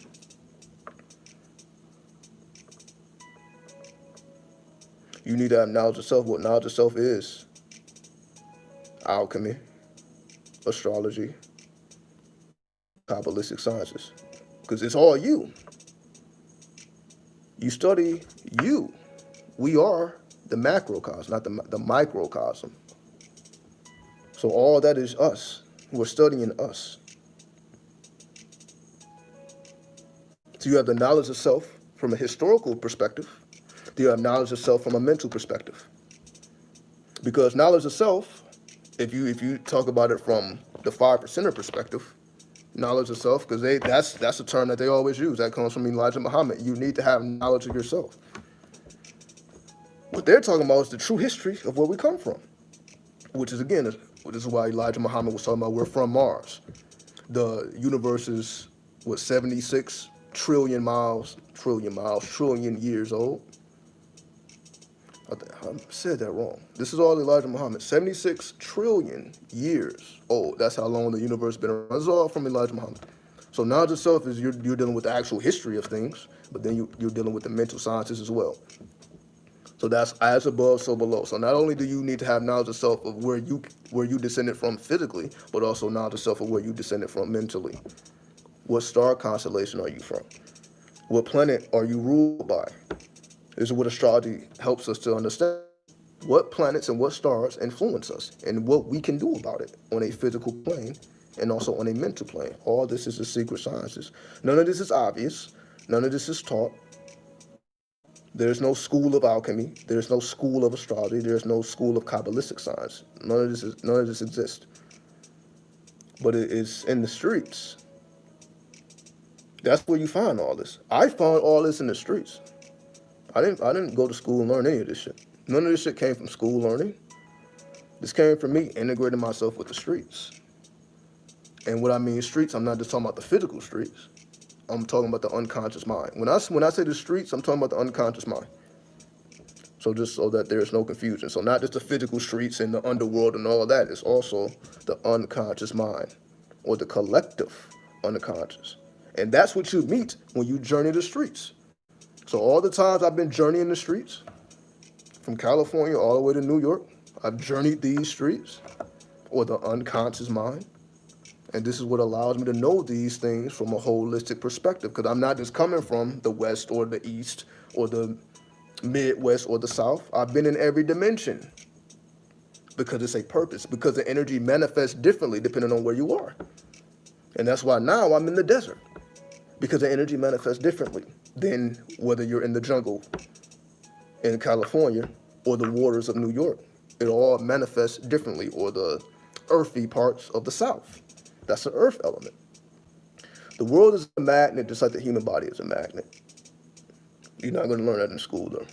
You need to have knowledge of self. What knowledge of self is? Alchemy, astrology, Kabbalistic sciences. Because it's all you. You study you. We are the macrocosm, not the microcosm. So all that is us. We're studying us. So you have the knowledge of self from a historical perspective. You have knowledge of self from a mental perspective. Because knowledge of self, if you talk about it from the 5%er perspective, knowledge of self, because that's a term that they always use. That comes from Elijah Muhammad. You need to have knowledge of yourself. What they're talking about is the true history of where we come from, which is, again, this is why Elijah Muhammad was talking about we're from Mars. The universe is, 76 trillion years old. I said that wrong. This is all Elijah Muhammad. 76 trillion years old. That's how long the universe has been around. This is all from Elijah Muhammad. So knowledge of self is you're dealing with the actual history of things, but then you're dealing with the mental sciences as well. So that's as above, so below. So not only do you need to have knowledge of self of where you descended from physically, but also knowledge of self of where you descended from mentally. What star constellation are you from? What planet are you ruled by? This is what astrology helps us to understand. What planets and what stars influence us, and what we can do about it on a physical plane and also on a mental plane. All this is the secret sciences. None of this is obvious. None of this is taught. There's no school of alchemy. There's no school of astrology. There's no school of Kabbalistic science. None of this exists. But it is in the streets. That's where you find all this. I found all this in the streets. I didn't go to school and learn any of this shit. None of this shit came from school learning. This came from me integrating myself with the streets. And what I mean streets, I'm not just talking about the physical streets. I'm talking about the unconscious mind. When I say the streets, I'm talking about the unconscious mind. So just so that there's no confusion. So not just the physical streets and the underworld and all of that. It's also the unconscious mind, or the collective unconscious. And that's what you meet when you journey the streets. So all the times I've been journeying the streets, from California all the way to New York, I've journeyed these streets, or the unconscious mind. And this is what allows me to know these things from a holistic perspective, because I'm not just coming from the West or the East or the Midwest or the South. I've been in every dimension, because it's a purpose, because the energy manifests differently depending on where you are. And that's why now I'm in the desert, because the energy manifests differently than whether you're in the jungle in California or the waters of New York. It all manifests differently, or the earthy parts of the South. That's the earth element. The world is a magnet just like the human body is a magnet. You're not going to learn that in school, though.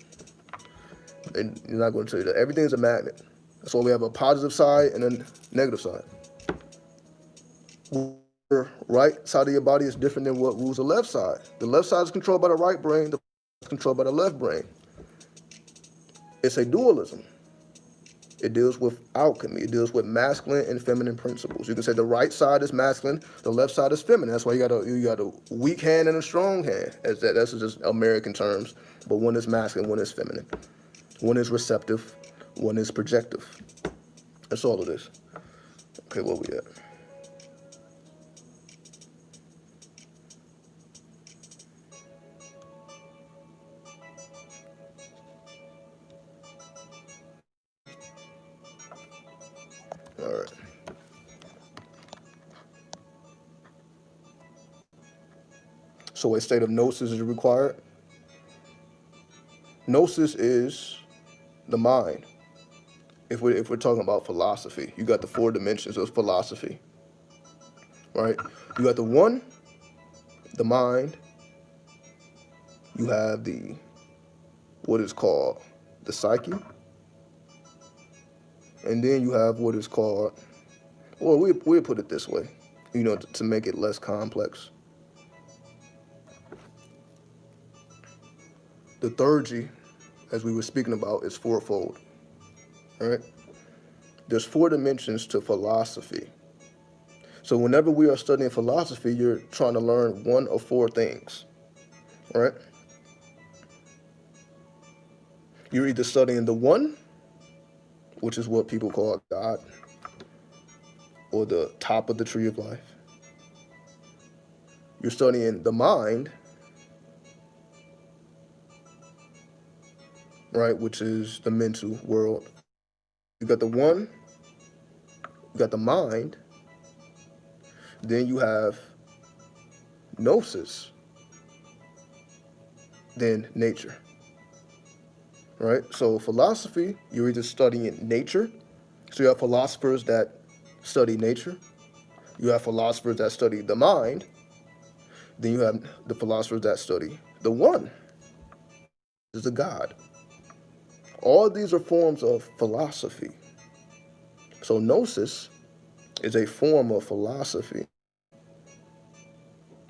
And you're not going to tell you that. Everything is a magnet. That's why we have a positive side and a negative side. The right side of your body is different than what rules the left side. The left side is controlled by the right brain, the right is controlled by the left brain. It's a dualism. It deals with alchemy. It deals with masculine and feminine principles. You can say the right side is masculine, the left side is feminine. That's why you got a weak hand and a strong hand. That's just American terms. But one is masculine, one is feminine. One is receptive, one is projective. That's all it is. Okay, where we at? All right. So a state of gnosis is required. Gnosis is the mind. If we're talking about philosophy, you got the 4 dimensions of philosophy, right? You got the one, the mind. You have the what is called the psyche, and then you have what is called, or we put it this way, to make it less complex. The theurgy, as we were speaking about, is fourfold. All right? There's 4 dimensions to philosophy. So whenever we are studying philosophy, you're trying to learn one of 4 things. All right? You're either studying the one, which is what people call God, or the top of the tree of life. You're studying the mind, right, which is the mental world. You got the one, you got the mind, then you have gnosis, then nature. Right? So philosophy, you're either studying nature. So you have philosophers that study nature. You have philosophers that study the mind. Then you have the philosophers that study the one, is the God. All these are forms of philosophy. So gnosis is a form of philosophy.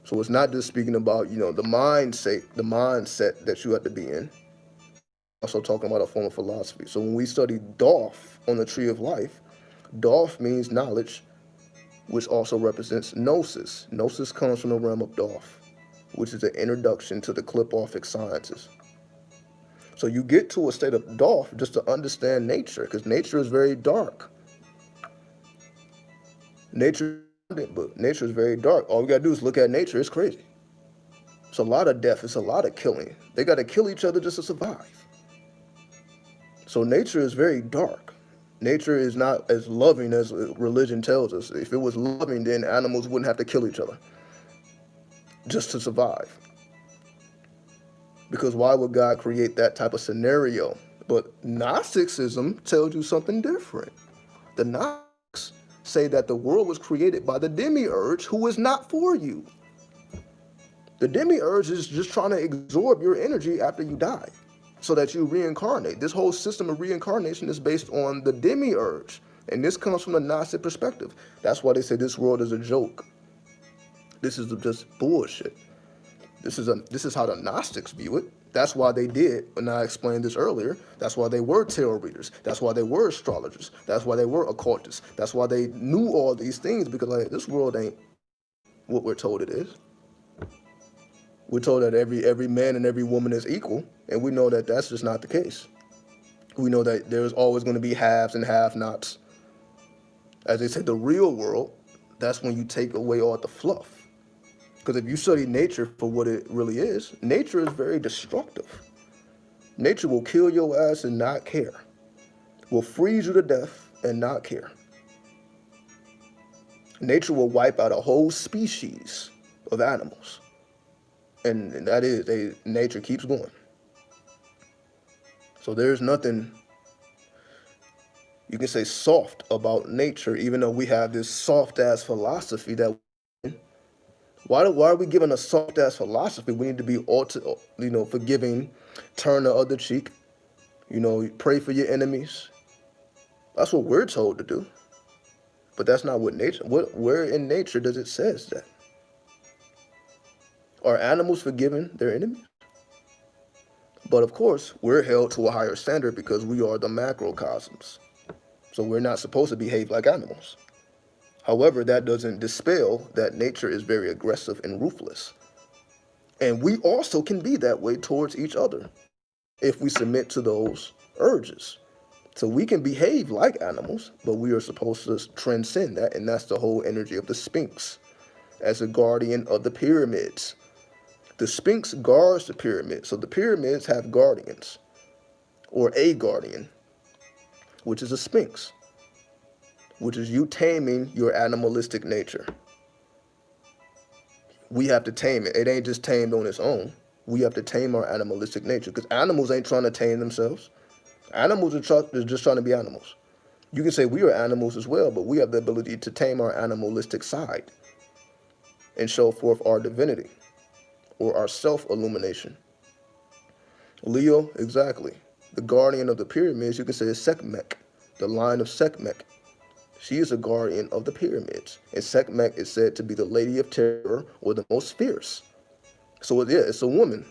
So it's not just speaking about, the mindset that you have to be in. Also talking about a form of philosophy. So when we study Thoth on the tree of life, Thoth means knowledge, which also represents gnosis. Gnosis comes from the realm of Thoth, which is an introduction to the Clipothic sciences. So you get to a state of Thoth just to understand nature, because nature is very dark. Nature is very dark. All we gotta do is look at nature. It's crazy. It's a lot of death. It's a lot of killing. They gotta kill each other just to survive. So nature is very dark. Nature is not as loving as religion tells us. If it was loving, then animals wouldn't have to kill each other just to survive. Because why would God create that type of scenario? But Gnosticism tells you something different. The Gnostics say that the world was created by the demiurge, who is not for you. The demiurge is just trying to absorb your energy after you die, so that you reincarnate. This whole system of reincarnation is based on the demiurge. And this comes from the Gnostic perspective. That's why they say this world is a joke. This is just bullshit. This is how the Gnostics view it. That's why they did, and I explained this earlier, that's why they were tarot readers. That's why they were astrologers. That's why they were occultists. That's why they knew all these things, because this world ain't what we're told it is. We're told that every man and every woman is equal, and we know that that's just not the case. We know that there's always going to be haves and have-nots. As they say, the real world, that's when you take away all the fluff. Because if you study nature for what it really is, nature is very destructive. Nature will kill your ass and not care. Will freeze you to death and not care. Nature will wipe out a whole species of animals. And that is, nature keeps going. So there's nothing you can say soft about nature, even though we have this soft ass philosophy that why are we given a soft ass philosophy? We need to be forgiving, turn the other cheek, pray for your enemies. That's what we're told to do. But that's not what nature. Where in nature does it says that? Are animals forgiving their enemies? But of course, we're held to a higher standard because we are the macrocosms. So we're not supposed to behave like animals. However, that doesn't dispel that nature is very aggressive and ruthless. And we also can be that way towards each other if we submit to those urges. So we can behave like animals, but we are supposed to transcend that, and that's the whole energy of the Sphinx as a guardian of the pyramids. The Sphinx guards the pyramid, so the pyramids have guardians, or a guardian, which is a Sphinx, which is you taming your animalistic nature. We have to tame it. It ain't just tamed on its own. We have to tame our animalistic nature, because animals ain't trying to tame themselves. Animals are just trying to be animals. You can say we are animals as well, but we have the ability to tame our animalistic side and show forth our divinity or our self-illumination. Leo, exactly. The guardian of the pyramids, you can say is Sekhmet, the line of Sekhmet. She is a guardian of the pyramids. And Sekhmet is said to be the lady of terror or the most fierce. So yeah, it's a woman.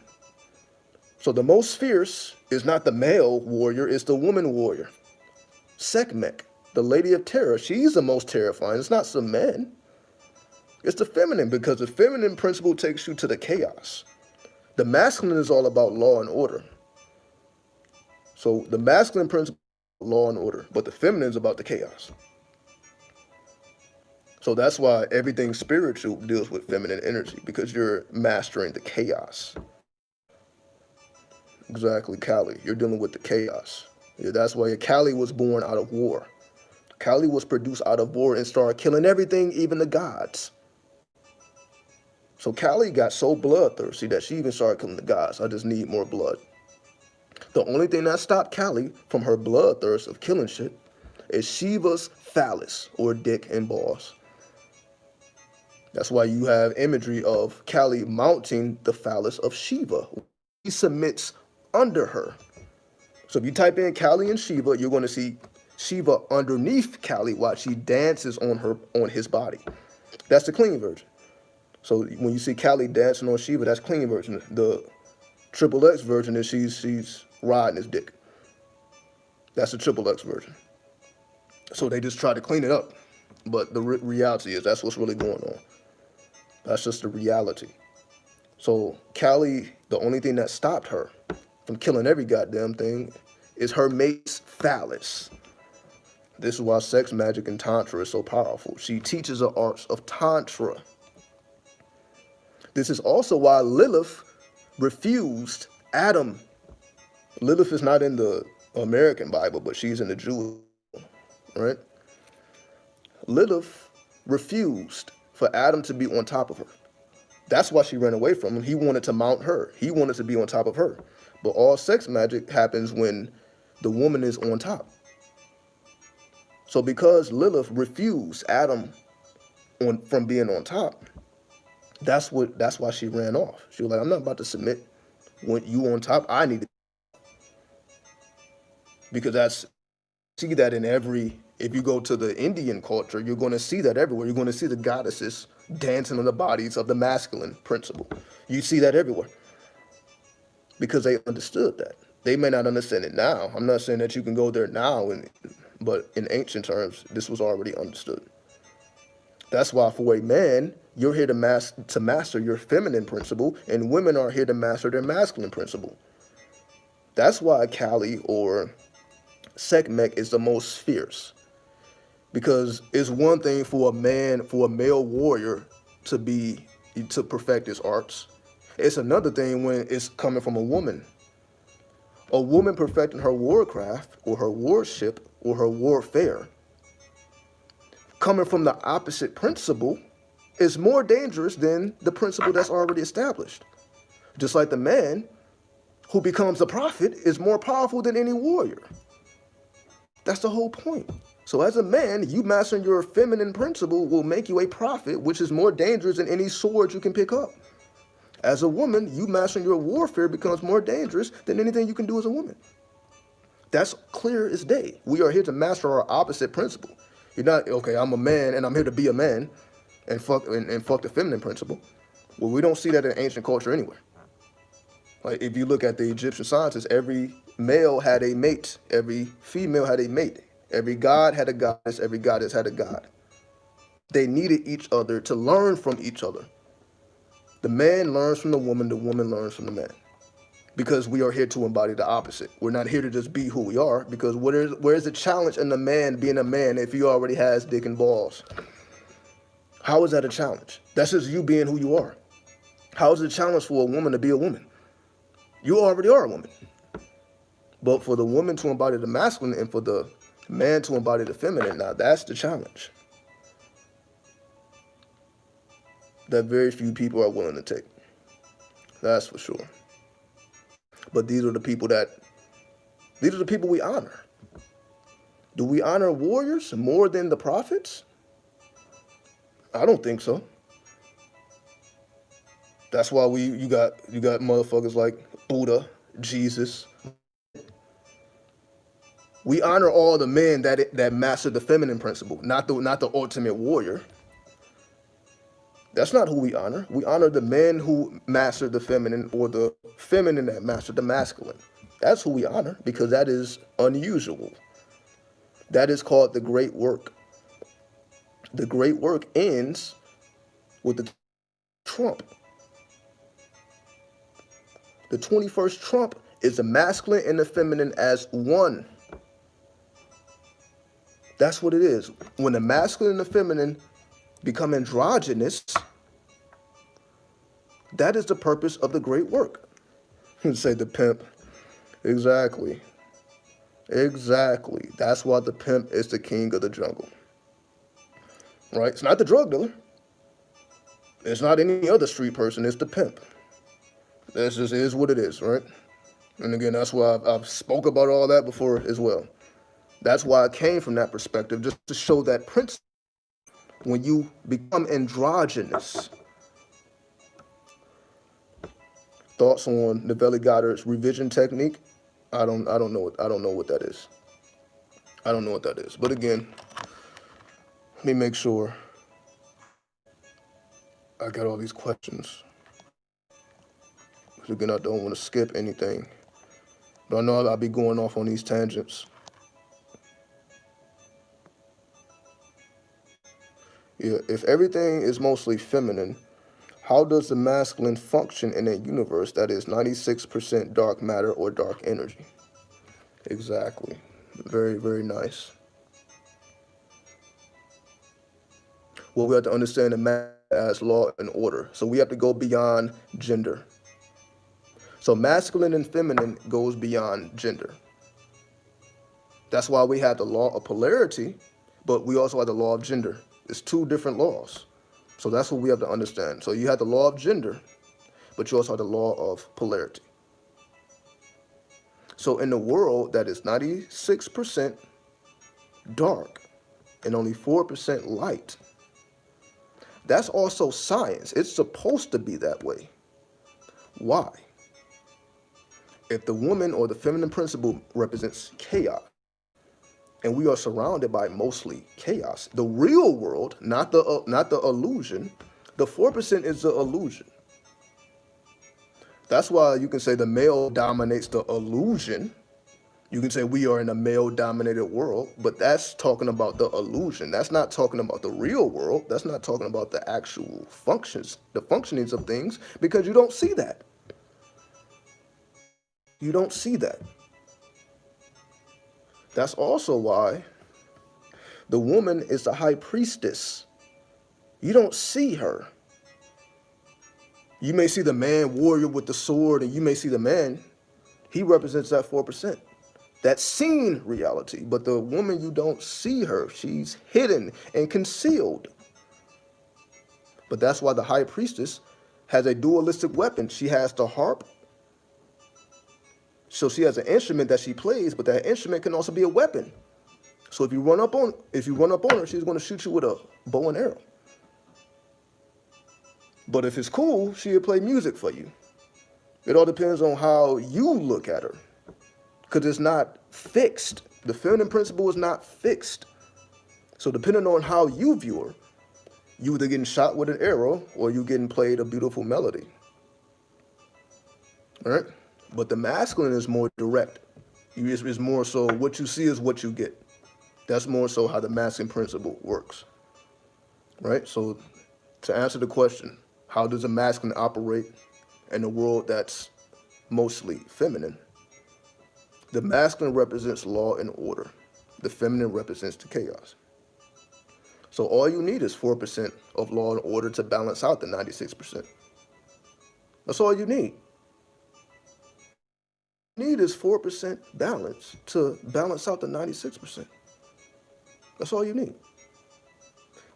So the most fierce is not the male warrior, it's the woman warrior. Sekhmet, the lady of terror, she's the most terrifying. It's not some men. It's the feminine, because the feminine principle takes you to the chaos. The masculine is all about law and order. So the masculine principle is law and order, but the feminine is about the chaos. So that's why everything spiritual deals with feminine energy, because you're mastering the chaos. Exactly, Kali. You're dealing with the chaos. Yeah, that's why Kali was born out of war. Kali was produced out of war and started killing everything, even the gods. So Kali got so bloodthirsty that she even started killing the gods. I just need more blood. The only thing that stopped Kali from her bloodthirst of killing shit is Shiva's phallus, or dick and balls. That's why you have imagery of Kali mounting the phallus of Shiva. He submits under her. So if you type in Kali and Shiva, you're going to see Shiva underneath Kali while she dances on his body. That's the clean version. So when you see Kali dancing on Shiva, that's clean version. The triple X version is she's riding his dick. That's the triple X version. So they just try to clean it up. But the reality is that's what's really going on. That's just the reality. So Kali, the only thing that stopped her from killing every goddamn thing is her mate's phallus. This is why sex magic and tantra is so powerful. She teaches the arts of tantra. This is also why Lilith refused Adam. Lilith is not in the American Bible, but she's in the Jewish, right? Lilith refused for Adam to be on top of her. That's why she ran away from him. He wanted to mount her. He wanted to be on top of her. But all sex magic happens when the woman is on top. So because Lilith refused Adam from being on top, that's why she ran off. She was like, I'm not about to submit when you on top. I need to. Because see that in if you go to the Indian culture, you're going to see that everywhere. You're going to see the goddesses dancing on the bodies of the masculine principle. You see that everywhere. Because they understood that. They may not understand it now. I'm not saying that you can go there now, but in ancient terms, this was already understood. That's why for a man, you're here to master your feminine principle, and women are here to master their masculine principle. That's why Kali or Sekhmet is the most fierce. Because it's one thing for a male warrior to perfect his arts. It's another thing when it's coming from a woman. A woman perfecting her warcraft or her warship or her warfare, coming from the opposite principle, is more dangerous than the principle that's already established. Just like the man who becomes a prophet is more powerful than any warrior. That's the whole point. So as a man, you mastering your feminine principle will make you a prophet, which is more dangerous than any sword you can pick up. As a woman, you mastering your warfare becomes more dangerous than anything you can do as a woman. That's clear as day. We are here to master our opposite principle. You're not, okay, I'm a man and I'm here to be a man and fuck the feminine principle. Well, we don't see that in ancient culture anywhere. Like if you look at the Egyptian scientists, every male had a mate, every female had a mate, every god had a goddess, every goddess had a god. They needed each other to learn from each other. The man learns from the woman learns from the man. Because we are here to embody the opposite. We're not here to just be who we are, because where's the challenge in the man being a man if he already has dick and balls? How is that a challenge? That's just you being who you are. How is it a challenge for a woman to be a woman? You already are a woman. But for the woman to embody the masculine and for the man to embody the feminine, now that's the challenge that very few people are willing to take. That's for sure. But these are the people we honor. Do we honor warriors more than the prophets? I don't think so. That's why you got motherfuckers like Buddha, Jesus. We honor all the men that master the feminine principle, not the ultimate warrior. That's not who we honor. We honor the men who mastered the feminine or the feminine that mastered the masculine. That's who we honor because that is unusual. That is called the great work. The great work ends with the trump. The 21st trump is the masculine and the feminine as one. That's what it is. When the masculine and the feminine become androgynous, that is the purpose of the great work. Say the pimp. Exactly. Exactly. That's why the pimp is the king of the jungle. Right? It's not the drug dealer. It's not any other street person. It's the pimp. That's just is what it is, right? And again, that's why I've spoke about all that before as well. That's why I came from that perspective, just to show that principle. When you become androgynous. Thoughts on Neville Goddard's revision technique? I don't know what that is. I don't know what that is. But again, let me make sure I got all these questions. Because again, I don't want to skip anything. But I know I'll be going off on these tangents. Yeah, if everything is mostly feminine, how does the masculine function in a universe that is 96% dark matter or dark energy? Exactly. Very, very nice. Well, we have to understand the matter as law and order. So we have to go beyond gender. So masculine and feminine goes beyond gender. That's why we have the law of polarity, but we also have the law of gender. It's two different laws. So that's what we have to understand. So you have the law of gender, but you also have the law of polarity. So in the world that is 96% dark and only 4% light, that's also science. It's supposed to be that way. Why? If the woman or the feminine principle represents chaos, and we are surrounded by mostly chaos, the real world, not the illusion, the 4% is the illusion. That's why you can say the male dominates the illusion. You can say we are in a male-dominated world, but that's talking about the illusion. That's not talking about the real world. That's not talking about the actual functions, the functionings of things, because you don't see that. You don't see that. That's also why the woman is the high priestess. You don't see her. You may see the man warrior with the sword, and you may see the man. He represents that 4%. That's seen reality. But the woman, you don't see her. She's hidden and concealed. But that's why the high priestess has a dualistic weapon. She has the harp So she has an instrument that she plays, but that instrument can also be a weapon. So if you run up on her, she's going to shoot you with a bow and arrow. But if it's cool, she'll play music for you. It all depends on how you look at her, because it's not fixed. The feminine principle is not fixed. So depending on how you view her, you either getting shot with an arrow or you getting played a beautiful melody. All right? But the masculine is more direct. It's more so what you see is what you get. That's more so how the masculine principle works. Right? So to answer the question, how does a masculine operate in a world that's mostly feminine? The masculine represents law and order. The feminine represents the chaos. So all you need is 4% of law and order to balance out the 96%. That's all you need. You need is 4% balance to balance out the 96%. That's all you need.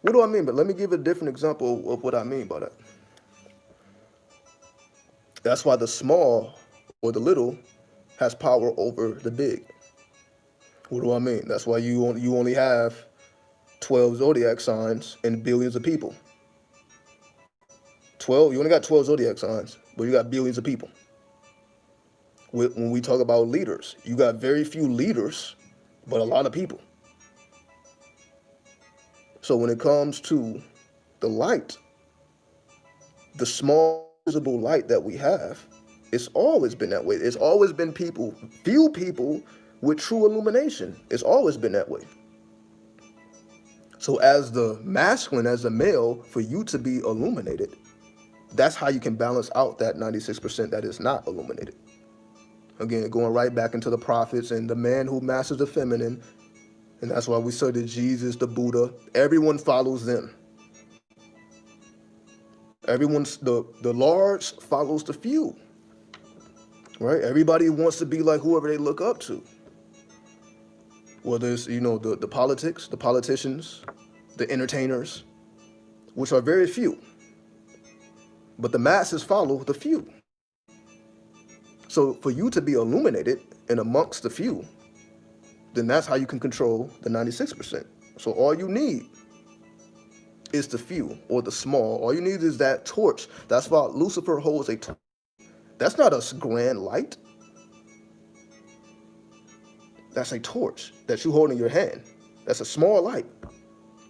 What do I mean? But let me give a different example of what I mean by that. That's why the small or the little has power over the big. What do I mean? That's why you only have 12 zodiac signs and billions of people. You only got 12 zodiac signs, but you got billions of people. When we talk about leaders, you got very few leaders, but a lot of people. So when it comes to the light, the small visible light that we have, it's always been that way. It's always been few people with true illumination. It's always been that way. So as the masculine, as a male, for you to be illuminated, that's how you can balance out that 96% that is not illuminated. Again, going right back into the prophets and the man who masters the feminine. And that's why we say that Jesus, the Buddha, everyone follows them. The large follows the few. Right? Everybody wants to be like whoever they look up to. Whether it's, the politics, the politicians, the entertainers, which are very few. But the masses follow the few. So for you to be illuminated and amongst the few, then that's how you can control the 96%. So all you need is the few or the small. All you need is that torch. That's why Lucifer holds a torch. That's not a grand light. That's a torch that you hold in your hand. That's a small light,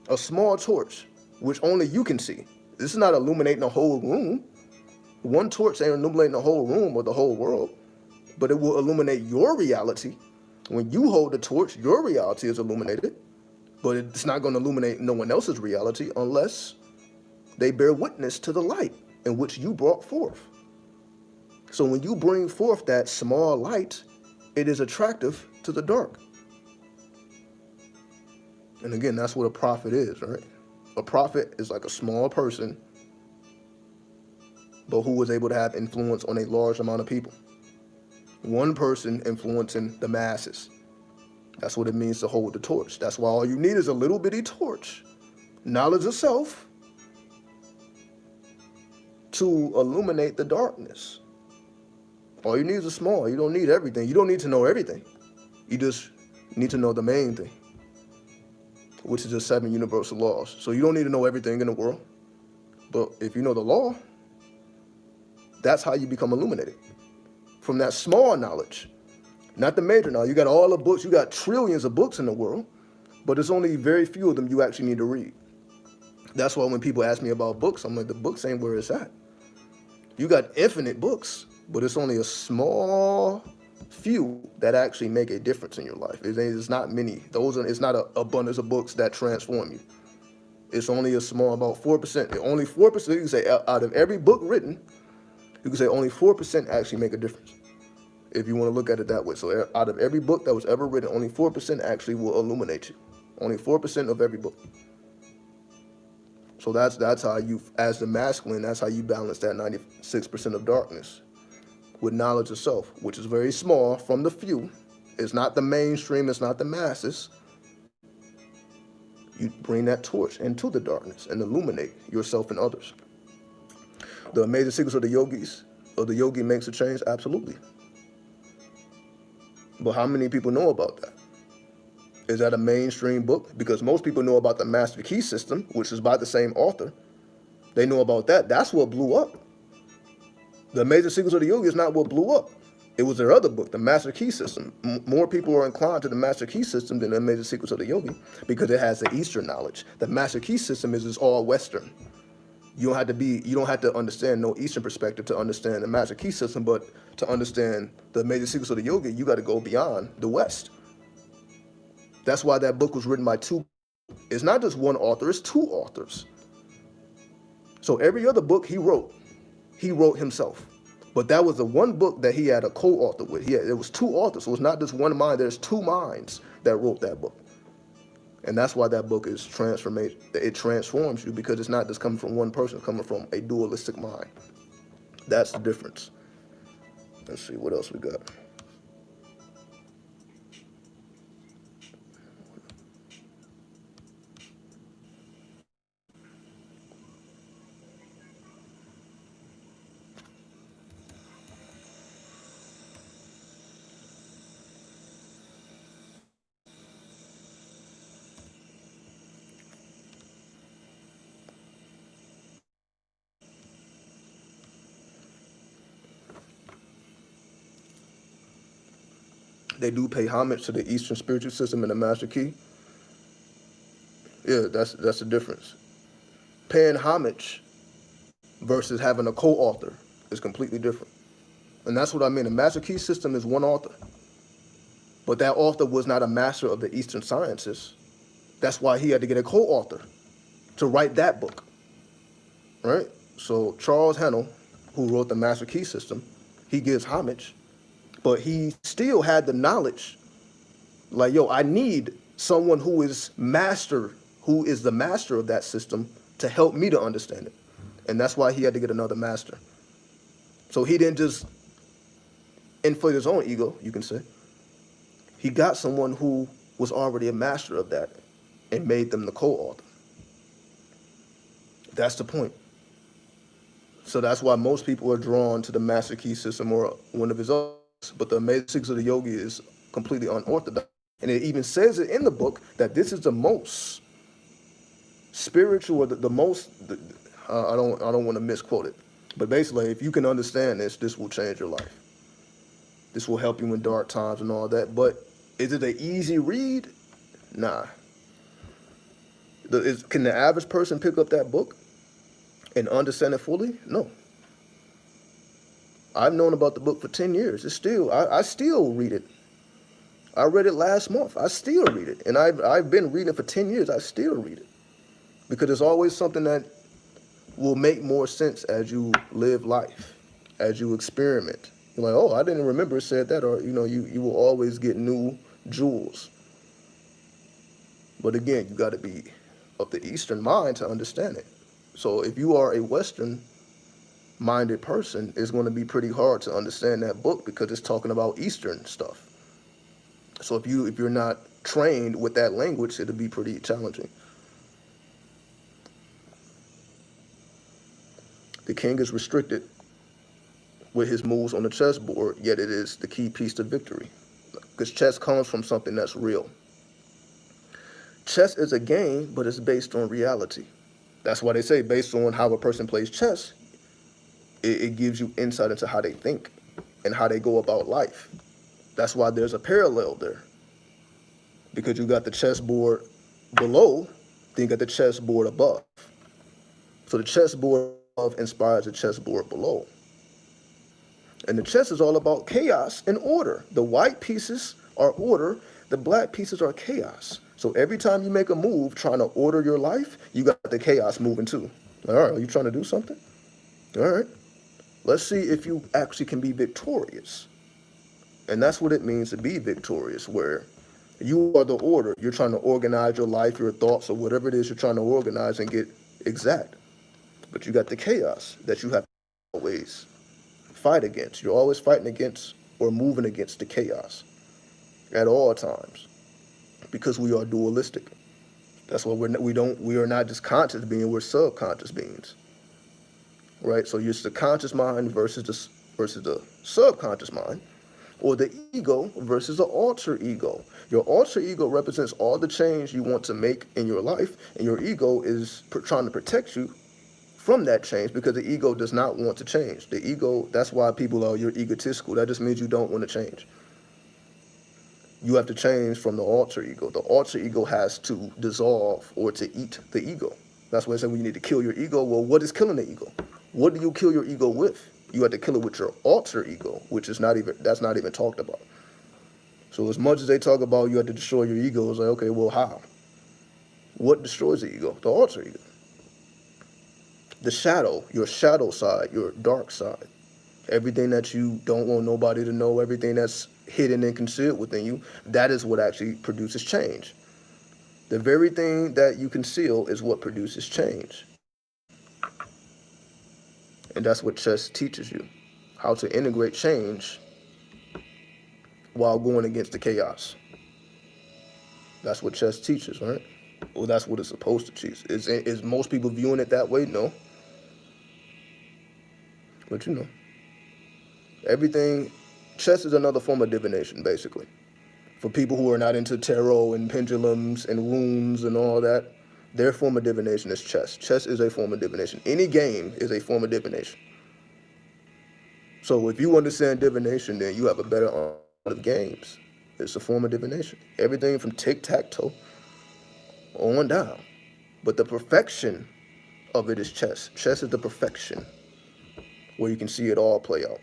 a small torch, which only you can see. This is not illuminating the whole room. One torch ain't illuminating the whole room or the whole world, but it will illuminate your reality. When you hold the torch, your reality is illuminated, but it's not going to illuminate no one else's reality unless they bear witness to the light in which you brought forth. So when you bring forth that small light, it is attractive to the dark. And again, that's what a prophet is, right? A prophet is like a small person, but who was able to have influence on a large amount of people. One person influencing the masses. That's what it means to hold the torch. That's why all you need is a little bitty torch, knowledge of self, to illuminate the darkness. All you need is a small. You don't need everything. You don't need to know everything. You just need to know the main thing, which is the 7 universal laws. So you don't need to know everything in the world. But if you know the law, that's how you become illuminated. From that small knowledge, not the major knowledge. You got all the books. You got trillions of books in the world, but there's only very few of them you actually need to read. That's why when people ask me about books, I'm like, the books ain't where it's at. You got infinite books, but it's only a small few that actually make a difference in your life. It's not many. It's not an abundance of books that transform you. It's only a small, about 4%. Only 4%, you can say out of every book written, you can say only 4% actually make a difference, if you want to look at it that way. So out of every book that was ever written, only 4% actually will illuminate you. Only 4% of every book. So that's how you, as the masculine, that's how you balance that 96% of darkness with knowledge of self, which is very small from the few. It's not the mainstream, it's not the masses. You bring that torch into the darkness and illuminate yourself and others. The amazing secrets of the yogi makes a change, absolutely. But how many people know about that? Is that a mainstream book? Because most people know about the Master Key System, which is by the same author. They know about that. That's what blew up. The Amazing Secrets of the Yogi is not what blew up. It was their other book, the Master Key System. More people are inclined to the Master Key System than the Amazing Secrets of the Yogi because it has the Eastern knowledge. The Master Key System is all Western. You don't have to understand no Eastern perspective to understand the Master Key System, but to understand the Amazing Secrets of the Yogi, you got to go beyond the West. That's why that book was written by two. It's not just one author, it's two authors. So every other book he wrote himself. But that was the one book that he had a co-author with. There was two authors, so it's not just one mind. There's two minds that wrote that book. And that's why that book is transformation. It transforms you because it's not just coming from one person, it's coming from a dualistic mind. That's the difference. Let's see, what else we got? They do pay homage to the Eastern spiritual system and the Master Key. Yeah, that's the difference. Paying homage versus having a co-author is completely different. And that's what I mean. The Master Key System is one author. But that author was not a master of the Eastern sciences. That's why he had to get a co-author to write that book. Right? So Charles Hennel, who wrote the Master Key System, he gives homage. But he still had the knowledge. Like, yo, I need someone who is the master of that system to help me to understand it. And that's why he had to get another master. So he didn't just inflate his own ego, you can say. He got someone who was already a master of that and made them the co-author. That's the point. So that's why most people are drawn to the Master Key System or one of his others. But the Amazing Secrets of the Yogi is completely unorthodox. And it even says it in the book that this is the most spiritual, or the most, I don't want to misquote it. But basically, if you can understand this will change your life. This will help you in dark times and all that. But is it an easy read? Nah. Can the average person pick up that book and understand it fully? No. I've known about the book for 10 years. I still read it. I read it last month. I still read it. And I've been reading it for 10 years. I still read it. Because there's always something that will make more sense as you live life, as you experiment. You're like, oh, I didn't remember it said that. Or, you will always get new jewels. But again, you got to be of the Eastern mind to understand it. So if you are a Western-minded person, it's going to be pretty hard to understand that book because it's talking about Eastern stuff. So if you're not trained with that language, it'll be pretty challenging. The king is restricted with his moves on the chessboard, yet it is the key piece to victory. Because chess comes from something that's real. Chess is a game, but it's based on reality. That's why they say based on how a person plays chess, it gives you insight into how they think and how they go about life. That's why there's a parallel there. Because you got the chessboard below, then you got the chessboard above. So the chessboard above inspires the chessboard below. And the chess is all about chaos and order. The white pieces are order, the black pieces are chaos. So every time you make a move trying to order your life, you got the chaos moving too. All right, are you trying to do something? All right. Let's see if you actually can be victorious. And that's what it means to be victorious, where you are the order. You're trying to organize your life, your thoughts, or whatever it is you're trying to organize and get exact. But you got the chaos that you have to always fight against. You're always fighting against or moving against the chaos at all times because we are dualistic. That's why we are not just conscious beings, we're subconscious beings. Right? So it's the conscious mind versus the subconscious mind. or the ego versus the alter ego. Your alter ego represents all the change you want to make in your life, and your ego is trying to protect you from that change because the ego does not want to change. The ego, that's why people are, you're egotistical. That just means you don't want to change. You have to change from the alter ego. The alter ego has to dissolve or to eat the ego. That's why I said we need to kill your ego. Well, what is killing the ego? What do you kill your ego with? You have to kill it with your alter ego, which is not even, that's not even talked about. So as much as they talk about you have to destroy your ego, it's like, okay, well, how? What destroys the ego? The alter ego. The shadow, your shadow side, your dark side. Everything that you don't want nobody to know, everything that's hidden and concealed within you, that is what actually produces change. The very thing that you conceal is what produces change. And that's what chess teaches you, how to integrate change while going against the chaos. That's what chess teaches, right? Well, that's what it's supposed to teach. Is most people viewing it that way? No. But you know, everything, chess is another form of divination, basically. For people who are not into tarot and pendulums and runes and all that, their form of divination is chess. Chess is a form of divination. Any game is a form of divination. So if you understand divination, then you have a better understanding of games. It's a form of divination. Everything from tic-tac-toe on down. But the perfection of it is chess. Chess is the perfection where you can see it all play out.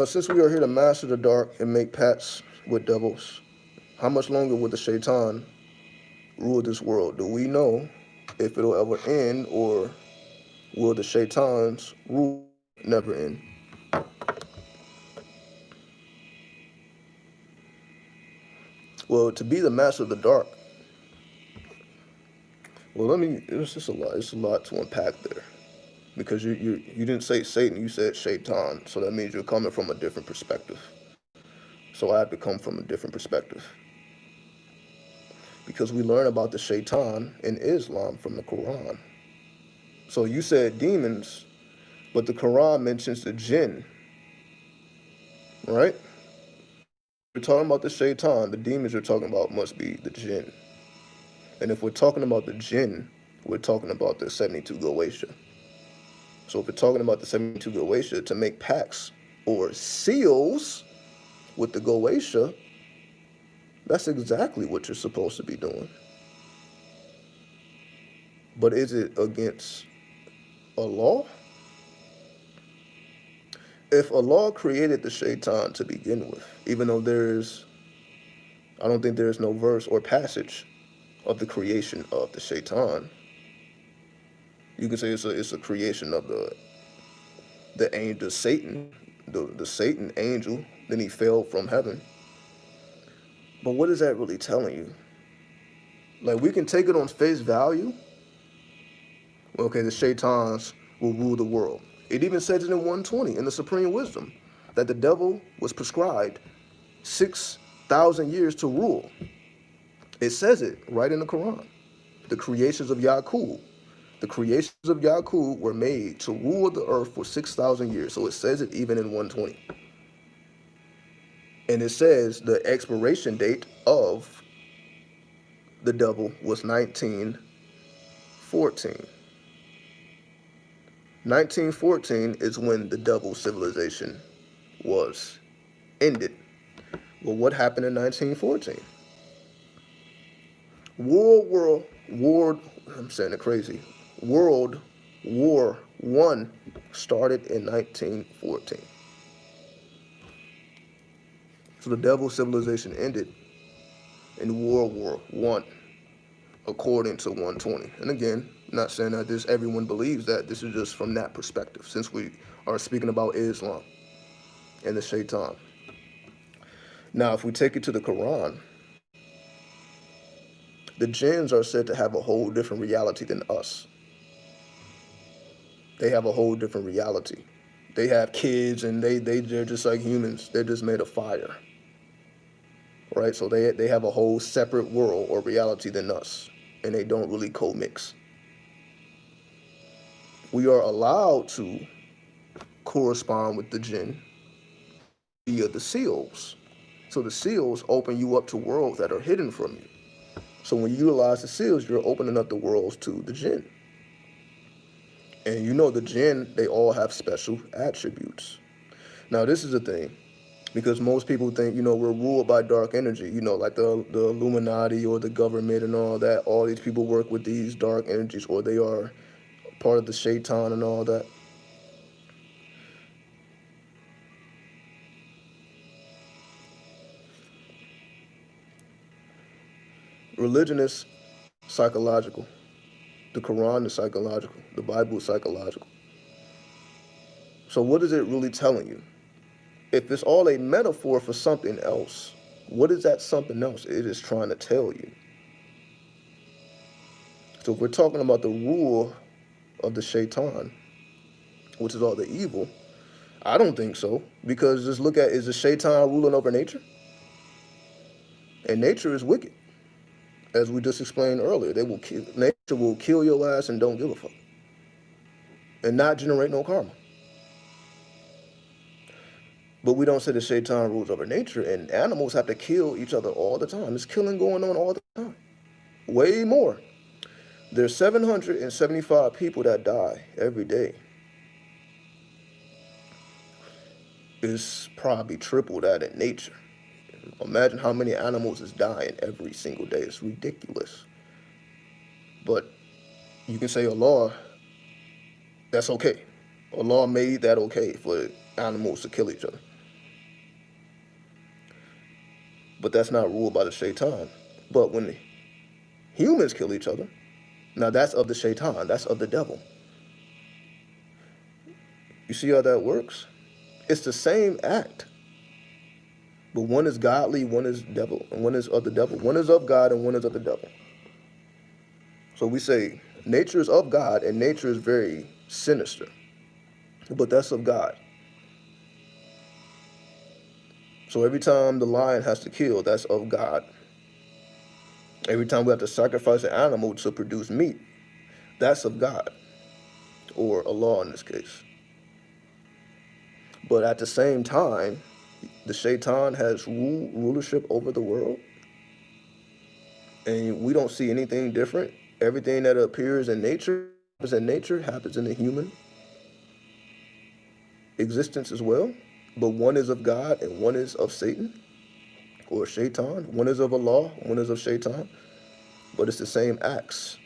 Since we are here to master the dark and make pacts with devils, how much longer will the shaitan rule this world? Do we know if it'll ever end, or will the shaitan's rule never end? Well, to be the master of the dark, well, it's just a lot. It's a lot to unpack there. Because you didn't say Satan, you said shaitan. So that means you're coming from a different perspective. So I have to come from a different perspective. Because we learn about the shaitan in Islam from the Quran. So you said demons, but the Quran mentions the jinn, right? We're talking about the shaitan, the demons you're talking about must be the jinn. And if we're talking about the jinn, we're talking about the 72 Goetia. So if we're talking about the 72 Goetia, to make pacts or seals with the Goetia, that's exactly what you're supposed to be doing. But is it against Allah? If Allah created the shaitan to begin with, even though I don't think there's no verse or passage of the creation of the shaitan. You can say it's a creation of the angel Satan, the Satan angel. Then he fell from heaven. But what is that really telling you? Like, we can take it on face value. Okay, the shaitans will rule the world. It even says it in 120 in the Supreme Wisdom that the devil was prescribed 6,000 years to rule. It says it right in the Quran. The creations of Yaqub. The creations of Yaqub were made to rule the earth for 6,000 years. So it says it even in 120. And it says the expiration date of the devil was 1914. 1914 is when the devil civilization was ended. Well, what happened in 1914? I'm saying it crazy. World War I started in 1914. So the devil civilization ended in World War I, according to 120. And again, not saying that everyone believes that. This is just from that perspective, since we are speaking about Islam and the shaitan. Now, if we take it to the Quran, the jinns are said to have a whole different reality than us. They have a whole different reality. They have kids, and they're just like humans. They're just made of fire. Right? So they have a whole separate world or reality than us, and they don't really co-mix. We are allowed to correspond with the jinn via the seals. So the seals open you up to worlds that are hidden from you. So when you utilize the seals, you're opening up the worlds to the jinn. And you know the jinn, they all have special attributes. Now this is the thing, because most people think, we're ruled by dark energy, like the Illuminati or the government and all that. All these people work with these dark energies, or they are part of the shaitan and all that. Religion is psychological. The Quran is psychological. The Bible is psychological. So what is it really telling you? If it's all a metaphor for something else, what is that something else it is trying to tell you? So if we're talking about the rule of the shaitan, which is all the evil, I don't think so. Because just look at, is the shaitan ruling over nature? And nature is wicked. As we just explained earlier, nature will kill your ass and don't give a fuck. And not generate no karma. But we don't say the shaitan rules over nature, and animals have to kill each other all the time. There's killing going on all the time. Way more. There's 775 people that die every day. It's probably triple that in nature. Imagine how many animals is dying every single day. It's ridiculous. But you can say Allah, that's okay. Allah made that okay for animals to kill each other. But that's not ruled by the shaitan. But when humans kill each other, now that's of the shaitan, that's of the devil. You see how that works? It's the same act. But one is godly, one is devil, and one is of the devil. One is of God and one is of the devil. So we say nature is of God and nature is very sinister. But that's of God. So every time the lion has to kill, that's of God. Every time we have to sacrifice an animal to produce meat, that's of God, or Allah in this case. But at the same time, the shaitan has rulership over the world, and we don't see anything different. Everything that appears in nature happens in the human existence as well. But one is of God and one is of Satan or shaitan. One is of Allah, one is of shaitan. But it's the same acts.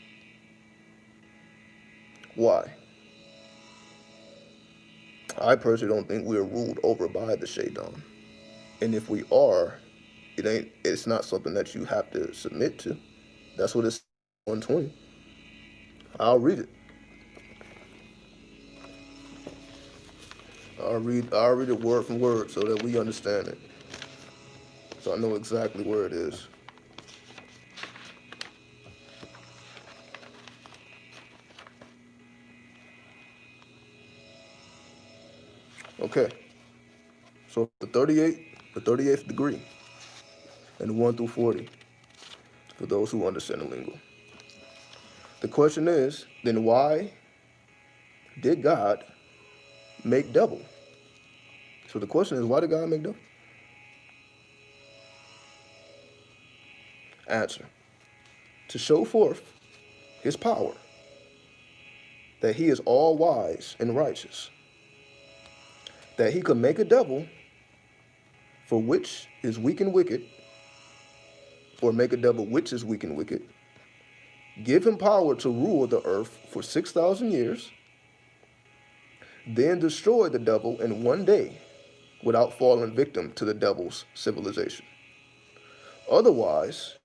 Why? I personally don't think we're ruled over by the shaitan. And if we are, it's not something that you have to submit to. That's what it's 120. I'll read it. I'll read it word for word so that we understand it. So I know exactly where it is. Okay. So the 38th degree, and 1 through 40, for those who understand the lingo. The question is, then why did God make devil? So the question is, why did God make devil? Answer: to show forth his power, that he is all wise and righteous, that he could make a devil for which is weak and wicked, or make a devil which is weak and wicked, give him power to rule the earth for 6,000 years, then destroy the devil in one day without falling victim to the devil's civilization. Otherwise,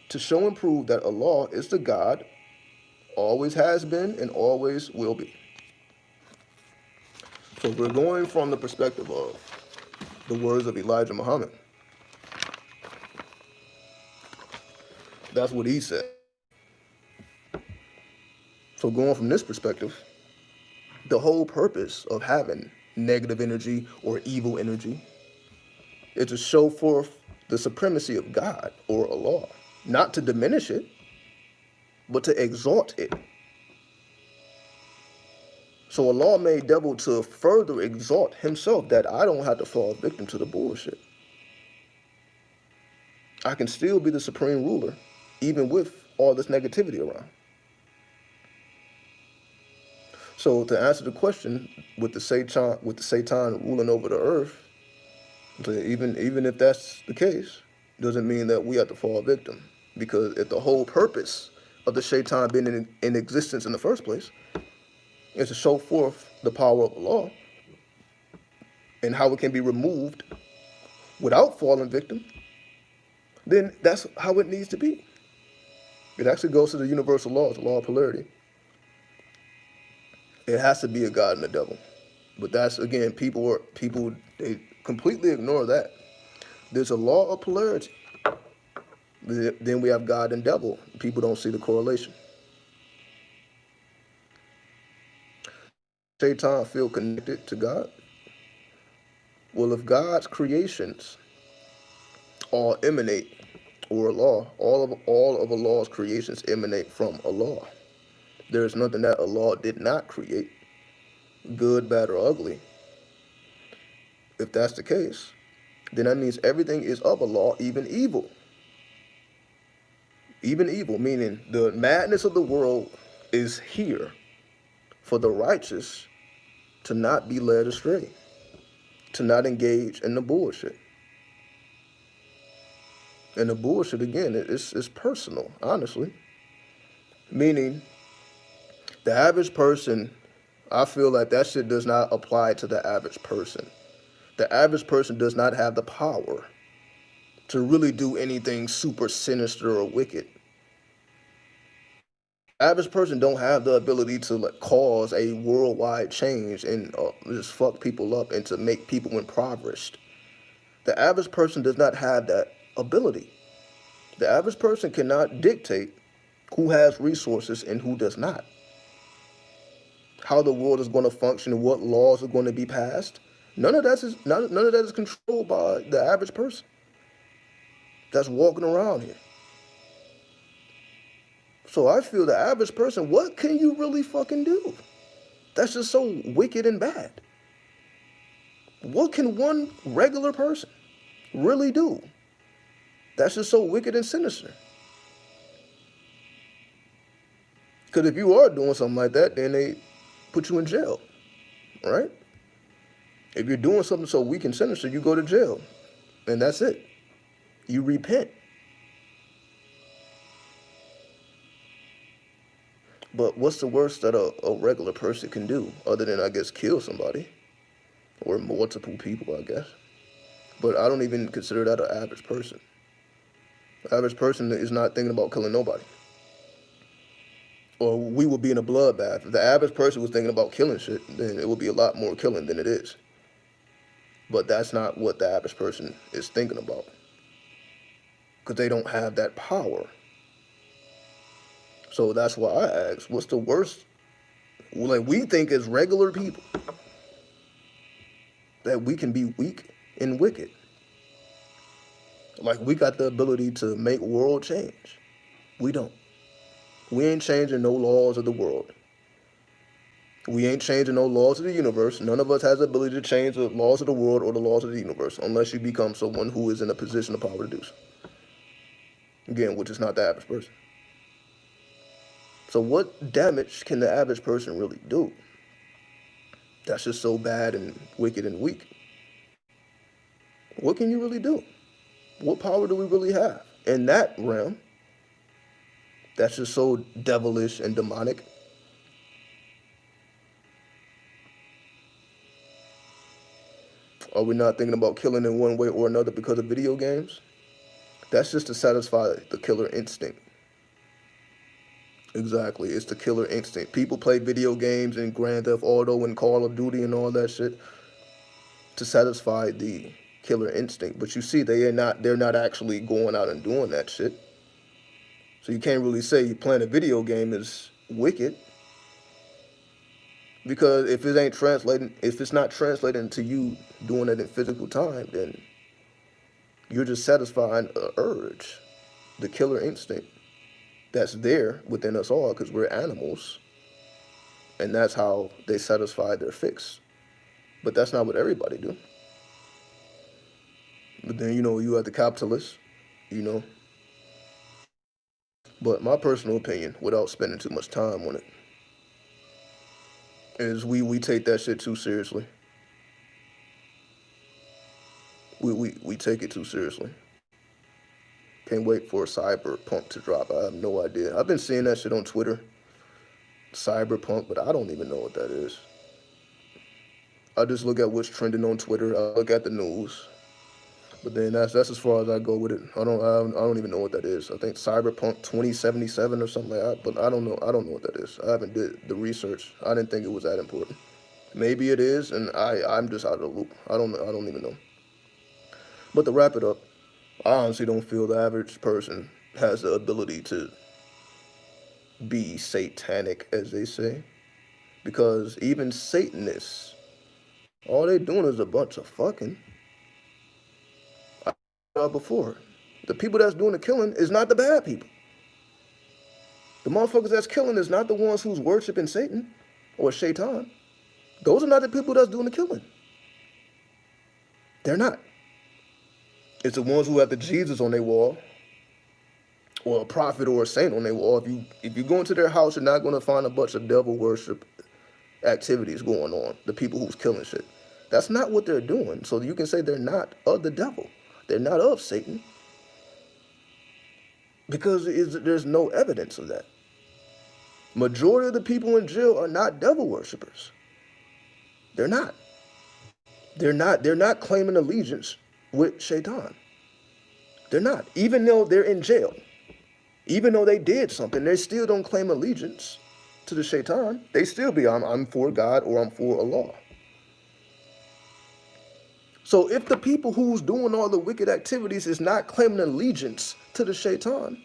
to show and prove that Allah is the God, always has been and always will be. So we're going from the perspective of the words of Elijah Muhammad. That's what he said. So going from this perspective, the whole purpose of having negative energy or evil energy is to show forth the supremacy of God or Allah. Not to diminish it, but to exalt it. So Allah made devil to further exalt himself, that I don't have to fall victim to the bullshit. I can still be the supreme ruler, even with all this negativity around. So to answer the question, with the Satan ruling over the earth, so even if that's the case, doesn't mean that we have to fall victim. Because if the whole purpose of the Shaitan being in existence in the first place is to show forth the power of Allah and how it can be removed without falling victim, then that's how it needs to be. It actually goes to the universal laws, the law of polarity. It has to be a God and a devil. But that's, again, people they completely ignore that. There's a law of polarity. Then we have God and devil. People don't see the correlation. Satan feel connected to God? Well, if God's creations all emanate, or Allah, all of Allah's creations emanate from Allah, there is nothing that Allah did not create, good, bad, or ugly. If that's the case, then that means everything is of Allah, even evil. Even evil, meaning the madness of the world is here for the righteous to not be led astray, to not engage in the bullshit. And the bullshit, again, is personal, honestly. Meaning, the average person, I feel like that shit does not apply to the average person. The average person does not have the power to really do anything super sinister or wicked. Average person don't have the ability to like cause a worldwide change and just fuck people up and to make people impoverished. The average person does not have that ability. The average person cannot dictate who has resources and who does not, how the world is going to function, what laws are going to be passed. None of that is controlled by the average person that's walking around here. So I feel the average person, what can you really fucking do? That's just so wicked and bad. What can one regular person really do? That's just so wicked and sinister. Because if you are doing something like that, then they put you in jail, right? If you're doing something so weak and sinister, you go to jail, and that's it. You repent. But what's the worst that a regular person can do, other than, I guess, kill somebody, or multiple people, I guess? But I don't even consider that an average person. The average person is not thinking about killing nobody. Or we would be in a bloodbath. If the average person was thinking about killing shit, then it would be a lot more killing than it is. But that's not what the average person is thinking about, because they don't have that power. So that's why I ask, what's the worst? Like, we think as regular people that we can be weak and wicked. Like, we got the ability to make world change. We don't. We ain't changing no laws of the world. We ain't changing no laws of the universe. None of us has the ability to change the laws of the world or the laws of the universe, unless you become someone who is in a position of power to do so. Again, which is not the average person. So what damage can the average person really do? That's just so bad and wicked and weak. What can you really do? What power do we really have in that realm? That's just so devilish and demonic. Are we not thinking about killing in one way or another because of video games? That's just to satisfy the killer instinct. Exactly, it's the killer instinct. People play video games and Grand Theft Auto and Call of Duty and all that shit to satisfy the killer instinct. But you see, they're not actually going out and doing that shit. So you can't really say playing a video game is wicked, because if it's not translating to you doing it in physical time, then you're just satisfying an urge, the killer instinct that's there within us all, because we're animals And that's how they satisfy their fix. But that's not what everybody do. But then, you have the capitalists, you know. But my personal opinion, without spending too much time on it, is we take that shit too seriously. We take it too seriously. Can't wait for Cyberpunk to drop. I have no idea. I've been seeing that shit on Twitter, Cyberpunk, but I don't even know what that is. I just look at what's trending on Twitter. I look at the news, but then that's as far as I go with it. I don't even know what that is. I think Cyberpunk 2077 or something like that, but I don't know. I don't know what that is. I haven't did the research. I didn't think it was that important. Maybe it is, and I'm just out of the loop. I don't know. I don't even know. But to wrap it up, I honestly don't feel the average person has the ability to be satanic, as they say, because even Satanists, all they doing is a bunch of fucking. I said before, the people that's doing the killing is not the bad people. The motherfuckers that's killing is not the ones who's worshiping Satan or Shaitan. Those are not the people that's doing the killing. They're not. It's the ones who have the Jesus on their wall, or a prophet or a saint on their wall. If you go into their house, you're not going to find a bunch of devil worship activities going on. The people who's killing shit. That's not what they're doing. So you can say they're not of the devil. They're not of Satan. Because there's no evidence of that. Majority of the people in jail are not devil worshippers. They're not. They're not claiming allegiance with Shaitan. They're not. Even though they're in jail, even though they did something, they still don't claim allegiance to the Shaitan. They still be, I'm for God or I'm for Allah. So if the people who's doing all the wicked activities is not claiming allegiance to the Shaitan,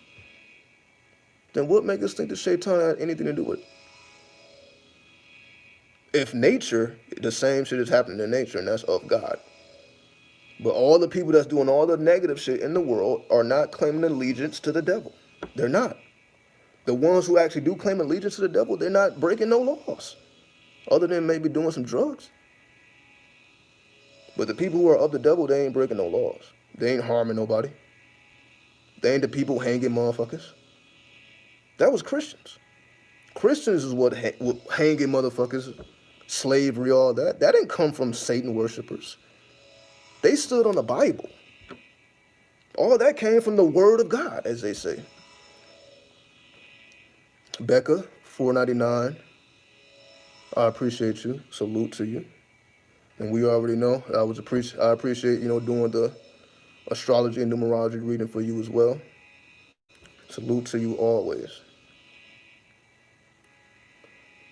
then what makes us think the Shaitan had anything to do with it? If nature, the same shit is happening in nature, and that's of God. But all the people that's doing all the negative shit in the world are not claiming allegiance to the devil. They're not. The ones who actually do claim allegiance to the devil, they're not breaking no laws, other than maybe doing some drugs. But the people who are of the devil, they ain't breaking no laws. They ain't harming nobody. They ain't the people hanging motherfuckers. That was Christians. Christians is what hanging motherfuckers, slavery, all that. That didn't come from Satan worshipers. They stood on the Bible. All that came from the word of God, as they say. Becca, $4.99. I appreciate you. Salute to you. And we already know I appreciate doing the astrology and numerology reading for you as well. Salute to you always.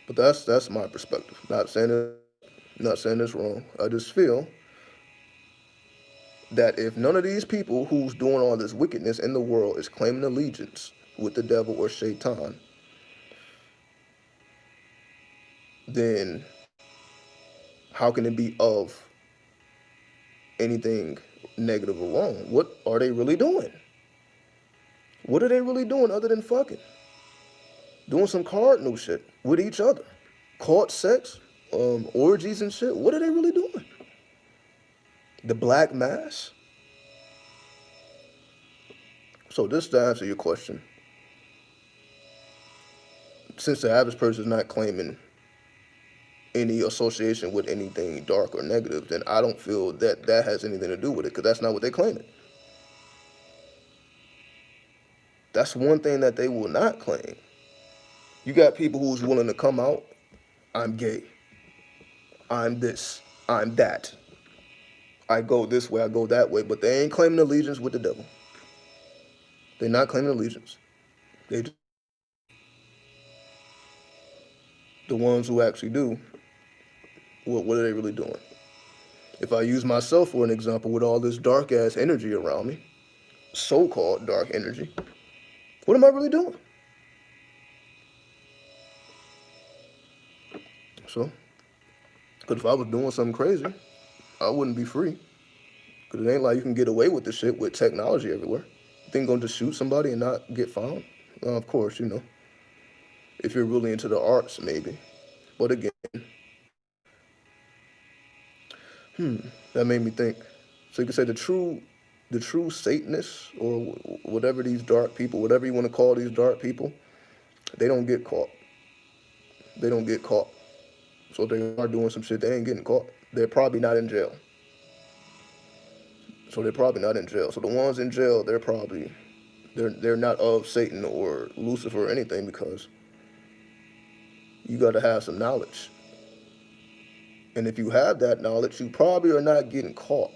But that's my perspective. Not saying it's wrong. I just feel that if none of these people who's doing all this wickedness in the world is claiming allegiance with the devil or Shaitan, then how can it be of anything negative or wrong? What are they really doing? What are they really doing other than fucking? Doing some cardinal shit with each other. Court sex, orgies and shit. What are they really doing? The black mass? So just to answer your question, since the average person is not claiming any association with anything dark or negative, then I don't feel that has anything to do with it, because that's not what they're claiming. That's one thing that they will not claim. You got people who's willing to come out, I'm gay, I'm this, I'm that, I go this way, I go that way, but they ain't claiming allegiance with the devil. They're not claiming allegiance. They just, the ones who actually do, what are they really doing? If I use myself for an example, with all this dark ass energy around me, so-called dark energy, what am I really doing? So, because if I was doing something crazy, I wouldn't be free. Because it ain't like you can get away with this shit with technology everywhere. You think you're going to just shoot somebody and not get found? Of course, if you're really into the arts, maybe. But again, that made me think. So you could say the true Satanists or whatever these dark people, whatever you want to call these dark people, they don't get caught. They don't get caught. So if they are doing some shit, they ain't getting caught. They're probably not in jail. So they're probably not in jail. So the ones in jail, they're not of Satan or Lucifer or anything, because you got to have some knowledge. And if you have that knowledge, you probably are not getting caught.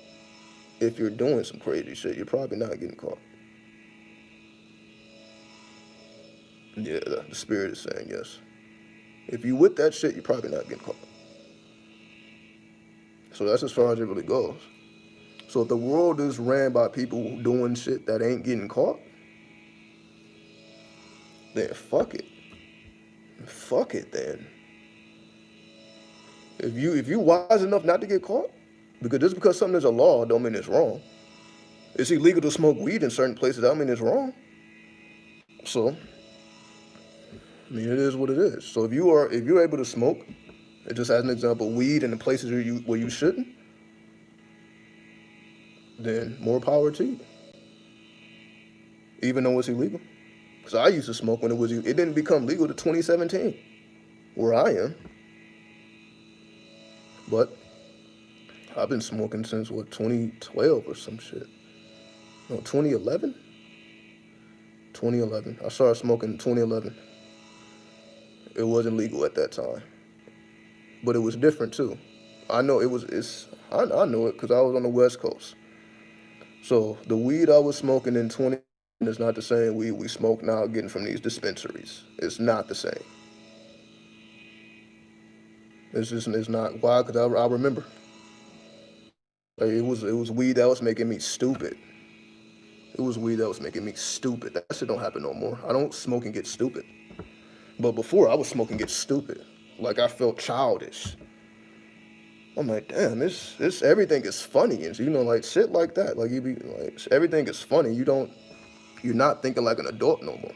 If you're doing some crazy shit, you're probably not getting caught. Yeah, the spirit is saying yes. If you with that shit, you're probably not getting caught. So that's as far as it really goes. So if the world is ran by people doing shit that ain't getting caught, then fuck it. Fuck it then. If you wise enough not to get caught, because just because something is a law don't mean it's wrong. It's illegal to smoke weed in certain places, that don't mean it's wrong. So, I mean, it is what it is. So if you're able to smoke, just as an example, weed in the places where you shouldn't, then more power to you. Even though it's illegal. Because I used to smoke when it didn't become legal to 2017, where I am. But I've been smoking since 2012 or some shit. No, 2011? 2011. I started smoking in 2011. It wasn't legal at that time. But it was different too. I know I know it because I was on the West Coast. So the weed I was smoking in 20 is not the same weed we smoke now getting from these dispensaries. It's not the same. It's not. Why? Because I remember. Like, it was weed that was making me stupid. It was weed that was making me stupid. That shit don't happen no more. I don't smoke and get stupid. But before I was smoking and get stupid. Like I felt childish. I'm like, damn, this everything is funny, and like shit like that. Like you be like, everything is funny. You're not thinking like an adult no more.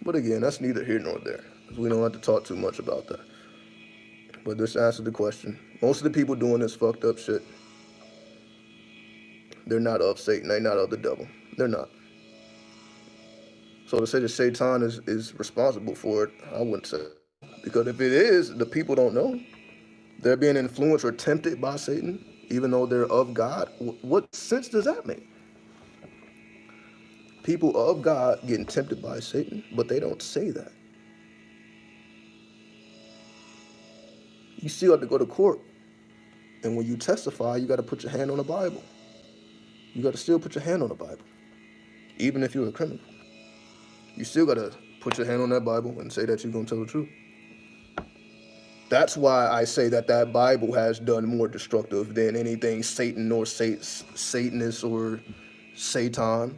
But again, that's neither here nor there. We don't have to talk too much about that. But this answered the question. Most of the people doing this fucked up shit, they're not of Satan. They're not of the devil. They're not. So to say that Satan is responsible for it, I wouldn't say. Because if it is, the people don't know. They're being influenced or tempted by Satan, even though they're of God. What sense does that make? People of God getting tempted by Satan, but they don't say that. You still have to go to court. And when you testify, you got to put your hand on the Bible. You got to still put your hand on the Bible. Even if you're a criminal. You still got to put your hand on that Bible and say that you're going to tell the truth. That's why I say that Bible has done more destructive than anything Satan or Satanist or Satan.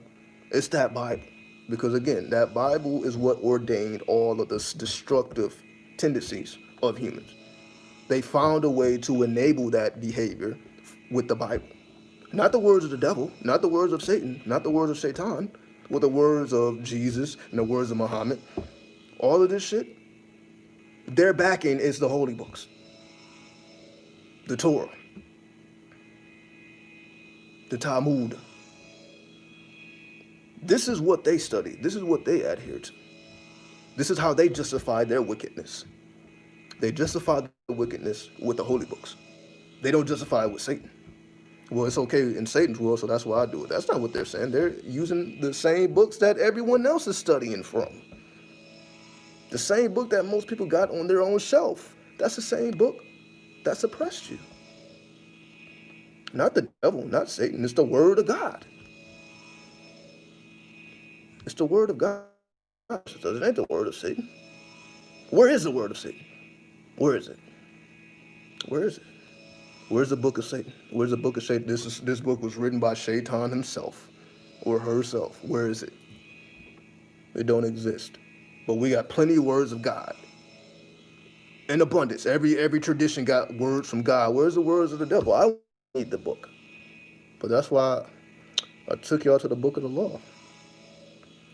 It's that Bible. Because again, that Bible is what ordained all of the destructive tendencies of humans. They found a way to enable that behavior with the Bible. Not the words of the devil, not the words of Satan, not the words of Satan, with the words of Jesus and the words of Muhammad. All of this shit, their backing is the holy books. The Torah. The Talmud. This is what they study. This is what they adhere to. This is how they justify their wickedness. They justify the wickedness with the holy books. They don't justify it with Satan. Well, it's okay in Satan's world, so that's why I do it. That's not what they're saying. They're using the same books that everyone else is studying from. The same book that most people got on their own shelf. That's the same book that suppressed you. Not the devil, not Satan. It's the word of God. It's the word of God. It ain't the word of Satan. Where is the word of Satan? Where is it? Where is it? Where's the book of Satan? Where's the book of Satan? This book was written by Shaitan himself or herself. Where is it? It don't exist. But we got plenty of words of God in abundance. Every tradition got words from God. Where's the words of the devil? I need the book. But that's why I took y'all to the book of the law.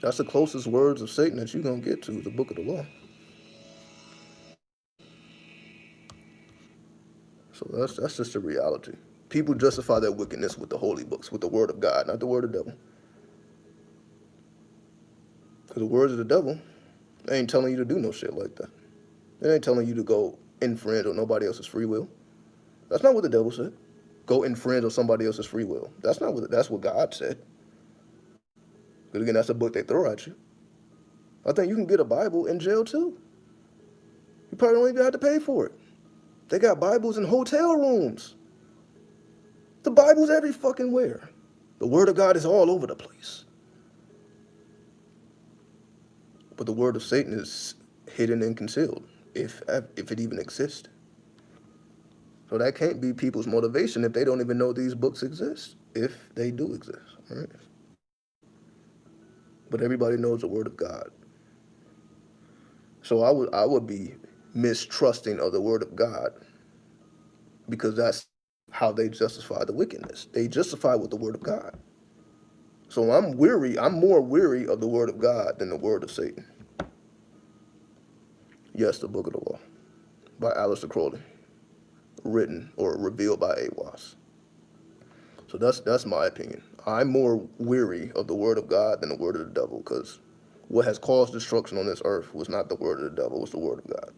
That's the closest words of Satan that you're going to get to, the book of the law. So that's just the reality. People justify their wickedness with the holy books, with the word of God, not the word of the devil. Because the words of the devil, they ain't telling you to do no shit like that. They ain't telling you to go infringe on nobody else's free will. That's not what the devil said. Go infringe on somebody else's free will. That's what God said. Because again, that's a book they throw at you. I think you can get a Bible in jail too. You probably don't even have to pay for it. They got Bibles in hotel rooms. The Bible's every fucking where. The word of God is all over the place. But the word of Satan is hidden and concealed, if it even exists. So that can't be people's motivation if they don't even know these books exist, if they do exist. Right? But everybody knows the word of God. So I would be mistrusting of the word of God, because that's how they justify the wickedness. They justify with the word of God. So I'm more weary of the word of God than the word of Satan. Yes, the book of the law by Aleister Crowley, written or revealed by Awas. So that's my opinion. I'm more weary of the word of God than the word of the devil, because what has caused destruction on this earth was not the word of the devil, it was the word of God.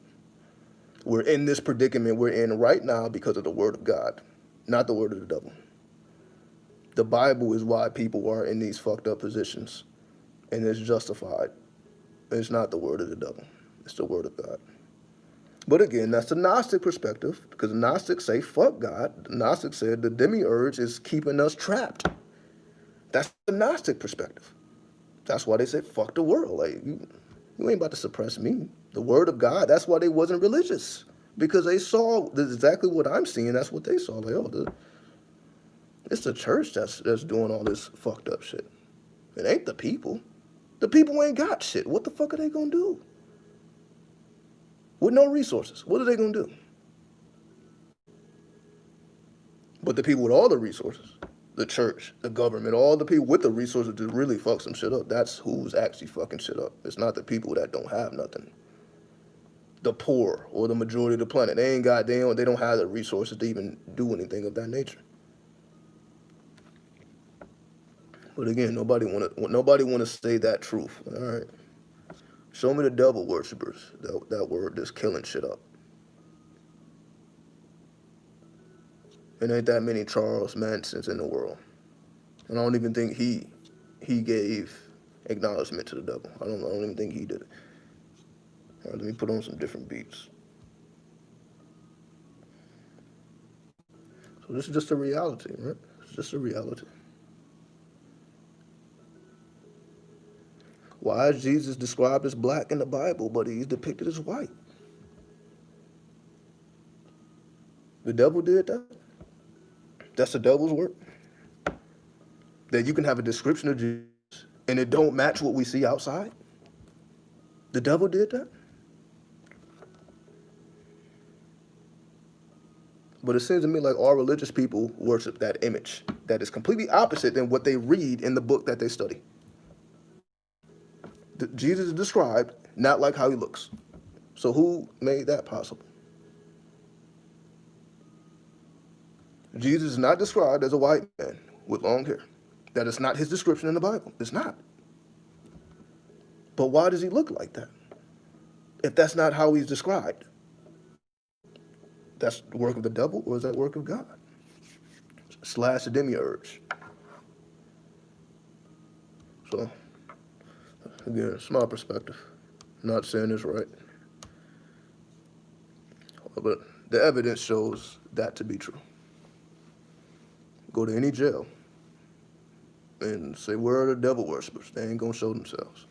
We're in this predicament we're in right now because of the word of God, not the word of the devil. The Bible is why people are in these fucked up positions, and it's justified. It's not the word of the devil. It's the word of God. But again, that's the Gnostic perspective, because the Gnostics say, fuck God. The Gnostics said the demiurge is keeping us trapped. That's the Gnostic perspective. That's why they said, fuck the world. Like, you ain't about to suppress me. The word of God, that's why they wasn't religious. Because they saw exactly what I'm seeing. That's what they saw. Like, oh, it's the church that's doing all this fucked up shit. It ain't the people. The people ain't got shit. What the fuck are they gonna do? With no resources, what are they gonna do? But the people with all the resources, the church, the government, all the people with the resources to really fuck some shit up, that's who's actually fucking shit up. It's not the people that don't have nothing. The poor or the majority of the planet, they don't have the resources to even do anything of that nature. But again, nobody wanna say that truth. All right, show me the devil worshippers. That word that's killing shit up. It ain't that many Charles Mansons in the world. And I don't even think he gave acknowledgement to the devil. I don't even think he did it. All right, let me put on some different beats. So this is just a reality, right? It's just a reality. Why is Jesus described as black in the Bible, but he's depicted as white? The devil did that? That's the devil's work? That you can have a description of Jesus and it don't match what we see outside? The devil did that? But it seems to me like all religious people worship that image that is completely opposite than what they read in the book that they study. Jesus is described not like how he looks. So who made that possible? Jesus is not described as a white man with long hair. That is not his description in the Bible. It's not. But why does he look like that? If that's not how he's described. That's the work of the devil, or is that work of God? / the demiurge. So, again, it's my perspective. I'm not saying it's right. But the evidence shows that to be true. Go to any jail and say, where are the devil worshippers? They ain't gonna show themselves.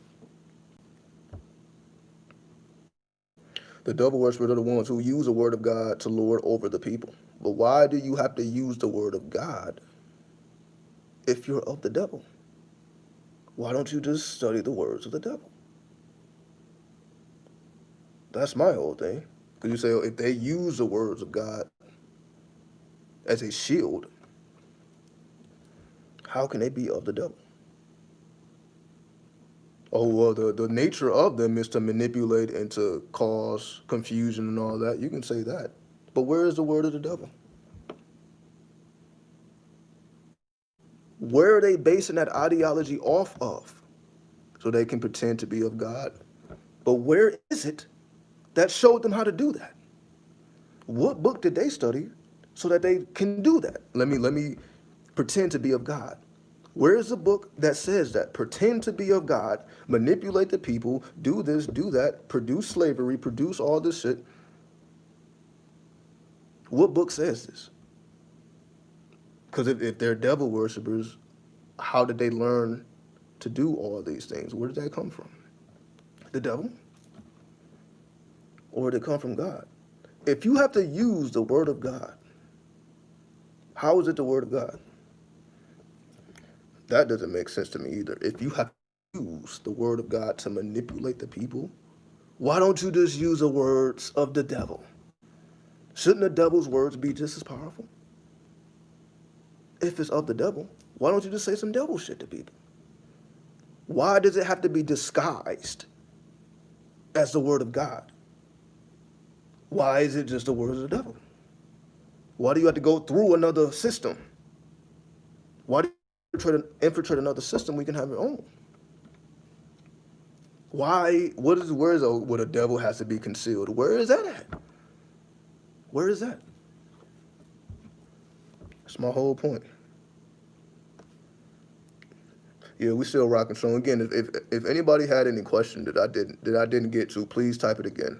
The devil worshippers are the ones who use the word of God to lord over the people. But why do you have to use the word of God if you're of the devil? Why don't you just study the words of the devil? That's my whole thing. Because you say, oh, if they use the words of God as a shield, how can they be of the devil? Oh, well, the nature of them is to manipulate and to cause confusion and all that. You can say that. But where is the word of the devil? Where are they basing that ideology off of? So they can pretend to be of God. But where is it that showed them how to do that? What book did they study so that they can do that? Let me pretend to be of God. Where is the book that says that? Pretend to be of God, manipulate the people, do this, do that, produce slavery, produce all this shit. What book says this? Because if they're devil worshippers, how did they learn to do all these things? Where did that come from? The devil? Or did it come from God? If you have to use the word of God, how is it the word of God? That doesn't make sense to me either. If you have to use the word of God to manipulate the people, why don't you just use the words of the devil? Shouldn't the devil's words be just as powerful? If it's of the devil, why don't you just say some devil shit to people? Why does it have to be disguised as the word of God? Why is it just the words of the devil? Why do you have to go through another system? Why do you try to infiltrate another system? We can have our own. Why? Where the devil has to be concealed? Where is that at? Where is that? That's my whole point. Yeah, we still rocking. So again, if anybody had any question that I didn't get to, please type it again.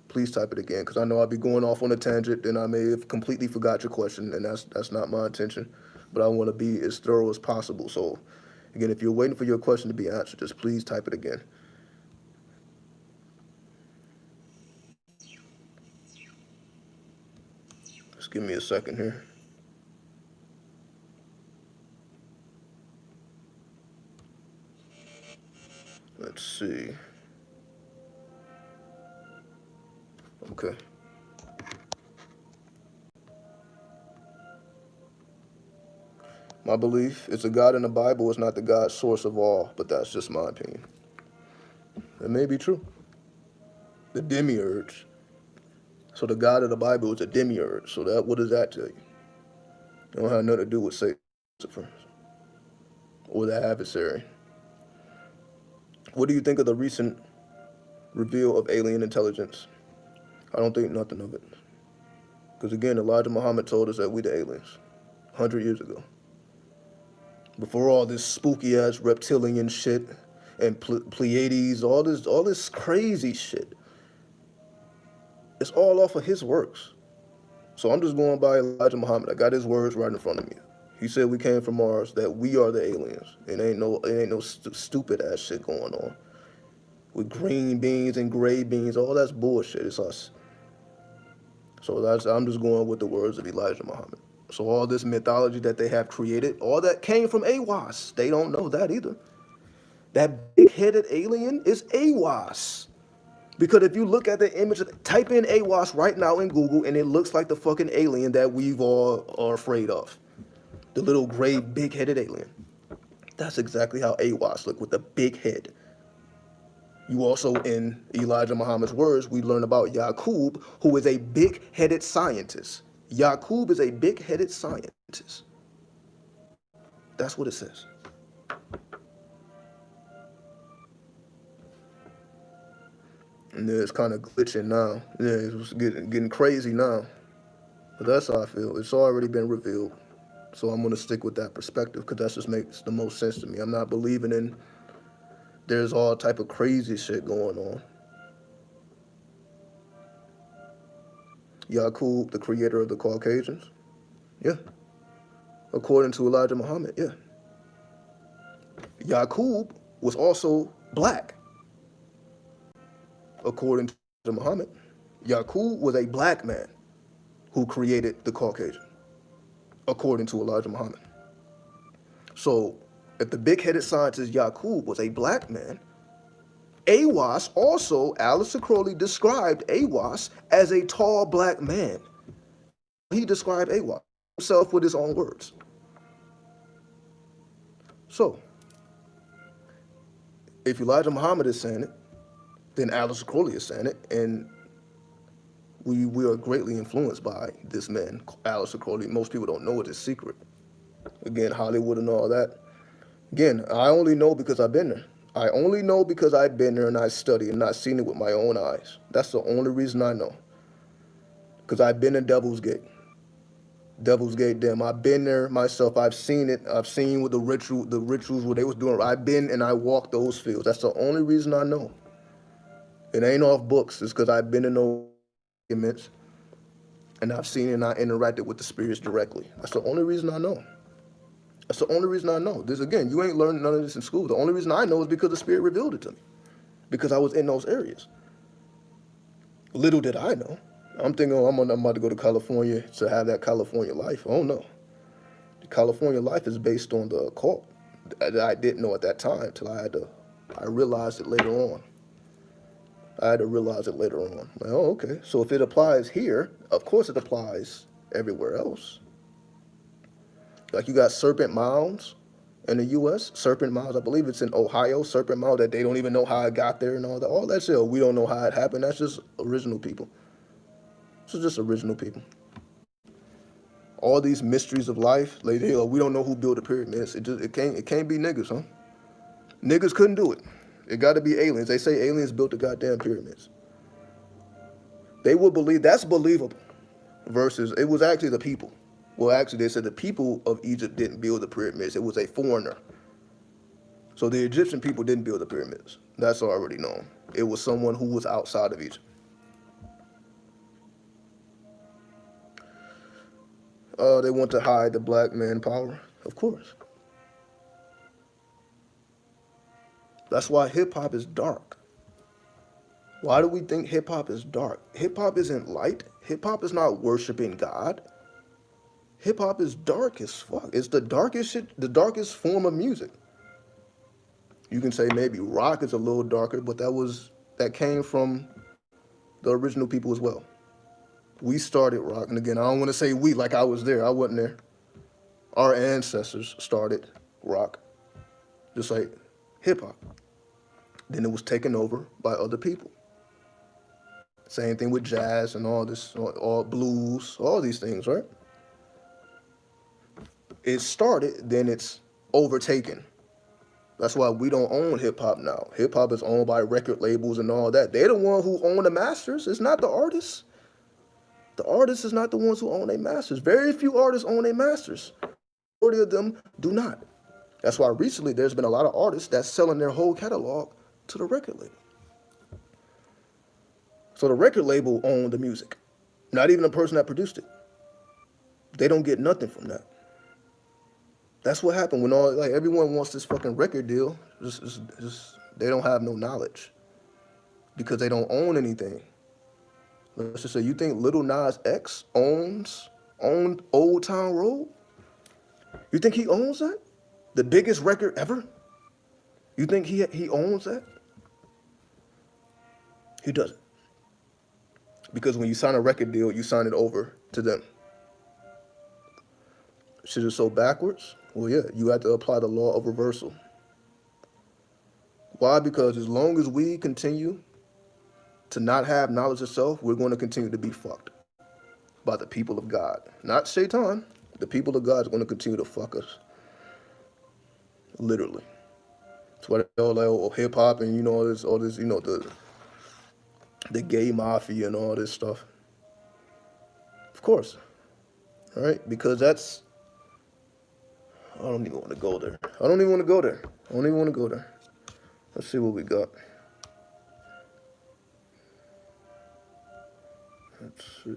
Please type it again, because I know I'll be going off on a tangent, and I may have completely forgot your question, and that's not my intention. But I want to be as thorough as possible. So again, if you're waiting for your question to be answered, just please type it again. Just give me a second here. Let's see. Okay. My belief is the God in the Bible is not the God source of all, but that's just my opinion. It may be true. The demiurge. So the God of the Bible is a demiurge. So what does that tell you? It don't have nothing to do with Satan or the adversary. What do you think of the recent reveal of alien intelligence? I don't think nothing of it. Because again, Elijah Muhammad told us that we the aliens 100 years ago. Before all this spooky ass reptilian shit and Pleiades, all this crazy shit. It's all off of his works. So I'm just going by Elijah Muhammad. I got his words right in front of me. He said we came from Mars, that we are the aliens. It ain't no stupid ass shit going on. With green beans and gray beans, all that's bullshit. It's us. So I'm just going with the words of Elijah Muhammad. So all this mythology that they have created, all that came from AWAS. They don't know that either. That big-headed alien is AWAS. Because if you look at the image, type in AWAS right now in Google, and it looks like the fucking alien that we've all are afraid of. The little gray, big-headed alien. That's exactly how AWAS look, with the big head. You also, in Elijah Muhammad's words, we learn about Yaqub, who is a big-headed scientist. Yaqub is a big-headed scientist. That's what it says. And it's kind of glitching now. Yeah, it's getting crazy now. But that's how I feel. It's already been revealed. So I'm going to stick with that perspective because that just makes the most sense to me. I'm not believing in there's all type of crazy shit going on. Yaqub, the creator of the Caucasians? Yeah. According to Elijah Muhammad, yeah. Yaqub was also black. According to Muhammad, Yaqub was a black man who created the Caucasian, according to Elijah Muhammad. So, if the big-headed scientist Yaqub was a black man, AWAS also, Aleister Crowley described AWAS as a tall black man. He described AWAS himself with his own words. So, if Elijah Muhammad is saying it, then Aleister Crowley is saying it, and We are greatly influenced by this man, Alistair Crowley. Most people don't know it is secret. Again, Hollywood and all that. Again, I only know because I've been there. I only know because I've been there and I studied and I've seen it with my own eyes. That's the only reason I know. Because I've been in Devil's Gate. Devil's Gate Dam. I've been there myself. I've seen it. I've seen what the rituals what they was doing. I've been and I walked those fields. That's the only reason I know. It ain't off books. It's because I've been in those documents and I've seen it and I interacted with the spirits directly. That's the only reason I know. That's the only reason I know. This again, you ain't learned none of this in school. The only reason I know is because the spirit revealed it to me. Because I was in those areas. Little did I know. I'm thinking, oh, I'm about to go to California to have that California life. Oh no. The California life is based on the occult that I didn't know at that time till I realized it later on. I had to realize it later on. Like, oh, okay. So if it applies here, of course it applies everywhere else. Like you got Serpent Mounds in the U.S. Serpent Mounds, I believe it's in Ohio. Serpent Mound that they don't even know how it got there and all that. All that shit, we don't know how it happened. That's just original people. This is just original people. All these mysteries of life, like we don't know who built the pyramids. It can't be niggas, huh? Niggas couldn't do it. It got to be aliens. They say aliens built the goddamn pyramids. They would believe that's believable. Versus it was actually the people. Well, actually, they said the people of Egypt didn't build the pyramids. It was a foreigner. So the Egyptian people didn't build the pyramids. That's already known. It was someone who was outside of Egypt. They want to hide the black man power. Of course. That's why hip-hop is dark. Why do we think hip-hop is dark? Hip-hop isn't light. Hip-hop is not worshiping God. Hip-hop is dark as fuck. It's the darkest shit, the darkest form of music. You can say maybe rock is a little darker, but that came from the original people as well. We started rock, and again, I don't want to say we like I was there. I wasn't there. Our ancestors started rock, just like hip-hop. Then it was taken over by other people. Same thing with jazz and all this, all blues, all these things, right? It started, then it's overtaken. That's why we don't own hip-hop now. Hip-hop is owned by record labels and all that. They're the one who own the masters. It's not the artists. The artists is not the ones who own their masters. Very few artists own their masters. The majority of them do not. That's why recently there's been a lot of artists that's selling their whole catalog to the record label. So the record label owned the music. Not even the person that produced it. They don't get nothing from that. That's what happened when everyone wants this fucking record deal. Just they don't have no knowledge because they don't own anything. Let's just say you think Lil Nas X owned Old Town Road? You think he owns that? The biggest record ever? You think he owns that? He doesn't. Because when you sign a record deal, you sign it over to them. Shit is so backwards. Well, yeah, you have to apply the law of reversal. Why? Because as long as we continue to not have knowledge of self, we're going to continue to be fucked by the people of God. Not Shaitan. The people of God is going to continue to fuck us. Literally. That's why they all like hip hop and all this, the gay mafia and all this stuff. Of course. All right? Because I don't even want to go there. I don't even want to go there. Let's see what we got. Let's see.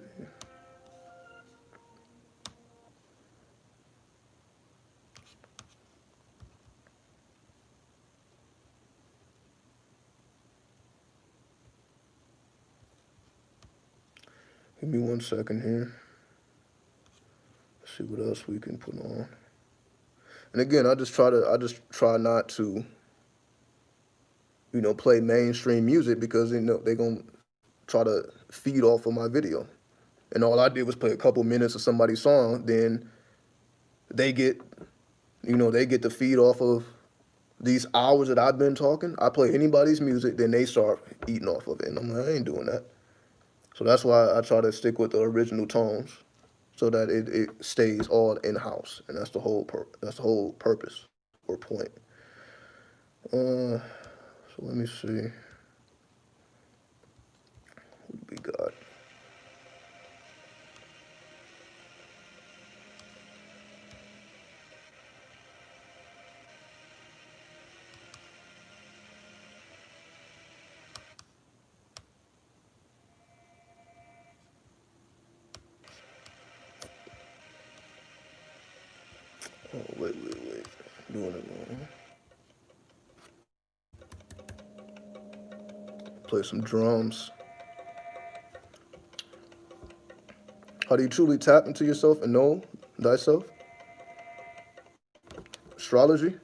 Give me 1 second here. Let's see what else we can put on. And again, I just try not to, play mainstream music because they're gonna try to feed off of my video. And all I did was play a couple minutes of somebody's song, then they get to feed off of these hours that I've been talking. I play anybody's music, then they start eating off of it. And I'm like, I ain't doing that. So that's why I try to stick with the original tones, so that it stays all in house, and that's the whole purpose or point. So let me see what we got. Oh, wait. Doing it wrong. Play some drums. How do you truly tap into yourself and know thyself? Astrology,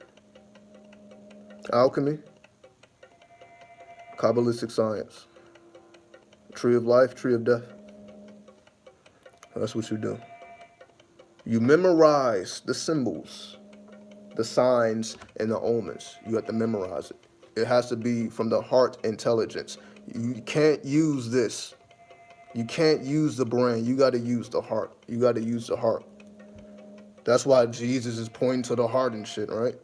alchemy, Kabbalistic science, tree of life, tree of death. That's what you do. You memorize the symbols, the signs, and the omens. You have to memorize it. It has to be from the heart intelligence. You can't use this. You can't use the brain. You got to use the heart. You got to use the heart. That's why Jesus is pointing to the heart and shit, right?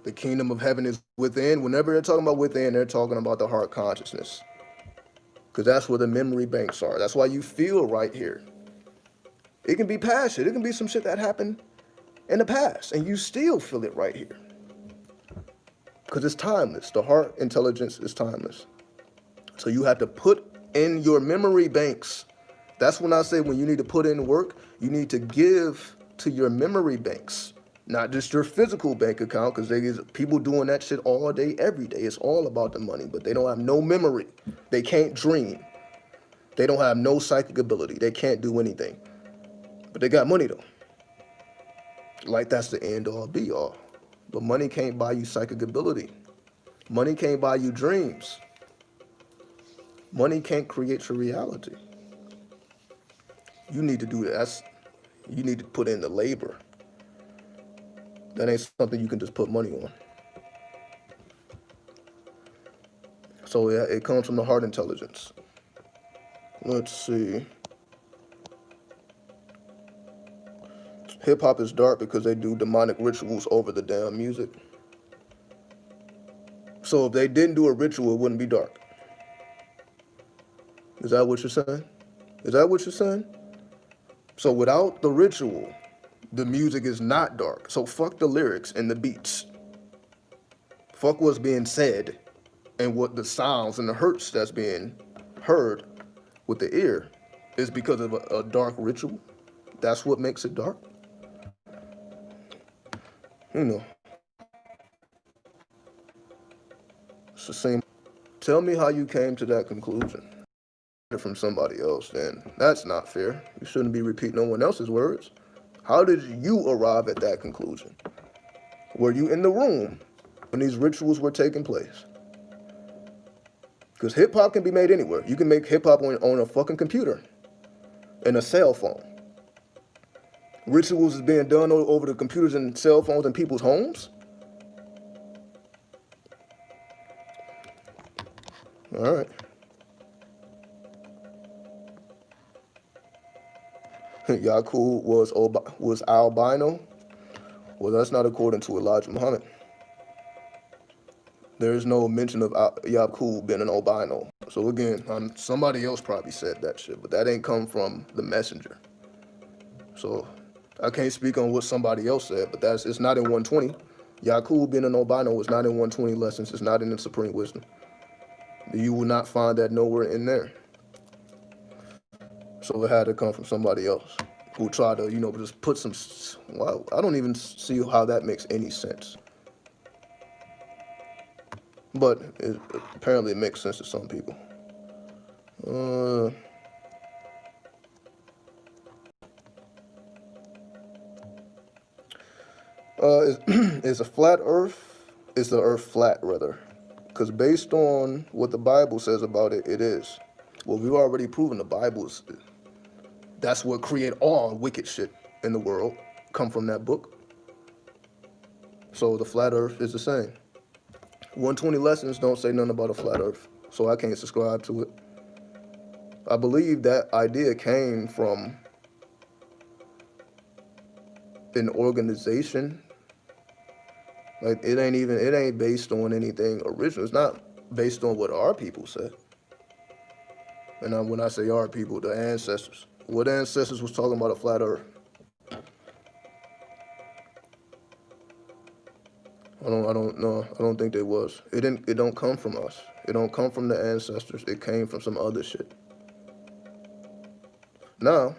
The kingdom of heaven is within. Whenever they're talking about within, they're talking about the heart consciousness. Because that's where the memory banks are. That's why you feel right here. It can be past shit. It can be some shit that happened in the past, and you still feel it right here. Because it's timeless. The heart intelligence is timeless. So you have to put in your memory banks. That's when I say when you need to put in work, you need to give to your memory banks, not just your physical bank account, because there's people doing that shit all day, every day. It's all about the money, but they don't have no memory. They can't dream. They don't have no psychic ability. They can't do anything. But they got money though. Like that's the end all be all. But money can't buy you psychic ability. Money can't buy you dreams. Money can't create your reality. You need to do that. You need to put in the labor. That ain't something you can just put money on. So yeah, it comes from the heart intelligence. Let's see. Hip hop is dark because they do demonic rituals over the damn music. So if they didn't do a ritual, it wouldn't be dark. Is that what you're saying? Is that what you're saying? So without the ritual, the music is not dark. So fuck the lyrics and the beats. Fuck what's being said and what the sounds and the hurts that's being heard with the ear is because of a dark ritual. That's what makes it dark. You know, it's the same. Tell me how you came to that conclusion from somebody else, then that's not fair. You shouldn't be repeating no one else's words. How did you arrive at that conclusion? Were you in the room when these rituals were taking place? Because hip hop can be made anywhere. You can make hip hop on a fucking computer and a cell phone. Rituals is being done over the computers and cell phones in people's homes. All right. Yakub was albino. Well, that's not according to Elijah Muhammad. There is no mention of Yakub being an albino. So again, somebody else probably said that shit, but that ain't come from the messenger. So I can't speak on what somebody else said, but it's not in 120. Yakub being an albino is not in 120 lessons. It's not in the Supreme Wisdom. You will not find that nowhere in there. So it had to come from somebody else who tried to, just put some. Wow, I don't even see how that makes any sense. But apparently it makes sense to some people. Is a flat Earth? Is the Earth flat, rather? Because based on what the Bible says about it, it is. Well, we've already proven the Bible is. That's what create all wicked shit in the world. Come from that book. So the flat Earth is the same. 120 lessons don't say nothing about a flat Earth, so I can't subscribe to it. I believe that idea came from an organization. Like it ain't based on anything original. It's not based on what our people said. And when I say our people, the ancestors. What ancestors was talking about a flat earth? I don't know. I don't think they was. It don't come from us. It don't come from the ancestors. It came from some other shit. Now,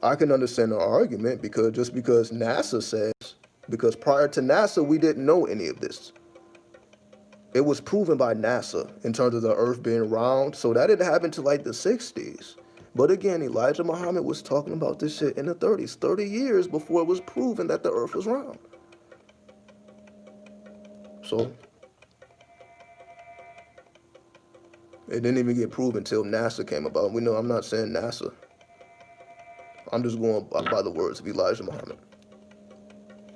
I can understand the argument because just because NASA says, because prior to NASA, we didn't know any of this. It was proven by NASA in terms of the earth being round. So that didn't happen to like the 60s. But again, Elijah Muhammad was talking about this shit in the 30s, 30 years before it was proven that the earth was round. So it didn't even get proven until NASA came about. We know I'm not saying NASA. I'm just going by the words of Elijah Muhammad.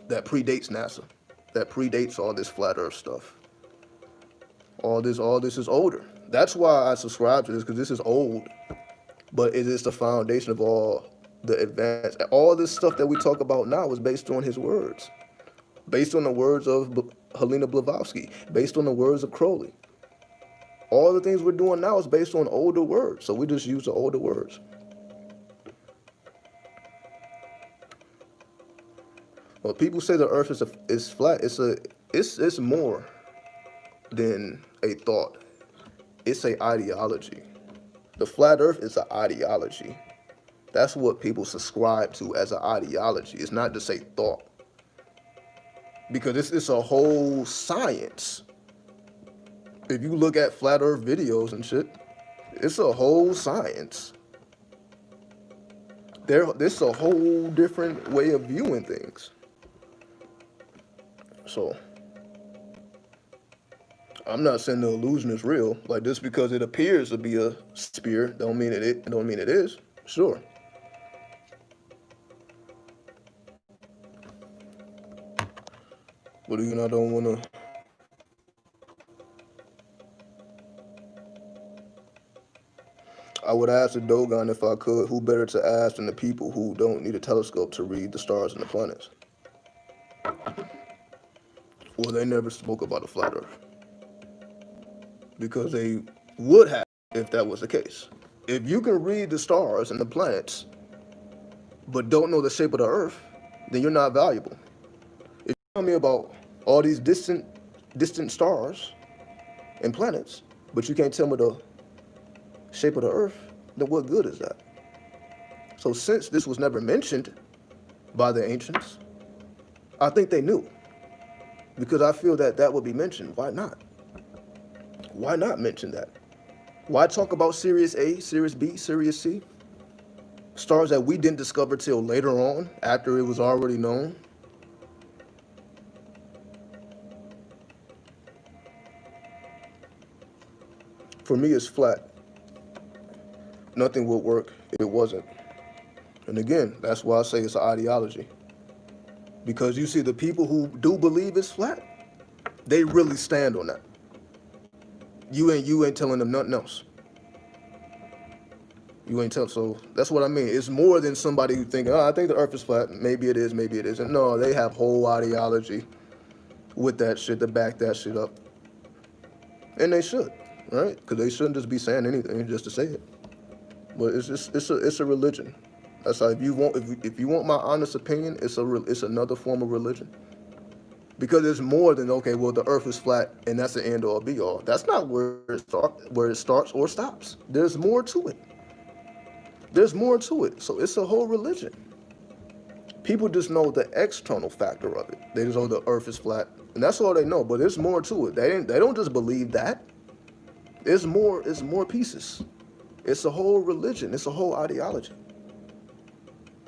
That predates NASA. That predates all this flat earth stuff. All this is older. That's why I subscribe to this, because this is old. But it is the foundation of all the advance. All this stuff that we talk about now is based on his words. Based on the words of Helena Blavatsky. Based on the words of Crowley. All the things we're doing now is based on older words. So we just use the older words. Well, people say the earth is flat. It's more than a thought. It's an ideology. The flat earth is an ideology. That's what people subscribe to as an ideology. It's not just a thought. Because it's a whole science. If you look at flat earth videos and shit, it's a whole science. There's a whole different way of viewing things. So I'm not saying the illusion is real. Like, just because it appears to be a sphere, don't mean it is. Sure. But even I don't wanna. I would ask the Dogon if I could, who better to ask than the people who don't need a telescope to read the stars and the planets? Well, they never spoke about a flat earth. Because they would have if that was the case. If you can read the stars and the planets, but don't know the shape of the earth, then you're not valuable. If you tell me about all these distant stars and planets, but you can't tell me the shape of the earth, then what good is that? So since this was never mentioned by the ancients, I think they knew. Because I feel that would be mentioned. Why not? Why not mention that? Why talk about Sirius A, Sirius B, Sirius C? Stars that we didn't discover till later on, after it was already known. For me, it's flat. Nothing would work if it wasn't. And again, that's why I say it's an ideology. Because you see, the people who do believe it's flat, they really stand on that. You ain't telling them nothing else. You ain't telling. So that's what I mean. It's more than somebody who think, oh, I think the earth is flat. Maybe it is, maybe it isn't. No, they have whole ideology with that shit to back that shit up. And they should, right? Because they shouldn't just be saying anything just to say it. But it's a religion. That's how if you want my honest opinion, it's another form of religion. Because it's more than, okay, well, the earth is flat and that's the end all be all. That's not where it starts or stops. There's more to it. There's more to it. So it's a whole religion. People just know the external factor of it. They just know the earth is flat. And that's all they know. But there's more to it. They don't just believe that. It's more pieces. It's a whole religion. It's a whole ideology.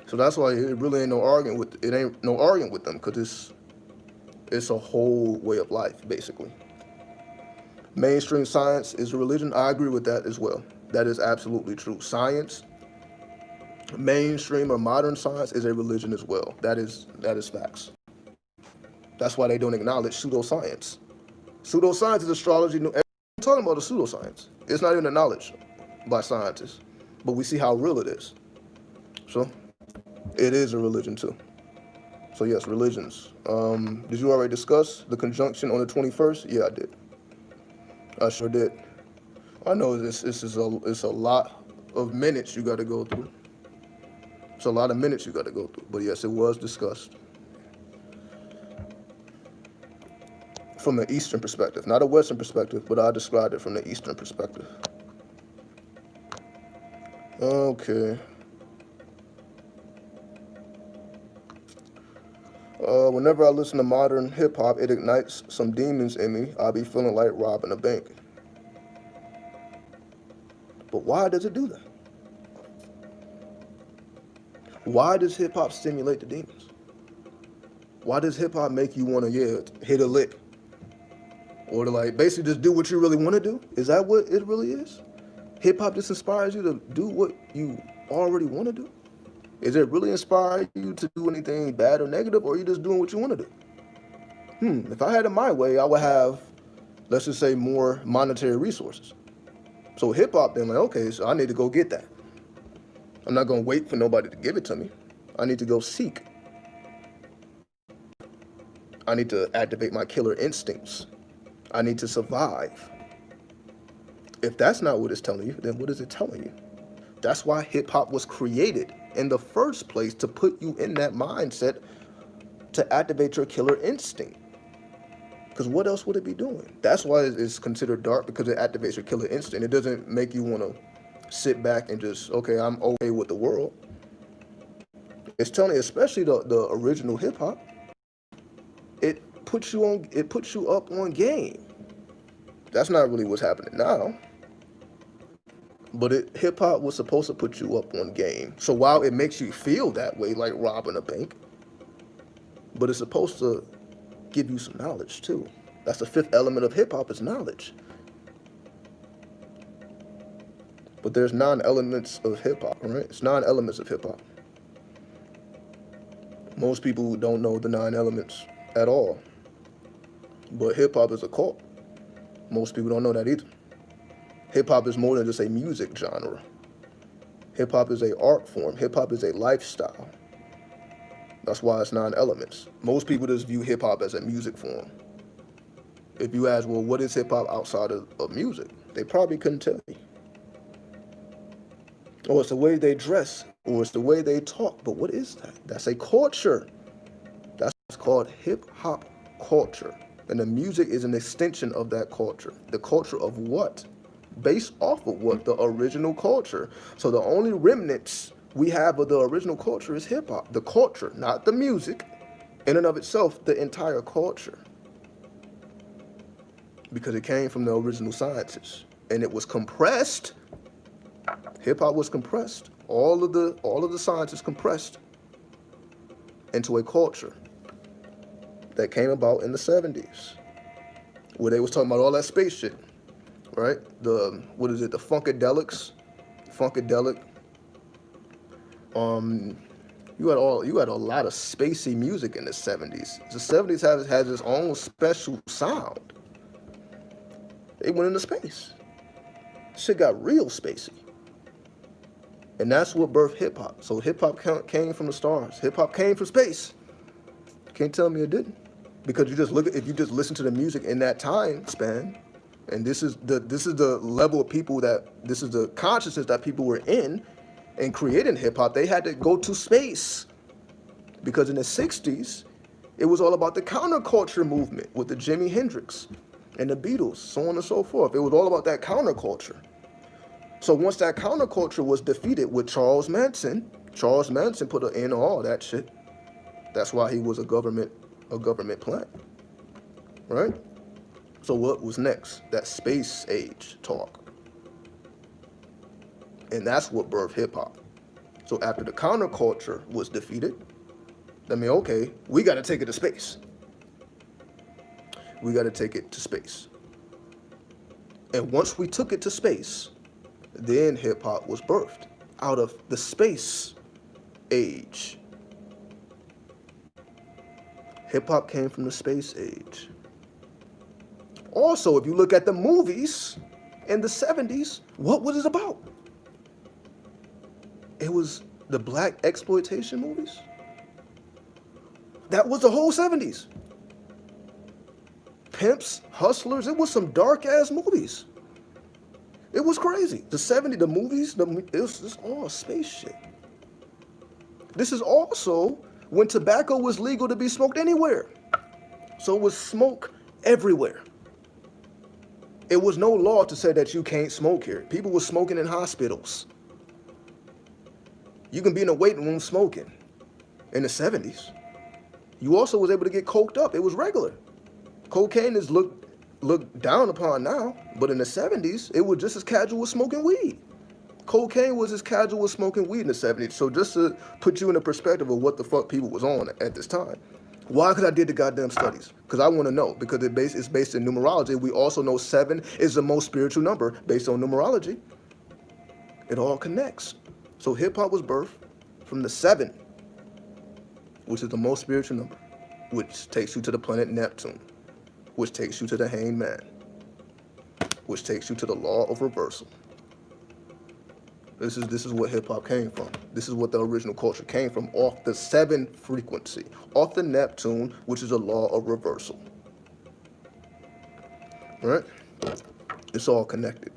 So that's why it really ain't no arguing with them, because it's a whole way of life, basically. Mainstream science is a religion. I agree with that as well. That is absolutely true. Science, mainstream or modern science, is a religion as well. That is facts. That's why they don't acknowledge pseudoscience. Pseudoscience is astrology. Everyone talking about a pseudoscience. It's not even acknowledged by scientists, but we see how real it is. So it is a religion too. So yes, religions. Did you already discuss the conjunction on the 21st? Yeah, I did. I sure did. I know it's a lot of minutes you got to go through. It's a lot of minutes you got to go through. But yes, it was discussed from the Eastern perspective, not a Western perspective, but I described it from the Eastern perspective. Okay. Whenever I listen to modern hip hop, it ignites some demons in me. I be feeling like robbing a bank. But why does it do that? Why does hip hop stimulate the demons? Why does hip hop make you want to hit a lick, or to like basically just do what you really want to do? Is that what it really is? Hip hop just inspires you to do what you already want to do? Is it really inspiring you to do anything bad or negative, or are you just doing what you want to do? If I had it my way, I would have, let's just say, more monetary resources. So hip hop, then, like, okay, so I need to go get that. I'm not going to wait for nobody to give it to me. I need to go seek. I need to activate my killer instincts. I need to survive. If that's not what it's telling you, then what is it telling you? That's why hip hop was created in the first place, to put you in that mindset to activate your killer instinct. Because what else would it be doing? That's why it's considered dark, because it activates your killer instinct. It doesn't make you want to sit back and just, okay, I'm okay with the world. It's telling you, especially the original hip hop, it puts you up on game. That's not really what's happening now. But hip hop was supposed to put you up on game. So while it makes you feel that way, like robbing a bank, but it's supposed to give you some knowledge too. That's the fifth element of hip hop, is knowledge. But there's 9 elements of hip hop, right? It's 9 elements of hip hop. Most people don't know the 9 elements at all. But hip hop is a cult. Most people don't know that either. Hip hop is more than just a music genre. Hip hop is an art form. Hip hop is a lifestyle. That's why it's 9 elements. Most people just view hip hop as a music form. If you ask, well, what is hip hop outside of music? They probably couldn't tell you. Or it's the way they dress, or it's the way they talk. But what is that? That's a culture. That's called hip hop culture. And the music is an extension of that culture. The culture of what? Based off of what? The original culture. So the only remnants we have of the original culture is hip hop. The culture, not the music. In and of itself, the entire culture. Because it came from the original sciences. And it was compressed. Hip hop was compressed. All of the sciences compressed into a culture that came about in the 70s. Where they was talking about all that space shit. Right? The Funkadelics? Funkadelic. You had a lot of spacey music in the 70s. The 70s has its own special sound. They went into space. Shit got real spacey. And that's what birthed hip hop. So hip hop came from the stars. Hip hop came from space. Can't tell me it didn't. Because if you just listen to the music in that time span, and this is the level of people this is the consciousness that people were in creating hip hop, they had to go to space. Because in the 60s, it was all about the counterculture movement with the Jimi Hendrix and the Beatles, so on and so forth. It was all about that counterculture. So once that counterculture was defeated with Charles Manson put an end to all that shit. That's why he was a government plant, right? So what was next? That space age talk. And that's what birthed hip hop. So after the counterculture was defeated, okay, we got to take it to space. We got to take it to space. And once we took it to space, then hip hop was birthed out of the space age. Hip hop came from the space age. Also, if you look at the movies in the 70s, what was it about? It was the black exploitation movies. That was the whole 70s. Pimps, hustlers, it was some dark ass movies. It was crazy. The 70s, the movies, it was just all space shit. This is also when tobacco was legal to be smoked anywhere. So it was smoke everywhere. It was no law to say that you can't smoke here. People were smoking in hospitals. You can be in a waiting room smoking in the 70s. You also was able to get coked up. It was regular. Cocaine is looked down upon now, but in the 70s, it was just as casual as smoking weed. Cocaine was as casual as smoking weed in the 70s. So just to put you in the perspective of what the fuck people was on at this time. Why? Because I did the goddamn studies. Because I want to know. Because it's based in numerology. We also know 7 is the most spiritual number based on numerology. It all connects. So hip-hop was birthed from the 7, which is the most spiritual number, which takes you to the planet Neptune, which takes you to the hanged man, which takes you to the law of reversal. This is what hip-hop came from. This is what the original culture came from, off the 7 frequency, off the Neptune, which is a law of reversal. Right? It's all connected.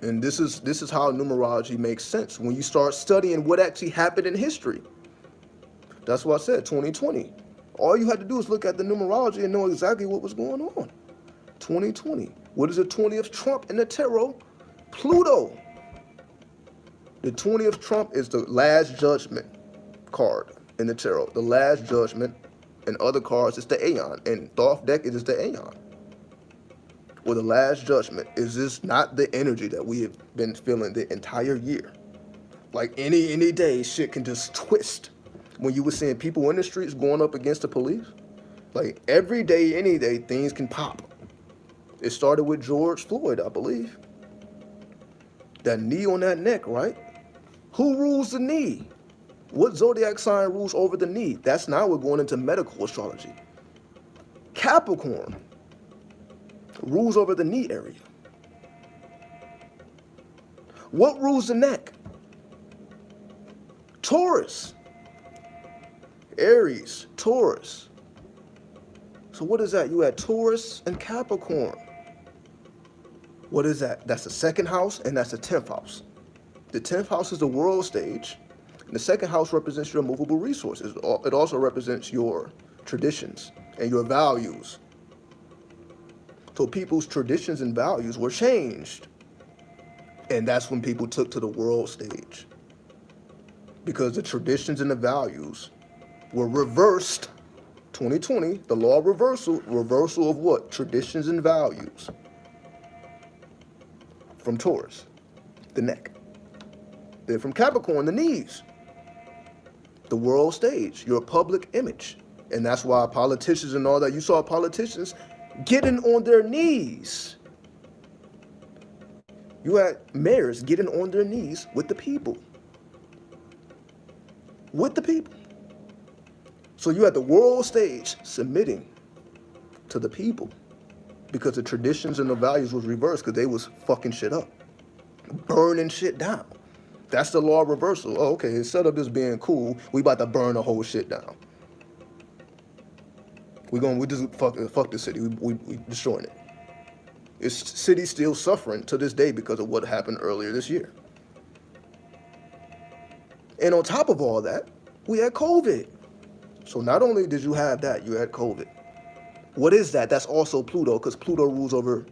And this is how numerology makes sense when you start studying what actually happened in history. That's why I said 2020. All you had to do is look at the numerology and know exactly what was going on. 2020. What is the 20th Trump in the tarot? Pluto. The 20th Trump is the last judgment card in the tarot. The last judgment, and other cards is the Aeon. And Thoth deck is the Aeon. Well, the last judgment is this not the energy that we have been feeling the entire year. Like any day, shit can just twist. When you were seeing people in the streets going up against the police, like every day, any day, things can pop. It started with George Floyd, I believe. That knee on that neck, right? Who rules the knee? What zodiac sign rules over the knee? That's now we're going into medical astrology. Capricorn rules over the knee area. What rules the neck? Taurus. Aries, Taurus. So what is that? You had Taurus and Capricorn. What is that? That's the 2nd house and that's the 10th house. The 10th house is the world stage, and the 2nd house represents your movable resources. It also represents your traditions and your values. So people's traditions and values were changed. And that's when people took to the world stage. Because the traditions and the values were reversed. 2020, the law of reversal of what? Traditions and values. From Taurus, the neck. Then from Capricorn, the knees. The world stage, your public image. And that's why politicians and all that, you saw politicians getting on their knees. You had mayors getting on their knees with the people. With the people. So you had the world stage submitting to the people because the traditions and the values was reversed because they was fucking shit up. Burning shit down. That's the law of reversal. Oh, okay, instead of this being cool, we about to burn the whole shit down. We just fuck the city. We destroying it. It's city still suffering to this day because of what happened earlier this year. And on top of all that, we had COVID. So not only did you have that, you had COVID. What is that? That's also Pluto, because Pluto rules over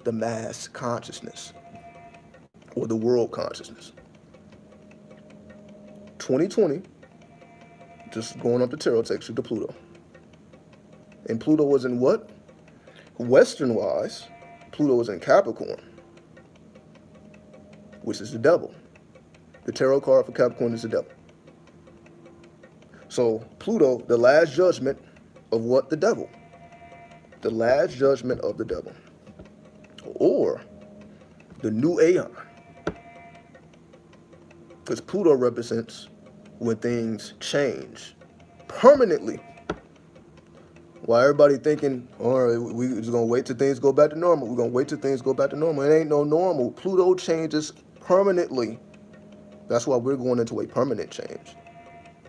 the mass consciousness or the world consciousness. 2020, just going up the tarot takes you to Pluto. And Pluto was in what? Western-wise, Pluto was in Capricorn, which is the devil. The tarot card for Capricorn is the devil. So Pluto, the last judgment of what? The devil. The last judgment of the devil. Or the new Aeon. Because Pluto represents when things change permanently. Why everybody thinking, all right, we just gonna wait till things go back to normal. We're gonna wait till things go back to normal. It ain't no normal. Pluto changes permanently. That's why we're going into a permanent change.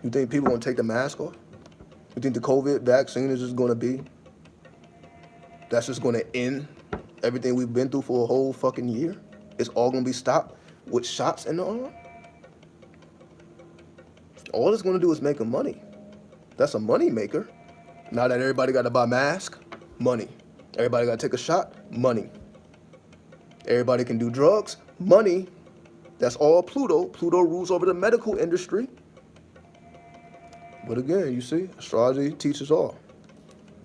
You think people gonna take the mask off? You think the COVID vaccine is just gonna be, that's just gonna end everything we've been through for a whole fucking year? It's all gonna be stopped with shots in the arm? All it's gonna do is make money. That's a money maker. Now that everybody got to buy masks, money. Everybody got to take a shot, money. Everybody can do drugs, money. That's all Pluto. Pluto rules over the medical industry. But again, you see, astrology teaches all.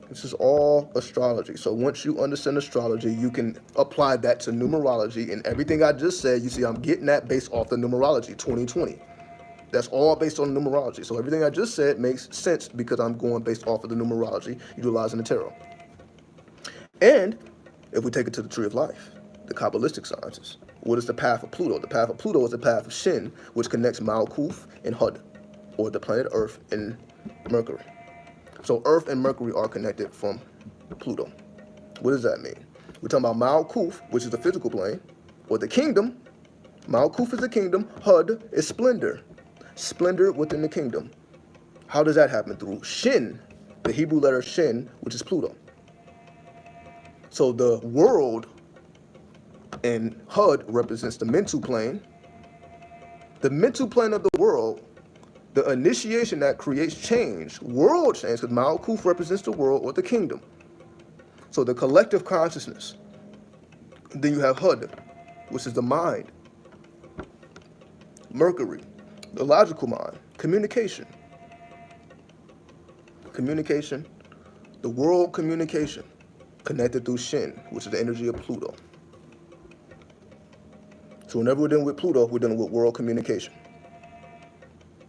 This is all astrology. So once you understand astrology, you can apply that to numerology. And everything I just said, you see, I'm getting that based off the numerology, 2020. That's all based on numerology. So everything I just said makes sense because I'm going based off of the numerology utilizing the tarot. And if we take it to the tree of life, the Kabbalistic sciences, what is the path of Pluto? The path of Pluto is the path of Shin, which connects Malkuth and Hud, or the planet Earth and Mercury. So Earth and Mercury are connected from Pluto. What does that mean? We're talking about Malkuth, which is the physical plane, or the kingdom. Malkuth is the kingdom. Hud is splendor. Splendor within the kingdom. How does that happen? Through Shin, the Hebrew letter Shin, which is Pluto. So the world in Hud represents the mental plane. The mental plane of the world, the initiation that creates change, world change, because Malkuth represents the world or the kingdom. So the collective consciousness. Then you have Hud, which is the mind. Mercury, the logical mind. Communication. Communication. The world communication. Connected through Shin, which is the energy of Pluto. So whenever we're dealing with Pluto, we're dealing with world communication.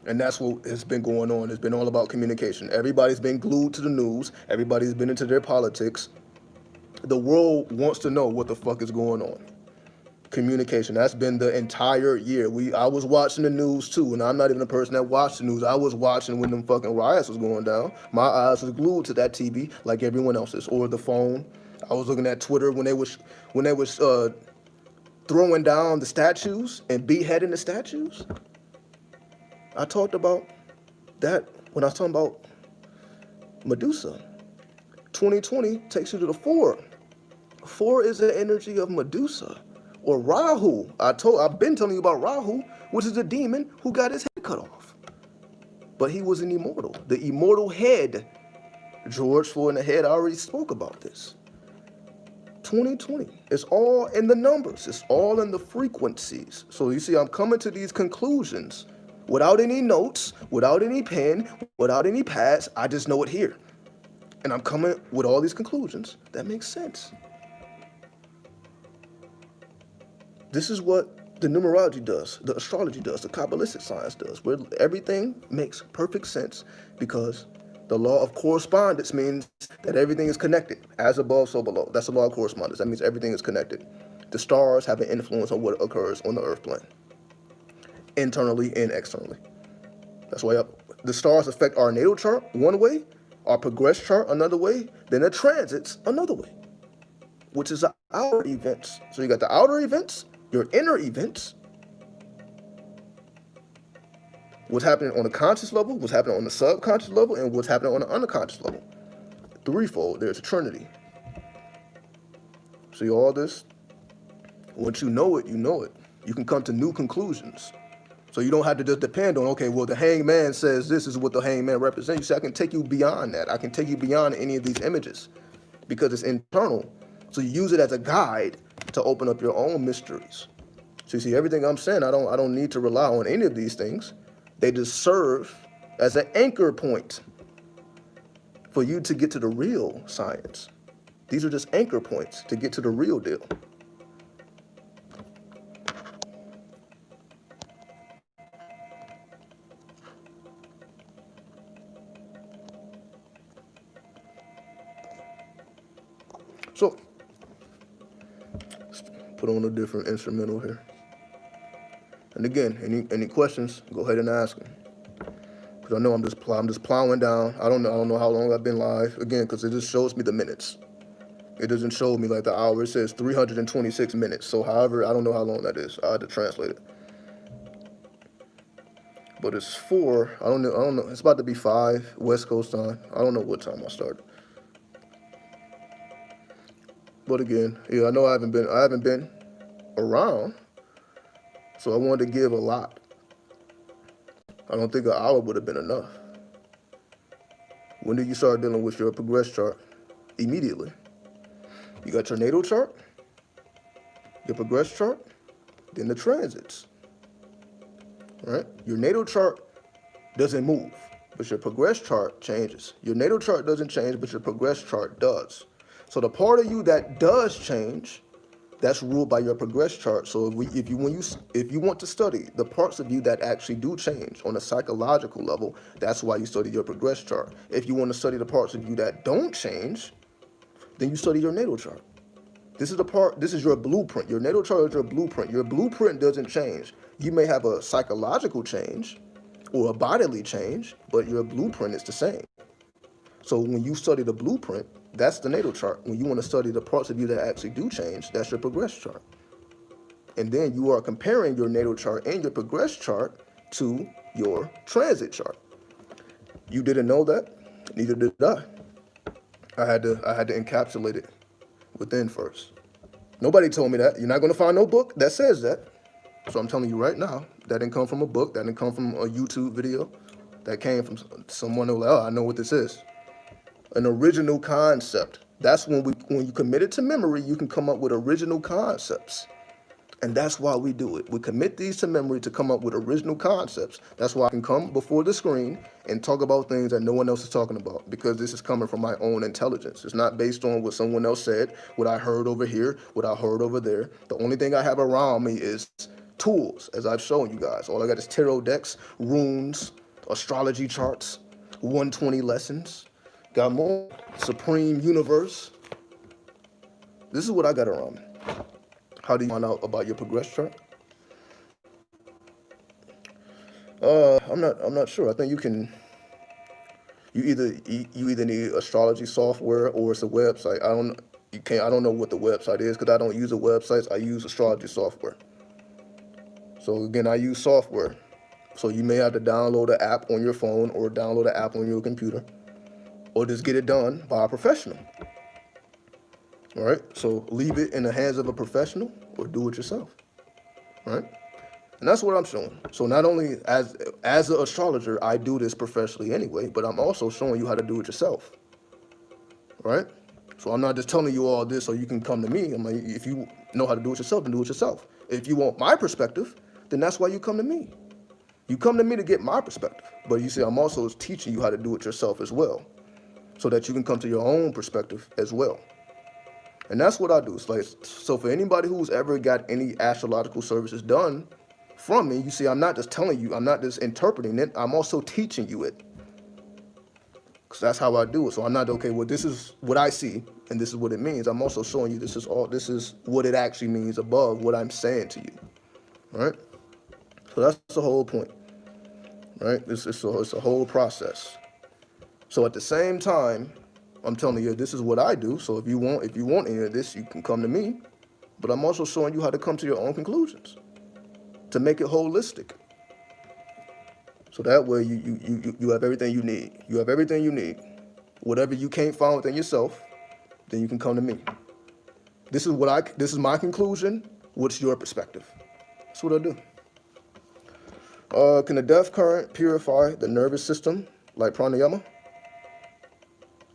And that's what has been going on. It's been all about communication. Everybody's been glued to the news. Everybody's been into their politics. The world wants to know what the fuck is going on. Communication. That's been the entire year. I was watching the news too, and I'm not even a person that watched the news. I was watching when them fucking riots was going down. My eyes was glued to that TV like everyone else's, or the phone. I was looking at Twitter when they was throwing down the statues and beheading the statues. I talked about that when I was talking about Medusa. 2020 takes you to the 4. 4 is the energy of Medusa. Or Rahu. I've been telling you about Rahu, which is a demon who got his head cut off. But he was an immortal. The immortal head. George Floyd in the head, I already spoke about this. 2020. It's all in the numbers. It's all in the frequencies. So you see, I'm coming to these conclusions without any notes, without any pen, without any pads. I just know it here. And I'm coming with all these conclusions that make sense. This is what the numerology does, the astrology does, the Kabbalistic science does, where everything makes perfect sense because the law of correspondence means that everything is connected, as above, so below. That's the law of correspondence. That means everything is connected. The stars have an influence on what occurs on the earth plane, internally and externally. That's why the stars affect our natal chart one way, our progress chart another way, then the transits another way, which is the outer events. So you got the outer events, your inner events, what's happening on the conscious level, what's happening on the subconscious level, and what's happening on the unconscious level. Threefold, there's a trinity. See all this? Once you know it, you know it. You can come to new conclusions. So you don't have to just depend on, okay, well, the hangman says this is what the hangman represents. You see, I can take you beyond that. I can take you beyond any of these images because it's internal. So you use it as a guide to open up your own mysteries. So you see, everything I'm saying, I don't need to rely on any of these things. They just serve as an anchor point for you to get to the real science. These are just anchor points to get to the real deal. So, let's put on a different instrumental here. And again, any questions, go ahead and ask them. Because because I know I'm just plowing down. I don't know how long I've been live again, because it just shows me the minutes. It doesn't show me like the hour. It says 326 minutes. So however, I don't know how long that is. I had to translate it. But it's 4. I don't know. It's about to be 5 West Coast time. I don't know what time I started. But again, yeah, I know I haven't been around. So I wanted to give a lot. I don't think an hour would have been enough. When did you start dealing with your progress chart? Immediately. You got your natal chart, your progress chart, then the transits. Right? Your natal chart doesn't move, but your progress chart changes. Your natal chart doesn't change, but your progress chart does. So the part of you that does change, that's ruled by your progress chart. So if you want to study the parts of you that actually do change on a psychological level, that's why you study your progress chart. If you want to study the parts of you that don't change, then you study your natal chart. This is your blueprint. Your natal chart is your blueprint. Your blueprint doesn't change. You may have a psychological change or a bodily change, but your blueprint is the same. So when you study the blueprint, that's the natal chart. When you want to study the parts of you that actually do change, that's your progress chart. And then you are comparing your natal chart and your progress chart to your transit chart. You didn't know that? Neither did I. I had to encapsulate it within first. Nobody told me that. You're not going to find no book that says that. So I'm telling you right now, that didn't come from a book. That didn't come from a YouTube video. That came from someone who was like, oh, I know what this is. An original concept. That's when you commit it to memory, you can come up with original concepts. And that's why we do it. We commit these to memory to come up with original concepts. That's why I can come before the screen and talk about things that no one else is talking about, because this is coming from my own intelligence. It's not based on what someone else said, what I heard over here, what I heard over there. The only thing I have around me is tools, as I've shown you guys. All I got is tarot decks, runes, astrology charts, 120 lessons. Got more. Supreme Universe. This is what I got around me. How do you find out about your progress chart? I'm not sure. I think you either need astrology software or it's a website. I don't know what the website is, because I don't use the websites. I use astrology software. So again, I use software. So you may have to download an app on your phone or download an app on your computer, or just get it done by a professional. All right, so leave it in the hands of a professional or do it yourself. All right, and that's what I'm showing. So not only as an astrologer, I do this professionally anyway, but I'm also showing you how to do it yourself. All right, so I'm not just telling you all this so you can come to me. I'm like, if you know how to do it yourself, then do it yourself. If you want my perspective, then that's why you come to me. You come to me to get my perspective, but you see, I'm also teaching you how to do it yourself as well, so that you can come to your own perspective as well. And that's what I do. So for anybody who's ever got any astrological services done from me, you see, I'm not just telling you, I'm not just interpreting it, I'm also teaching you it. Because that's how I do it. So I'm not, okay, well, this is what I see, and this is what it means. I'm also showing you this is what it actually means above what I'm saying to you. Right? So that's the whole point. Right? It's a whole process. So at the same time, I'm telling you, this is what I do. So if you want any of this, you can come to me. But I'm also showing you how to come to your own conclusions, to make it holistic. So that way you have everything you need. You have everything you need. Whatever you can't find within yourself, then you can come to me. This is my conclusion. What's your perspective? That's what I do. Can the death current purify the nervous system like pranayama?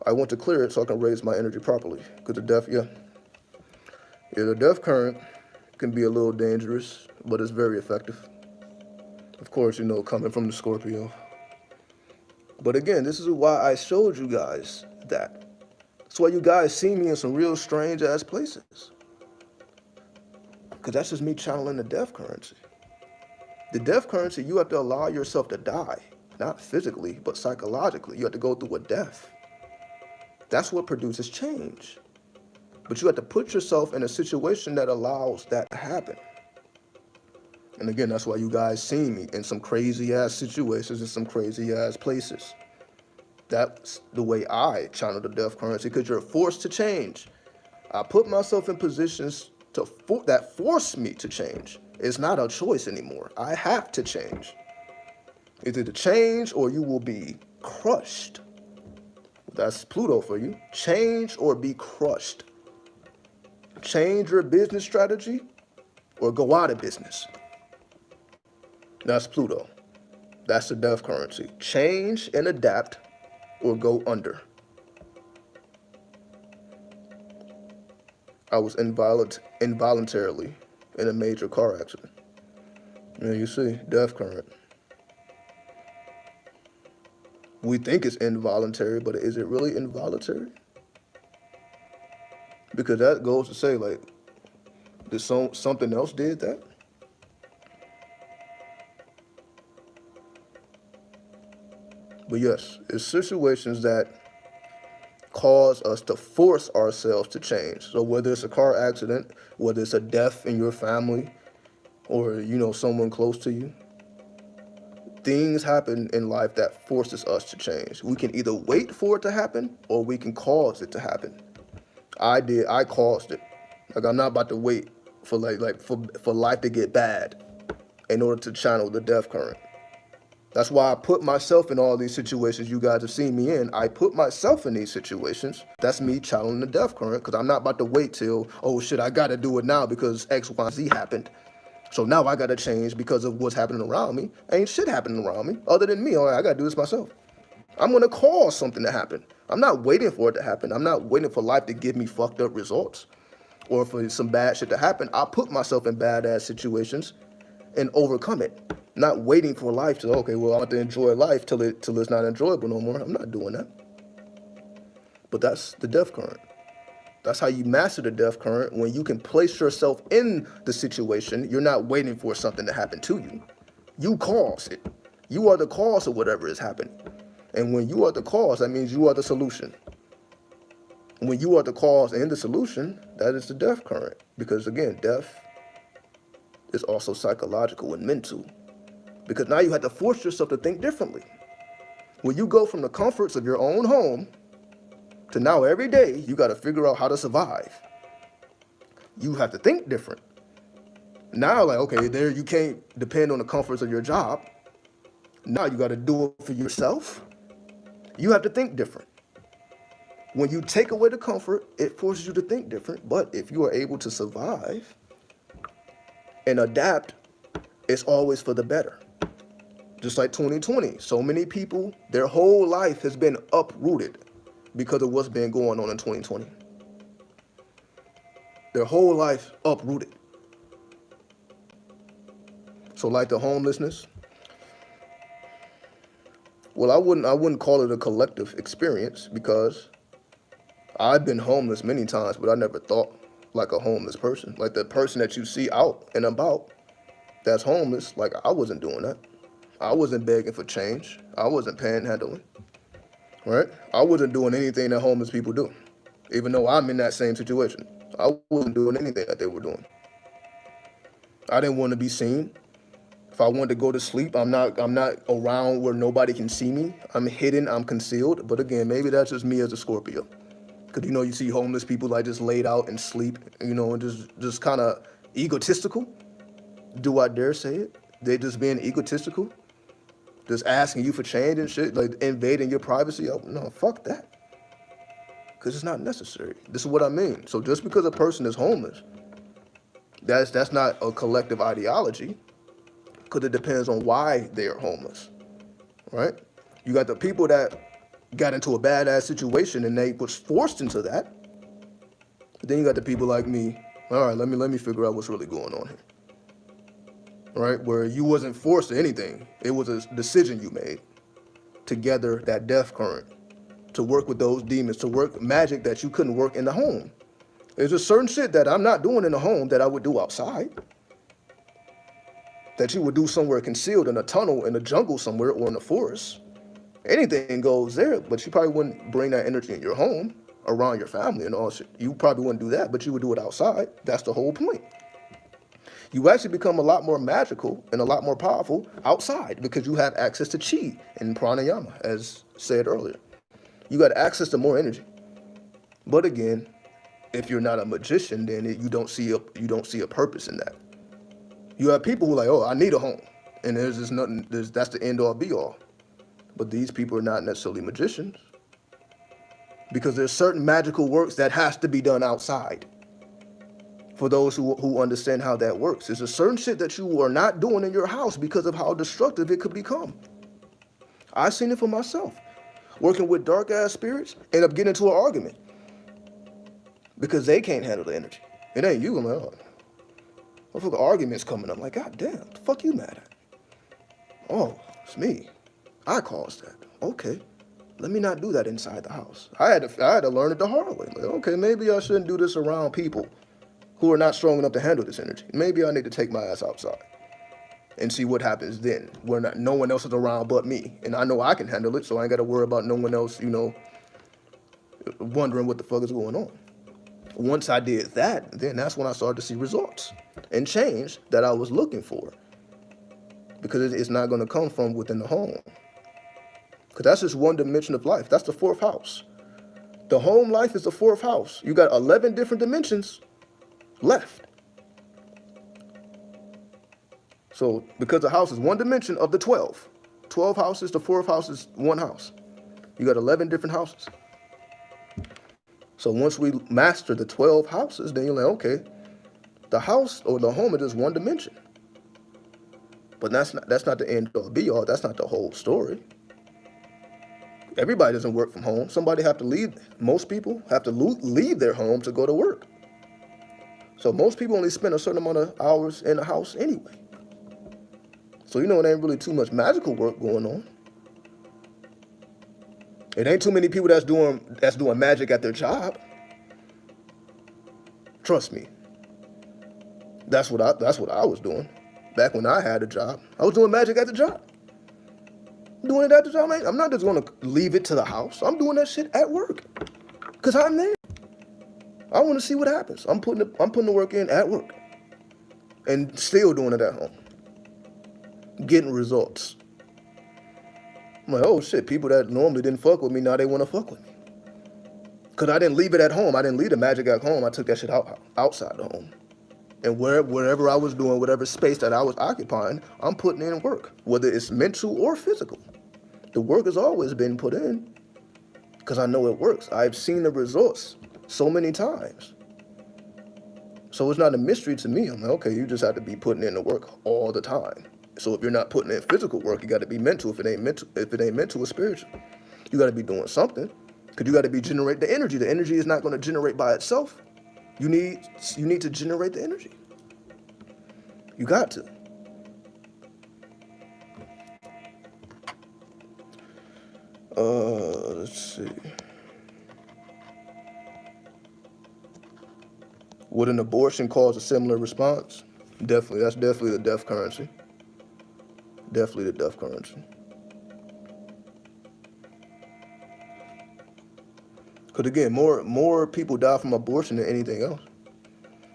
I want to clear it so I can raise my energy properly. Because the death current can be a little dangerous, but it's very effective. Of course, coming from the Scorpio. But again, this is why I showed you guys that. That's why you guys see me in some real strange ass places. Because that's just me channeling the death currency. The death currency, you have to allow yourself to die. Not physically, but psychologically. You have to go through a death. That's what produces change. But you have to put yourself in a situation that allows that to happen. And again, that's why you guys see me in some crazy ass situations, in some crazy ass places. That's the way I channel the death currency, because you're forced to change. I put myself in positions that force me to change. It's not a choice anymore. I have to change. Either to change or you will be crushed. That's Pluto for you. Change or be crushed. Change your business strategy or go out of business. That's Pluto. That's the death currency. Change and adapt or go under. I was involuntarily in a major car accident. Yeah, you see, death current. We think it's involuntary, but is it really involuntary? Because that goes to say, like, did something else did that? But yes, it's situations that cause us to force ourselves to change. So whether it's a car accident, whether it's a death in your family, or someone close to you, things happen in life that forces us to change. We can either wait for it to happen or we can cause it to happen. I caused it. Like, I'm not about to wait for for life to get bad in order to channel the death current. That's why I put myself in all these situations you guys have seen me in. I put myself in these situations. That's me channeling the death current, because I'm not about to wait till, oh shit, I gotta do it now because X, Y, Z happened. So now I gotta change because of what's happening around me. Ain't shit happening around me other than me. I gotta do this myself. I'm gonna cause something to happen. I'm not waiting for it to happen. I'm not waiting for life to give me fucked up results or for some bad shit to happen. I put myself in badass situations and overcome it. Not waiting for life to, okay, well, I want to enjoy life till it's not enjoyable no more. I'm not doing that. But that's the death current. That's how you master the death current, when you can place yourself in the situation. You're not waiting for something to happen to you. You cause it. You are the cause of whatever is happening. And when you are the cause, that means you are the solution. When you are the cause and the solution, that is the death current. Because again, death is also psychological and mental. Because now you have to force yourself to think differently. When you go from the comforts of your own home to now every day, you got to figure out how to survive. You have to think different. Now, like, okay, there you can't depend on the comforts of your job. Now you got to do it for yourself. You have to think different. When you take away the comfort, it forces you to think different. But if you are able to survive and adapt, it's always for the better. Just like 2020, so many people, their whole life has been uprooted because of what's been going on in 2020. Their whole life uprooted. So like the homelessness, well, I wouldn't call it a collective experience, because I've been homeless many times, but I never thought like a homeless person. Like the person that you see out and about that's homeless, like I wasn't doing that. I wasn't begging for change. I wasn't panhandling, right? I wasn't doing anything that homeless people do, even though I'm in that same situation. I wasn't doing anything that they were doing. I didn't want to be seen. If I wanted to go to sleep, I'm not around where nobody can see me. I'm hidden, I'm concealed. But again, maybe that's just me as a Scorpio. Because, you see homeless people like just laid out and sleep, and just kind of egotistical. Do I dare say it? They just being egotistical. Just asking you for change and shit, like invading your privacy. Oh, no, fuck that. Because it's not necessary. This is what I mean. So just because a person is homeless, that's not a collective ideology, because it depends on why they are homeless, right? You got the people that got into a badass situation and they was forced into that. Then you got the people like me. All right, let me figure out what's really going on here. Right, where you wasn't forced to anything. It was a decision you made to gather that death current, to work with those demons, to work magic that you couldn't work in the home. There's a certain shit that I'm not doing in the home that I would do outside, that you would do somewhere concealed in a tunnel, in a jungle somewhere, or in the forest. Anything goes there, but you probably wouldn't bring that energy in your home, around your family and all shit. You probably wouldn't do that, but you would do it outside. That's the whole point. You actually become a lot more magical and a lot more powerful outside because you have access to chi and pranayama, as said earlier. You got access to more energy. But again, if you're not a magician, then you don't see a purpose in that. You have people who are like, oh, I need a home, and there's just nothing. That's the end all be all. But these people are not necessarily magicians because there's certain magical works that has to be done outside. For those who understand how that works, there's a certain shit that you are not doing in your house because of how destructive it could become. I've seen it for myself. Working with dark ass spirits, end up getting into an argument because they can't handle the energy. It ain't you. I'm like, oh, what fucking arguments coming up? I'm like, God damn, what the fuck you mad at? Oh, it's me. I caused that. Okay, let me not do that inside the house. I had to learn it the hard way. Like, okay, maybe I shouldn't do this around people who are not strong enough to handle this energy. Maybe I need to take my ass outside and see what happens then. Where no one else is around but me, and I know I can handle it, so I ain't got to worry about no one else, wondering what the fuck is going on. Once I did that, then that's when I started to see results and change that I was looking for, because it's not going to come from within the home, because that's just one dimension of life. That's the fourth house. The home life is the fourth house. You got 11 different dimensions left. So because the house is one dimension of the 12 houses, the fourth house is one house. You got 11 different houses. So once we master the 12 houses, then you're like, okay, the house or the home is just one dimension. But that's not the end all be all. That's not the whole story. Everybody doesn't work from home. Somebody have to leave. Most people have to leave their home to go to work. So most people only spend a certain amount of hours in the house anyway. So it ain't really too much magical work going on. It ain't too many people that's doing magic at their job. Trust me. That's what I was doing back when I had a job. I was doing magic at the job. Doing it at the job. I'm not just gonna leave it to the house. I'm doing that shit at work because I'm there. I want to see what happens. I'm putting the work in at work and still doing it at home, getting results. I'm like, oh shit, people that normally didn't fuck with me, now they want to fuck with me. Because I didn't leave it at home. I didn't leave the magic at home. I took that shit outside the home. And wherever I was doing, whatever space that I was occupying, I'm putting in work, whether it's mental or physical. The work has always been put in because I know it works. I've seen the results so many times. So it's not a mystery to me. I'm like, okay, you just have to be putting in the work all the time. So if you're not putting in physical work, you got to be mental. If it ain't mental, it's spiritual. You got to be doing something because you got to be generating the energy. The energy is not going to generate by itself. You need to generate the energy. You got to. Let's see. Would an abortion cause a similar response? Definitely. That's definitely the death currency. Definitely the death currency. Because again, more people die from abortion than anything else.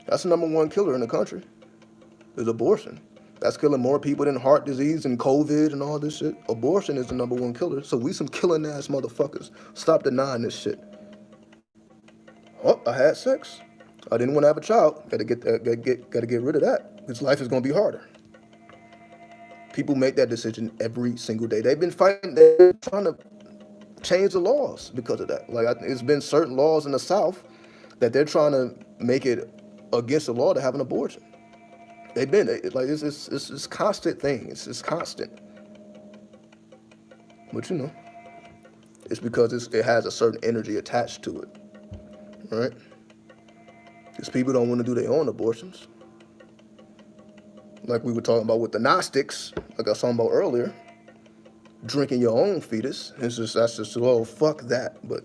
That's the number one killer in the country, is abortion. That's killing more people than heart disease and COVID and all this shit. Abortion is the number one killer. So we some killing ass motherfuckers. Stop denying this shit. Oh, I had sex. I didn't want to have a child. Gotta get rid of that. Because life is gonna be harder. People make that decision every single day. They've been fighting. They're trying to change the laws because of that. Like it's been certain laws in the South that they're trying to make it against the law to have an abortion. They've been like it's constant thing. It's constant. But it's because it has a certain energy attached to it, right? Because people don't want to do their own abortions. Like we were talking about with the Gnostics, like I was talking about earlier, drinking your own fetus. That's just oh fuck that. But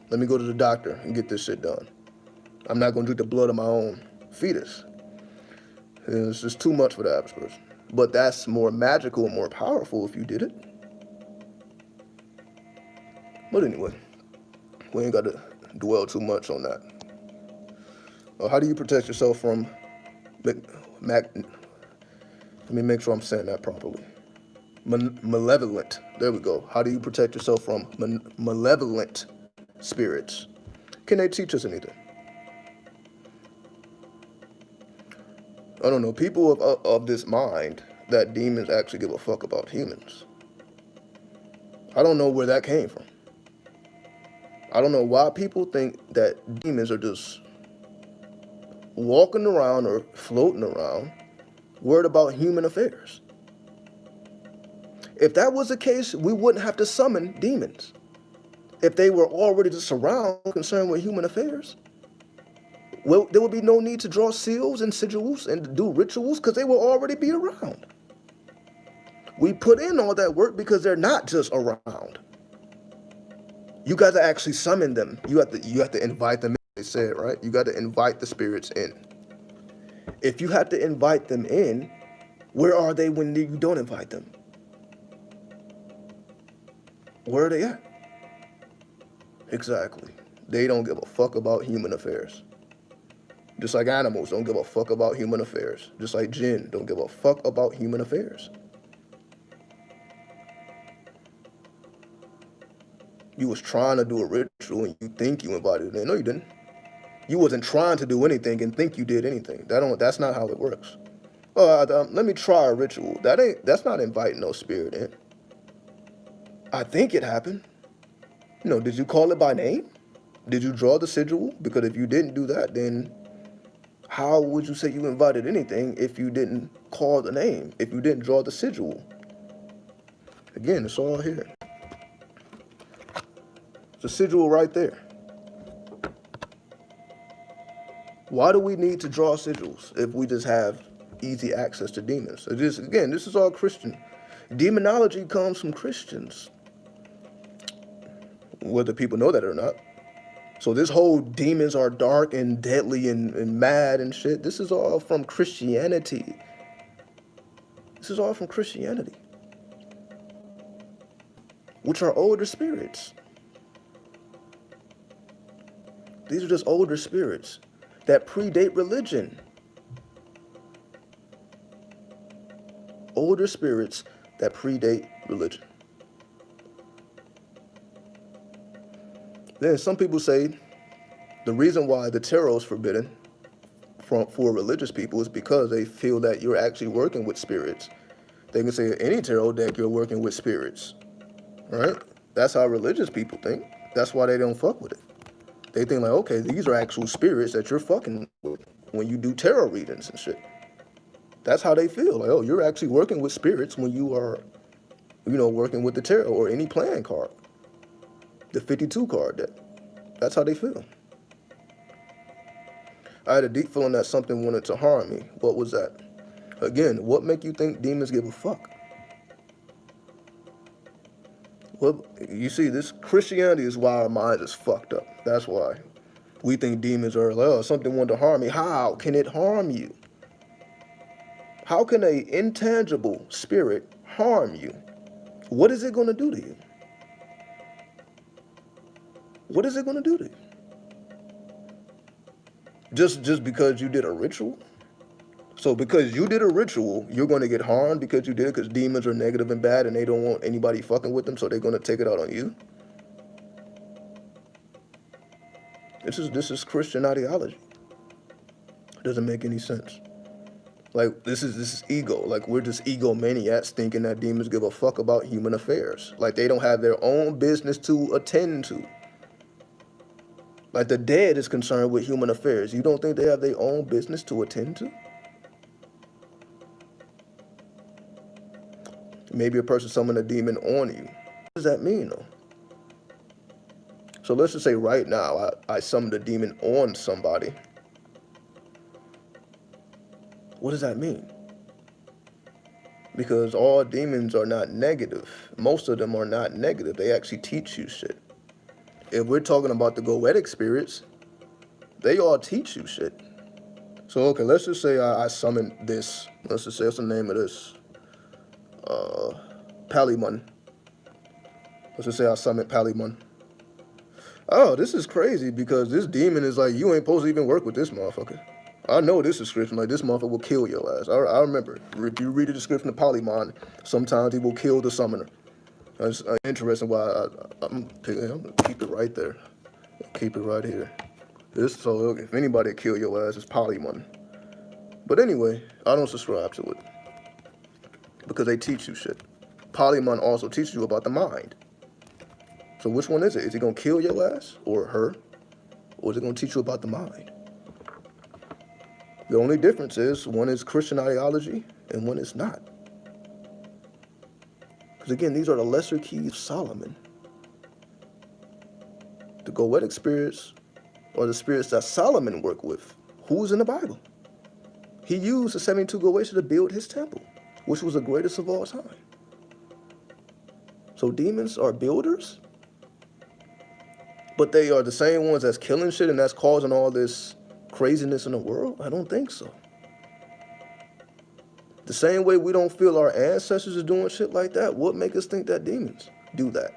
let me go to the doctor and get this shit done. I'm not gonna drink the blood of my own fetus. It's just too much for the average person. But that's more magical and more powerful if you did it. But anyway, we ain't got to dwell too much on that. How do you protect yourself from let me make sure I'm saying that properly. Malevolent. There we go. How do you protect yourself from malevolent spirits? Can they teach us anything? I don't know. People of this mind that demons actually give a fuck about humans. I don't know where that came from. I don't know why people think that demons are just walking around or floating around worried about human affairs. If that was the case, we wouldn't have to summon demons. If they were already just around concerned with human affairs, well, there would be no need to draw seals and sigils and do rituals because they will already be around. We put in all that work because they're not just around. You got to actually summon them. You have to invite them in. They said, right? You got to invite the spirits in. If you have to invite them in, where are they when you don't invite them? Where are they at? Exactly. They don't give a fuck about human affairs. Just like animals don't give a fuck about human affairs. Just like jinn don't give a fuck about human affairs. You was trying to do a ritual and you think you invited it in. No, you didn't. You wasn't trying to do anything and think you did anything. That's not how it works. Let me try a ritual. That's not inviting no spirit in. I think it happened. Did you call it by name? Did you draw the sigil? Because if you didn't do that, then how would you say you invited anything if you didn't call the name, if you didn't draw the sigil? Again, it's all here. It's a sigil right there. Why do we need to draw sigils if we just have easy access to demons? This is all Christian. Demonology comes from Christians, whether people know that or not. So this whole demons are dark and deadly and mad and shit, this is all from Christianity. This is all from Christianity, which are older spirits. These are just older spirits that predate religion. Older spirits that predate religion. Then some people say the reason why the tarot is forbidden for religious people is because they feel that you're actually working with spirits. They can say any tarot deck you're working with spirits, right? That's how religious people think. That's why they don't fuck with it. They think like, okay, these are actual spirits that you're fucking with when you do tarot readings and shit. That's how they feel. Like, oh, you're actually working with spirits when you are, working with the tarot or any playing card. The 52 card deck. That's how they feel. I had a deep feeling that something wanted to harm me. What was that? Again, what make you think demons give a fuck? Well, you see, this Christianity is why our mind is fucked up. That's why. We think demons are like, oh, something wanted to harm me. How can it harm you? How can an intangible spirit harm you? What is it going to do to you? What is it going to do to you? Just because you did a ritual? So because you did a ritual, you're going to get harmed because you did it because demons are negative and bad and they don't want anybody fucking with them, so they're going to take it out on you? This is Christian ideology. It doesn't make any sense. Like, this is ego. Like, we're just egomaniacs thinking that demons give a fuck about human affairs. Like, they don't have their own business to attend to. Like, the dead is concerned with human affairs. You don't think they have their own business to attend to? Maybe a person summoned a demon on you. What does that mean, though? So let's just say right now, I summoned a demon on somebody. What does that mean? Because all demons are not negative. Most of them are not negative. They actually teach you shit. If we're talking about the goetic spirits, they all teach you shit. So, okay, let's just say I summoned this. Let's just say what's the name of this? Palimon. Let's just say I summoned Palimon. Oh, this is crazy because this demon is like, you ain't supposed to even work with this motherfucker. I know this description, like this motherfucker will kill your ass. I remember. If you read the description of Polymon, sometimes he will kill the summoner. That's interesting why I'm gonna keep it right there. Keep it right here. So if anybody kill your ass, it's Polymon. But anyway, I don't subscribe to it. Because they teach you shit. Polymon also teaches you about the mind. So which one is it? Is he gonna kill your ass or her? Or is it gonna teach you about the mind? The only difference is one is Christian ideology and one is not. Because again, these are the lesser keys of Solomon. The goetic spirits are the spirits that Solomon worked with. Who's in the Bible? He used the 72 Goetia to build his temple, which was the greatest of all time. So demons are builders, but they are the same ones that's killing shit and that's causing all this craziness in the world? I don't think so. The same way we don't feel our ancestors are doing shit like that, what makes us think that demons do that?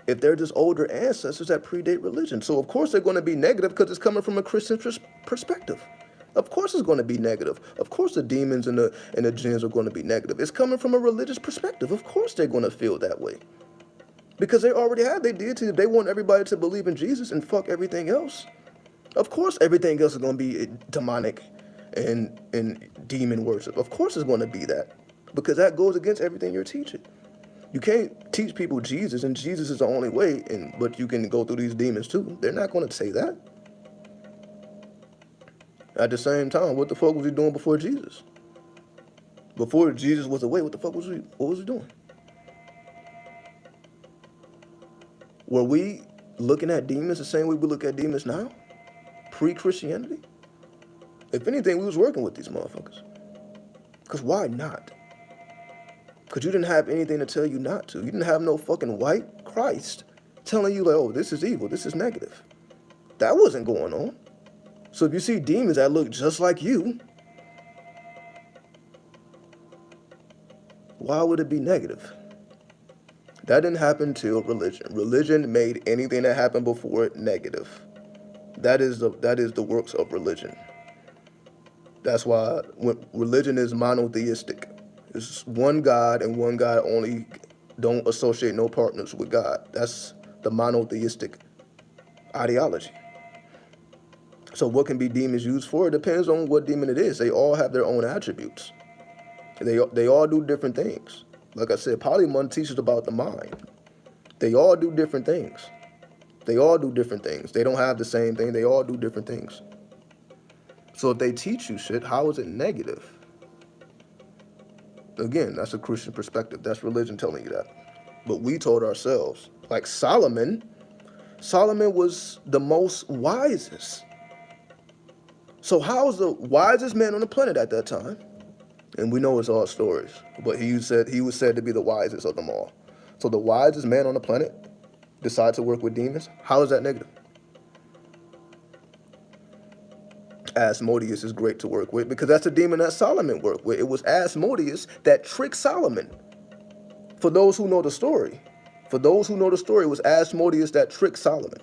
If they're just older ancestors that predate religion. So of course they're going to be negative because it's coming from a Christian perspective. Of course it's going to be negative. Of course the demons and the jinns are going to be negative. It's coming from a religious perspective. Of course they're going to feel that way. Because they already have their deity. They want everybody to believe in Jesus and fuck everything else. Of course everything else is going to be demonic and demon worship. Of course it's going to be that. Because that goes against everything you're teaching. You can't teach people Jesus and Jesus is the only way, but you can go through these demons too. They're not going to say that. At the same time, what the fuck was he doing before Jesus? Before Jesus was away, what the fuck was he doing? Were we looking at demons the same way we look at demons now? Pre-Christianity? If anything, we was working with these motherfuckers. Because why not? Because you didn't have anything to tell you not to. You didn't have no fucking white Christ telling you like, oh, this is evil, this is negative. That wasn't going on. So if you see demons that look just like you, why would it be negative? That didn't happen till religion. Religion made anything that happened before it negative. That is the works of religion. That's why religion is monotheistic. It's one God and one God only. Don't associate no partners with God. That's the monotheistic ideology. So what can be demons used for? It depends on what demon it is. They all have their own attributes. They all do different things. Like I said, Polymon teaches about the mind. They all do different things. They all do different things. They don't have the same thing. They all do different things. So if they teach you shit, how is it negative? Again, that's a Christian perspective. That's religion telling you that. But we told ourselves, like Solomon was the most wisest. So how is the wisest man on the planet at that time? And we know it's all stories, but he was said to be the wisest of them all. So the wisest man on the planet decides to work with demons. How is that negative? Asmodeus is great to work with because that's the demon that Solomon worked with. It was Asmodeus that tricked Solomon. For those who know the story, it was Asmodeus that tricked Solomon.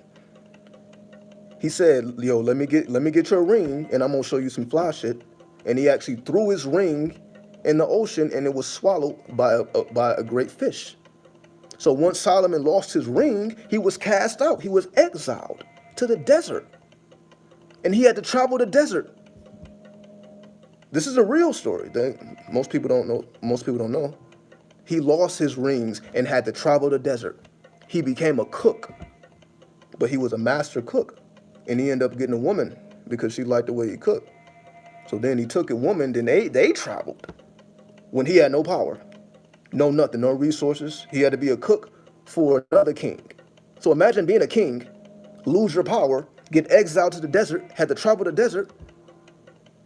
He said, yo, let me get your ring and I'm gonna show you some fly shit. And he actually threw his ring in the ocean and it was swallowed by a great fish. So once Solomon lost his ring, he was cast out. He was exiled to the desert. And he had to travel the desert. This is a real story that most people don't know. He lost his rings and had to travel the desert. He became a cook, but he was a master cook. And he ended up getting a woman because she liked the way he cooked. So then he took a woman, then they traveled when he had no power, no nothing, no resources. He had to be a cook for another king. So imagine being a king, lose your power, get exiled to the desert, had to travel the desert,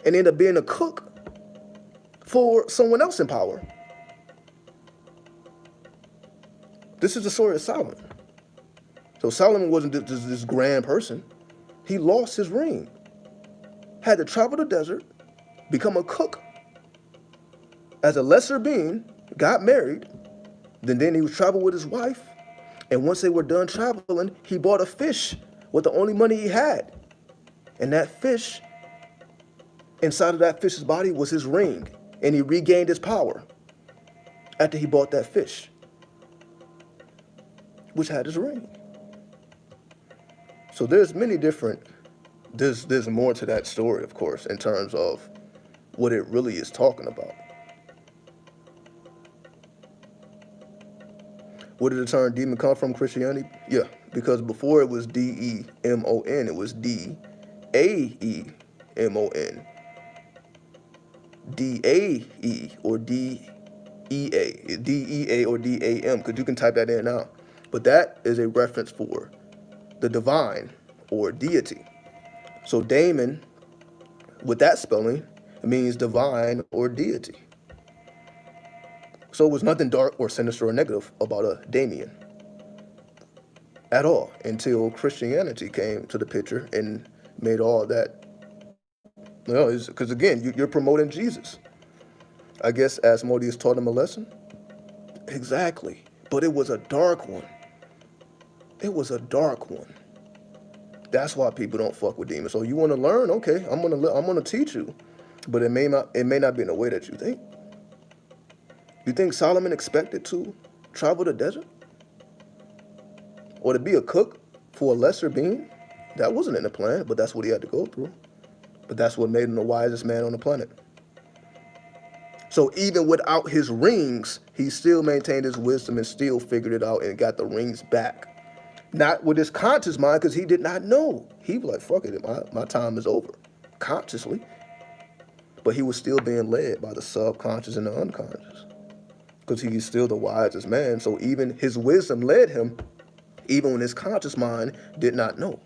and end up being a cook for someone else in power. This is the story of Solomon. So Solomon wasn't just this grand person. He lost his ring, had to travel the desert, become a cook as a lesser being, got married, then he would travel with his wife, and once they were done traveling, he bought a fish with the only money he had. And that fish Inside of that fish's body was his ring, and he regained his power after he bought that fish, which had his ring. So there's many different, there's more to that story, of course, in terms of what it really is talking about. Where did the term demon come from, Christianity? Yeah, because before it was D-E-M-O-N, it was D-A-E-M-O-N. D-A-E or D-E-A. D-E-A or D-A-M, because you can type that in now. But that is a reference for the divine or deity. So daemon, with that spelling, it means divine or deity. So it was nothing dark or sinister or negative about a daemon at all until Christianity came to the picture and made all that. Because again, you're promoting Jesus. I guess Asmodeus taught him a lesson. Exactly. But it was a dark one. It was a dark one. That's why people don't fuck with demons. So you want to learn? Okay, I'm gonna teach you, but it may not be in the way that you think. You think Solomon expected to travel the desert or to be a cook for a lesser being? That wasn't in the plan, but that's what he had to go through. But that's what made him the wisest man on the planet. So even without his rings, he still maintained his wisdom and still figured it out and got the rings back. Not with his conscious mind, because he did not know. He was like, fuck it, my time is over, consciously. But he was still being led by the subconscious and the unconscious, because he's still the wisest man. So even his wisdom led him, even when his conscious mind did not know.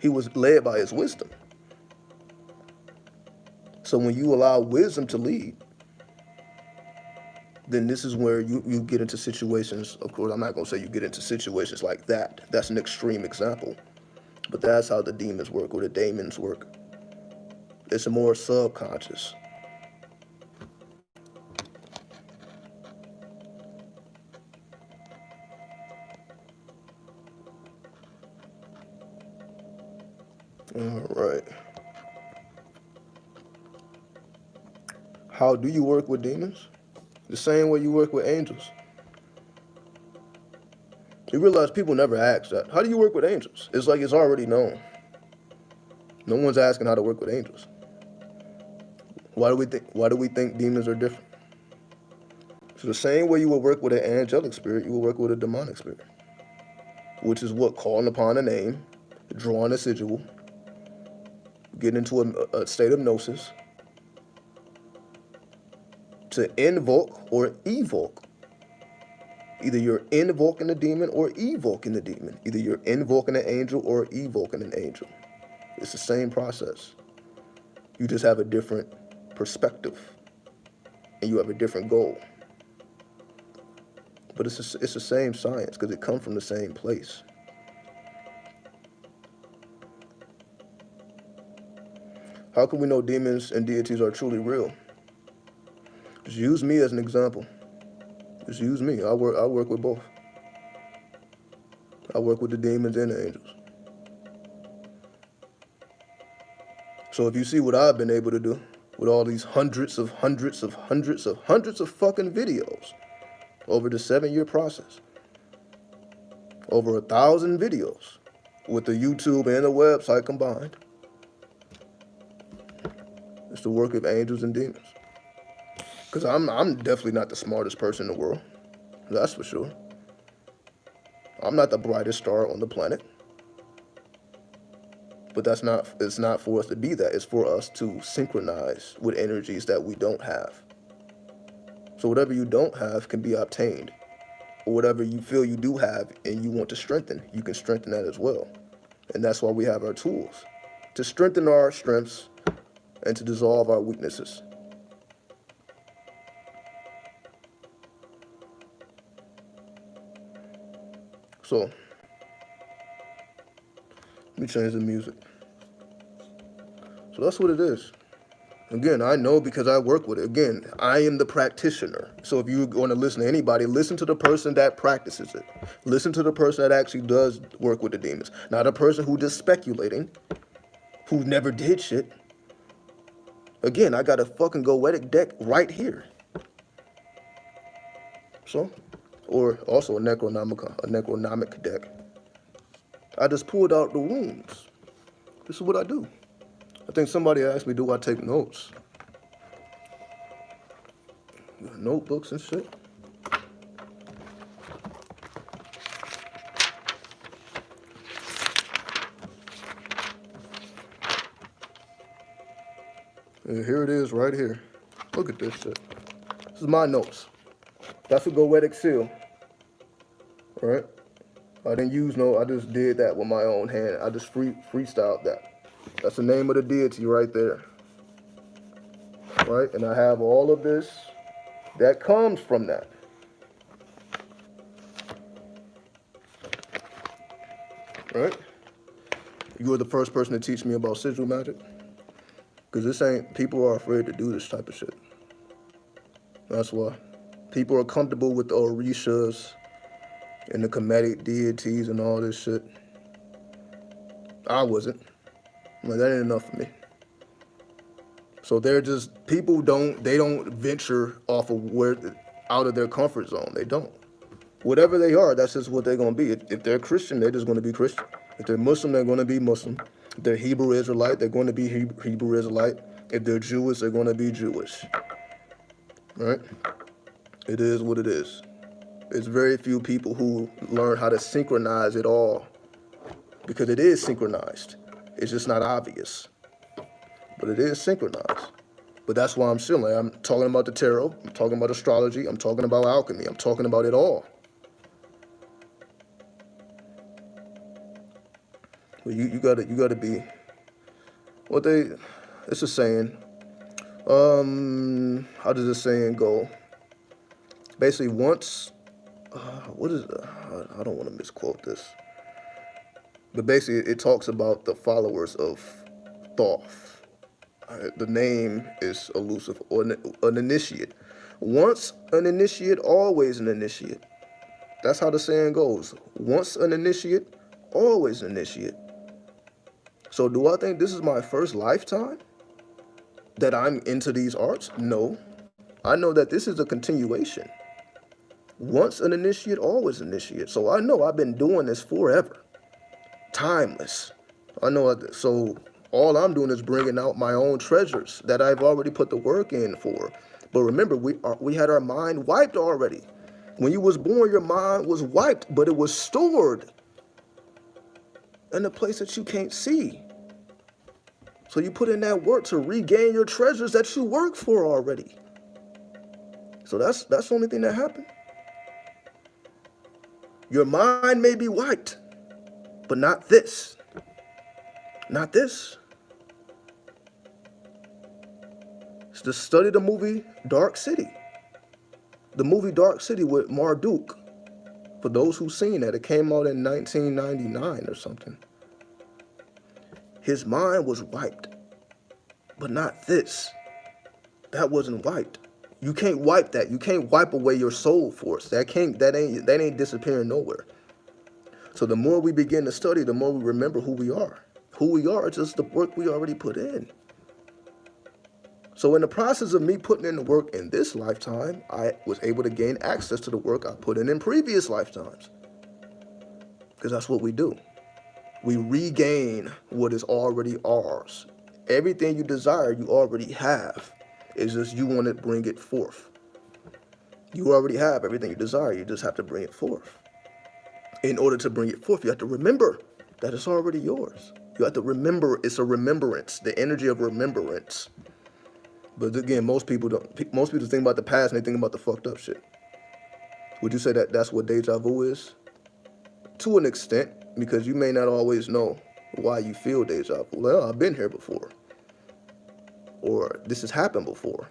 He was led by his wisdom. So when you allow wisdom to lead, then this is where you get into situations. Of course, I'm not going to say you get into situations like that. That's an extreme example. But that's how the demons work, or the daemons work. It's more subconscious. All right. How do you work with demons? The same way you work with angels. You realize people never ask that. How do you work with angels? It's like it's already known. No one's asking how to work with angels. Why do we think demons are different? So the same way you will work with an angelic spirit, you will work with a demonic spirit, which is what? Calling upon a name, drawing a sigil, getting into a state of gnosis, to invoke or evoke. Either you're invoking a demon or evoking the demon. Either you're invoking an angel or evoking an angel. It's the same process. You just have a different perspective and you have a different goal. But it's the same science, because it comes from the same place. How can we know demons and deities are truly real? Just use me as an example. Just use me. I work with both. I work with the demons and the angels. So if you see what I've been able to do with all these hundreds of fucking videos over the 7-year process, over 1,000 videos with the YouTube and the website combined, it's the work of angels and demons. Because I'm definitely not the smartest person in the world. That's for sure. I'm not the brightest star on the planet. But it's not for us to be that. It's for us to synchronize with energies that we don't have. So whatever you don't have can be obtained. Or whatever you feel you do have and you want to strengthen, you can strengthen that as well. And that's why we have our tools. To strengthen our strengths and to dissolve our weaknesses. So, let me change the music. So that's what it is. Again, I know because I work with it. Again, I am the practitioner. So if you're going to listen to anybody, listen to the person that practices it. Listen to the person that actually does work with the demons. Not a person who just speculating, who never did shit. Again, I got a fucking goetic deck right here. So, or also a necronomic deck. I just pulled out the wounds. This is what I do. I think somebody asked me, do I take notes? Notebooks and shit. And here it is right here. Look at this shit. This is my notes. That's a goetic seal. Right? I didn't use no, I just did that with my own hand. I just freestyled that. That's the name of the deity right there. Right? And I have all of this that comes from that. Right? You were the first person to teach me about sigil magic. Because this ain't, people are afraid to do this type of shit. That's why. People are comfortable with the orishas and the Kemetic deities and all this shit. I wasn't. Like, that ain't enough for me. So they're just, people they don't venture off of out of their comfort zone. They don't. Whatever they are, that's just what they're going to be. If they're Christian, they're just going to be Christian. If they're Muslim, they're going to be Muslim. If they're Hebrew Israelite, they're going to be Hebrew Israelite. If they're Jewish, they're going to be Jewish. Right? It is what it is. There's very few people who learn how to synchronize it all, because it is synchronized. It's just not obvious. But it is synchronized. But that's why I'm chilling. I'm talking about the tarot. I'm talking about astrology. I'm talking about alchemy. I'm talking about it all. But you gotta be what it's a saying. How does this saying go? Basically, once what is it? I don't want to misquote this. But basically, it talks about the followers of Thoth. The name is a Lucifer, or an initiate. Once an initiate, always an initiate. That's how the saying goes. Once an initiate, always an initiate. So do I think this is my first lifetime that I'm into these arts? No. I know that this is a continuation. Once an initiate, always an initiate. So I know I've been doing this forever. Timeless. I know. So all I'm doing is bringing out my own treasures that I've already put the work in for. But remember, we had our mind wiped already. When you was born, your mind was wiped, but it was stored in a place that you can't see. So you put in that work to regain your treasures that you worked for already. So that's the only thing that happened. Your mind may be wiped, but not this. Not this. Just study the movie Dark City. The movie Dark City with Marduk. For those who've seen that, it came out in 1999 or something. His mind was wiped, but not this. That wasn't wiped. You can't wipe that. You can't wipe away your soul force. That ain't disappearing nowhere. So the more we begin to study, the more we remember who we are. Who we are is just the work we already put in. So in the process of me putting in the work in this lifetime, I was able to gain access to the work I put in previous lifetimes. Because that's what we do. We regain what is already ours. Everything you desire, you already have. It's just you want to bring it forth. You already have everything you desire. You just have to bring it forth. In order to bring it forth, you have to remember that it's already yours. You have to remember. It's a remembrance, the energy of remembrance. But again, most people think about the past and they think about the fucked up shit. Would you say that that's what deja vu is? To an extent, because you may not always know why you feel deja vu. Well, I've been here before. Or this has happened before.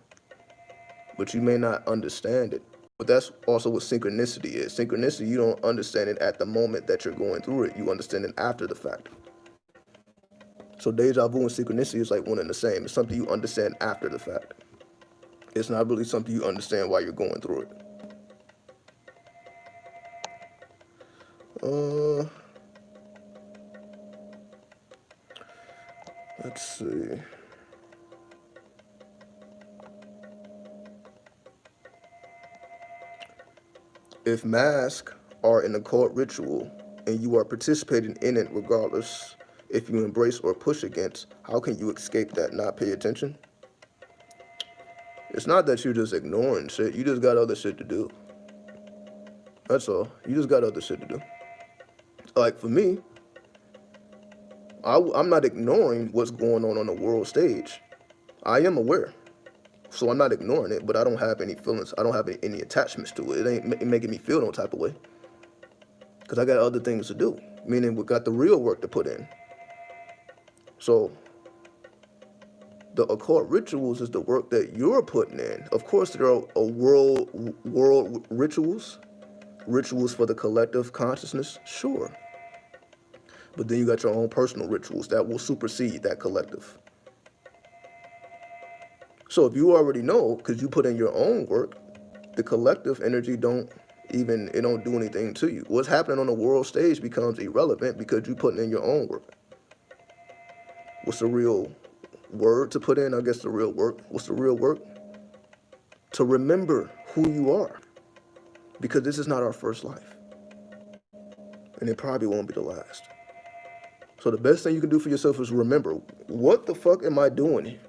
But you may not understand it. But that's also what synchronicity is. Synchronicity, you don't understand it at the moment that you're going through it. You understand it after the fact. So deja vu and synchronicity is like one and the same. It's something you understand after the fact. It's not really something you understand while you're going through it. Let's see. If masks are an occult ritual and you are participating in it regardless if you embrace or push against, how can you escape that, not pay attention? It's not that you're just ignoring shit. You just got other shit to do. That's all. You just got other shit to do. Like for me, I'm not ignoring what's going on the world stage. I am aware. So I'm not ignoring it, but I don't have any feelings. I don't have any attachments to it. It ain't making me feel no type of way. Because I got other things to do. Meaning we got the real work to put in. So the occult rituals is the work that you're putting in. Of course, there are world rituals for the collective consciousness, sure. But then you got your own personal rituals that will supersede that collective. So if you already know, because you put in your own work, the collective energy don't do anything to you. What's happening on the world stage becomes irrelevant because you're putting in your own work. What's the real word to put in? I guess the real work. What's the real work? To remember who you are. Because this is not our first life. And it probably won't be the last. So the best thing you can do for yourself is remember, what the fuck am I doing here?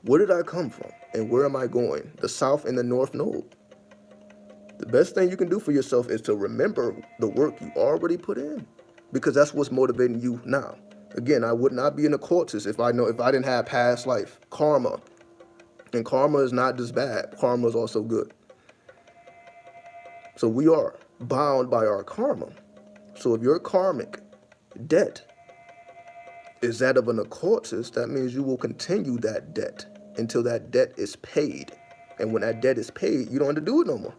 Where did I come from? And where am I going? The South and the North Node. The best thing you can do for yourself is to remember the work you already put in. Because that's what's motivating you now. Again, I would not be an occultist if I didn't have past life, karma. And karma is not just bad. Karma is also good. So we are bound by our karma. So if your karmic debt is that of an occultist, that means you will continue that debt until that debt is paid. And when that debt is paid, you don't have to do it no more.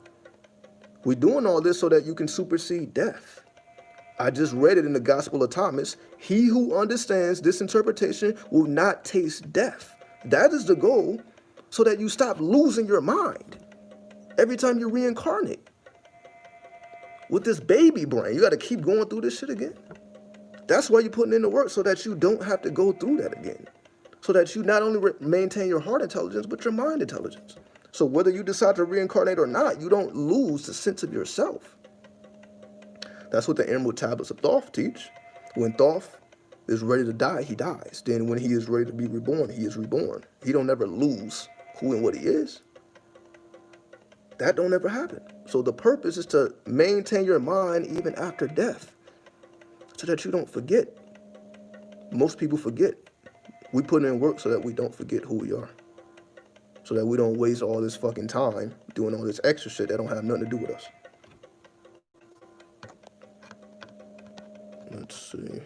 We're doing all this so that you can supersede death. I just read it in the Gospel of Thomas. He who understands this interpretation will not taste death. That is the goal, so that you stop losing your mind every time you reincarnate. With this baby brain, you got to keep going through this shit again. That's why you're putting in the work, so that you don't have to go through that again. So that you not only maintain your heart intelligence, but your mind intelligence. So whether you decide to reincarnate or not, you don't lose the sense of yourself. That's what the Emerald Tablets of Thoth teach. When Thoth is ready to die, he dies. Then when he is ready to be reborn, he is reborn. He don't ever lose who and what he is. That don't ever happen. So the purpose is to maintain your mind even after death, so that you don't forget. Most people forget. We put in work so that we don't forget who we are. So that we don't waste all this fucking time doing all this extra shit that don't have nothing to do with us. Let's see.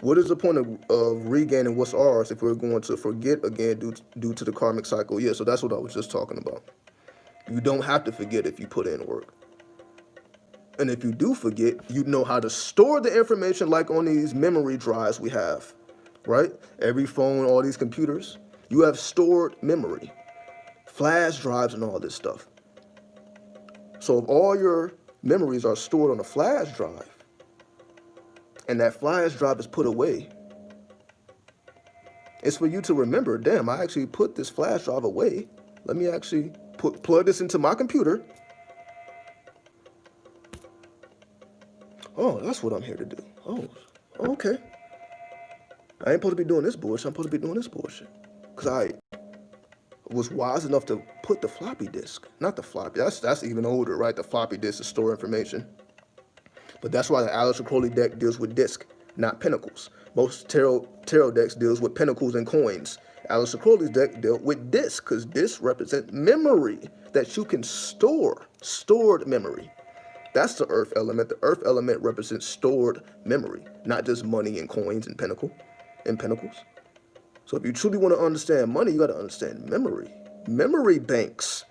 What is the point of regaining what's ours if we're going to forget again due to the karmic cycle? Yeah, so that's what I was just talking about. You don't have to forget if you put in work. And if you do forget, you know how to store the information, like on these memory drives we have, right? Every phone, all these computers, you have stored memory, flash drives and all this stuff. So if all your memories are stored on a flash drive, and that flash drive is put away, it's for you to remember, damn, I actually put this flash drive away. Let me actually plug this into my computer. Oh, that's what I'm here to do. Oh, okay. I ain't supposed to be doing this bullshit. I'm supposed to be doing this bullshit. Because I was wise enough to put the floppy disk, not the floppy. That's even older, right? The floppy disk to store information. But that's why the Aleister Crowley deck deals with disk, not pinnacles. Most tarot decks deals with pinnacles and coins. Aleister Crowley's deck dealt with disk, because disk represent memory that you can store, stored memory. That's the earth element. The earth element represents stored memory, not just money and coins and pinnacles. So if you truly want to understand money, you got to understand memory. Memory banks.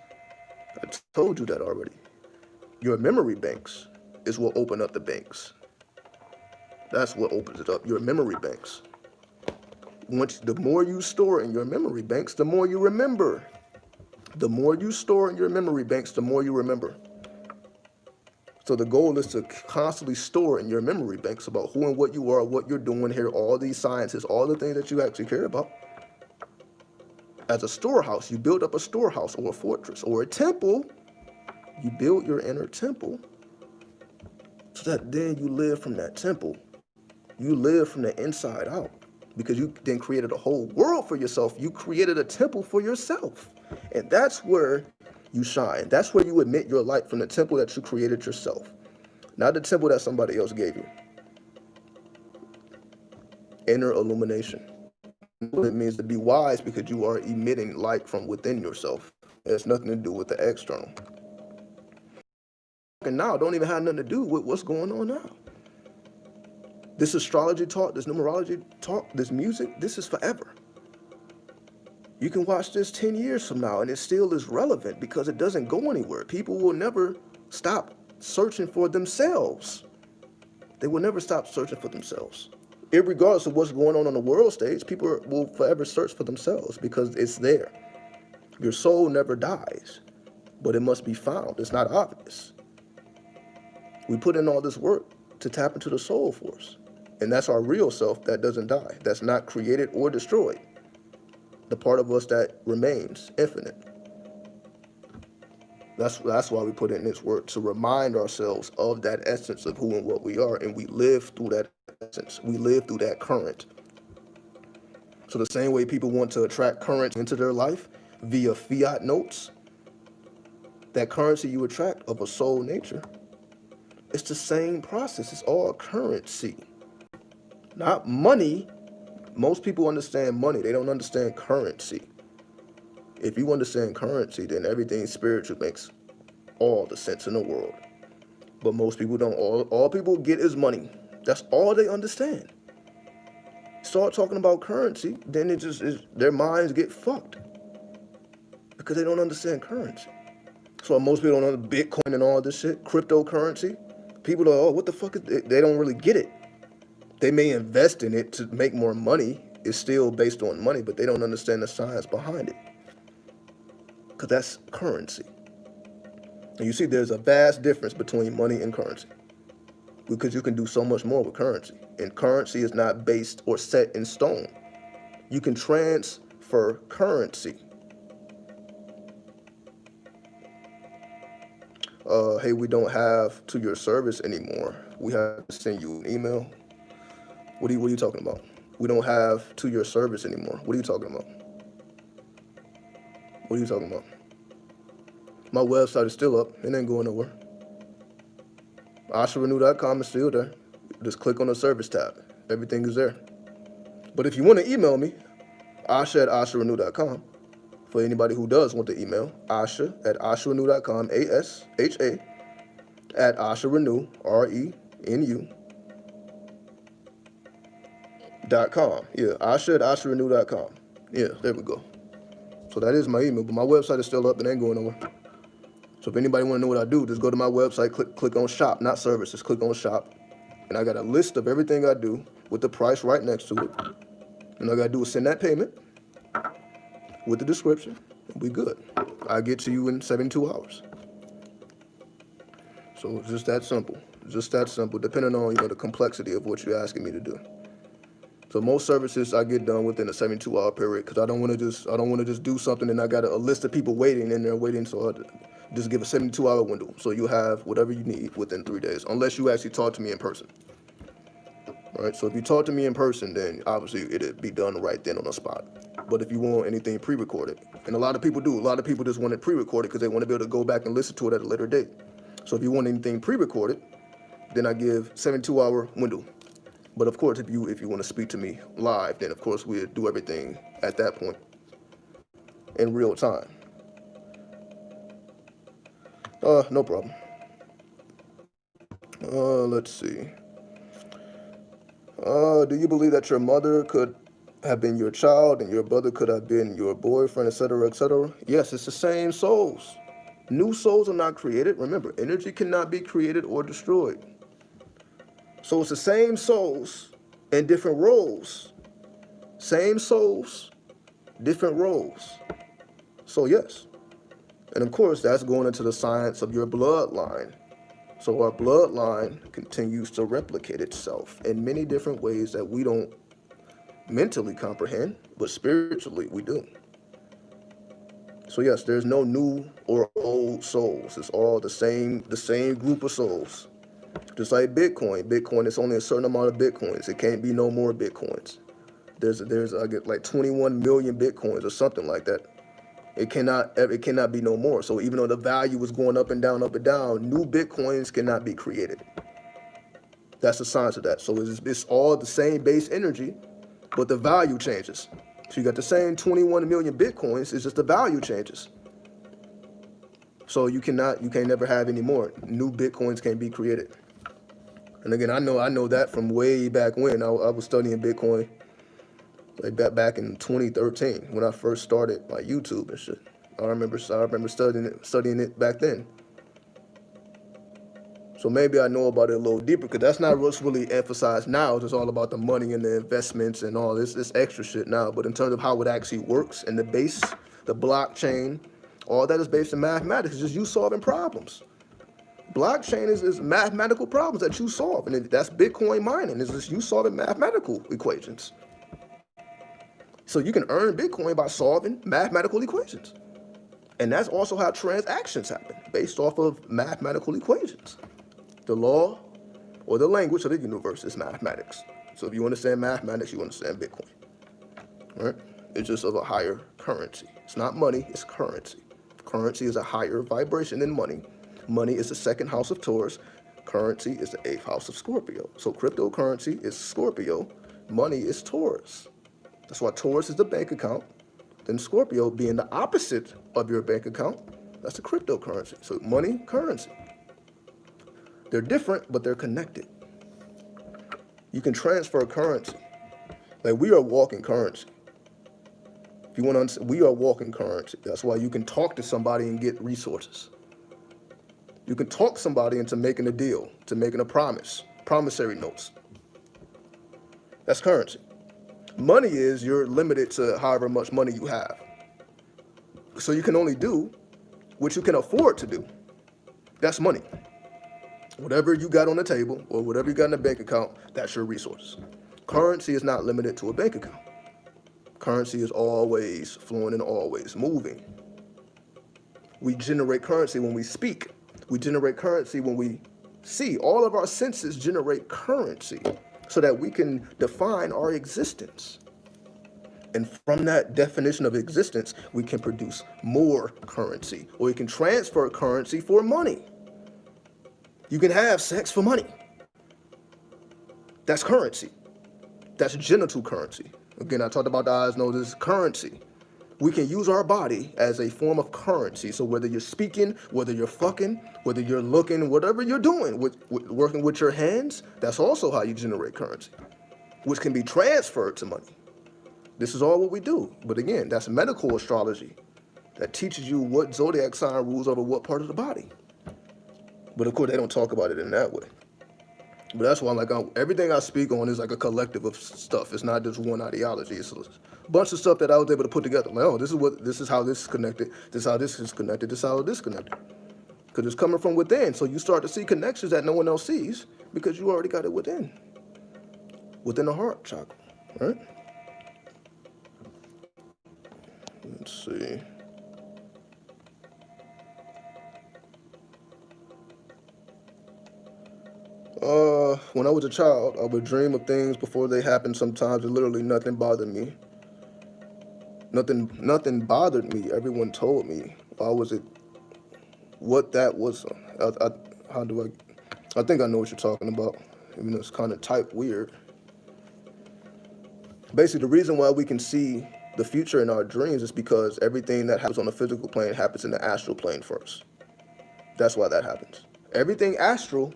I told you that already. Your memory banks is what open up the banks. That's what opens it up, your memory banks. The more you store in your memory banks, the more you remember. The more you store in your memory banks, the more you remember. So the goal is to constantly store in your memory banks about who and what you are, what you're doing here, all these sciences, all the things that you actually care about. as a storehouse. You build up a storehouse or a fortress or a temple. You build your inner temple so that then you live from that temple. You live from the inside out because you then created a whole world for yourself. You created a temple for yourself. And that's where you shine. That's where you emit your light, from the temple that you created yourself, not the temple that somebody else gave you. Inner illumination. It means to be wise because you are emitting light from within yourself. It has nothing to do with the external. And now don't even have nothing to do with what's going on now. This astrology talk, this numerology talk, this music, this is forever. You can watch this 10 years from now and it still is relevant because it doesn't go anywhere. People will never stop searching for themselves. They will never stop searching for themselves. Irregardless of what's going on the world stage, people will forever search for themselves because it's there. Your soul never dies, but it must be found. It's not obvious. We put in all this work to tap into the soul force. And that's our real self that doesn't die. That's not created or destroyed. The part of us that remains infinite. That's why we put in this work, to remind ourselves of that essence of who and what we are. And we live through that essence. We live through that current. So the same way people want to attract current into their life via fiat notes, that currency you attract of a soul nature, it's the same process. It's all currency. Not money. Most people understand money. They don't understand currency. If you understand currency, then everything spiritual makes all the sense in the world. But most people don't. All people get is money. That's all they understand. Start talking about currency, then it just is, their minds get fucked because they don't understand currency. So most people don't know Bitcoin and all this shit, cryptocurrency. People are, oh, what the fuck is it? They don't really get it. They may invest in it to make more money. It's still based on money, but they don't understand the science behind it. Because that's currency. And you see, there's a vast difference between money and currency. Because you can do so much more with currency. And currency is not based or set in stone. You can transfer currency. Hey, we don't have to your service anymore. We have to send you an email. What are you talking about? We don't have to your service anymore. What are you talking about? What are you talking about? My website is still up. It ain't going nowhere. AshaRenew.com is still there. Just click on the service tab. Everything is there. But if you want to email me, Asha@AshaRenew.com. For anybody who does want the email, Asha@AshaRenew.com, ASHA @AshaRenew, RENU.com. Yeah, Asha@AshaRenew.com. Yeah, there we go. So that is my email, but my website is still up. It ain't going nowhere. So if anybody want to know what I do, just go to my website, click on shop, not services, click on shop. And I got a list of everything I do with the price right next to it. And all I got to do is send that payment with the description, and we good. I get to you in 72 hours. So it's just that simple. Just that simple, depending on the complexity of what you're asking me to do. So most services I get done within a 72-hour period because I don't want to just do something and I got a list of people waiting and they're waiting. So I just give a 72-hour window. So you have whatever you need within 3 days, unless you actually talk to me in person. All right. So if you talk to me in person, then obviously it'd be done right then on the spot. But if you want anything pre-recorded, and a lot of people do, a lot of people just want it pre-recorded because they want to be able to go back and listen to it at a later date. So if you want anything pre-recorded, then I give 72-hour window. But of course, if you want to speak to me live, then of course we'll do everything at that point in real time. No problem. Let's see. Do you believe that your mother could have been your child and your brother could have been your boyfriend, etc., etc.? Yes, it's the same souls. New souls are not created. Remember, energy cannot be created or destroyed. So it's the same souls in different roles. Same souls, different roles. So yes. And of course, that's going into the science of your bloodline. So our bloodline continues to replicate itself in many different ways that we don't mentally comprehend, but spiritually we do. So yes, there's no new or old souls. It's all the same group of souls. Just like Bitcoin. Bitcoin, it's only a certain amount of Bitcoins. It can't be no more Bitcoins. There's I get like 21 million Bitcoins or something like that. It cannot be no more. So even though the value is going up and down, new Bitcoins cannot be created. That's the science of that. So it's all the same base energy, but the value changes. So you got the same 21 million Bitcoins, it's just the value changes. So you can't never have any more. New Bitcoins can't be created. And again, I know that from way back when I was studying Bitcoin, like back in 2013 when I first started my YouTube and shit. I remember studying it back then. So maybe I know about it a little deeper, because that's not what's really emphasized now. It's just all about the money and the investments and all this extra shit now. But in terms of how it actually works and the base, the blockchain, all that is based in mathematics. It's just you solving problems. Blockchain is mathematical problems that you solve, and that's Bitcoin mining. It's just you solving mathematical equations. So you can earn Bitcoin by solving mathematical equations. And that's also how transactions happen, based off of mathematical equations. The law or the language of the universe is mathematics. So if you understand mathematics, you understand Bitcoin. Right? It's just of a higher currency. It's not money, it's currency. Currency is a higher vibration than money. Money is the second house of Taurus. Currency is the 8th house of Scorpio. So cryptocurrency is Scorpio. Money is Taurus. That's why Taurus is the bank account. Then Scorpio being the opposite of your bank account, that's the cryptocurrency. So money, currency. They're different, but they're connected. You can transfer currency. Like, we are walking currency. If you want to understand, we are walking currency. That's why you can talk to somebody and get resources. You can talk somebody into making a deal, to making a promise, promissory notes. That's currency. Money is you're limited to however much money you have. So you can only do what you can afford to do. That's money. Whatever you got on the table or whatever you got in the bank account, that's your resource. Currency is not limited to a bank account. Currency is always flowing and always moving. We generate currency when we speak. We generate currency when we see. All of our senses generate currency so that we can define our existence. And from that definition of existence, we can produce more currency, or we can transfer currency for money. You can have sex for money. That's currency. That's genital currency. Again, I talked about the eyes, noses, currency. We can use our body as a form of currency. So whether you're speaking, whether you're fucking, whether you're looking, whatever you're doing, working with your hands, that's also how you generate currency, which can be transferred to money. This is all what we do. But again, that's medical astrology that teaches you what zodiac sign rules over what part of the body. But of course, they don't talk about it in that way. But that's why, everything I speak on is like a collective of stuff. It's not just one ideology. It's a bunch of stuff that I was able to put together. Like, oh, this is how this is connected. This is how this is connected. This is how this is connected. Because it's coming from within. So you start to see connections that no one else sees because you already got it within the heart chakra, right? Let's see. When I was a child, I would dream of things before they happened sometimes, and literally nothing bothered me. Nothing bothered me. Everyone told me. Why was it? What that was? I think I know what you're talking about. Even though it's kind of type weird. Basically, the reason why we can see the future in our dreams is because everything that happens on the physical plane happens in the astral plane first. That's why that happens. Everything astral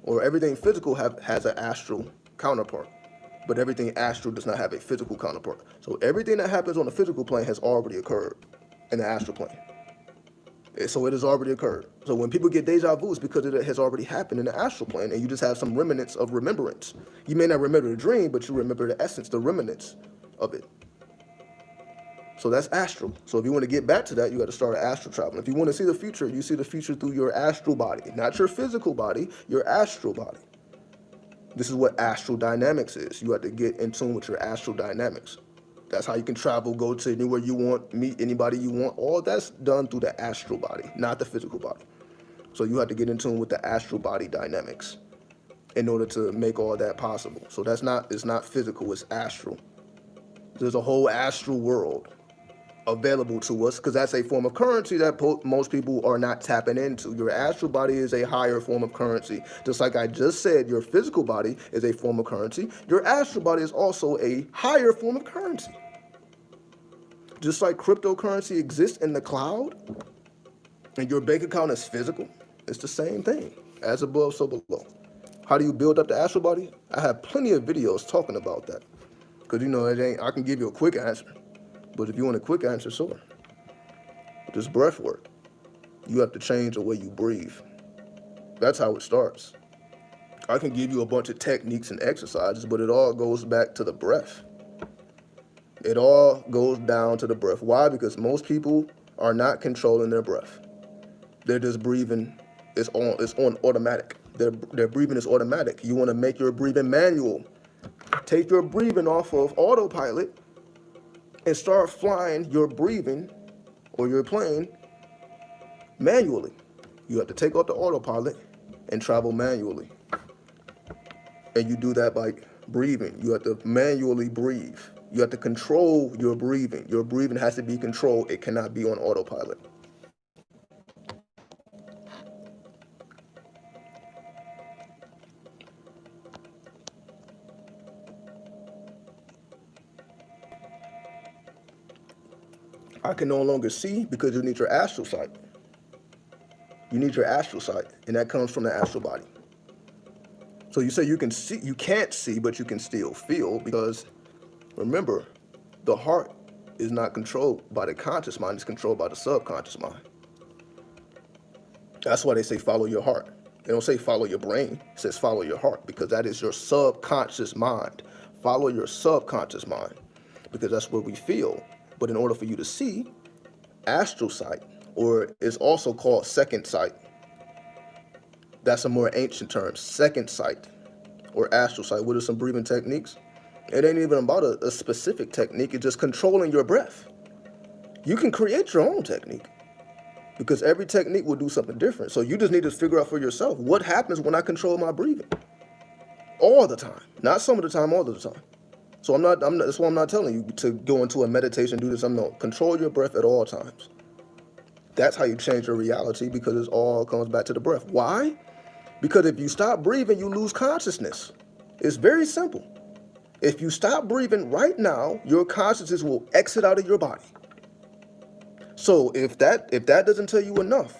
or everything physical has an astral counterpart, but everything astral does not have a physical counterpart. So everything that happens on the physical plane has already occurred in the astral plane. So it has already occurred. So when people get deja vu, it's because it has already happened in the astral plane, and you just have some remnants of remembrance. You may not remember the dream, but you remember the essence, the remnants of it. So that's astral. So if you want to get back to that, you got to start astral traveling. If you want to see the future, you see the future through your astral body, not your physical body, your astral body. This is what astral dynamics is. You have to get in tune with your astral dynamics. That's how you can travel, go to anywhere you want, meet anybody you want. All that's done through the astral body, not the physical body. So you have to get in tune with the astral body dynamics in order to make all that possible. So it's not physical, it's astral. There's a whole astral world available to us because that's a form of currency that most people are not tapping into. Your astral body is a higher form of currency. Just like I just said, your physical body is a form of currency. Your astral body is also a higher form of currency. Just like cryptocurrency exists in the cloud and your bank account is physical, it's the same thing. As above, so below. How do you build up the astral body? I have plenty of videos talking about that. Because, I can give you a quick answer. But if you want a quick answer, sure. Just breath work. You have to change the way you breathe. That's how it starts. I can give you a bunch of techniques and exercises, but it all goes back to the breath. It all goes down to the breath. Why? Because most people are not controlling their breath. They're just breathing. It's on automatic. Their breathing is automatic. You want to make your breathing manual. Take your breathing off of autopilot and start flying your breathing or your plane manually. You have to take off the autopilot and travel manually. And you do that by breathing. You have to manually breathe. You have to control your breathing. Your breathing has to be controlled. It cannot be on autopilot. I can no longer see because you need your astral sight. You need your astral sight, and that comes from the astral body. So you say you can see, you can't see, but you can still feel, because remember, the heart is not controlled by the conscious mind, it's controlled by the subconscious mind. That's why they say follow your heart. They don't say follow your brain, it says follow your heart, because that is your subconscious mind. Follow your subconscious mind, because that's where we feel. But in order for you to see, astral sight, or it's also called second sight. That's a more ancient term, second sight or astral sight. What are some breathing techniques? It ain't even about a specific technique. It's just controlling your breath. You can create your own technique because every technique will do something different. So you just need to figure out for yourself, what happens when I control my breathing? All the time, not some of the time, all of the time. So that's why I'm not telling you to go into a meditation, do this. Control your breath at all times. That's how you change your reality, because it all comes back to the breath. Why? Because if you stop breathing, you lose consciousness. It's very simple. If you stop breathing right now, your consciousness will exit out of your body. So if that doesn't tell you enough,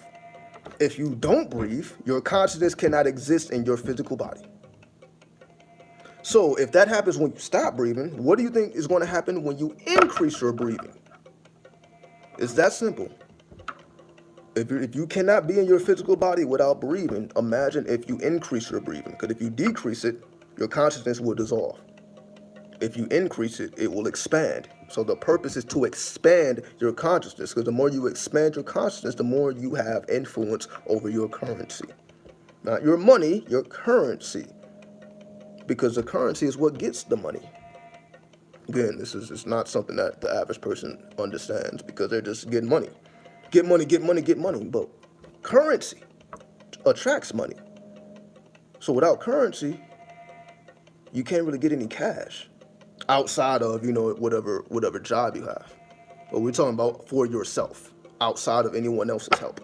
if you don't breathe, your consciousness cannot exist in your physical body. So if that happens when you stop breathing, what do you think is going to happen when you increase your breathing? It's that simple. If you cannot be in your physical body without breathing, imagine if you increase your breathing. Because if you decrease it, your consciousness will dissolve. If you increase it, it will expand. So the purpose is to expand your consciousness, because the more you expand your consciousness, the more you have influence over your currency. Not your money, your currency. Because the currency is what gets the money. Again, it's not something that the average person understands, because they're just getting money. Get money, get money, get money. But currency attracts money. So without currency, you can't really get any cash outside of, whatever job you have. But we're talking about for yourself, outside of anyone else's help.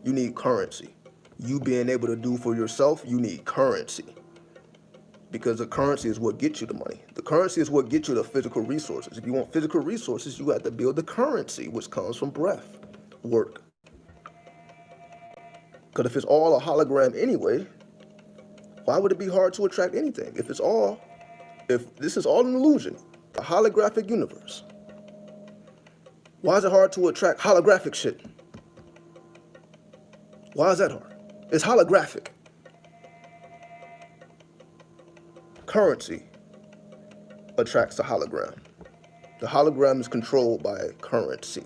You need currency. You being able to do for yourself, you need currency. Because the currency is what gets you the money. The currency is what gets you the physical resources. If you want physical resources, you have to build the currency, which comes from breath work. Because if it's all a hologram anyway, why would it be hard to attract anything? If this is all an illusion, a holographic universe, why is it hard to attract holographic shit? Why is that hard? It's holographic. Currency attracts the hologram. The hologram is controlled by currency.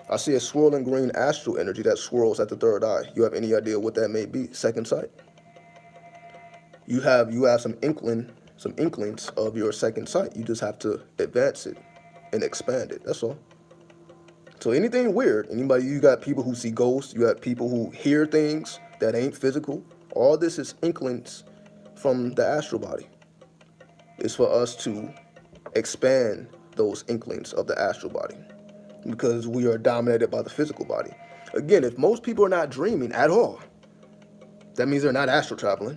I see a swirling green astral energy that swirls at the third eye. You have any idea what that may be? Second sight? You have some inkling, some inklings of your second sight. You just have to advance it and expand it. That's all. So anything weird, you got people who see ghosts, you got people who hear things that ain't physical. All this is inklings from the astral body. It's for us to expand those inklings of the astral body because we are dominated by the physical body. Again, if most people are not dreaming at all, that means they're not astral traveling.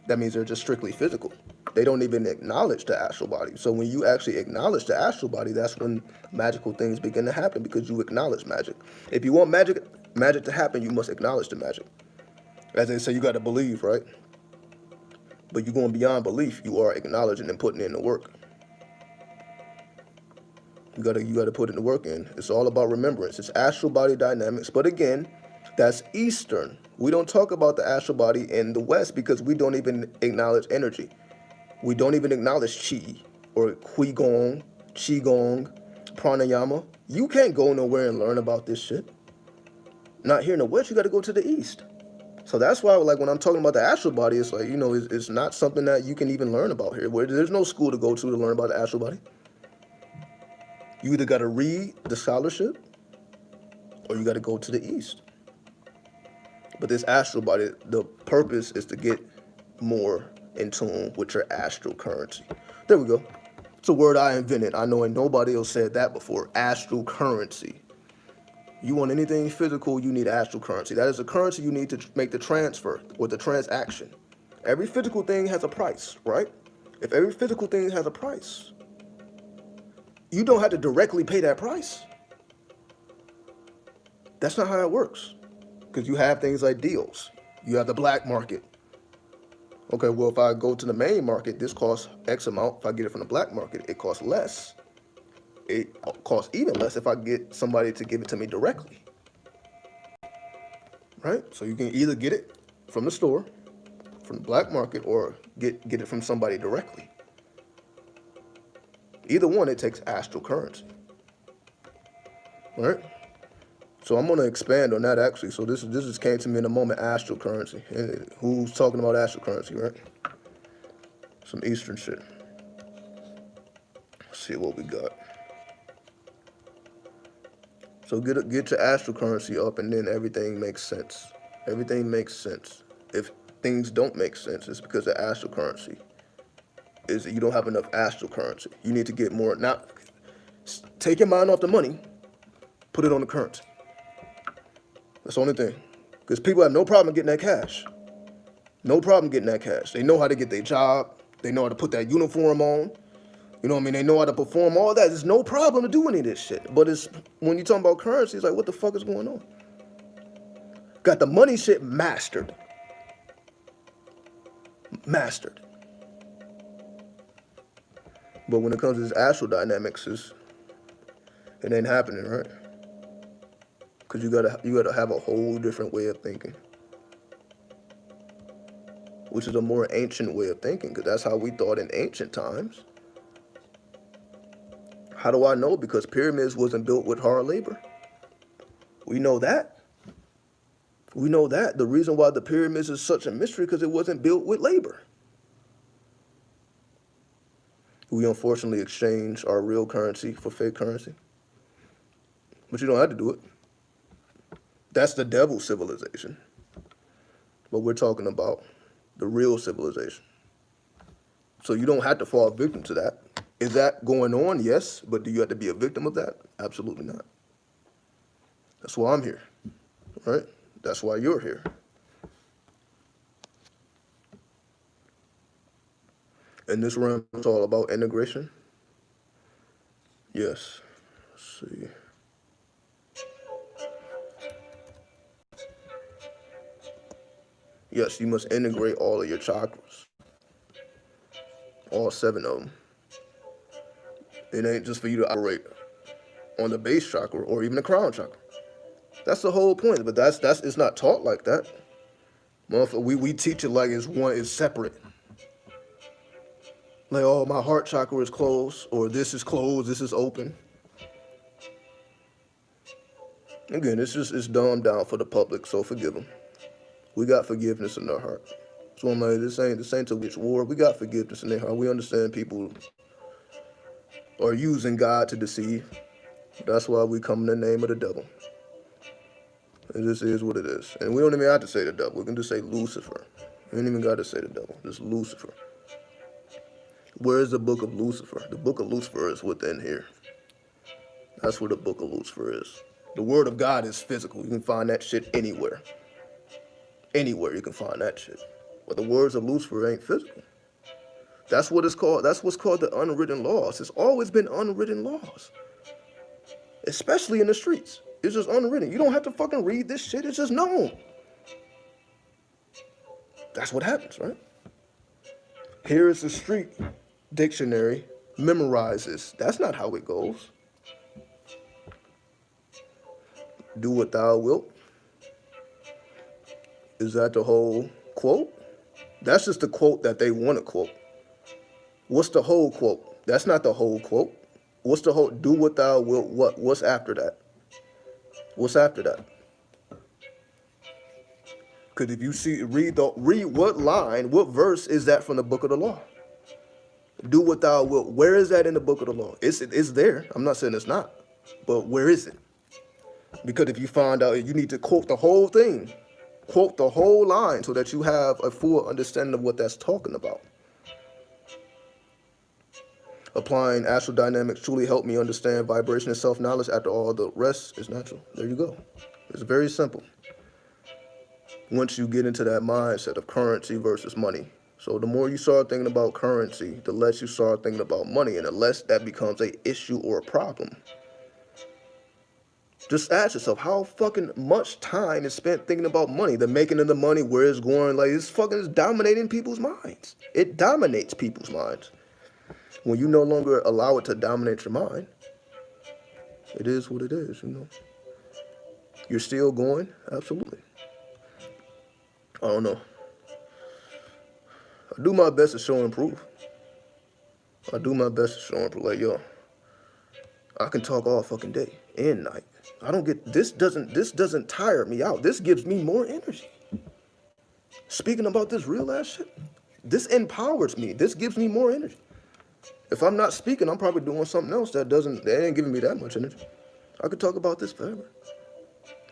That means they're just strictly physical. They don't even acknowledge the astral body. So when you actually acknowledge the astral body, that's when magical things begin to happen because you acknowledge magic. If you want magic to happen, you must acknowledge the magic. As they say, you got to believe, right? But you're going beyond belief. You are acknowledging and putting in the work. You gotta put in the work in. It's all about remembrance. It's astral body dynamics. But again, that's Eastern. We don't talk about the astral body in the West because we don't even acknowledge energy. We don't even acknowledge Qi or Qigong, Pranayama. You can't go nowhere and learn about this shit. Not here in the West, you got to go to the East. So that's why, like, when I'm talking about the astral body, it's like, it's not something that you can even learn about here. Where there's no school to go to learn about the astral body. You either got to read the scholarship or you got to go to the East. But this astral body, the purpose is to get more in tune with your astral currency. There we go. It's a word I invented. I know ain't nobody else said that before. Astral currency. You want anything physical, you need astral currency. That is a currency you need to make the transfer or the transaction. Every physical thing has a price, right? If every physical thing has a price, you don't have to directly pay that price. That's not how it works. Because you have things like deals. You have the black market. Okay, well, if I go to the main market, this costs X amount. If I get it from the black market, it costs less. It costs even less if I get somebody to give it to me directly. Right? So you can either get it from the store, from the black market, or get it from somebody directly. Either one, it takes astral currency. Right? So I'm going to expand on that, actually. So this just came to me in a moment, astral currency. And who's talking about astral currency, right? Some Eastern shit. Let's see what we got. So get your astral currency up, and then everything makes sense. Everything makes sense. If things don't make sense, it's because the astral currency is you don't have enough astral currency. You need to get more. Now, take your mind off the money, put it on the currency. That's the only thing. Because people have no problem getting that cash. No problem getting that cash. They know how to get their job. They know how to put that uniform on. You know what I mean? They know how to perform all that. There's no problem to do any of this shit. But it's when you're talking about currency, it's like, what the fuck is going on? Got the money shit mastered. Mastered. But when it comes to this astral dynamics, it ain't happening, right? Because you gotta have a whole different way of thinking, which is a more ancient way of thinking, because that's how we thought in ancient times. How do I know? Because pyramids wasn't built with hard labor. We know that. We know that. The reason why the pyramids is such a mystery because it wasn't built with labor. We unfortunately exchange our real currency for fake currency. But you don't have to do it. That's the devil's civilization. But we're talking about the real civilization. So you don't have to fall victim to that. Is that going on? Yes. But do you have to be a victim of that? Absolutely not. That's why I'm here. Right? That's why you're here. And this realm is all about integration. Yes. Let's see. Yes, you must integrate all of your chakras. All 7 of them. It ain't just for you to operate on the base chakra or even the crown chakra. That's the whole point. But that's it's not taught like that. We teach it like it's separate. Like, oh, my heart chakra is closed, or this is closed, this is open. Again, it's dumbed down for the public, so forgive them. We got forgiveness in our heart. So I'm like, this ain't to which war. We got forgiveness in there. We understand people are using God to deceive. That's why we come in the name of the devil. And this is what it is. And we don't even have to say the devil. We can just say Lucifer. We ain't even got to say the devil. Just Lucifer. Where is the book of Lucifer? The book of Lucifer is within here. That's where the book of Lucifer is. The word of God is physical. You can find that shit anywhere. Anywhere you can find that shit. But the words of Lucifer ain't physical. That's what it's called. That's what's called the unwritten laws. It's always been unwritten laws. Especially in the streets. It's just unwritten. You don't have to fucking read this shit. It's just known. That's what happens, right? Here is the street dictionary. Memorize this. That's not how it goes. Do what thou wilt. Is that the whole quote? That's just the quote that they want to quote. What's the whole quote? That's not the whole quote. What's the whole? Do what thou wilt. What? What's after that? What's after that? Because if you read what line, what verse is that from the book of the law? Do what thou wilt. Where is that in the book of the law? It's there. I'm not saying it's not, but where is it? Because if you find out, you need to quote the whole thing, quote the whole line, so that you have a full understanding of what that's talking about. Applying astral dynamics truly helped me understand vibration and self-knowledge. After all, the rest is natural. There you go. It's very simple. Once you get into that mindset of currency versus money. So the more you start thinking about currency, the less you start thinking about money, and the less that becomes an issue or a problem. Just ask yourself, how fucking much time is spent thinking about money, the making of the money, where it's going. Like, it's dominating people's minds. It dominates people's minds. When you no longer allow it to dominate your mind, it is what it is, you know. You're still going? Absolutely. I don't know. I do my best to show and prove. I do my best to show and prove. Like, yo, I can talk all fucking day and night. I don't get, this doesn't tire me out. This gives me more energy. Speaking about this real ass shit, this empowers me. This gives me more energy. If I'm not speaking, I'm probably doing something else that ain't giving me that much energy. I could talk about this forever.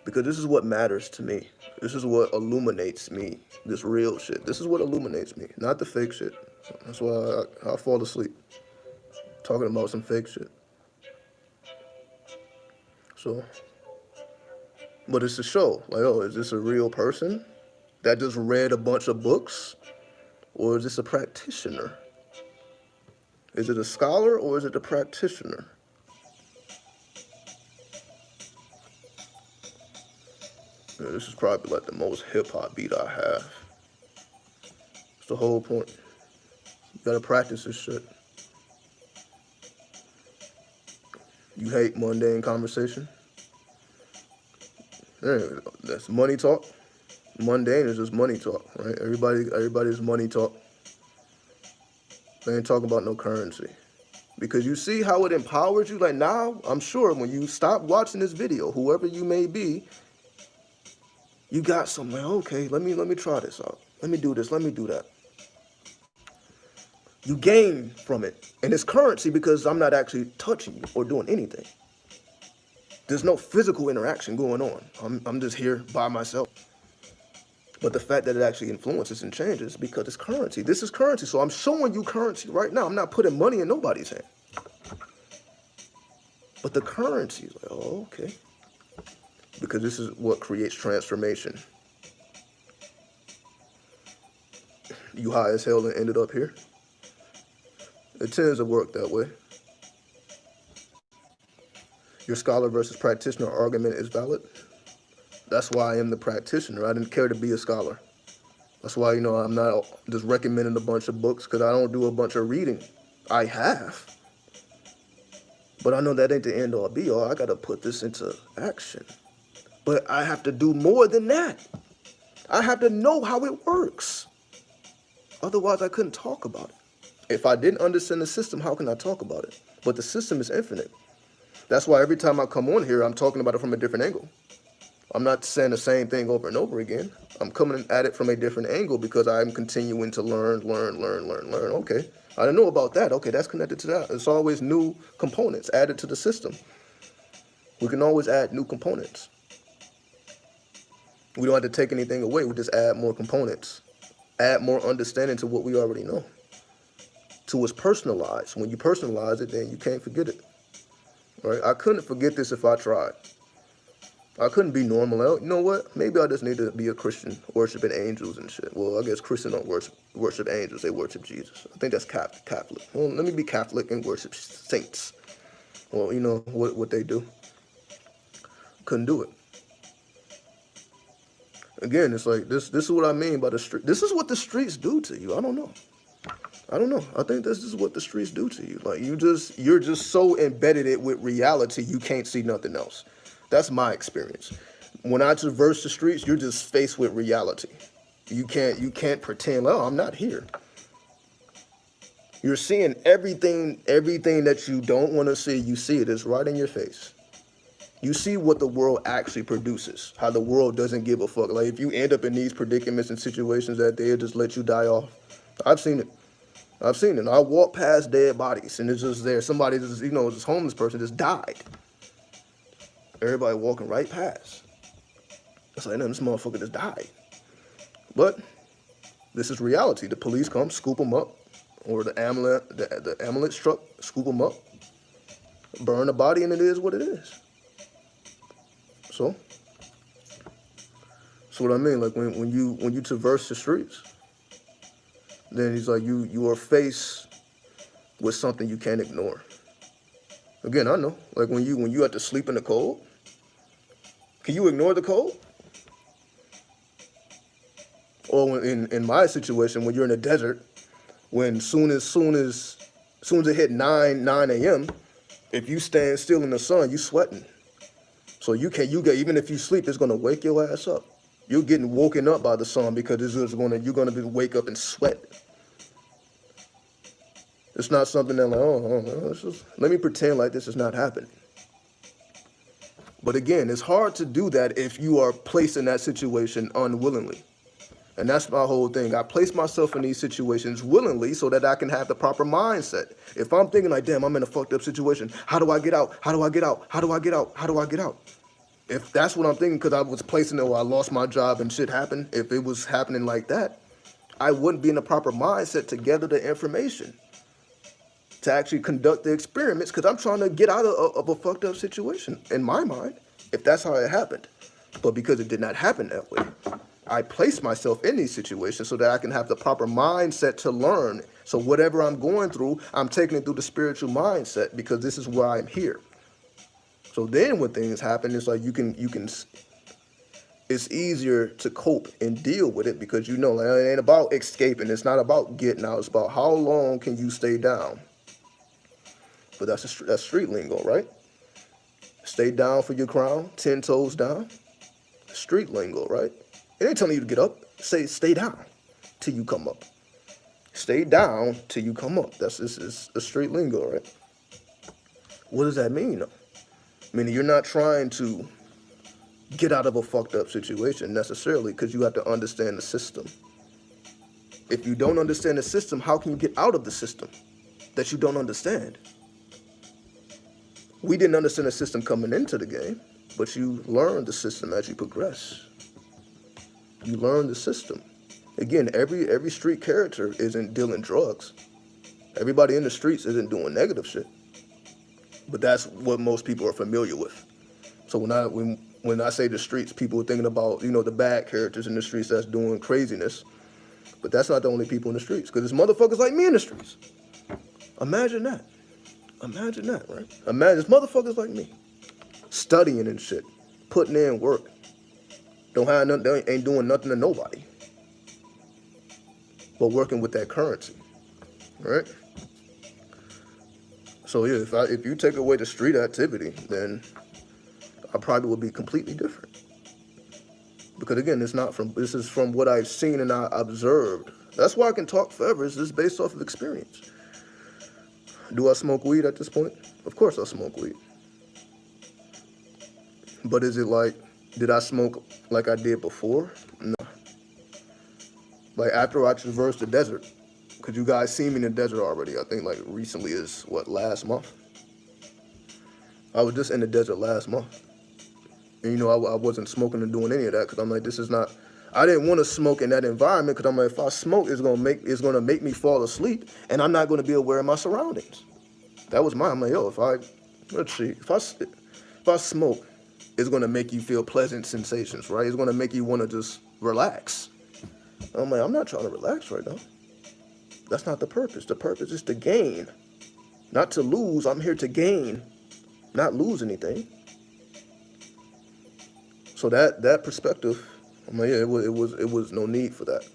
Because this is what matters to me. This is what illuminates me. This real shit. This is what illuminates me, not the fake shit. That's why I fall asleep talking about some fake shit. So, but it's a show. Like, oh, is this a real person that just read a bunch of books? Or is this a practitioner? Is it a scholar or is it a practitioner? Yeah, this is probably like the most hip-hop beat I have. It's the whole point. You gotta practice this shit. You hate mundane conversation? Yeah, that's money talk. Mundane is just money talk, right? Everybody's money talk. They ain't talking about no currency. Because you see how it empowers you? Like, now, I'm sure when you stop watching this video, whoever you may be, you got something like, okay, let me try this out. Let me do this, let me do that. You gain from it. And it's currency because I'm not actually touching you or doing anything. There's no physical interaction going on. I'm just here by myself. But the fact that it actually influences and changes because it's currency. This is currency. So I'm showing you currency right now. I'm not putting money in nobody's hand. But the currency is like, oh, okay. Because this is what creates transformation. You high as hell and ended up here. It tends to work that way. Your scholar versus practitioner argument is valid. That's why I am the practitioner. I didn't care to be a scholar. That's why, you know, I'm not just recommending a bunch of books because I don't do a bunch of reading. I have. But I know that ain't the end all be all. I got to put this into action. But I have to do more than that. I have to know how it works. Otherwise, I couldn't talk about it. If I didn't understand the system, how can I talk about it? But the system is infinite. That's why every time I come on here, I'm talking about it from a different angle. I'm not saying the same thing over and over again. I'm coming at it from a different angle because I'm continuing to learn. Okay, I didn't know about that. Okay, that's connected to that. It's always new components added to the system. We can always add new components. We don't have to take anything away. We just add more components, add more understanding to what we already know. To it's personalized. When you personalize it, then you can't forget it. Right? I couldn't forget this if I tried. I couldn't be normal. You know what? Maybe I just need to be a Christian, worshiping angels and shit. Well, I guess Christians don't worship angels. They worship Jesus. I think that's Catholic. Well, let me be Catholic and worship saints. Well, you know what they do. Couldn't do it. Again, it's like this is what I mean by the street. This is what the streets do to you. I don't know. I think this is what the streets do to you. Like you're just so embedded it with reality, you can't see nothing else. That's my experience. When I traverse the streets, you're just faced with reality. You can't pretend, oh, I'm not here. You're seeing everything that you don't want to see, you see it. It's right in your face. You see what the world actually produces, how the world doesn't give a fuck. Like if you end up in these predicaments and situations that they'll just let you die off. I've seen it. I walk past dead bodies and it's just there. Somebody just, this homeless person just died. Everybody walking right past. It's like, no, this motherfucker just died. But this is reality. The police come, scoop them up, or the ambulance truck, scoop them up, burn the body, and it is what it is. So that's what I mean. Like when you traverse the streets, then he's like you are faced with something you can't ignore. Again, I know. Like when you have to sleep in the cold, can you ignore the cold? Or when, in my situation, when you're in the desert, when soon as it hit 9 a.m., if you stand still in the sun, you sweating. So you get, even if you sleep, it's gonna wake your ass up. You're getting woken up by the sun because you're gonna wake up and sweat. It's not something that like, let me pretend like this is not happening. But again, it's hard to do that if you are placed in that situation unwillingly. And that's my whole thing. I place myself in these situations willingly so that I can have the proper mindset. If I'm thinking like, damn, I'm in a fucked up situation. How do I get out? How do I get out? How do I get out? How do I get out? If that's what I'm thinking because I was placed in it or I lost my job and shit happened, if it was happening like that, I wouldn't be in the proper mindset to gather the information to actually conduct the experiments because I'm trying to get out of a fucked up situation in my mind, if that's how it happened. But because it did not happen that way, I place myself in these situations so that I can have the proper mindset to learn. So whatever I'm going through, I'm taking it through the spiritual mindset because this is why I'm here. So then when things happen, it's like you can it's easier to cope and deal with it because like, it ain't about escaping. It's not about getting out. It's about how long can you stay down. But that's street lingo, right? Stay down for your crown, 10 toes down. Street lingo, right? It ain't telling you to get up. Say stay down till you come up. Stay down till you come up. That's a street lingo, right? What does that mean, though? Meaning you're not trying to get out of a fucked up situation necessarily because you have to understand the system. If you don't understand the system, how can you get out of the system that you don't understand? We didn't understand the system coming into the game, but you learn the system as you progress. You learn the system. Again, every street character isn't dealing drugs. Everybody in the streets isn't doing negative shit. But that's what most people are familiar with. So when I say the streets, people are thinking about, the bad characters in the streets that's doing craziness. But that's not the only people in the streets, because there's motherfuckers like me in the streets. Imagine that. Imagine that, right? Imagine there's motherfuckers like me studying and shit, putting in work. Don't have nothing, they ain't doing nothing to nobody, but working with that currency, right? So yeah, if you take away the street activity, then I probably would be completely different. Because again, this is from what I've seen and I observed. That's why I can talk forever. It's just based off of experience. Do I smoke weed at this point? Of course I smoke weed. But is it like Did I smoke like I did before? No. Like after I traversed the desert, because you guys seen me in the desert already. I think like recently is what, last month? I was just in the desert last month. And you know, I wasn't smoking or doing any of that because I'm like, this is not. I didn't want to smoke in that environment because I'm like, if I smoke, it's gonna make me fall asleep, and I'm not gonna be aware of my surroundings. That was mine. I'm like, yo, if I smoke, it's gonna make you feel pleasant sensations, right? It's gonna make you want to just relax. I'm like, I'm not trying to relax right now. That's not the purpose. The purpose is to gain, not to lose. I'm here to gain, not lose anything. So that perspective, I'm like, yeah, it was no need for that.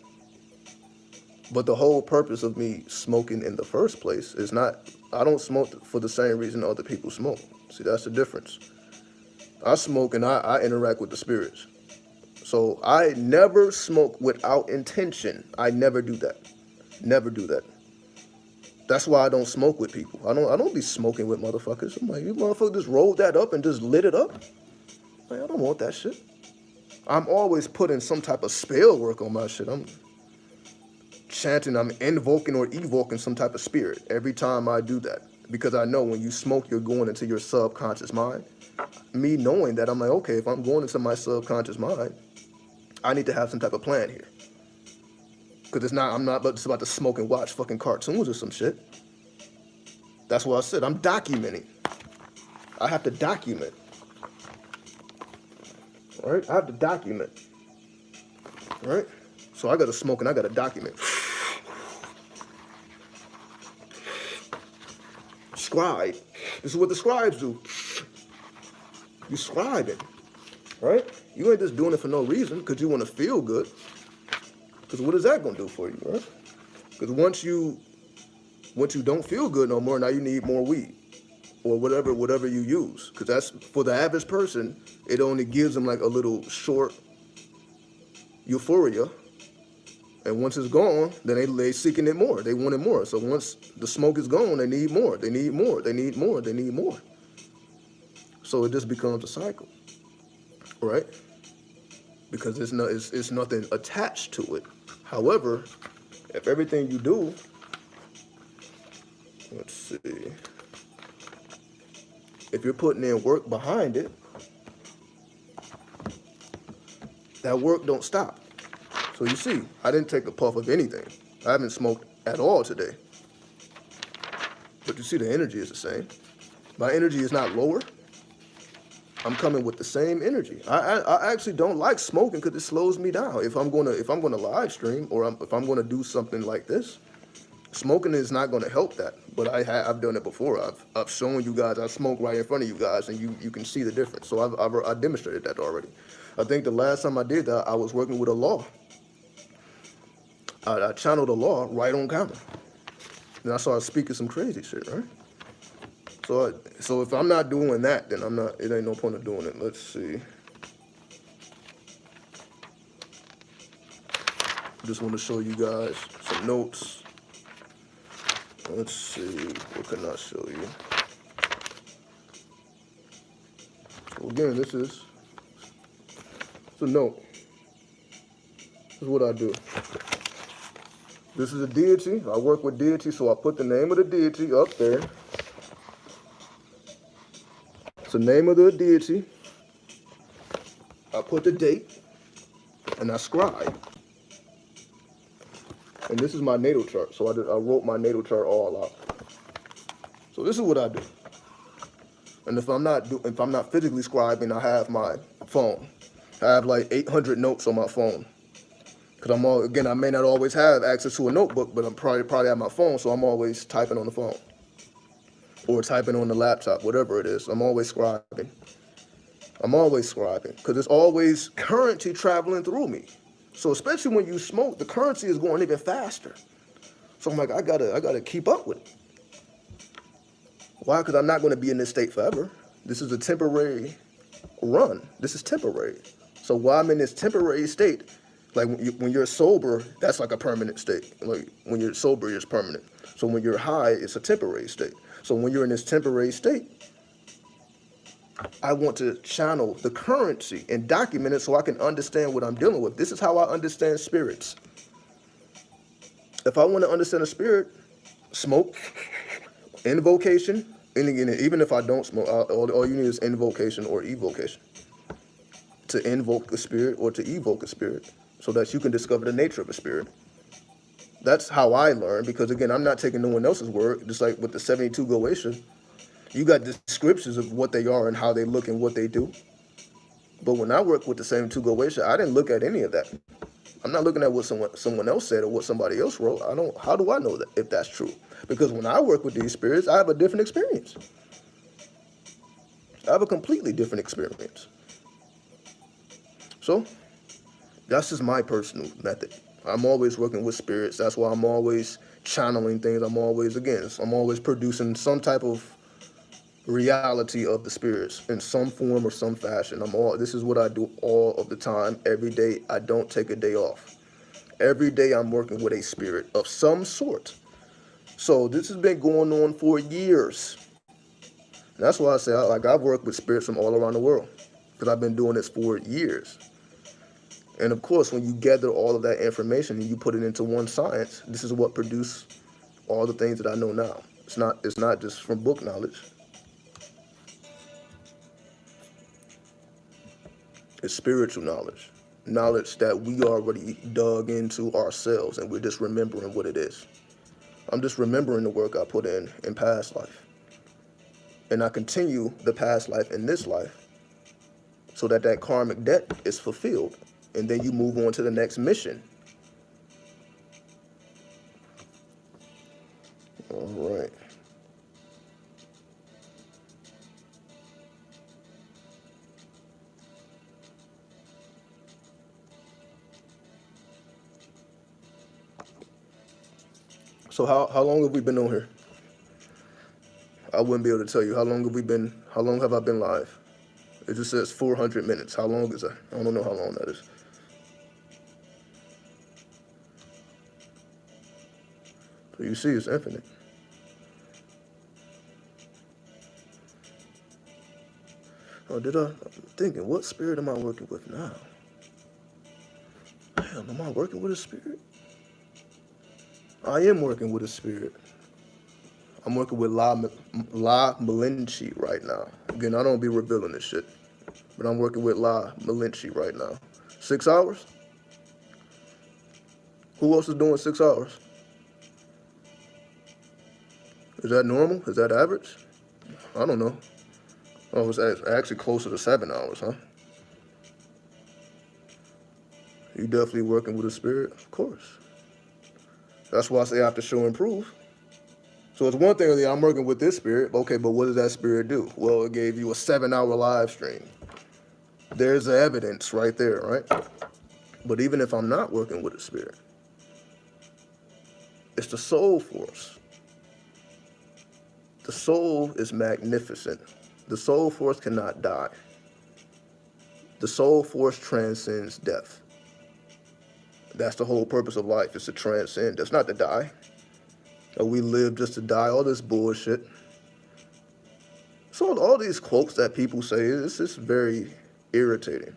But the whole purpose of me smoking in the first place is not, I don't smoke for the same reason other people smoke. See, that's the difference. I smoke and I interact with the spirits. So I never smoke without intention. I never do that. Never do that. That's why I don't smoke with people. I don't be smoking with motherfuckers. I'm like, you motherfuckers just rolled that up and just lit it up? Like, I don't want that shit. I'm always putting some type of spell work on my shit. I'm chanting, I'm invoking or evoking some type of spirit every time I do that. Because I know when you smoke, you're going into your subconscious mind. Me knowing that, I'm like, okay, if I'm going into my subconscious mind, I need to have some type of plan here. Because I'm not just about to smoke and watch fucking cartoons or some shit. That's what I said. I'm documenting. I have to document. All right? I have to document. All right? So I got to smoke and I got to document. Scribe. This is what the scribes do. You scribing. Right? You ain't just doing it for no reason because you want to feel good. Because what is that going to do for you, right? Because once you don't feel good no more, now you need more weed or whatever you use. Because that's, for the average person, it only gives them like a little short euphoria. And once it's gone, then they seeking it more. They want it more. So once the smoke is gone, they need more. They need more. They need more. They need more. So it just becomes a cycle, right? Because it's nothing attached to it. However, if everything you do, let's see, if you're putting in work behind it, that work don't stop. So you see, I didn't take a puff of anything. I haven't smoked at all today. But you see, the energy is the same. My energy is not lower. I'm coming with the same energy. I actually don't like smoking because it slows me down. If I'm gonna live stream or if I'm gonna do something like this, smoking is not gonna help that. But I've done it before. I've shown you guys. I smoke right in front of you guys, and you can see the difference. So I demonstrated that already. I think the last time I did that, I was working with a law. I channeled a law right on camera. And I started speaking some crazy shit, right? So if I'm not doing that, then it ain't no point of doing it. Let's see. Just want to show you guys some notes. Let's see, what can I show you? So again, it's a note. This is what I do. This is a deity. I work with deity, so I put the name of the deity up there. It's the name of the deity. I put the date, and I scribe. And this is my natal chart. So I wrote my natal chart all out. So this is what I do. And if I'm not physically scribing, I have my phone. I have like 800 notes on my phone. Because I may not always have access to a notebook, but I'm probably at my phone, so I'm always typing on the phone. Or typing on the laptop, whatever it is. I'm always scribing. Because it's always currency traveling through me. So especially when you smoke, the currency is going even faster. So I'm like, I gotta keep up with it. Why? Because I'm not going to be in this state forever. This is a temporary run. This is temporary. So while I'm in this temporary state, like when you're sober, that's like a permanent state. Like when you're sober, it's permanent. So when you're high, it's a temporary state. So when you're in this temporary state, I want to channel the currency and document it so I can understand what I'm dealing with. This is how I understand spirits. If I want to understand a spirit, smoke, invocation, and again, even if I don't smoke, all you need is invocation or evocation to invoke a spirit or to evoke a spirit so that you can discover the nature of a spirit. That's how I learn, because again, I'm not taking no one else's word. Just like with the 72 Goetia, you got descriptions of what they are and how they look and what they do. But when I work with the 72 Goetia, I didn't look at any of that. I'm not looking at what someone else said or what somebody else wrote. I don't. How do I know that if that's true? Because when I work with these spirits, I have a different experience. I have a completely different experience. So that's just my personal method. I'm always working with spirits. That's why I'm always channeling things. I'm always producing some type of reality of the spirits in some form or some fashion. This is what I do all of the time, every day. I don't take a day off. Every day I'm working with a spirit of some sort. So this has been going on for years. And that's why I say, I've worked with spirits from all around the world, because I've been doing this for years. And of course, when you gather all of that information and you put it into one science, this is what produced all the things that I know now. It's not just from book knowledge. It's spiritual knowledge. Knowledge that we already dug into ourselves and we're just remembering what it is. I'm just remembering the work I put in past life. And I continue the past life in this life so that karmic debt is fulfilled. And then you move on to the next mission. All right. So how long have we been on here? I wouldn't be able to tell you. How long have I been live? It just says 400 minutes. How long is that? I don't know how long that is. So you see, it's infinite. Oh, I'm thinking, what spirit am I working with now? Damn, am I working with a spirit? I am working with a spirit. I'm working with La Malinchi right now. Again, I don't be revealing this shit, but I'm working with La Malinchi right now. 6 hours? Who else is doing 6 hours? Is that normal? Is that average? I don't know. Oh, it's actually closer to 7 hours, huh? You definitely working with a spirit? Of course. That's why I say I have to show and prove. So it's one thing that I'm working with this spirit. Okay, but what does that spirit do? Well, it gave you a 7-hour live stream. There's the evidence right there, right? But even if I'm not working with a spirit, it's the soul force. The soul is magnificent. The soul force cannot die. The soul force transcends death. That's the whole purpose of life, is to transcend. That's not to die. We live just to die, all this bullshit. So all these quotes that people say, it's just very irritating,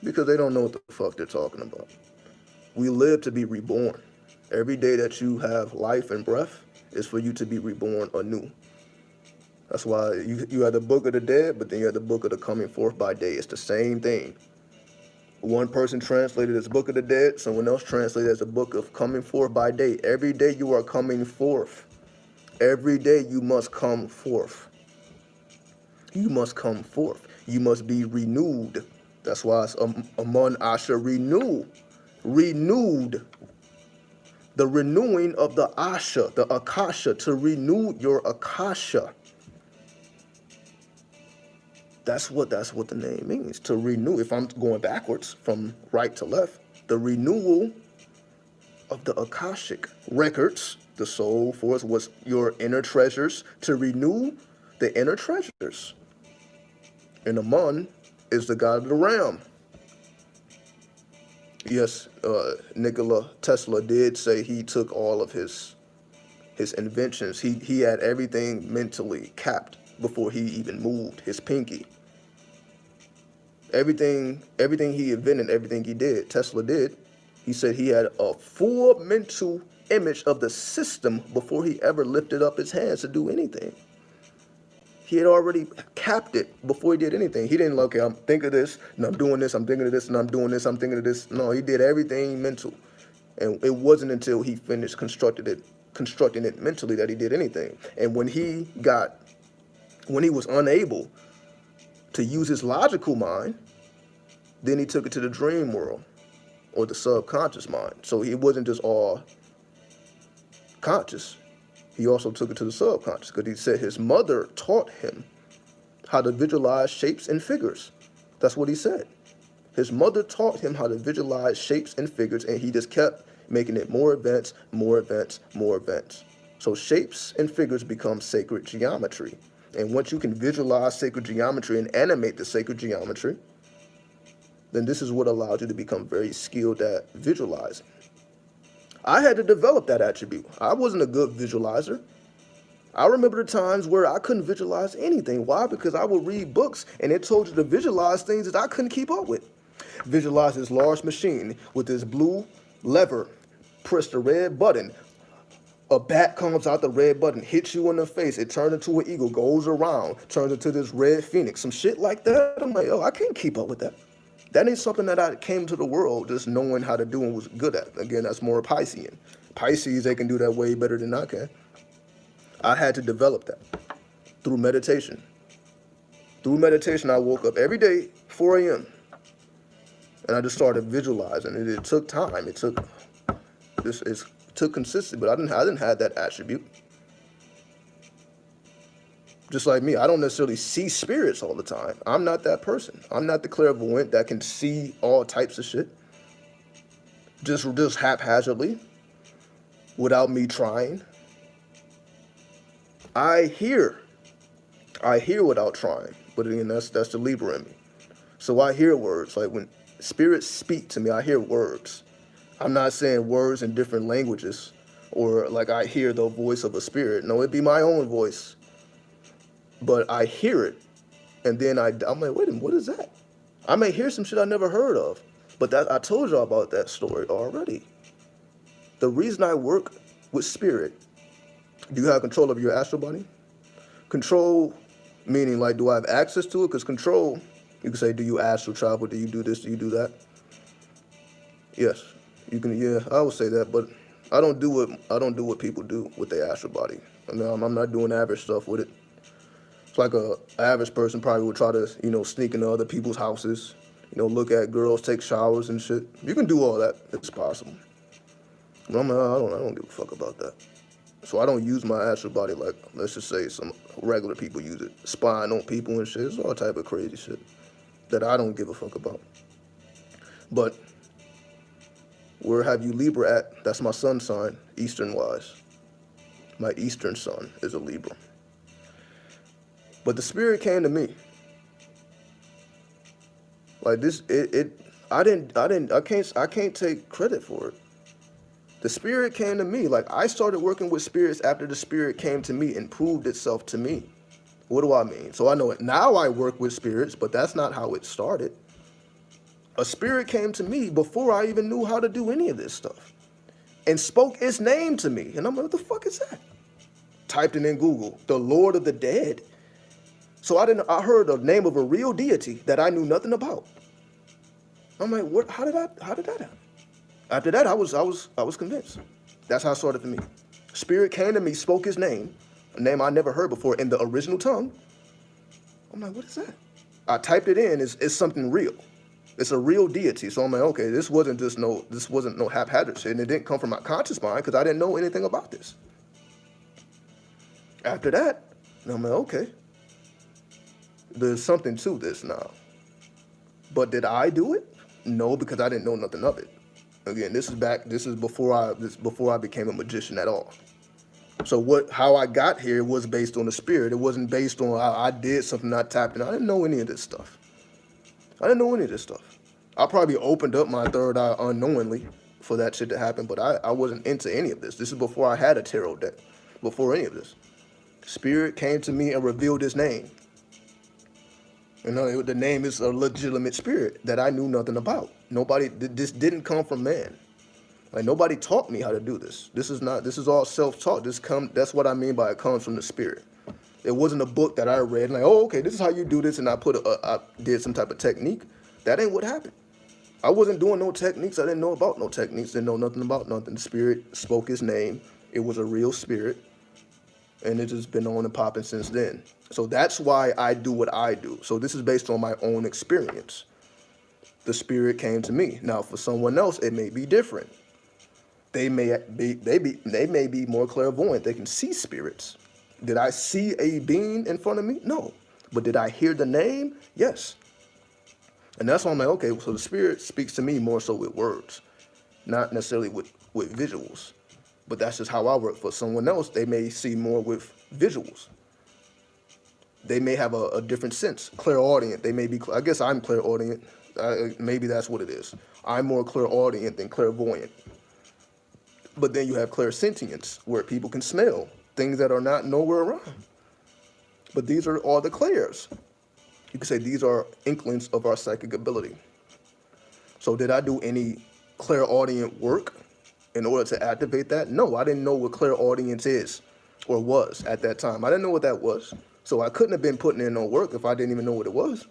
because they don't know what the fuck they're talking about. We live to be reborn. Every day that you have life and breath is for you to be reborn anew. That's why you have the book of the dead, but then you have the book of the coming forth by day. It's the same thing. One person translated as book of the dead, someone else translated as a book of coming forth by day. Every day you are coming forth. Every day you must come forth. You must come forth. You must be renewed. That's why it's Amun Asha, renew. Renewed. The renewing of the Asha, the Akasha, to renew your Akasha. That's what the name means, to renew. If I'm going backwards from right to left, the renewal of the Akashic records, the soul force, was your inner treasures, to renew the inner treasures. And Amun is the god of the realm. Yes, Nikola Tesla did say he took all of his inventions. He had everything mentally capped. before he even moved his pinky. Everything he invented, everything he did, Tesla did. He said he had a full mental image of the system before he ever lifted up his hands to do anything. He had already capped it before he did anything. He didn't, okay, I'm thinking of this, and I'm doing this, I'm thinking of this, and I'm doing this, I'm thinking of this. No, he did everything mental. And it wasn't until he finished constructing it mentally that he did anything. And when he was unable to use his logical mind, then he took it to the dream world or the subconscious mind. So he wasn't just all conscious. He also took it to the subconscious, because he said his mother taught him how to visualize shapes and figures. That's what he said. His mother taught him how to visualize shapes and figures, and he just kept making it more events, more events, more events. So shapes and figures become sacred geometry. And once you can visualize sacred geometry and animate the sacred geometry, then this is what allows you to become very skilled at visualizing. I had to develop that attribute. I wasn't a good visualizer. I remember the times where I couldn't visualize anything. Why? Because I would read books and it told you to visualize things that I couldn't keep up with. Visualize this large machine with this blue lever. Press the red button. A bat comes out the red button, hits you in the face. It turns into an eagle, goes around, turns into this red phoenix. Some shit like that. I'm like, I can't keep up with that. That ain't something that I came to the world just knowing how to do and was good at. Again, that's more Piscean. Pisces, they can do that way better than I can. I had to develop that through meditation. Through meditation, I woke up every day, 4 a.m., and I just started visualizing. It took time. It took consistency, but I didn't have that attribute. Just like me, I don't necessarily see spirits all the time. I'm not that person. I'm not the clairvoyant that can see all types of shit. Just haphazardly, without me trying. I hear without trying. But again, that's the Libra in me. So I hear words. Like when spirits speak to me, I hear words. I'm not saying words in different languages or like I hear the voice of a spirit. No, it'd be my own voice. But I hear it, and then I'm like, wait a minute, what is that? I may hear some shit I never heard of, but I told y'all about that story already. The reason I work with spirit, do you have control of your astral body? Control, meaning like, do I have access to it? Because control, you can say, do you astral travel? Do you do this? Do you do that? Yes, you can. Yeah, I would say that, but I don't do what people do with their astral body. I mean, I'm not doing average stuff with it. It's like an average person probably would try to, sneak into other people's houses, look at girls, take showers and shit. You can do all that. It's possible. But I don't give a fuck about that. So I don't use my astral body like, let's just say some regular people use it. Spying on people and shit. It's all type of crazy shit that I don't give a fuck about. But where have you Libra at? That's my sun sign, Eastern-wise. My Eastern sun is a Libra. But the spirit came to me. Like this, I can't take credit for it. The spirit came to me. Like I started working with spirits after the spirit came to me and proved itself to me. What do I mean? So I know it now. I work with spirits, but that's not how it started. A spirit came to me before I even knew how to do any of this stuff and spoke its name to me. And I'm like, what the fuck is that? Typed it in Google, the Lord of the Dead. So I heard the name of a real deity that I knew nothing about. I'm like, what? How did that happen? After that, I was convinced. That's how it started for me. Spirit came to me, spoke his name, a name I never heard before in the original tongue. I'm like, what is that? I typed it in. It's something real. It's a real deity. So I'm like, okay, this wasn't no haphazard shit, and it didn't come from my conscious mind because I didn't know anything about this. After that, I'm like, okay. There's something to this now. But did I do it? No, because I didn't know nothing of it. Again, this is before I became a magician at all. So how I got here was based on the spirit. It wasn't based on how I did something, I tapped in. I didn't know any of this stuff. I probably opened up my third eye unknowingly for that shit to happen, but I wasn't into any of this. This is before I had a tarot deck, before any of this. Spirit came to me and revealed his name. You know, the name is a legitimate spirit that I knew nothing about. Nobody, this didn't come from man. Like nobody taught me how to do this. This is all self-taught. That's what I mean by it comes from the spirit. It wasn't a book that I read and like, oh, okay, this is how you do this, and I did some type of technique. That ain't what happened. I wasn't doing no techniques. I didn't know about no techniques. Didn't know nothing about nothing. The spirit spoke his name. It was a real spirit, and it's just been on and popping since then. So that's why I do what I do. So this is based on my own experience. The spirit came to me. Now, for someone else, it may be different. They may be more clairvoyant. They can see spirits. Did I see a being in front of me? No. But did I hear the name? Yes. And that's why I'm like, okay, so the spirit speaks to me more so with words, not necessarily with visuals. But that's just how I work. For someone else, they may see more with visuals. They may have a different sense, clairaudient. They may be, I guess I'm clairaudient. Maybe that's what it is. I'm more clairaudient than clairvoyant. But then you have clairsentience, where people can smell things that are not nowhere around. But these are all the clairs. You could say these are inklings of our psychic ability. So did I do any clairaudient work in order to activate that? No, I didn't know what clairaudience is or was at that time. I didn't know what that was. So I couldn't have been putting in no work if I didn't even know what it was.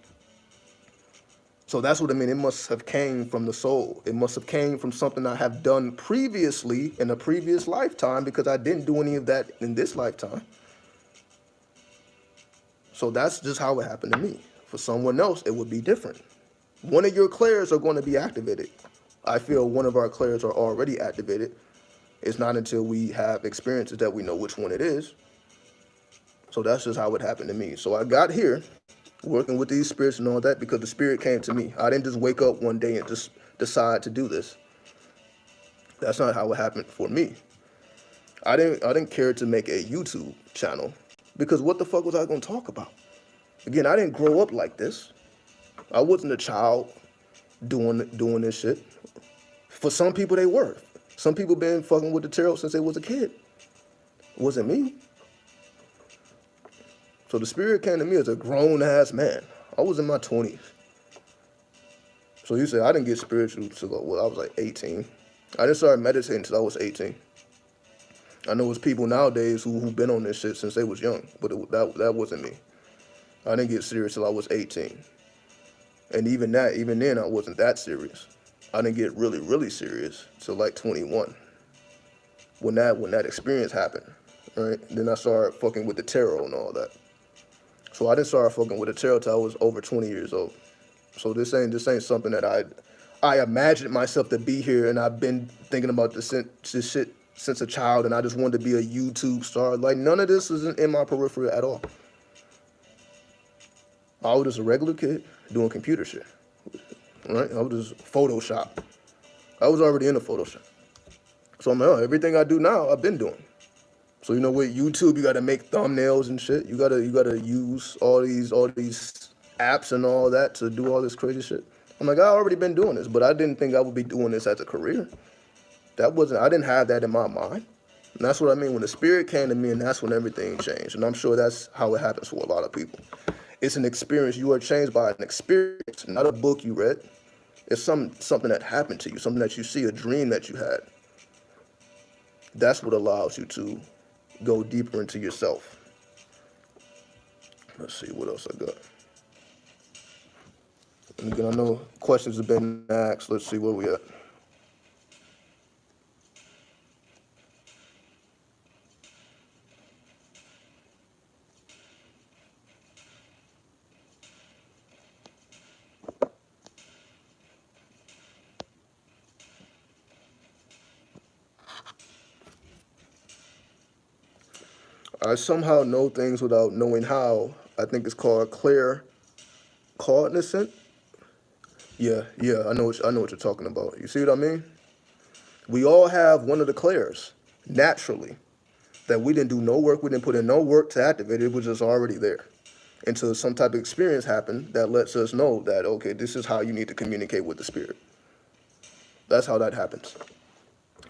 So that's what I mean. It must have came from the soul. It must have came from something I have done previously in a previous lifetime, because I didn't do any of that in this lifetime. So that's just how it happened to me. For someone else, it would be different. One of your clairs are going to be activated. I feel one of our clairs are already activated. It's not until we have experiences that we know which one it is. So that's just how it happened to me. So I got here working with these spirits and all that because the spirit came to me. I didn't just wake up one day and just decide to do this. That's not how it happened for me. I didn't care to make a YouTube channel because what the fuck was I going to talk about? Again, I didn't grow up like this. I wasn't a child doing this shit. For some people, they were. Some people been fucking with the tarot since they was a kid. It wasn't me. So the spirit came to me as a grown-ass man. I was in my 20s. So you say I didn't get spiritual until I was like 18. I didn't start meditating until I was 18. I know there's people nowadays who've been on this shit since they was young, but that wasn't me. I didn't get serious till I was 18. And even then, I wasn't that serious. I didn't get really, really serious till like 21. When that experience happened, right? Then I started fucking with the tarot and all that. So I didn't start fucking with the tarot till I was over 20 years old. So this ain't something that I imagined myself to be here, and I've been thinking about this shit since a child, and I just wanted to be a YouTube star. Like, none of this is in my periphery at all. I was just a regular kid doing computer shit, right? I was just Photoshop. I was already into Photoshop. So I'm like, oh, everything I do now, I've been doing. So, you know, with YouTube, you got to make thumbnails and shit. You gotta use all these apps and all that to do all this crazy shit. I'm like, I already been doing this, but I didn't think I would be doing this as a career. I didn't have that in my mind. And that's what I mean when the spirit came to me, and that's when everything changed. And I'm sure that's how it happens for a lot of people. It's an experience. You are changed by an experience, not a book you read. It's something that happened to you, something that you see, a dream that you had. That's what allows you to go deeper into yourself. Let's see what else I got. And again, I know questions have been asked. Let's see where we at. I somehow know things without knowing how. I think it's called claircognizant. Yeah, I know what you're talking about. You see what I mean? We all have one of the clairs naturally that we didn't do no work. We didn't put in no work to activate it. It was just already there until some type of experience happened that lets us know that, okay, this is how you need to communicate with the spirit. That's how that happens.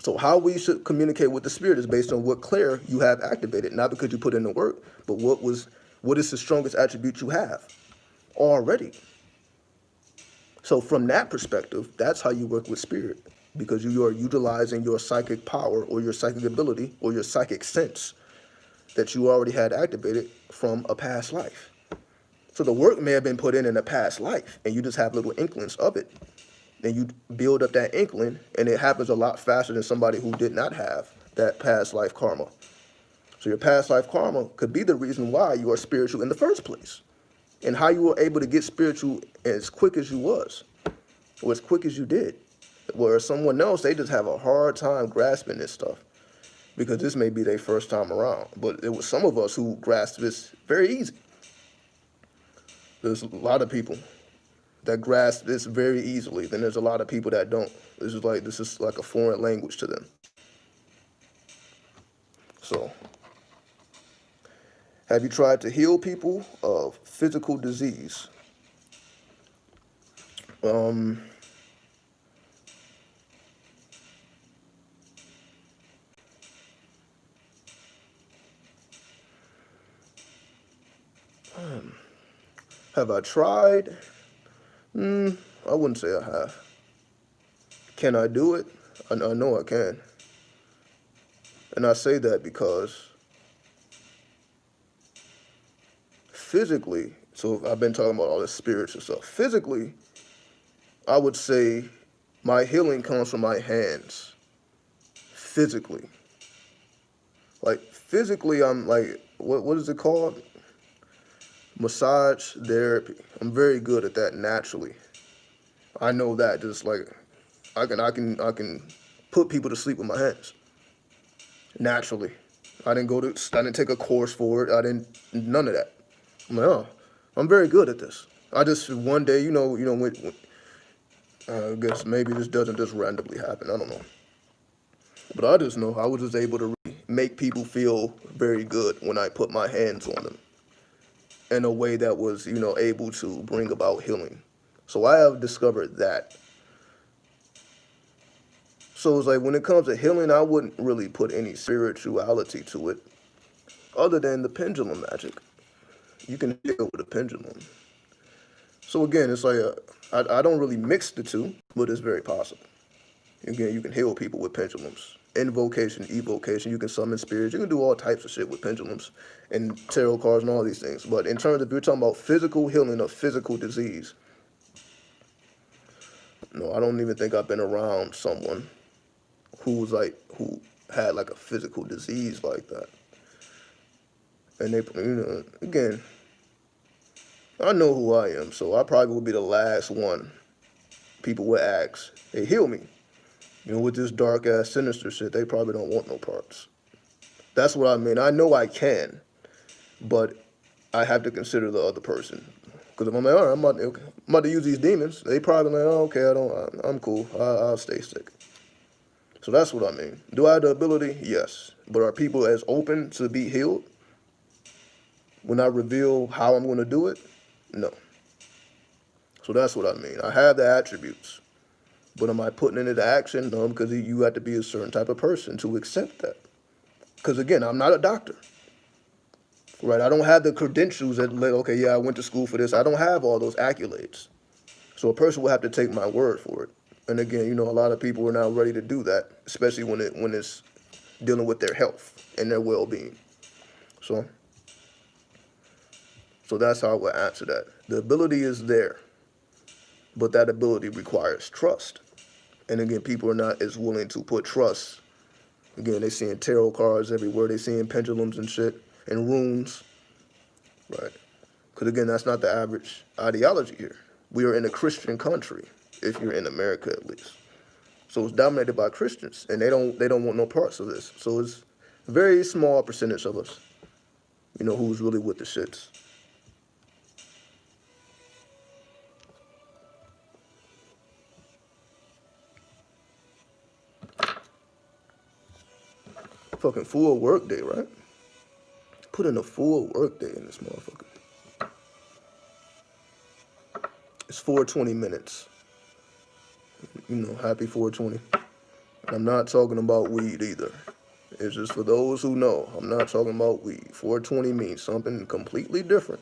So how we should communicate with the spirit is based on what clair you have activated, not because you put in the work, but what is the strongest attribute you have already. So from that perspective, that's how you work with spirit, because you are utilizing your psychic power or your psychic ability or your psychic sense that you already had activated from a past life. So the work may have been put in a past life, and you just have little inklings of it. Then you build up that inkling, and it happens a lot faster than somebody who did not have that past life karma. So your past life karma could be the reason why you are spiritual in the first place, and how you were able to get spiritual as quick as you was, or as quick as you did. Whereas someone else, they just have a hard time grasping this stuff, because this may be their first time around. But it was some of us who grasped this very easy. There's a lot of people that grasp this very easily. Then there's a lot of people that don't. This is like a foreign language to them. So, have you tried to heal people of physical disease? Have I tried? I wouldn't say I have. Can I do it? I know I can. And I say that because physically, so I've been talking about all this spiritual stuff. Physically, I would say my healing comes from my hands. Physically. Like, physically, I'm like, what is it called? Massage therapy. I'm very good at that naturally. I know that just like I can put people to sleep with my hands naturally. I didn't take a course for it. None of that. I'm like, oh, I'm very good at this. I just one day, when I guess maybe this doesn't just randomly happen. I don't know. But I just know I was just able to really make people feel very good when I put my hands on them in a way that was, able to bring about healing. So I have discovered that. So it's like when it comes to healing, I wouldn't really put any spirituality to it other than the pendulum magic. You can heal with a pendulum. So again, it's like I don't really mix the two, but it's very possible. Again, you can heal people with pendulums. Invocation, evocation, you can summon spirits. You can do all types of shit with pendulums and tarot cards and all these things. But in terms of, you're talking about physical healing of physical disease, no, I don't even think I've been around someone who had like a physical disease like that. And they, again, I know who I am, so I probably would be the last one people would ask, hey, heal me. With this dark ass sinister shit, they probably don't want no parts. That's what I mean. I know I can, but I have to consider the other person. Because if I'm like, all right, I'm about to use these demons, they probably like, oh, okay, I'm cool. I'll stay sick. So that's what I mean. Do I have the ability? Yes. But are people as open to be healed when I reveal how I'm going to do it? No. So that's what I mean. I have the attributes. But am I putting it into action? No, because you have to be a certain type of person to accept that. Because again, I'm not a doctor. Right? I don't have the credentials that, okay, yeah, I went to school for this. I don't have all those accolades. So a person will have to take my word for it. And again, a lot of people are now ready to do that, especially when it's dealing with their health and their well-being. So that's how I would answer that. The ability is there, but that ability requires trust. And again, people are not as willing to put trust. Again, they're seeing tarot cards everywhere. They're seeing pendulums and shit and runes, right? Because again, that's not the average ideology here. We are in a Christian country, if you're in America at least. So it's dominated by Christians, and they don't want no parts of this. So it's a very small percentage of us, who's really with the shits. Fucking full work day, right? Put in a full work day in this motherfucker. It's 4:20 minutes. Happy 4:20. I'm not talking about weed either. It's just for those who know. I'm not talking about weed. 420 means something completely different.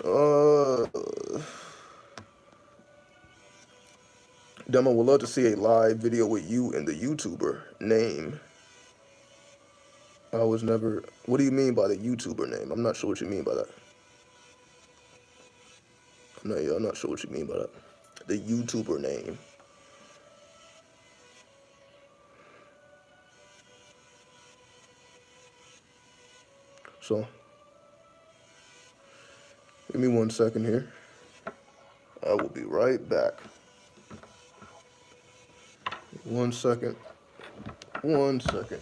Uh, Demo would love to see a live video with you and the YouTuber name. I was never. What do you mean by the YouTuber name? I'm not sure what you mean by that. I'm not sure what you mean by that. The YouTuber name. So, give me 1 second here. I will be right back. 1 second. 1 second.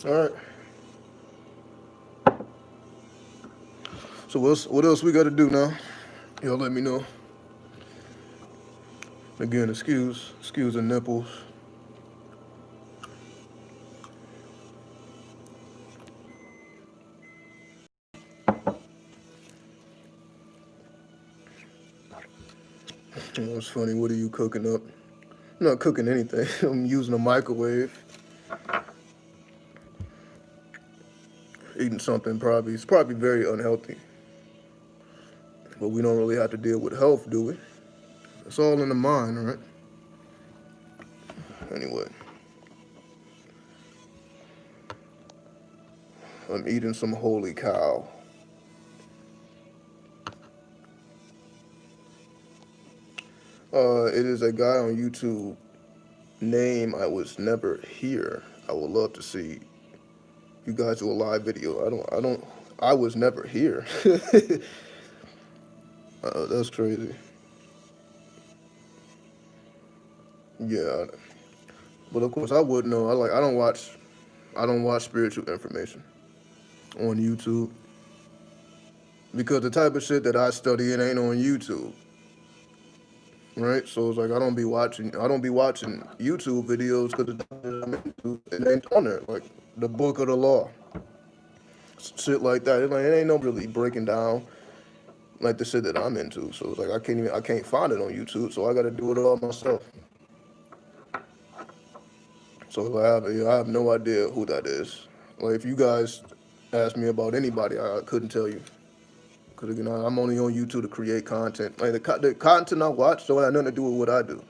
All right. So what else we got to do now? Y'all let me know. Again, excuse the nipples. It's funny. What are you cooking up? I'm not cooking anything. I'm using a microwave. Eating something probably. It's probably very unhealthy. But we don't really have to deal with health, do we? It's all in the mind, right? Anyway, I'm eating some holy cow. It is a guy on YouTube. Name I was never here. I would love to see you guys do a live video. I was never here. That's crazy. Yeah, but of course I would know. I don't watch spiritual information on YouTube. because the type of shit that I study, it ain't on YouTube, right? So it's like I don't be watching YouTube videos because it ain't on there. Like the book of the law, shit like that. It ain't no really breaking down like the shit that I'm into. So it's like I can't find it on YouTube. So I got to do it all myself. So I have no idea who that is. Like if you guys asked me about anybody, I couldn't tell you. Because again, I'm only on YouTube to create content. Like the content I watch don't have nothing to do with what I do.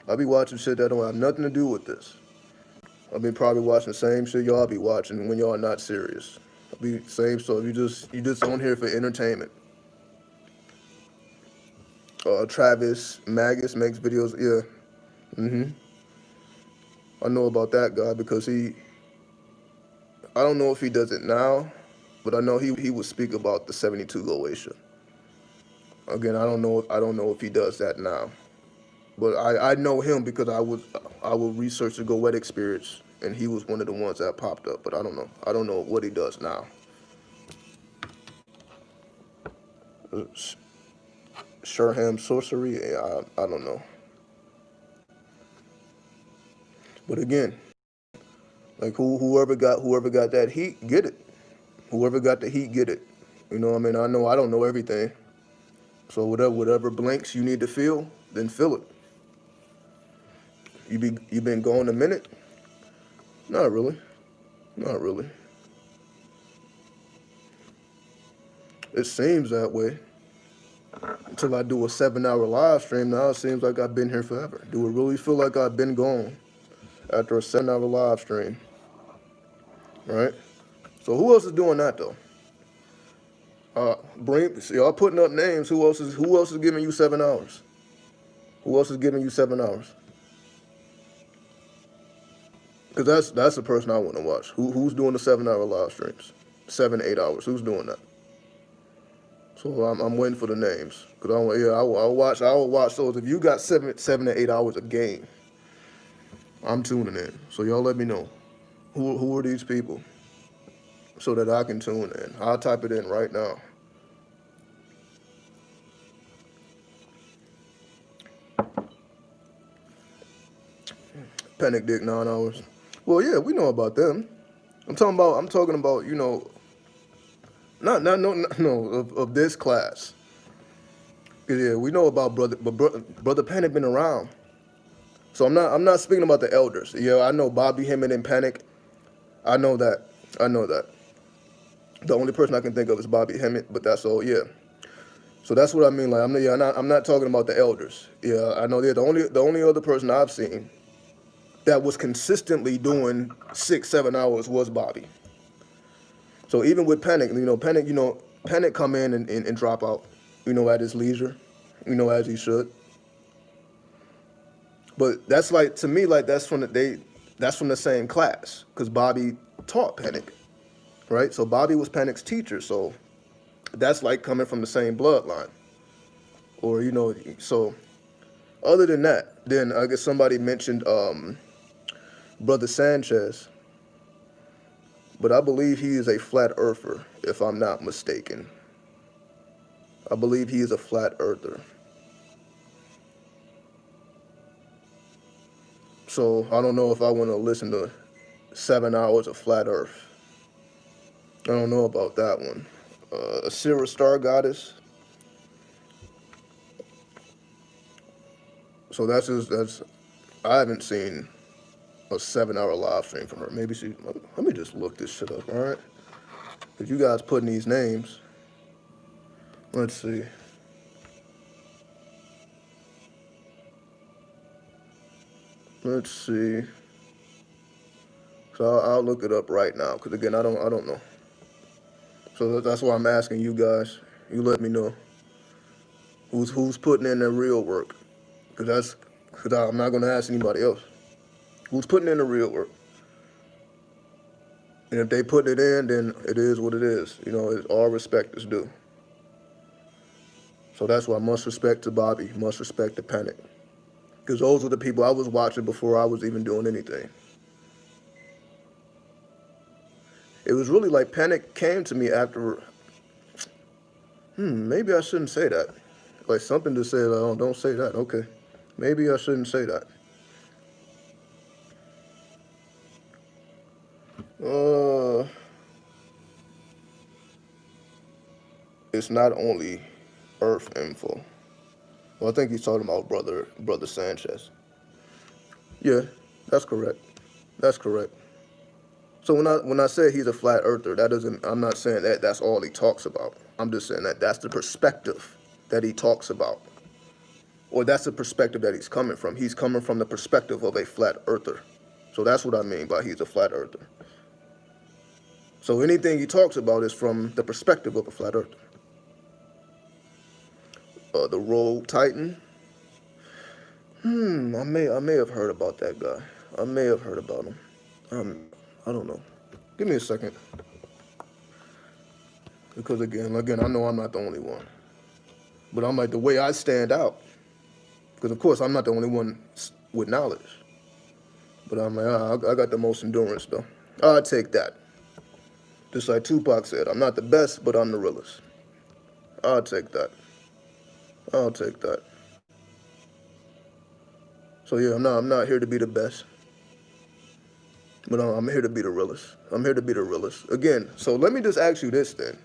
I be watching shit that don't have nothing to do with this. I be probably watching the same shit y'all be watching when y'all not serious. I be same stuff. You just on here for entertainment. Travis Magus makes videos. Yeah, I know about that guy because I don't know if he does it now, but I know he would speak about the 72 Goetia. Again, I don't know if he does that now. But I know him because I would research the Goetic spirits, and he was one of the ones that popped up. But I don't know. I don't know what he does now. Sherham sorcery. I don't know. But again, like whoever got that heat, get it. Whoever got the heat, get it. You know what I mean? I don't know everything. So whatever blanks you need to fill, then fill it. You been going a minute? Not really. Not really. It seems that way. Until I do a 7-hour live stream, now it seems like I've been here forever. Do it really feel like I've been gone after a 7-hour live stream? Right? So who else is doing that though? See, y'all putting up names. Who else is giving you 7 hours? Who else is giving you 7 hours? Because that's the person I want to watch. Who's doing the 7-hour live streams? 7, 8 hours. Who's doing that? So I'm waiting for the names. Cause I will watch those. If you got 7 to 8 hours a game, I'm tuning in. So y'all let me know who are these people, so that I can tune in. I'll type it in right now. Panic Dick 9 hours. Well, yeah, we know about them. I'm talking about not no of this class. Yeah, we know about brother Panic been around. So I'm not speaking about the elders. Yeah, I know Bobby Hemmett and Panic. I know that. I know that. The only person I can think of is Bobby Hemmett, but that's all. Yeah. So that's what I mean. Like I'm not talking about the elders. Yeah, I know they're the only other person I've seen that was consistently doing 6, 7 hours was Bobby. So even with Panic, Panic come in and drop out, at his leisure, as he should. But that's like, to me, like that's from the same class, because Bobby taught Panic, right? So Bobby was Panic's teacher, so that's like coming from the same bloodline, or so. Other than that, then I guess somebody mentioned Brother Sanchez, but I believe he is a flat earther, if I'm not mistaken. I believe he is a flat earther. So I don't know if I want to listen to 7 hours of flat earth. I don't know about that one. Asira Star Goddess. So that's I haven't seen a 7-hour live stream from her. Maybe let me just look this shit up, all right? Because you guys putting these names. Let's see. Let's see. So I'll look it up right now. Because again, I don't know. So that's why I'm asking you guys. You let me know who's putting in their real work. Because I'm not gonna ask anybody else. Who's putting in the real work? And if they put it in, then it is what it is. All respect is due. So that's why much respect to Bobby, much respect to Panic. Because those were the people I was watching before I was even doing anything. It was really like Panic came to me after Maybe I shouldn't say that. Like something to say, like, oh, don't say that. Okay. Maybe I shouldn't say that. Uh, it's not only Earth info. Well, I think he's talking about brother Sanchez. Yeah, that's correct. That's correct. So when I say he's a flat earther, that doesn't. I'm not saying that that's all he talks about. I'm just saying that that's the perspective that he talks about, or that's the perspective that he's coming from. He's coming from the perspective of a flat earther. So that's what I mean by he's a flat earther. So anything he talks about is from the perspective of a flat earther. The Rogue Titan. I may have heard about that guy. I may have heard about him. I don't know. Give me a second, because again, I know I'm not the only one, but I'm like the way I stand out, because of course I'm not the only one with knowledge, but I'm like I got the most endurance though. I'll take that. Just like Tupac said, I'm not the best, but I'm the realest. I'll take that. I'll take that. So yeah, I'm not here to be the best, but I'm here to be the realest. I'm here to be the realest. Again, so let me just ask you this then.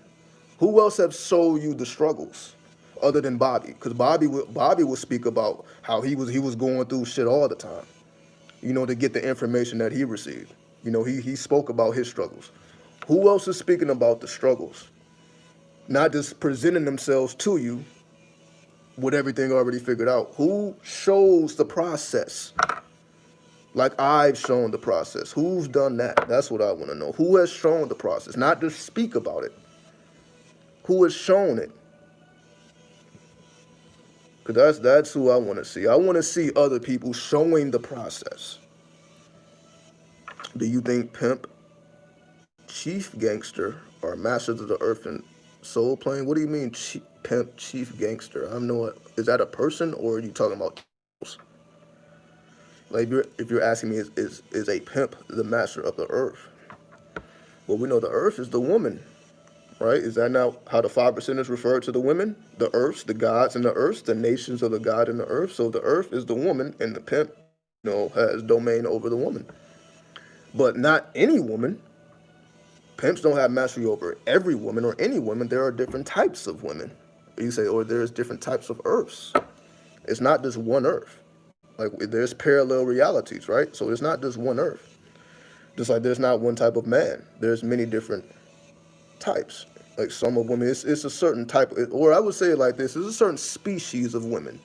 Who else have sold you the struggles other than Bobby? Because Bobby would speak about how he was going through shit all the time, to get the information that he received. He spoke about his struggles. Who else is speaking about the struggles? Not just presenting themselves to you with everything already figured out. Who shows the process? Like I've shown the process. Who's done that? That's what I want to know. Who has shown the process? Not just speak about it. Who has shown it? Because that's who I want to see. I want to see other people showing the process. Do you think Pimp, Chief Gangster, are masters of the earth and soul plane? What do you mean, Pimp, Chief Gangster? I don't know. Is that a person, or are you talking about? Like, if you're asking me, is a pimp the master of the earth? Well, we know the earth is the woman, right? Is that not how the 5%ers refer to the women? The earths, the gods and the earths, the nations of the god and the earth. So the earth is the woman, and the pimp, has domain over the woman. But not any woman. Pimps don't have mastery over every woman or any woman. There are different types of women. You say, or there's different types of earths. It's not just one earth. Like there's parallel realities, right? So it's not just one earth. Just like there's not one type of man. There's many different types. Like some of women, it's a certain type, or I would say it like this: it's a certain species of women.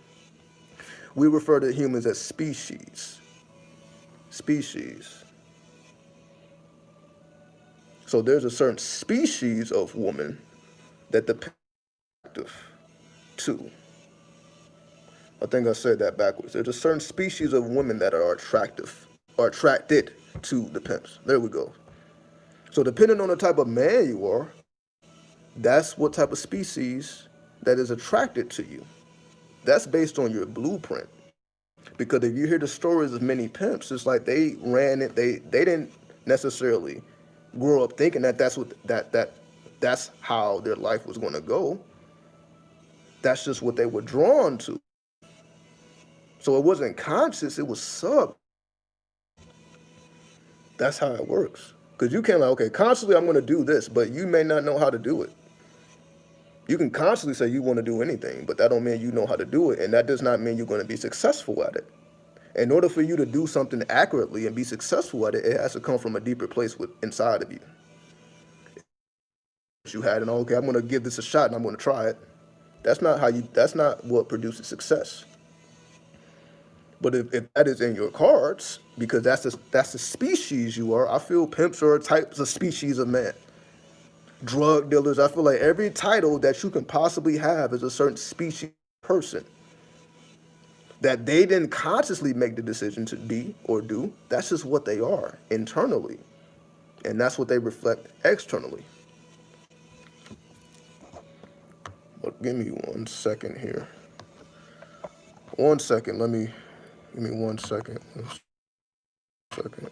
We refer to humans as species. Species. So there's a certain species of woman that the attractive to. I think I said that backwards. There's a certain species of women that are attractive, or attracted to the pimps. There we go. So depending on the type of man you are, that's what type of species that is attracted to you. That's based on your blueprint. Because if you hear the stories of many pimps, it's like they ran it. They didn't necessarily grow up thinking that that's how their life was going to go. That's just what they were drawn to. So it wasn't conscious, it was sub. That's how it works. Because you can't like, okay, consciously I'm going to do this, but you may not know how to do it. You can constantly say you want to do anything, but that don't mean you know how to do it, and that does not mean you're going to be successful at it. In order for you to do something accurately and be successful at it, it has to come from a deeper place inside of you. You had an okay, I'm going to give this a shot and I'm going to try it. That's not what produces success. But if that is in your cards, because that's the species you are, I feel pimps are types of species of man. Drug dealers, I feel like every title that you can possibly have is a certain species person that they didn't consciously make the decision to be or do. That's just what they are internally, and that's what they reflect externally. But give me 1 second here. 1 second. Give me 1 second. 1 second.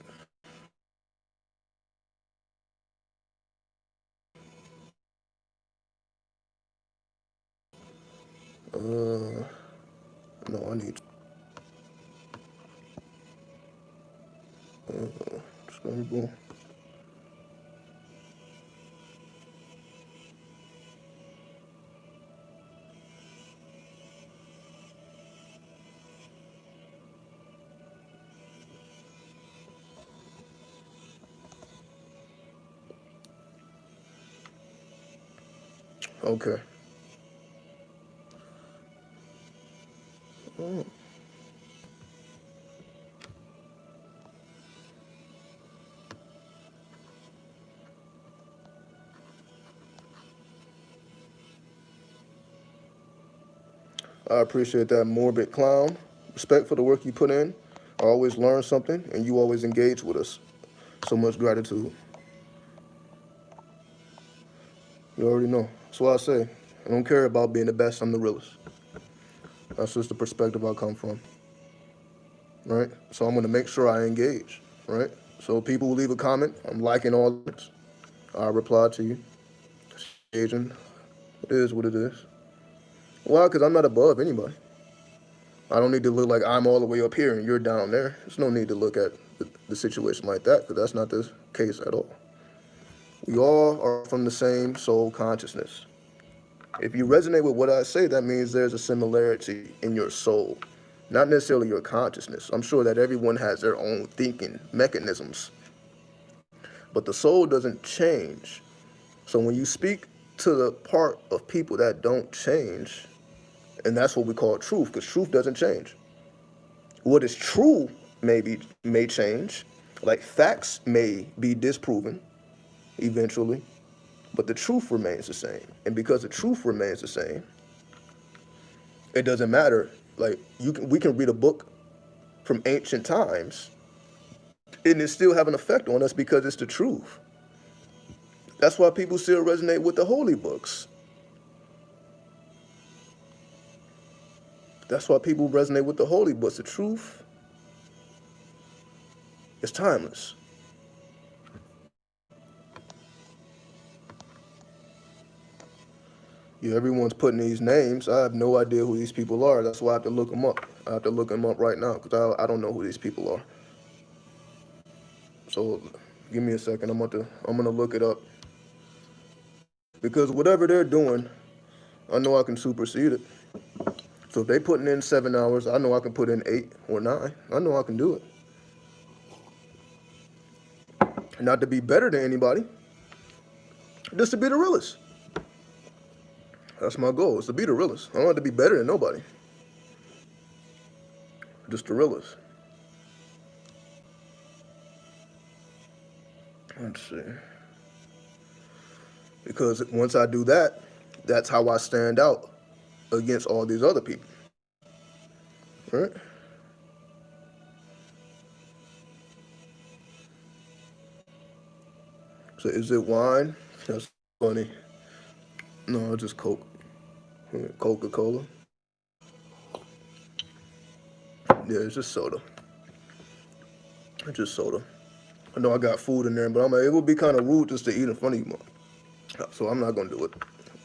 No, I need. Just gonna go. Okay. Oh, I appreciate that, morbid clown. Respect for the work you put in. I always learn something, and you always engage with us. So much gratitude. You already know. That's why I say, I don't care about being the best, I'm the realest. That's just the perspective I come from, right? So I'm gonna make sure I engage, right? So people who leave a comment, I'm liking all of it. I reply to you. Engaging. It is what it is. Why? Because I'm not above anybody. I don't need to look like I'm all the way up here and you're down there. There's no need to look at the situation like that because that's not the case at all. We all are from the same soul consciousness. If you resonate with what I say, that means there's a similarity in your soul, not necessarily your consciousness. I'm sure that everyone has their own thinking mechanisms, but the soul doesn't change. So when you speak to the part of people that don't change, and that's what we call truth, because truth doesn't change. What is true may change, like facts may be disproven eventually, but the truth remains the same. And because the truth remains the same, it doesn't matter. Like we can read a book from ancient times, and it still have an effect on us because it's the truth. That's why people still resonate with the holy books. That's why people resonate with the holy books. The truth is timeless. Yeah, everyone's putting these names. I have no idea who these people are. That's why I have to look them up. I have to look them up right now because I don't know who these people are. So give me a second. I'm gonna look it up because whatever they're doing, I know I can supersede it. So if they putting in 7 hours, I know I can put in 8 or 9. I know I can do it. Not to be better than anybody, just to be the realest. That's my goal, is to be the realest. I don't have to be better than nobody. Just the realest. Let's see. Because once I do that, that's how I stand out against all these other people. Right? So is it wine? That's funny. No, it's just Coke. Coca-Cola. Yeah, it's just soda. It's just soda. I know I got food in there, but it would be kind of rude just to eat in front of you. So I'm not gonna do it.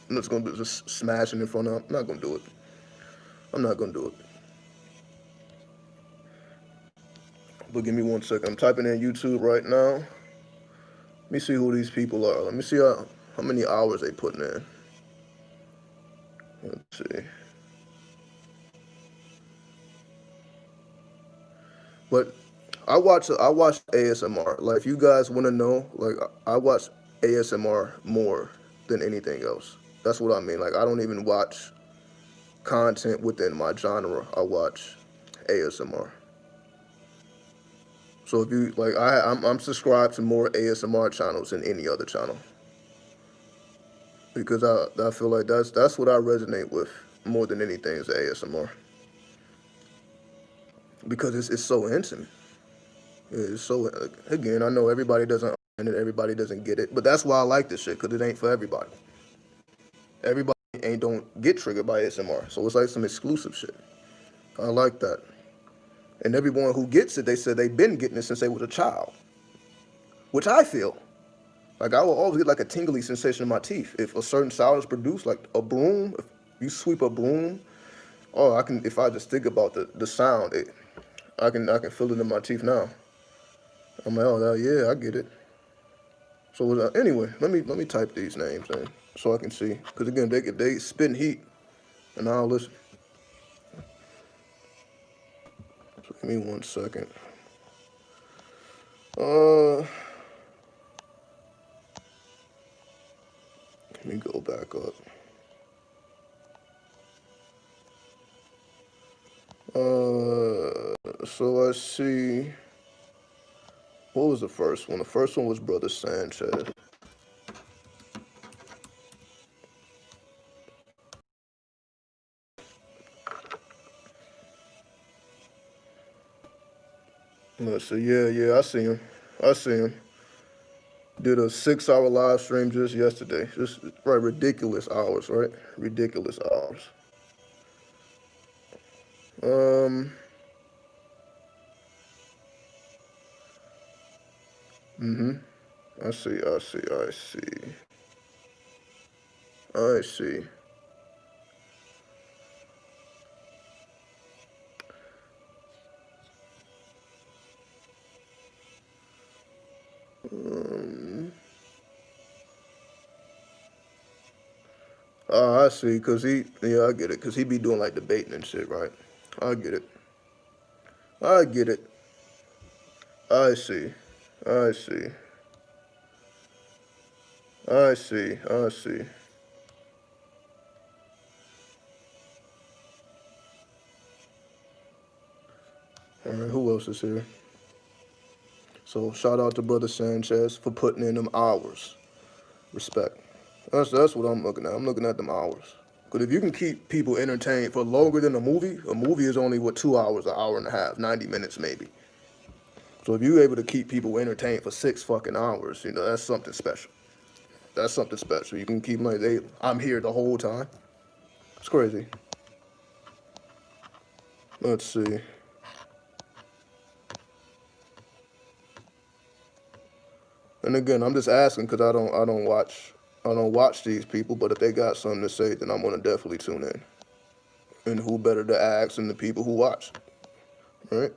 I'm just gonna be just smashing in front of. I'm not gonna do it. I'm not gonna do it. But give me 1 second. I'm typing in YouTube right now. Let me see who these people are. Let me see how many hours they putting in. Let's see. But I watch ASMR. Like if you guys want to know, like I watch ASMR more than anything else. That's what I mean. Like I don't even watch content within my genre. I watch ASMR. So if you like, I'm subscribed to more ASMR channels than any other channel because I feel like that's what I resonate with more than anything is ASMR because it's so intimate. It's so again, I know everybody doesn't understand it, everybody doesn't get it, but that's why I like this shit because it ain't for everybody. Everybody ain't don't get triggered by ASMR, so it's like some exclusive shit. I like that. And everyone who gets it, they said they've been getting it since they was a child, which I feel. Like I will always get like a tingly sensation in my teeth if a certain sound is produced, like a broom. If you sweep a broom Oh, I can, if I just think about the sound, I can feel it in my teeth now. I'm like, oh yeah, I get it. So anyway, let me type these names in so I can see. Because again, they spitting heat, and I'll listen. So give me 1 second. Let me go back up. So I see. What was the first one? The first one was Brother Sanchez. Let's see. Yeah, I see him. I see him. Did a 6 hour live stream just yesterday. Just right, ridiculous hours, right? Ridiculous hours. Um. Mhm. I see. I see. I see. I see. Um. I see. Yeah, I get it. Cause he be doing like debating and shit, right? I get it. I get it. I see. I see. I see. I see. All right. Who else is here? So shout out to Brother Sanchez for putting in them hours. Respect. That's what I'm looking at. I'm looking at them hours. Because if you can keep people entertained for longer than a movie is only what 2 hours, an hour and a half, 90 minutes maybe. So if you're able to keep people entertained for 6 fucking hours, that's something special. That's something special. You can keep them like I'm here the whole time. It's crazy. Let's see. And again, I'm just asking because I don't watch these people. But if they got something to say, then I'm gonna definitely tune in. And who better to ask than the people who watch, right?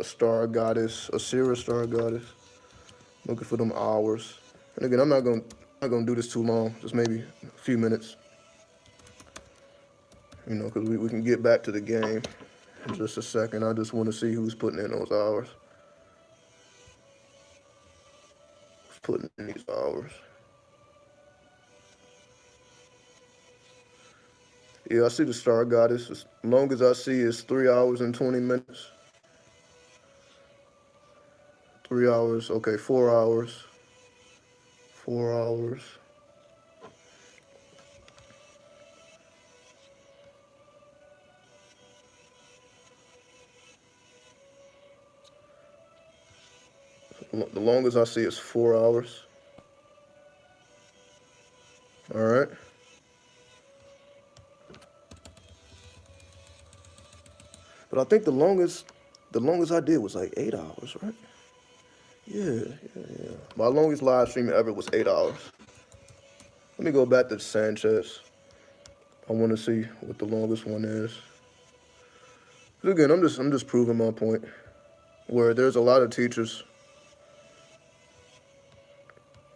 Star Goddess, Asira Star Goddess. Looking for them hours. And again, I'm not gonna do this too long. Just maybe a few minutes. Because we can get back to the game in just a second. I just want to see who's putting in those hours. Who's putting in these hours? Yeah, I see the Star Goddess. As long as I see it's 3 hours and 20 minutes. 3 hours. Okay, 4 hours. 4 hours. The longest I see is 4 hours. All right. But I think the longest I did was like 8 hours, right? Yeah. My longest live stream ever was 8 hours. Let me go back to Sanchez. I want to see what the longest one is. But again, I'm just proving my point. Where there's a lot of teachers,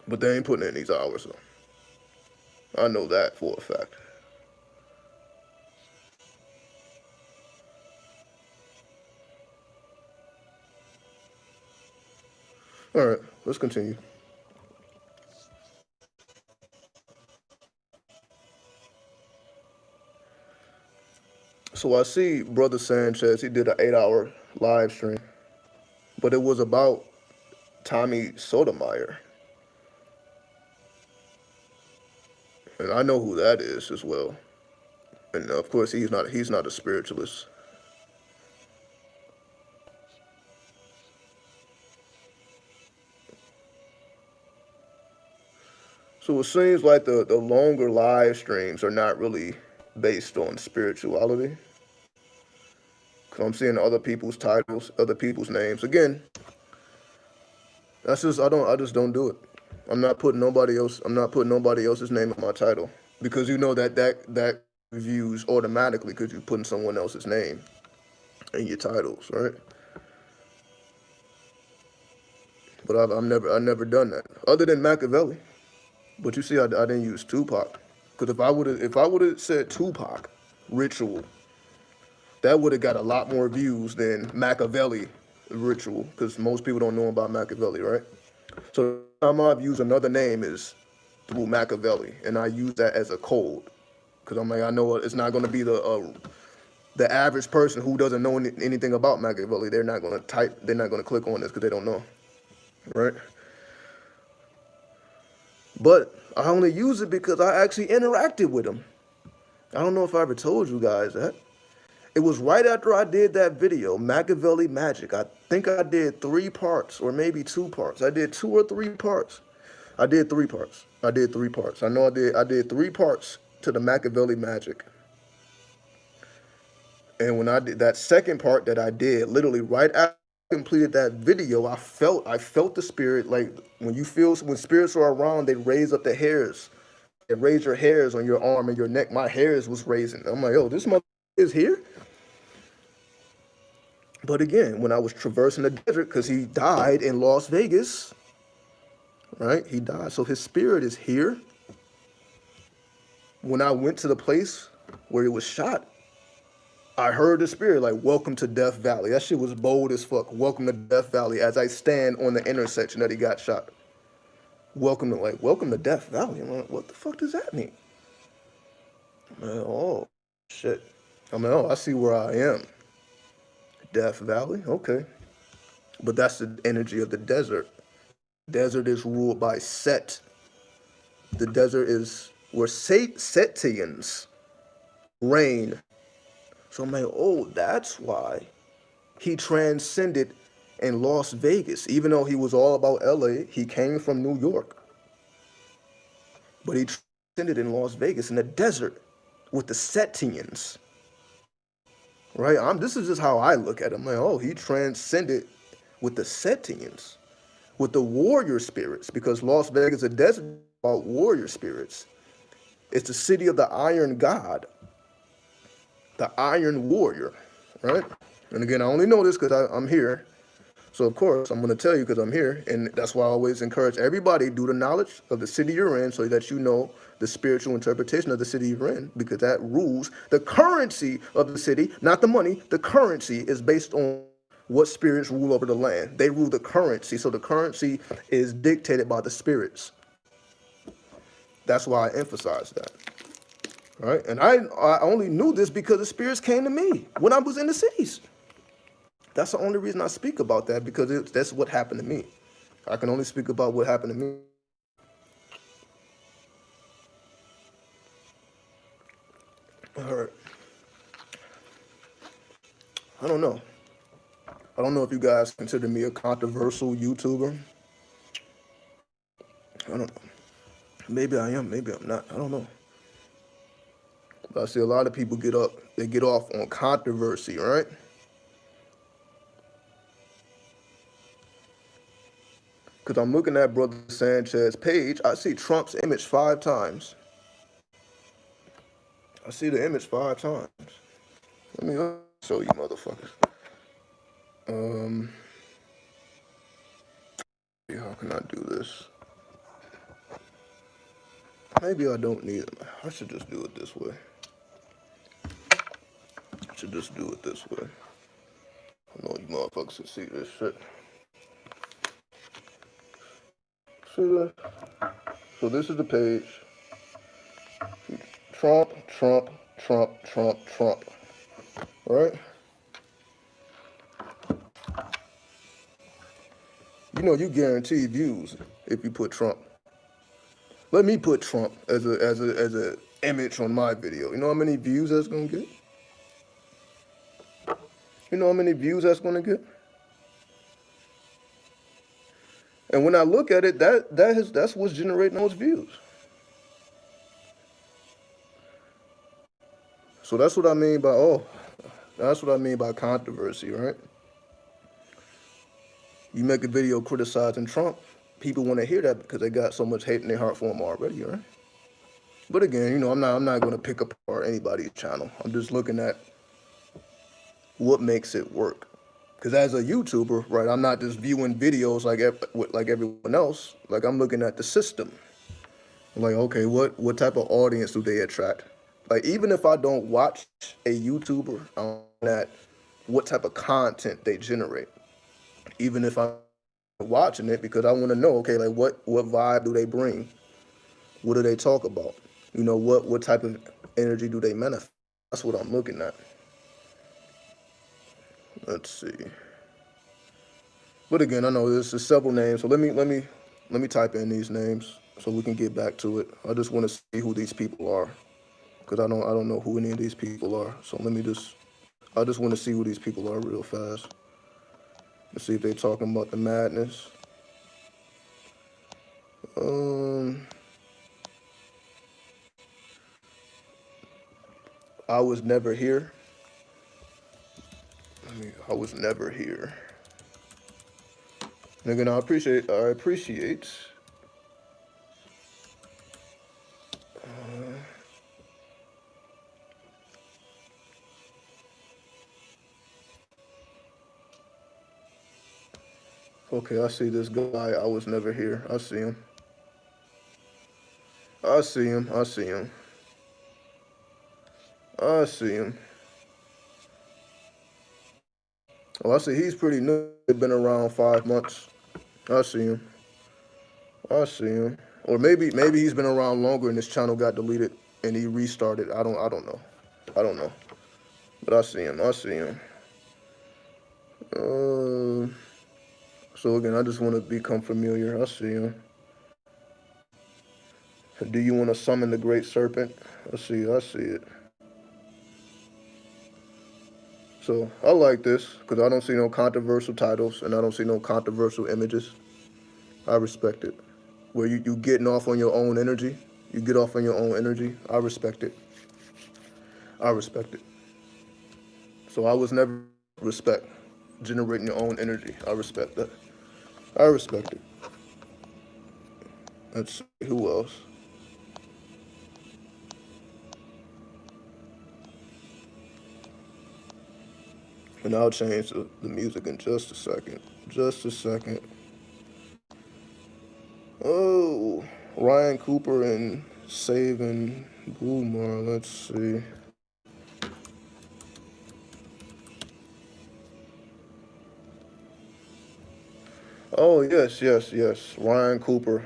but they ain't putting in these hours though. I know that for a fact. All right, let's continue. So I see Brother Sanchez. He did an 8 hour live stream, but it was about Tommy Sotomayor, and I know who that is as well. And of course, he's not a spiritualist. So it seems like the longer live streams are not really based on spirituality. Cause I'm seeing other people's titles, other people's names. Again, I just don't do it. I'm not putting nobody else. I'm not putting nobody else's name in my title because you know that views automatically because you're putting someone else's name in your titles, right? But I never done that other than Machiavelli. But you see, I didn't use Tupac because if I would have said Tupac ritual, that would have got a lot more views than Machiavelli ritual because most people don't know about Machiavelli, right? So the time I've used another name is through Machiavelli, and I use that as a code because I'm like I know it's not going to be the average person who doesn't know anything about Machiavelli. They're not going to type. They're not going to click on this because they don't know, right? But I only use it because I actually interacted with him. I don't know if I ever told you guys that. It was right after I did that video, Machiavelli Magic. I think I did 3 parts or maybe 2 parts. I did 2 or 3 parts. I did 3 parts. I did 3 parts. I know I did 3 parts to the Machiavelli Magic. And when I did that second part that I did, literally right after I completed that video, I felt the spirit. Like when spirits are around, they raise up the hairs. They raise your hairs on your arm and your neck. My hairs was raising. I'm like, oh, this mother is here. But again, when I was traversing the desert, because he died in Las Vegas, right? He died. So his spirit is here. When I went to the place where he was shot, I heard the spirit like, welcome to Death Valley. That shit was bold as fuck. Welcome to Death Valley as I stand on the intersection that he got shot. Welcome to Death Valley. I'm like, what the fuck does that mean? I'm like, oh, shit. I'm like, oh, I see where I am. Death Valley, okay. But that's the energy of the desert. Desert is ruled by Set. The desert is where Setians reign. So I'm like, oh, that's why he transcended in Las Vegas. Even though he was all about LA, he came from New York. But he transcended in Las Vegas in the desert with the Setians. Right? This is just how I look at him. I'm like, oh, he transcended with the Setians, with the warrior spirits, because Las Vegas is a desert about warrior spirits. It's the city of the Iron God, the Iron Warrior, right? And again, I only know this because I'm here. So, of course, I'm going to tell you because I'm here. And that's why I always encourage everybody do the knowledge of the city you're in so that you know the spiritual interpretation of the city you're in, because that rules the currency of the city, not the money. The currency is based on what spirits rule over the land. They rule the currency. So the currency is dictated by the spirits. That's why I emphasize that. Right? And I only knew this because the spirits came to me when I was in the cities. That's the only reason I speak about that, because that's what happened to me. I can only speak about what happened to me. All right. I don't know. I don't know if you guys consider me a controversial YouTuber. I don't know. Maybe I am, maybe I'm not. I don't know. But I see a lot of people get off on controversy, right? Because I'm looking at Brother Sanchez's page. I see Trump's image 5 times. I see the image 5 times. Let me show you motherfuckers. How can I do this? Maybe I don't need it. I should just do it this way. I should just do it this way. I know you motherfuckers can see this shit. See that? So this is the page. Trump, Trump, Trump, Trump, Trump. Right? You know you guarantee views if you put Trump. Let me put Trump as a image on my video. You know how many views that's gonna get? You know how many views that's gonna get? And when I look at it, that's what's generating those views. So that's what I mean by controversy, right? You make a video criticizing Trump, people want to hear that because they got so much hate in their heart for him already, right? But again, I'm not going to pick apart anybody's channel. I'm just looking at what makes it work. Because as a YouTuber, right, I'm not just viewing videos like everyone else. Like I'm looking at the system. Like, okay, what type of audience do they attract? Like even if I don't watch a YouTuber, I'm at what type of content they generate. Even if I'm watching it because I want to know, okay, like what vibe do they bring? What do they talk about? What type of energy do they manifest? That's what I'm looking at. Let's see. But again, I know this is several names, so let me type in these names so we can get back to it. I just want to see who these people are because I don't know who any of these people are. So I just want to see who these people are real fast. Let's see if they're talking about the madness. Um, I was never here. I was never here. And again, I appreciate. Okay, I see this guy. I was never here. I see him. I see him. I see him. I see him. Oh, I see he's pretty new. He's been around 5 months. I see him. I see him. Or maybe he's been around longer and his channel got deleted and he restarted. I don't know. I don't know. But I see him. I see him. Uh, so again, I just want to become familiar. I see him. Do you want to summon the great serpent? I see it. So I like this because I don't see no controversial titles and I don't see no controversial images. I respect it. Where you getting off on your own energy. You get off on your own energy. I respect it. I respect it. So I was never respect generating your own energy. I respect that. I respect it. Let's see who else. And I'll change the music in just a second. Just a second. Oh, Ryan Cooper and Saving Boomer. Let's see. Oh, yes, yes, yes. Ryan Cooper.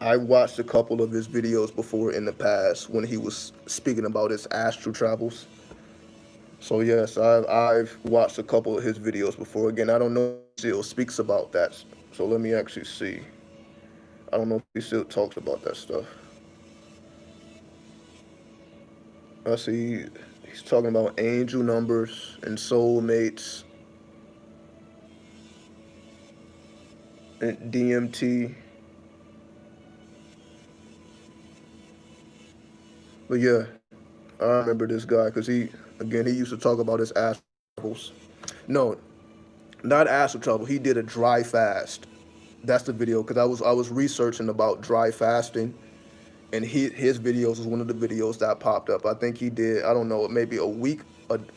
I watched a couple of his videos before in the past when he was speaking about his astral travels. So yes, I've watched a couple of his videos before. Again, I don't know if he still speaks about that. So let me actually see. I don't know if he still talks about that stuff. I see he's talking about angel numbers and soulmates and DMT. But yeah, I remember this guy because he used to talk about his astral travels. No, not astral travel. He did a dry fast. That's the video because I was researching about dry fasting, and his videos was one of the videos that popped up. I think he did, I don't know, maybe a week,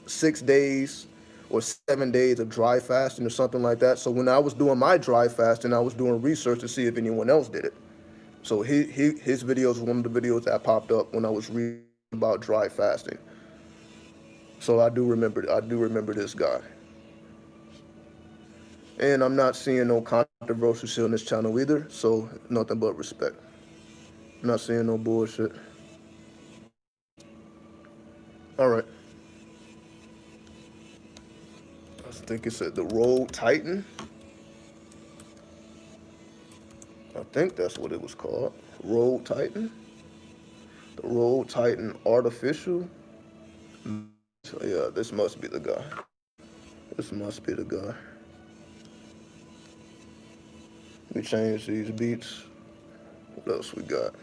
6 days or 7 days of dry fasting or something like that. So when I was doing my dry fasting, I was doing research to see if anyone else did it. So his videos was one of the videos that popped up when I was reading about dry fasting. So I do remember this guy. And I'm not seeing no controversial shit on this channel either, so nothing but respect. I'm not seeing no bullshit. All right. I think it said the Road Titan. I think that's what it was called. Road Titan. The Road Titan Artificial. So yeah, this must be the guy. This must be the guy. We change these beats. What else we got?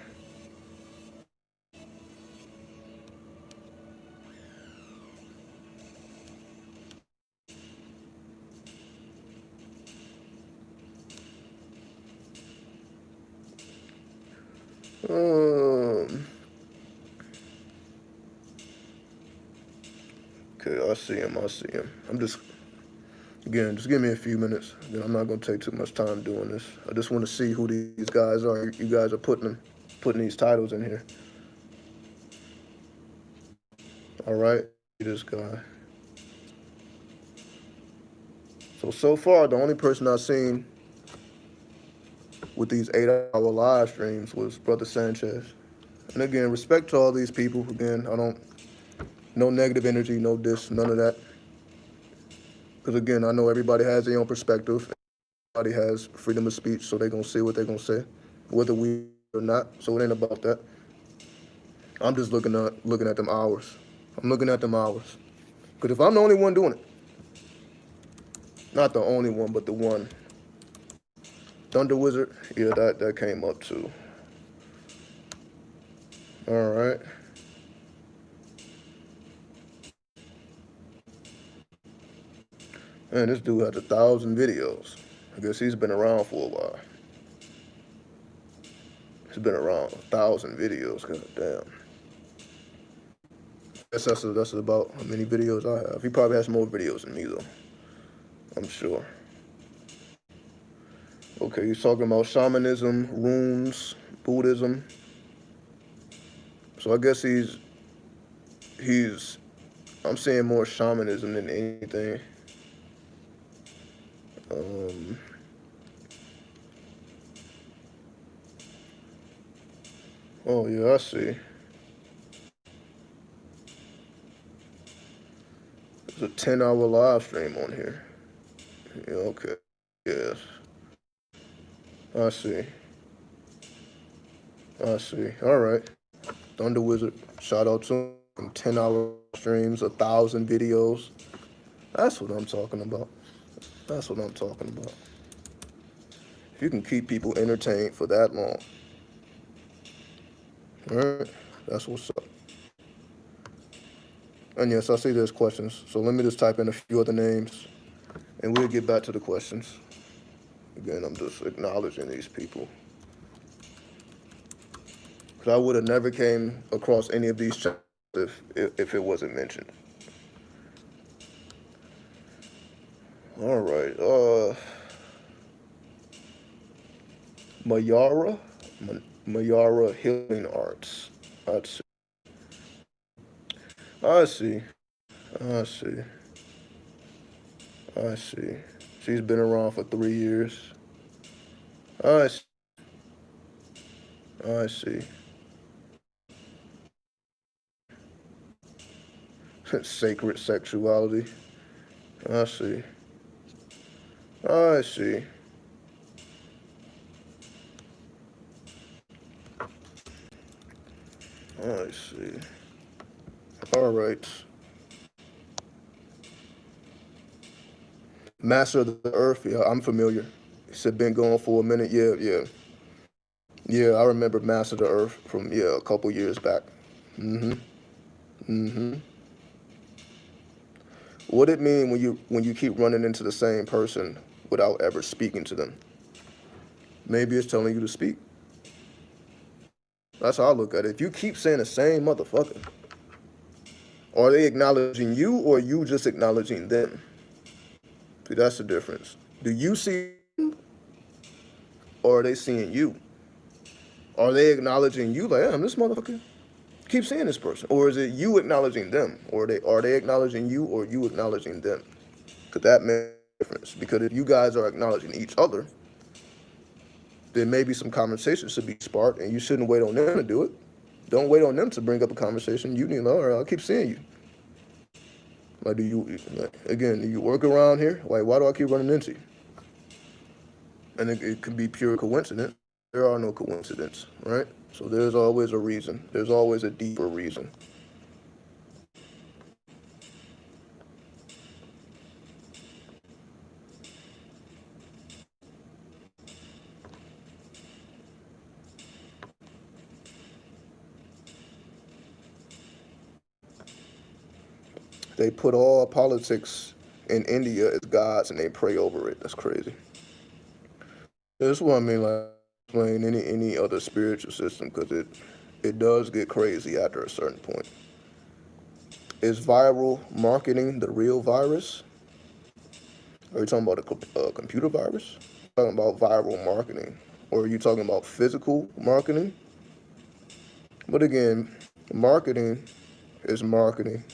Um. Okay, I see him. I see him. Again, just give me a few minutes. Then I'm not gonna take too much time doing this. I just want to see who these guys are. You guys are putting these titles in here. All right, this guy. So far, the only person I've seen with these 8-hour live streams was Brother Sanchez. And again, respect to all these people. Again, I don't, no negative energy, no diss, none of that. Because again, I know everybody has their own perspective. Everybody has freedom of speech, so they're going to say what they're going to say, whether we or not. So it ain't about that. I'm just looking at them hours. I'm looking at them hours. Because if I'm the only one doing it, not the only one, but the one, Thunder Wizard, yeah, that came up too. All right. Man, this dude has 1,000 videos. I guess he's been around for a while. He's been around 1,000 videos. God damn. I guess that's about how many videos I have. He probably has more videos than me though. I'm sure. Okay, he's talking about shamanism, runes, Buddhism. So I guess he's I'm saying more shamanism than anything. Um, oh yeah, I see. There's a 10-hour live stream on here. Yeah, okay. Yes. I see. I see. All right. Thunder Wizard. Shout out to him. 10-hour streams, 1,000 videos. That's what I'm talking about. That's what I'm talking about. If you can keep people entertained for that long, all right, that's what's up. And yes, I see there's questions. So let me just type in a few other names, and we'll get back to the questions. Again, I'm just acknowledging these people. Because I would have never came across any of these channels if it wasn't mentioned. All right. Mayara? Mayara Healing Arts. I see. I see. I see. I see. She's been around for 3 years. I see. I see. Sacred sexuality. I see. I see. I see. All right. Master of the Earth. Yeah, I'm familiar. He said been going for a minute. Yeah, yeah. Yeah, I remember Master of the Earth from a couple years back. Mm-hmm. Mm-hmm. What it mean when you keep running into the same person without ever speaking to them? Maybe it's telling you to speak. That's how I look at it. If you keep saying the same motherfucker, are they acknowledging you or you just acknowledging them? See, that's the difference. Do you see them or are they seeing you? Are they acknowledging you like, damn, this motherfucker? Keep seeing this person. Or is it you acknowledging them? Or are they acknowledging you or you acknowledging them? Because that makes a difference. Because if you guys are acknowledging each other, then maybe some conversation should be sparked and you shouldn't wait on them to do it. Don't wait on them to bring up a conversation. You need to, all right, I'll keep seeing you. Like, do you work around here? Like, why do I keep running into you? And it could be pure coincidence. There are no coincidences, right? So there's always a reason. There's always a deeper reason. They put all politics in India as gods and they pray over it. That's crazy. That's what I mean. Like, explain any other spiritual system because it does get crazy after a certain point. Is viral marketing the real virus? Are you talking about a computer virus? Talking about viral marketing, or are you talking about physical marketing? But again, marketing is marketing.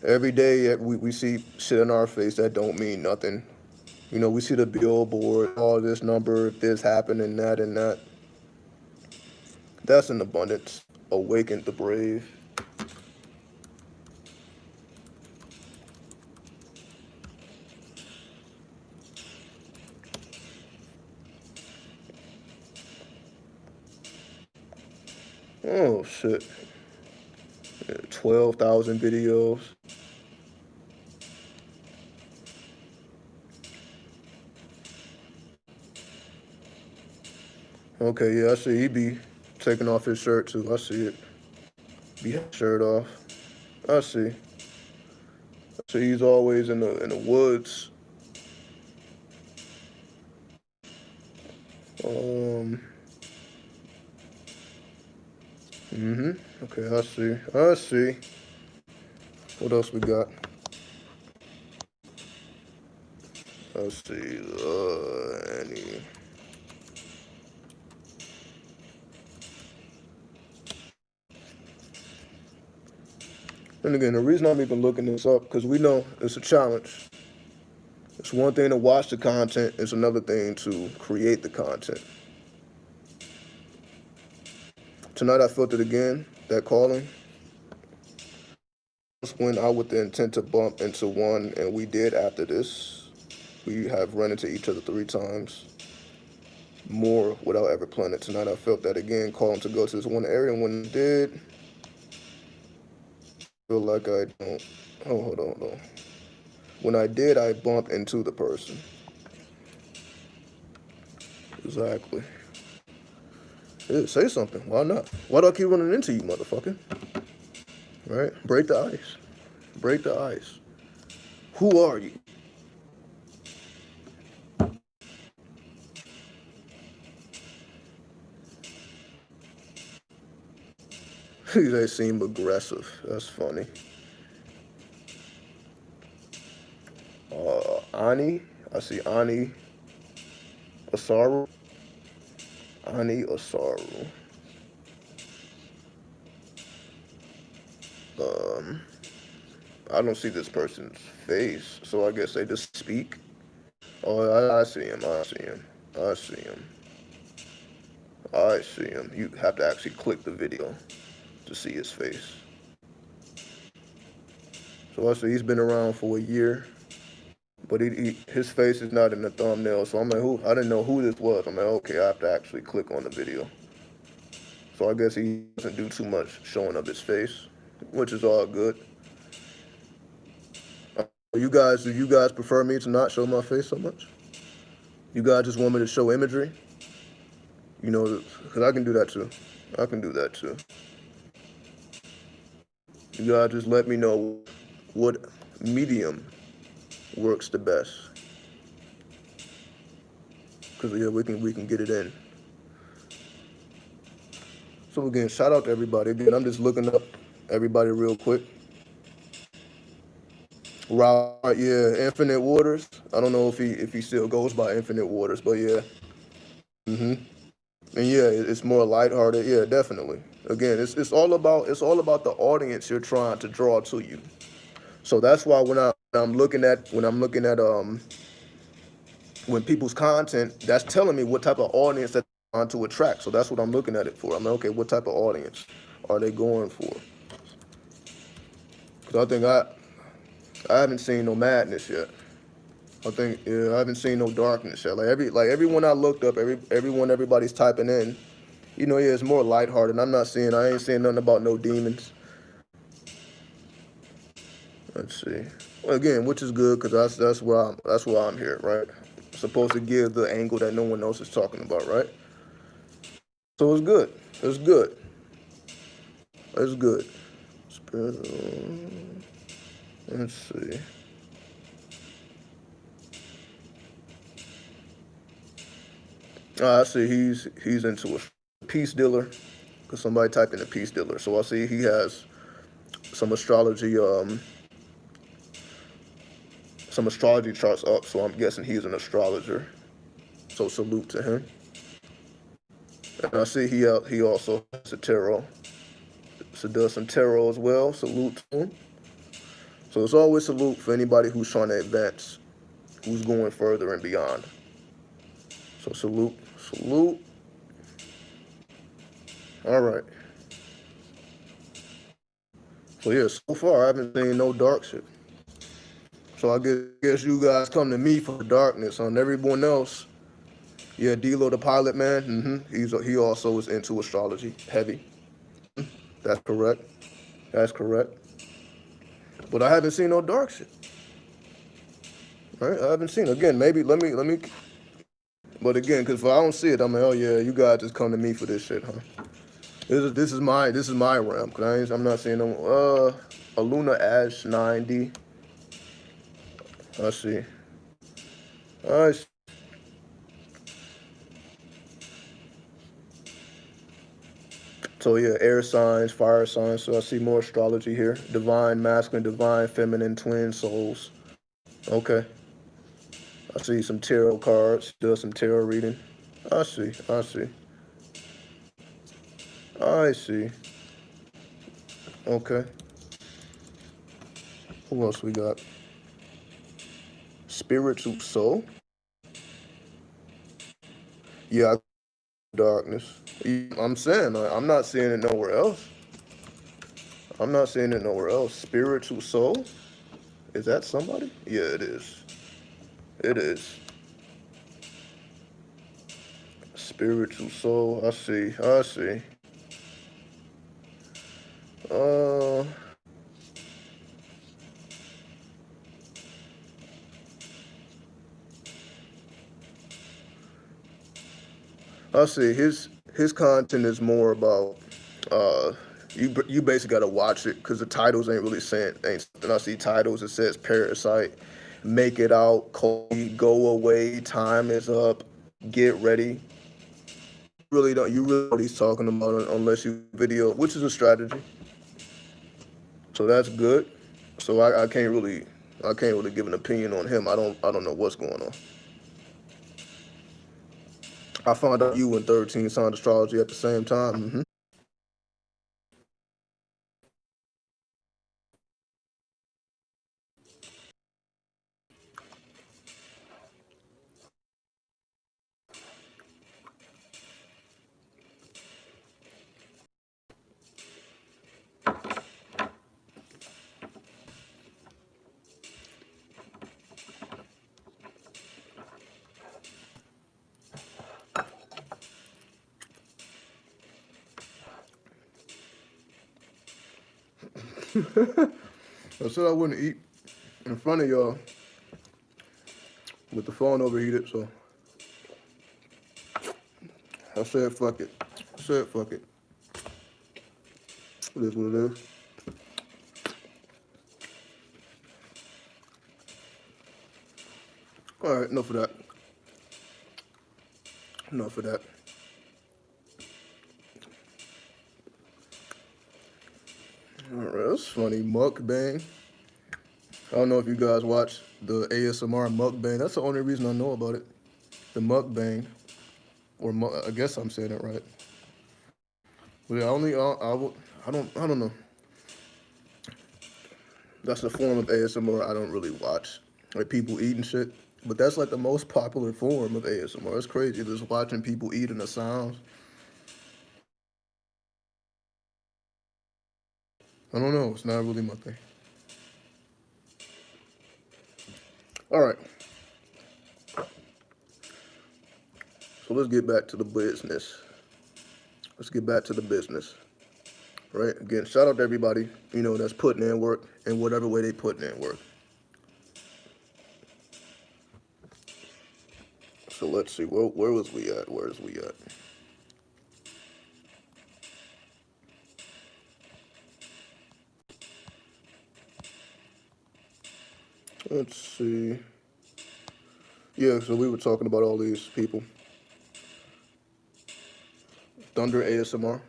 Every day we see shit in our face that don't mean nothing. You know, we see the billboard, all this number, if this happened and that and that. That's an abundance. Awaken the brave. Oh shit. Yeah, 12,000 videos. Okay, yeah, I see he be taking off his shirt too. I see it. Be shirt off. I see. So he's always in the woods. Um. Okay, I see. I see. What else we got? Let's see. Any. And again, the reason I'm even looking this up because we know it's a challenge. It's one thing to watch the content. It's another thing to create the content. Tonight I felt it again. That calling. Went out with the intent to bump into one, and we did after this. We have run into each other 3 times. More without ever planning. Tonight I felt that again, calling to go to this one area, and when I did, feel like I don't. Oh, hold on. When I did, I bumped into the person. Exactly. Yeah, say something. Why not? Why do I keep running into you, motherfucker? Right? Break the ice. Break the ice. Who are you? They seem aggressive. That's funny. Ani. I see Ani Asaru. Ani Asaru. I don't see this person's face, so I guess they just speak. Oh, I see him. I see him. I see him. I see him. You have to actually click the video to see his face. So I see he's been around for a year, but his face is not in the thumbnail. So I'm like, who? I didn't know who this was. I'm like, okay, I have to actually click on the video. So I guess he doesn't do too much showing of his face, which is all good. Do you guys prefer me to not show my face so much? You guys just want me to show imagery? You know, because I can do that too. I can do that too. You guys just let me know what medium works the best. Because yeah, we can get it in. So again, shout out to everybody. Again, I'm just looking up everybody real quick. Right, yeah, Infinite Waters. I don't know if he still goes by Infinite Waters, but yeah. And yeah, it's more lighthearted. Yeah, definitely. Again, it's all about the audience you're trying to draw to you. So that's why I'm looking at when people's content, that's telling me what type of audience that they're trying to attract. So that's what I'm looking at it for. I'm like, okay, what type of audience are they going for? Because I think I haven't seen no madness yet. I think I haven't seen no darkness yet. Like everyone I looked up, everybody's typing in. You know, yeah, it's more lighthearted. I ain't seeing nothing about no demons. Let's see. Well, again, which is good because that's why I'm here, right? Supposed to give the angle that no one else is talking about, right? So it's good. It's good. It's good. Let's see. I see he's into a peace dealer because somebody typed in a peace dealer. So I see he has some astrology some astrology charts up. So I'm guessing he's an astrologer. So salute to him. And I see he also has a tarot. So does some tarot as well. Salute to him. So it's always salute for anybody who's trying to advance, who's going further and beyond. So salute, salute. All right. So yeah, so far I haven't seen no dark shit. So I guess you guys come to me for the darkness. On everyone else, yeah, D-Lo the pilot man. He also is into astrology, heavy. That's correct. That's correct. But I haven't seen no dark shit. Right? I haven't seen. Again, maybe let me. But again, because if I don't see it, I'm like, oh yeah, you guys just come to me for this shit, huh? This is my realm. Cause I'm not seeing no a Luna Ash 9D. I see. I see. So yeah, air signs, fire signs. So I see more astrology here. Divine masculine, divine feminine, twin souls. Okay. I see some tarot cards. Does some tarot reading. I see. I see. I see. Okay. Who else we got? Spiritual soul. Yeah, darkness. I'm saying I'm not seeing it nowhere else. I'm not seeing it nowhere else. Spiritual soul. Is that somebody? Yeah, it is. It is. Spiritual soul. I see. I see. Uh, I see. His content is more about you basically gotta watch it because the titles ain't really saying ain't. And I see titles it says parasite, make it out, Cody, go away, time is up, get ready. Really don't you really know what he's talking about unless you video, which is a strategy. So that's good. So I can't really give an opinion on him. I don't know what's going on. I found out you and 13 signed astrology at the same time. I said I wouldn't eat in front of y'all with the phone overheated, so I said fuck it. I said fuck it. It is what it is. All right, enough of that. Enough of that. All right, that's funny. Mukbang. I don't know if you guys watch the ASMR mukbang. That's the only reason I know about it. The mukbang, or I guess I'm saying it right. But yeah, I don't know. That's a form of ASMR I don't really watch. Like people eating shit. But that's like the most popular form of ASMR. It's crazy just watching people eating the sounds. I don't know. It's not really my thing. All right. So let's get back to the business. Let's get back to the business. Right? Again, shout out to everybody, that's putting in work in whatever way they putting in work. So let's see, where was we at? Where is we at? Let's see. Yeah, so we were talking about all these people. Thunder ASMR.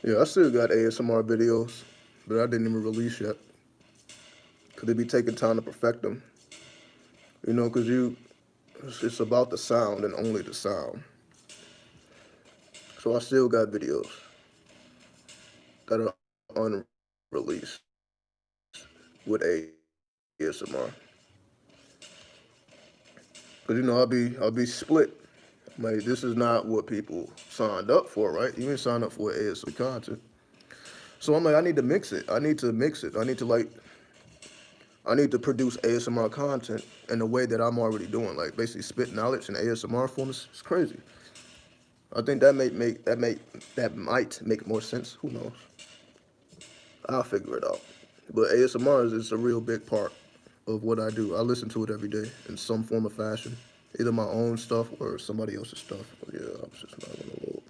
Yeah, I still got ASMR videos, but I didn't even release yet. Cause they be taking time to perfect them. You know, cause it's about the sound and only the sound. So I still got videos that are unreleased with ASMR. Cause you know I'll be split. Like this is not what people signed up for, right? You didn't sign up for ASMR content. So I'm like, I need to mix it. I need to mix it. I need to produce ASMR content in the way that I'm already doing, like basically spit knowledge in ASMR form. It's crazy. I think that might make more sense. Who knows? I'll figure it out. But ASMR is a real big part of what I do. I listen to it every day in some form or fashion, either my own stuff or somebody else's stuff. But yeah, I was just not gonna load.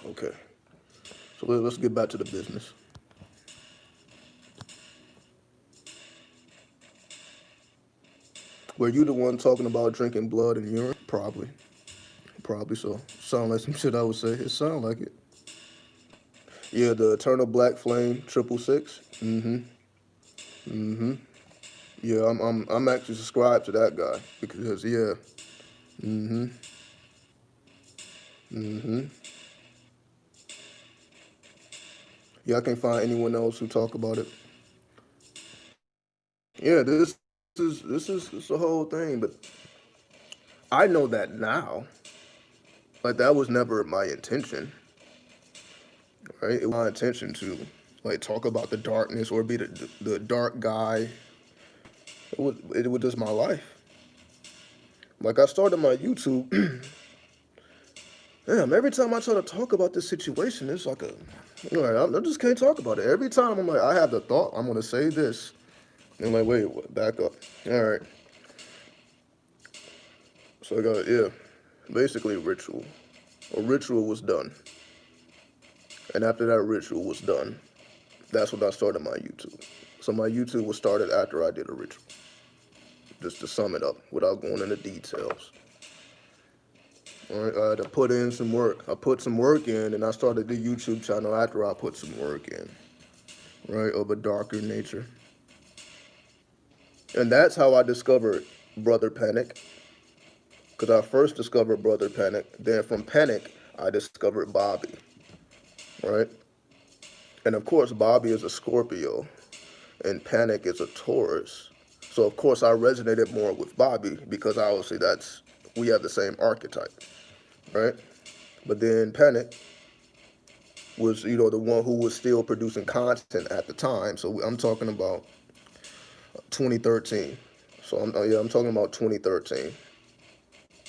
Okay, so let's get back to the business. Were you the one talking about drinking blood and urine? Probably. Probably so. Sound like some shit I would say. It sound like it. Yeah, the Eternal Black Flame 666. Yeah, I'm actually subscribed to that guy because yeah. Yeah, I can't find anyone else who talk about it. Yeah, this is the whole thing, but I know that now. Like that was never my intention, right? It was my intention to like talk about the darkness or be the dark guy. It was just my life. Like I started my YouTube. Damn, every time I try to talk about this situation, it's like I just can't talk about it. Every time I'm like, I have the thought, I'm gonna say this. And I'm like, wait, what? Back up. All right. So I got, yeah, basically a ritual. A ritual was done. And after that ritual was done, that's when I started my YouTube. So my YouTube was started after I did a ritual. Just to sum it up without going into details. All right, I had to put in some work. I put some work in, and I started the YouTube channel after I put some work in, right, of a darker nature. And that's how I discovered Brother Panic, because I first discovered Brother Panic. Then from Panic, I discovered Bobby, right? And of course, Bobby is a Scorpio, and Panic is a Taurus. So of course, I resonated more with Bobby because obviously we have the same archetype, right? But then Panic was, the one who was still producing content at the time. So I'm talking about 2013. So I'm talking about 2013.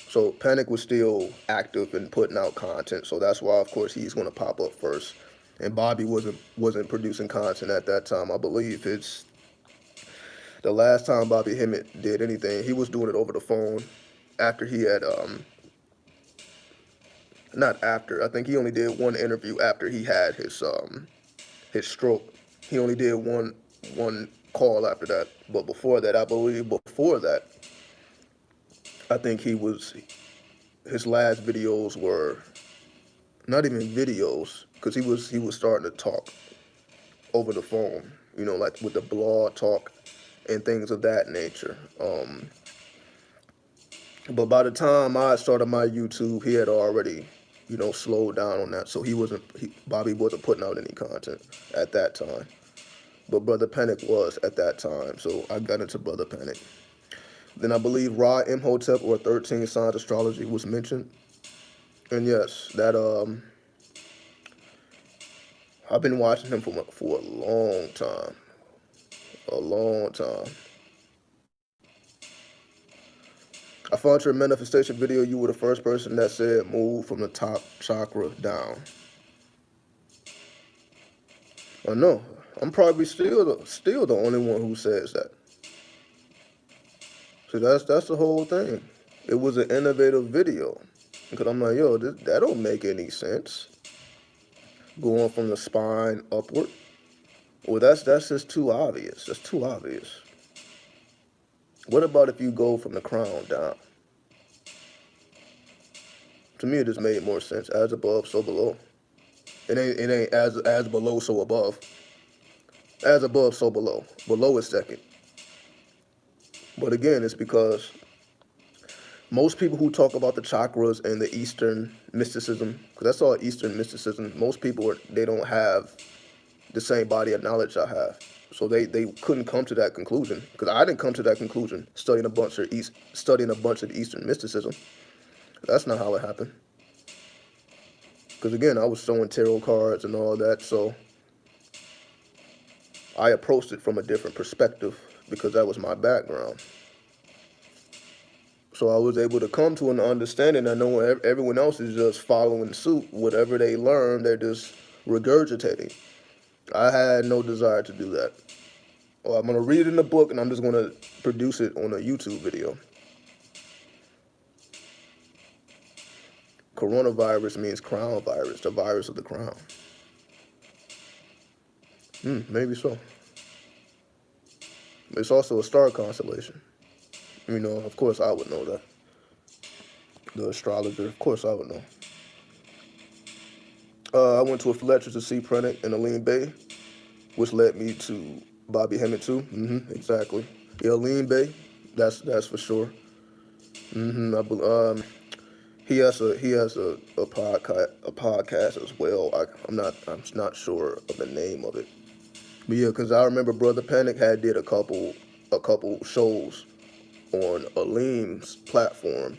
So Panic was still active and putting out content. So that's why, of course, he's going to pop up first. And Bobby wasn't producing content at that time. I believe it's the last time Bobby Hemmett did anything. He was doing it over the phone after he had not after. I think he only did one interview after he had his stroke. He only did one call after that. But before that, I think his last videos were not even videos because he was starting to talk over the phone, like with the blog talk and things of that nature. But by the time I started my YouTube, he had already, slowed down on that. So Bobby wasn't putting out any content at that time. But Brother Panic was at that time. So I got into Brother Panic. Then I believe Ra Imhotep or 13 Signs Astrology was mentioned. And yes, that I've been watching him for a long time. A long time. I found your manifestation video. You were the first person that said move from the top chakra down. I know. I'm probably still the only one who says that. So that's the whole thing. It was an innovative video. Because I'm like, yo, that don't make any sense. Going from the spine upward. Well, that's just too obvious. That's too obvious. What about if you go from the crown down? To me, it just made more sense. As above, so below. It ain't as below, so above. As above, so below. Below is second. But again, it's because most people who talk about the chakras and the Eastern mysticism, because that's all Eastern mysticism, most people, they don't have the same body of knowledge I have. So they couldn't come to that conclusion. Because I didn't come to that conclusion studying a bunch of Eastern mysticism. That's not how it happened. Because again, I was showing tarot cards and all that, so I approached it from a different perspective because that was my background. So I was able to come to an understanding. I know everyone else is just following suit. Whatever they learn, they're just regurgitating. I had no desire to do that. Well, I'm going to read it in the book, and I'm just going to produce it on a YouTube video. Coronavirus means crown virus, the virus of the crown. Maybe so. It's also a star constellation. You know, of course I would know that. The astrologer, of course I would know. I went to a lecture to see Prentick in Aline Bay, which led me to Bobby Hemmett too. Exactly. Yeah, Aline Bay, that's for sure. He has a podcast as well. I'm not sure of the name of it. But yeah, because I remember Brother Panic did a couple shows on Aline's platform.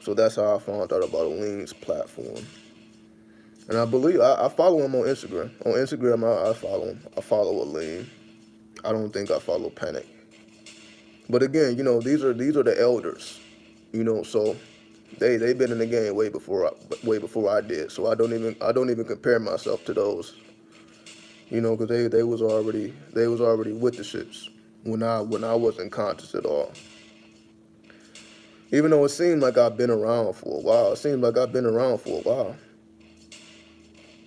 So that's how I found out about Aline's platform. And I believe I follow him on Instagram. On Instagram, I follow him. I follow Aline. I don't think I follow Panic. But again, you know, these are the elders. You know, so they've been in the game way before I did. So I don't even compare myself to those. You know, because they was already with the shits when I wasn't conscious at all. Even though it seemed like I've been around for a while.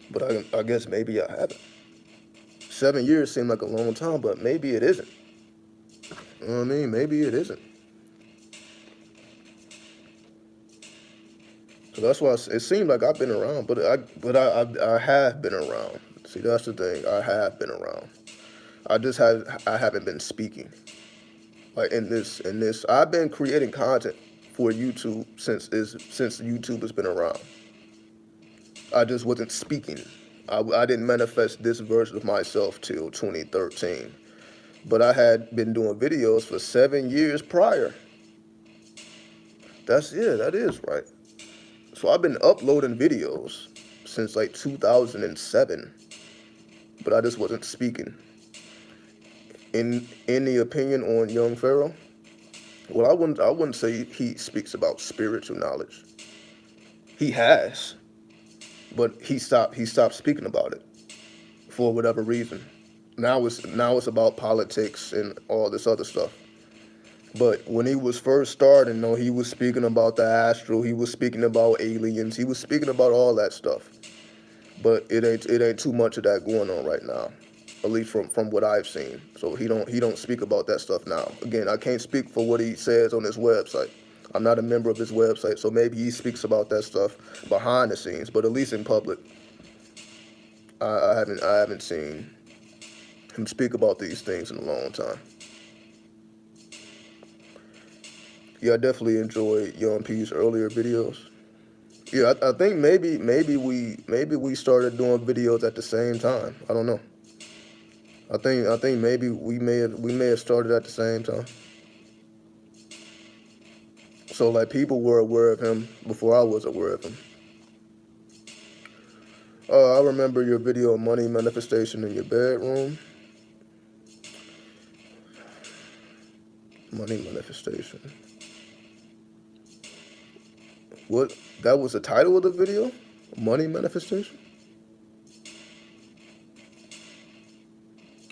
But I guess maybe I haven't. 7 years seemed like a long time, but maybe it isn't. You know what I mean? Maybe it isn't. So that's why it seemed like I've been around, but I have been around. See, that's the thing. I have been around. I haven't been speaking. Like in this, I've been creating content for YouTube since YouTube has been around. I just wasn't speaking. I didn't manifest this version of myself till 2013. But I had been doing videos for 7 years prior. That is right. So I've been uploading videos since like 2007. But I just wasn't speaking. In the opinion on Young Pharaoh, well, I wouldn't say he speaks about spiritual knowledge. He has, but he stopped speaking about it for whatever reason. Now it's about politics and all this other stuff. But when he was first starting, though, he was speaking about the astral. He was speaking about aliens. He was speaking about all that stuff. But it ain't too much of that going on right now, at least from what I've seen. So he don't speak about that stuff now. Again, I can't speak for what he says on his website. I'm not a member of his website, so maybe he speaks about that stuff behind the scenes. But at least in public, I haven't seen him speak about these things in a long time. Yeah, I definitely enjoy Young P's earlier videos. Yeah, I think maybe we started doing videos at the same time. I don't know. I think maybe we may have started at the same time. So like people were aware of him before I was aware of him. I remember your video on money manifestation in your bedroom. Money manifestation. What? That was the title of the video? Money manifestation?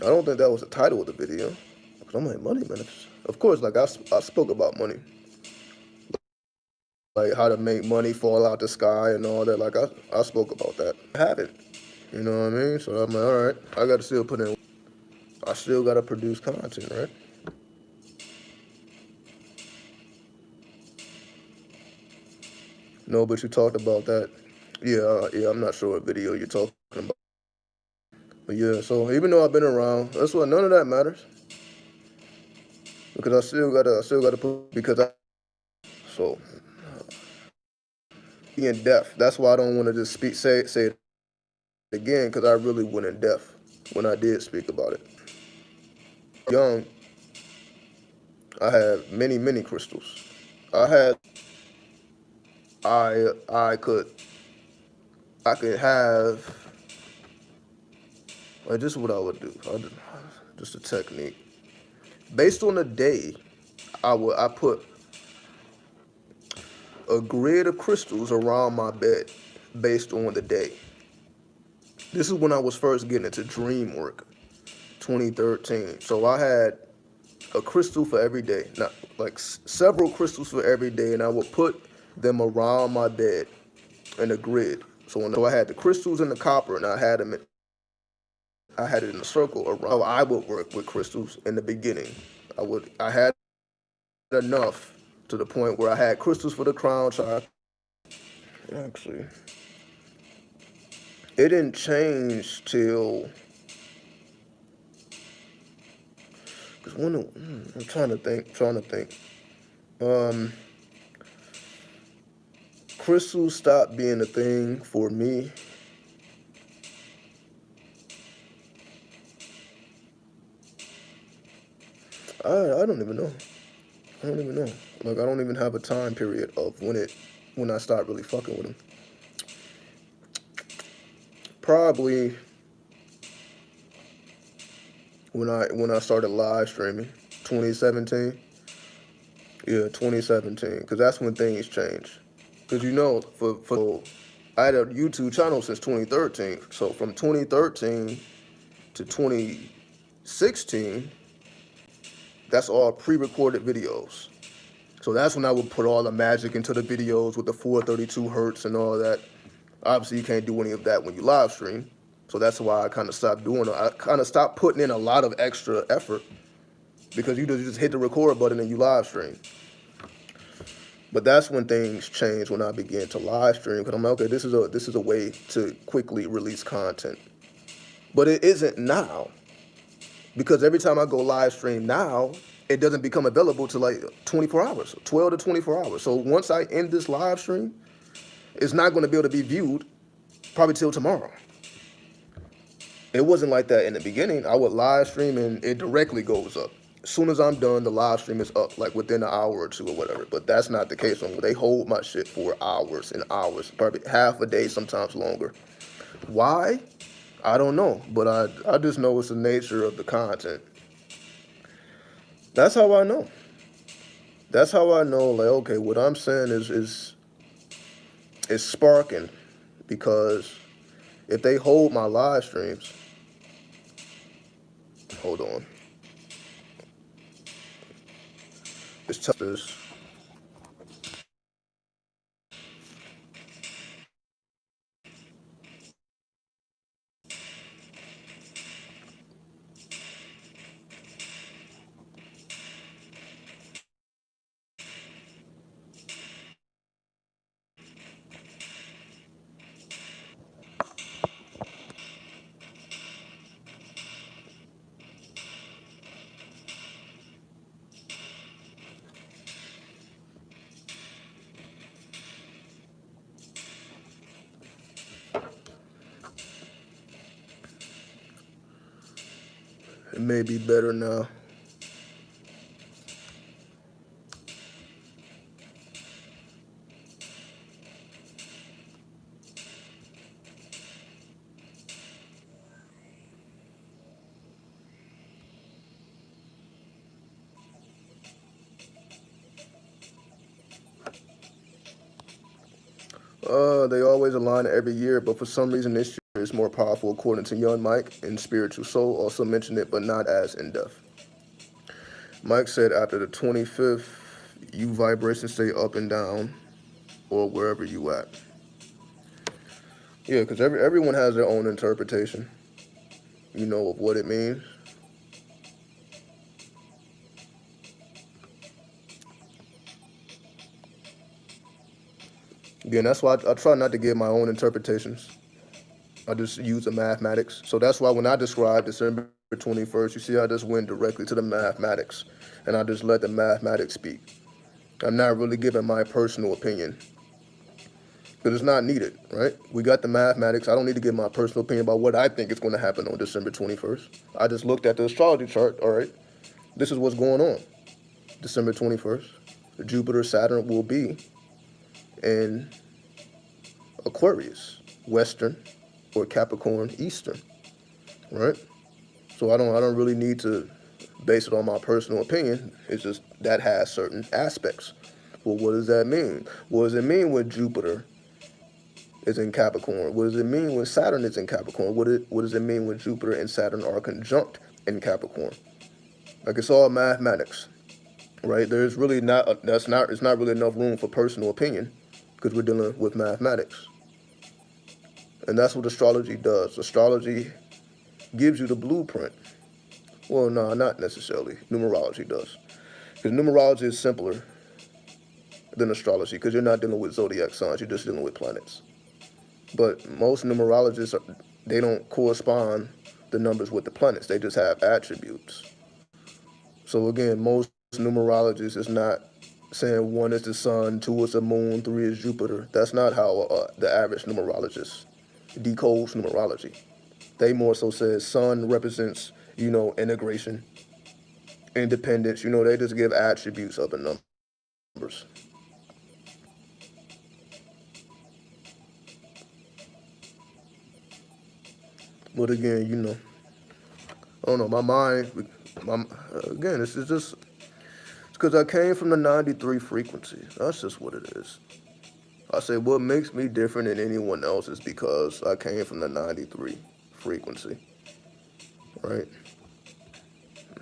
I don't think that was the title of the video. Because I'm like, money manifestation. Of course, like I spoke about money. Like how to make money fall out the sky and all that. Like I spoke about that. I haven't. You know what I mean? So I'm like, all right, I got to still put in. I still got to produce content, right? No, but you talked about that. Yeah, yeah. I'm not sure what video you're talking about. But yeah, so even though I've been around, that's what none of that matters because I still gotta put because I so being deaf. That's why I don't want to just say it again because I really went in depth when I did speak about it. Young, I had many crystals. I had I could have like this is what I would do. Just a technique based on the day. I put a grid of crystals around my bed based on the day. This is when I was first getting into dream work, 2013. So I had a crystal for every day, not like several crystals for every day, and I would put them around my bed in a grid. So I had the crystals and the copper, and I had it in a circle around. How I would work with crystals in the beginning. I had enough to the point where I had crystals for the crown chakra. Actually, it didn't change till because I'm trying to think. Um, crystals stopped being a thing for me. I don't even know. I don't even know. Like I don't even have a time period of when I start really fucking with them. Probably when I started live streaming, 2017. Yeah, 2017, because that's when things changed. Because for I had a YouTube channel since 2013. So from 2013 to 2016, that's all pre-recorded videos. So that's when I would put all the magic into the videos with the 432 hertz and all that. Obviously, you can't do any of that when you live stream. So that's why I kind of stopped doing it. I kind of stopped putting in a lot of extra effort because you just hit the record button and you live stream. But that's when things changed when I began to live stream because I'm like, okay, this is a way to quickly release content. But it isn't now because every time I go live stream now, it doesn't become available to like 24 hours, 12 to 24 hours. So once I end this live stream, it's not going to be able to be viewed probably till tomorrow. It wasn't like that in the beginning. I would live stream and it directly goes up. As soon as I'm done, the live stream is up, like within an hour or two or whatever. But that's not the case. They hold my shit for hours and hours, probably half a day, sometimes longer. Why? I don't know. But I just know it's the nature of the content. That's how I know. That's how I know, like, okay, what I'm saying is sparking because if they hold my live streams, hold on. It's tough. It may be better now. They always align every year, but for some reason this year is more powerful according to Young Mike, and Spiritual Soul also mentioned it, but not as in depth. Mike said after the 25th, you vibrations stay up and down, or wherever you at. Yeah, because everyone has their own interpretation, of what it means. Again, that's why I try not to give my own interpretations. I just use the mathematics. So that's why when I describe December 21st, you see I just went directly to the mathematics and I just let the mathematics speak. I'm not really giving my personal opinion because it's not needed, right? We got the mathematics. I don't need to give my personal opinion about what I think is going to happen on December 21st. I just looked at the astrology chart. All right, this is what's going on. December 21st, Jupiter, Saturn will be in Aquarius, Western, or Capricorn, Eastern, right? So I don't really need to base it on my personal opinion. It's just that has certain aspects. Well, what does that mean? What does it mean when Jupiter is in Capricorn? What does it mean when Saturn is in Capricorn? What does it mean when Jupiter and Saturn are conjunct in Capricorn? Like, it's all mathematics, right? There's really not it's not really enough room for personal opinion because we're dealing with mathematics. And that's what astrology does. Astrology gives you the blueprint. Well, no, not necessarily. Numerology does. Because numerology is simpler than astrology because you're not dealing with zodiac signs, you're just dealing with planets. But most numerologists, they don't correspond the numbers with the planets. They just have attributes. So again, most numerologists is not saying 1 is the sun, 2 is the moon, 3 is Jupiter. That's not how the average numerologist decodes numerology. They more so says sun represents, integration, independence. They just give attributes of the numbers. But again, I don't know, my mind, again, this is just because I came from the 93 frequency. That's just what it is. I say what makes me different than anyone else is because I came from the 93 frequency, right?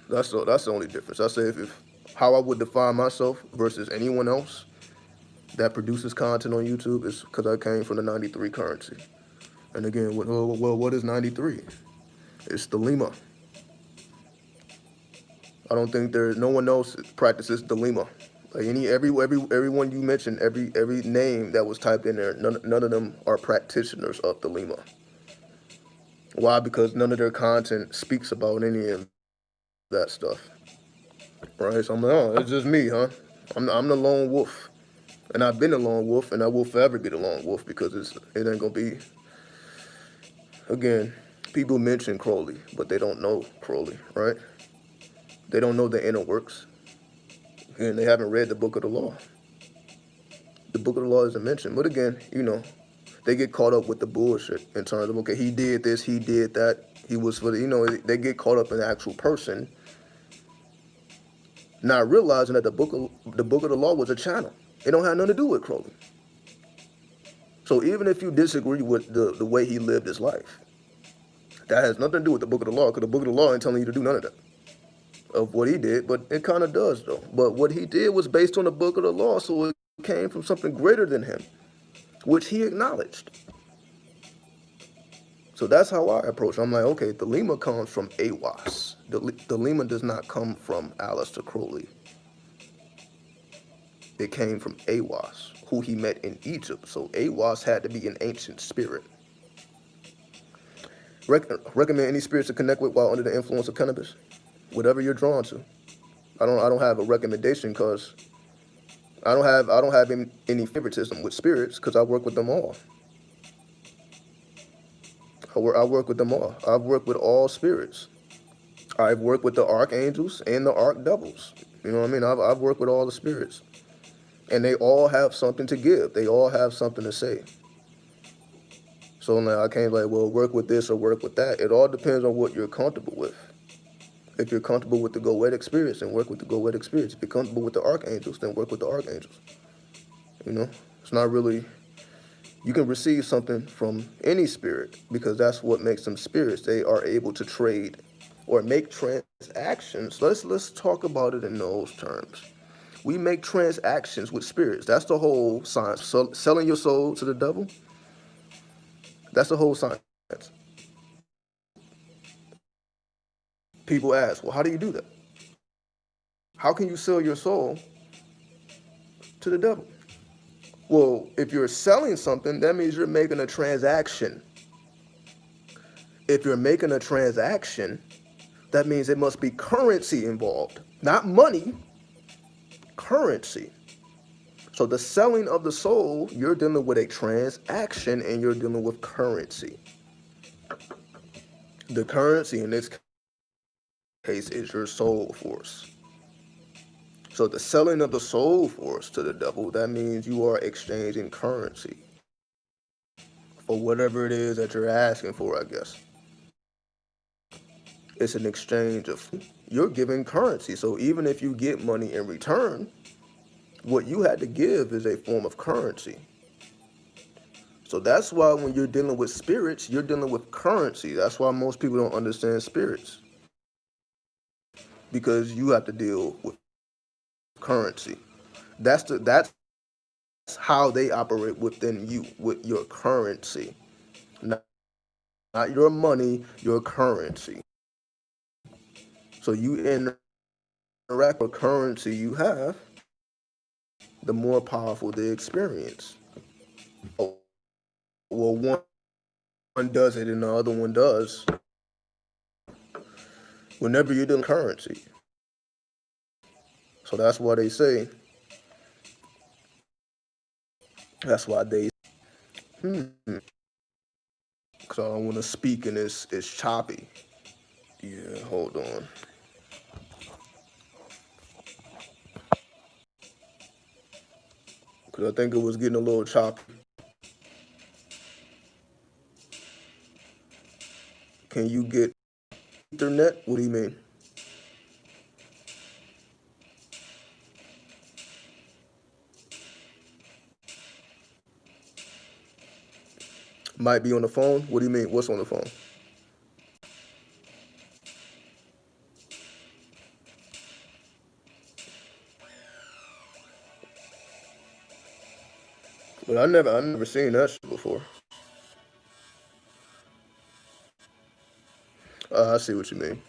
That's the only difference. I say if how I would define myself versus anyone else that produces content on YouTube is because I came from the 93 currency. And again, well, what is 93? It's the Lima. I don't think no one else practices the Lima. Like everyone you mentioned, every name that was typed in there, none of them are practitioners of the Lima. Why? Because none of their content speaks about any of that stuff. Right? So I'm like, oh, it's just me, huh? I'm the lone wolf. And I've been a lone wolf, and I will forever be the lone wolf because it ain't gonna be. Again, people mention Crowley, but they don't know Crowley, right? They don't know the inner works, and they haven't read the Book of the Law. The Book of the Law isn't mentioned, but again, they get caught up with the bullshit in terms of, okay, he did this, he did that, he was for the, they get caught up in the actual person, not realizing that the Book of the Law was a channel. It don't have nothing to do with Crowley. So even if you disagree with the way he lived his life, that has nothing to do with the Book of the Law, because the Book of the Law ain't telling you to do none of that, of what he did, but it kind of does, though. But what he did was based on the Book of the Law, so it came from something greater than him, which he acknowledged. So that's how I approach it. I'm like, okay, the Lima comes from Awas. The Lima does not come from Aleister Crowley. It came from Awas, who he met in Egypt. So Awas had to be an ancient spirit. Recommend any spirits to connect with while under the influence of cannabis? Whatever you're drawn to. I don't have a recommendation because I don't have any favoritism with spirits because I work with them all. I work with them all. I've worked with all spirits. I've worked with the archangels and the archdevils. You know what I mean? I've worked with all the spirits. And they all have something to give. They all have something to say. So now I can't work with this or work with that. It all depends on what you're comfortable with. If you're comfortable with the Goetic spirits, then work with the Goetic spirits. If you're comfortable with the archangels, then work with the archangels. It's not really. You can receive something from any spirit because that's what makes them spirits. They are able to trade or make transactions. Let's talk about it in those terms. We make transactions with spirits. That's the whole science. So, selling your soul to the devil, that's the whole science. People ask, well, how do you do that? How can you sell your soul to the devil? Well, if you're selling something, that means you're making a transaction. If you're making a transaction, that means it must be currency involved, not money, currency. So the selling of the soul, you're dealing with a transaction and you're dealing with currency. The currency in this case is your soul force. So the selling of the soul force to the devil, that means you are exchanging currency for whatever it is that you're asking for, I guess. It's an exchange of, you're giving currency. So even if you get money in return, what you had to give is a form of currency. So that's why when you're dealing with spirits, you're dealing with currency. That's why most people don't understand spirits, because you have to deal with currency. That's how they operate within you, with your currency, not, not your money, your currency. So you interact with currency you have, the more powerful the experience. Oh, well, one does it and the other one does. Whenever you're doing currency, so that's why they say. That's why they. Cause I don't want to speak and it's choppy. Yeah, hold on. Cause I think it was getting a little choppy. Can you get Ethernet? What do you mean? Might be on the phone. What do you mean? What's on the phone? But I never seen that shit before. I see what you mean.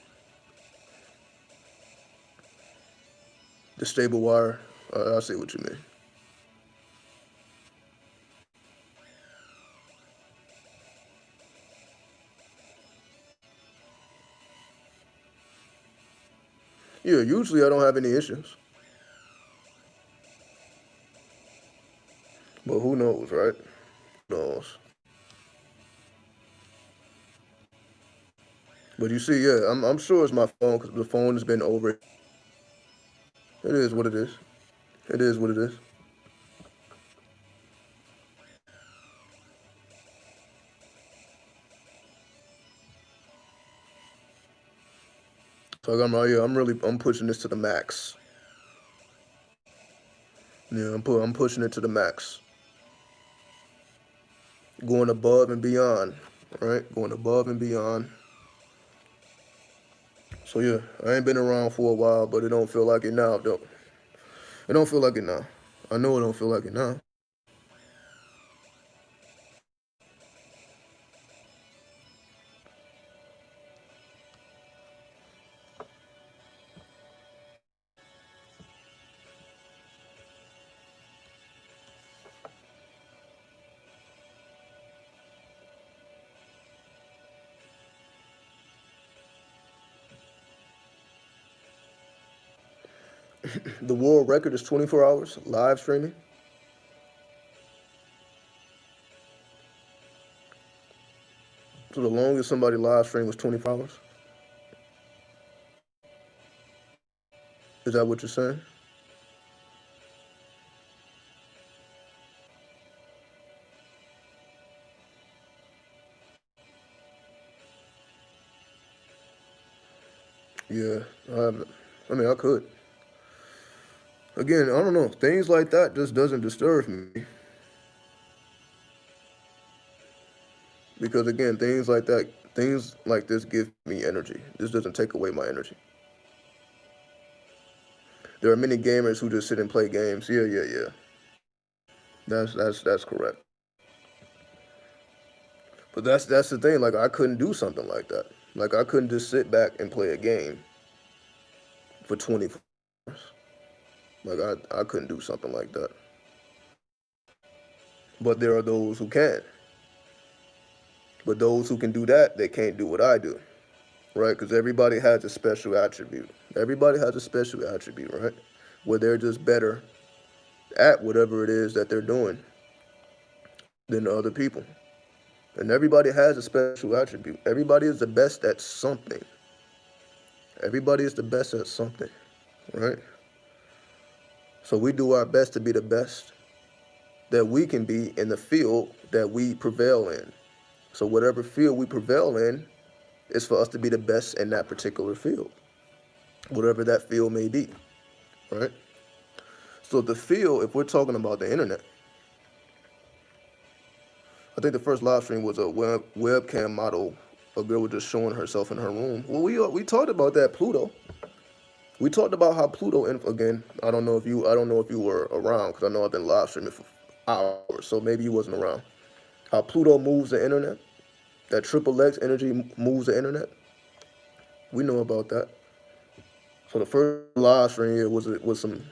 The stable wire. I see what you mean. Yeah, usually I don't have any issues. But who knows, right? Who knows? But you see, yeah, I'm sure it's my phone because the phone has been over. It is what it is. It is what it is. So I'm pushing this to the max. Yeah, I'm pushing it to the max. Going above and beyond, right? Going above and beyond. So yeah, I ain't been around for a while, but it don't feel like it now, though. It don't feel like it now. I know it don't feel like it now. The world record is 24 hours live streaming. So the longest somebody live streamed was 24 hours. Is that what you're saying? Yeah, I haven't. I mean, I could. Again, I don't know. Things like that just doesn't disturb me because again, things like this give me energy. This doesn't take away my energy. There are many gamers who just sit and play games. Yeah, yeah, yeah. That's correct. But that's the thing. Like I couldn't do something like that. Like I couldn't just sit back and play a game for 24 hours. Like I couldn't do something like that. But there are those who can. But those who can do that, they can't do what I do, right? Because everybody has a special attribute. Everybody has a special attribute, right? Where they're just better at whatever it is that they're doing than other people. And everybody has a special attribute. Everybody is the best at something. Everybody is the best at something, right? So we do our best to be the best that we can be in the field that we prevail in. So whatever field we prevail in is for us to be the best in that particular field, whatever that field may be, right? So the field, if we're talking about the internet, I think the first live stream was a webcam model. A girl was just showing herself in her room. Well, we talked about that Pluto. We talked about how Pluto, again, I don't know if you were around, because I know I've been live streaming for hours, so maybe you wasn't around. How Pluto moves the internet, that triple X energy moves the internet. We know about that. So the first live stream here was some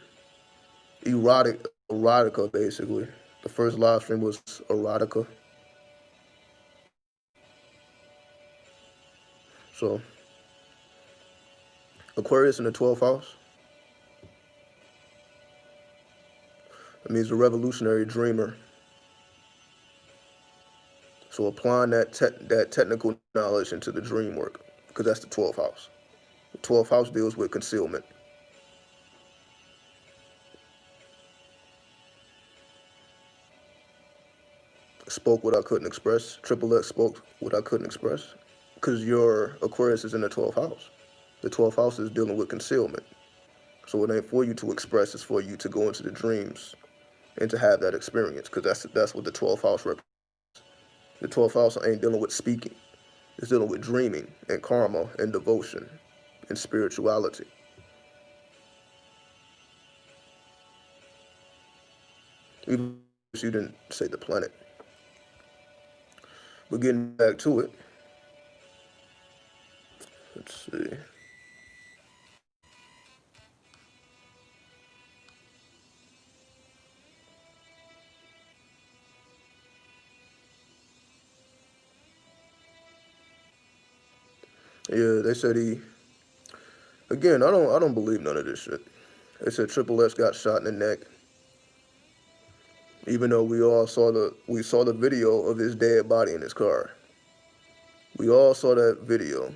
erotica basically. The first live stream was erotica. So Aquarius in the 12th house. It means a revolutionary dreamer. So applying that technical knowledge into the dream work, because that's the 12th house. The 12th house deals with concealment. Spoke what I couldn't express. Triple X spoke what I couldn't express. Because your Aquarius is in the 12th house. The 12th house is dealing with concealment. So it ain't for you to express, it's for you to go into the dreams and to have that experience, because that's what the 12th house represents. The 12th house ain't dealing with speaking. It's dealing with dreaming and karma and devotion and spirituality. Even if you didn't say the planet. But getting back to it, let's see. Yeah, they said again, I don't believe none of this shit. They said Triple X got shot in the neck. Even though we saw the video of his dead body in his car. We all saw that video.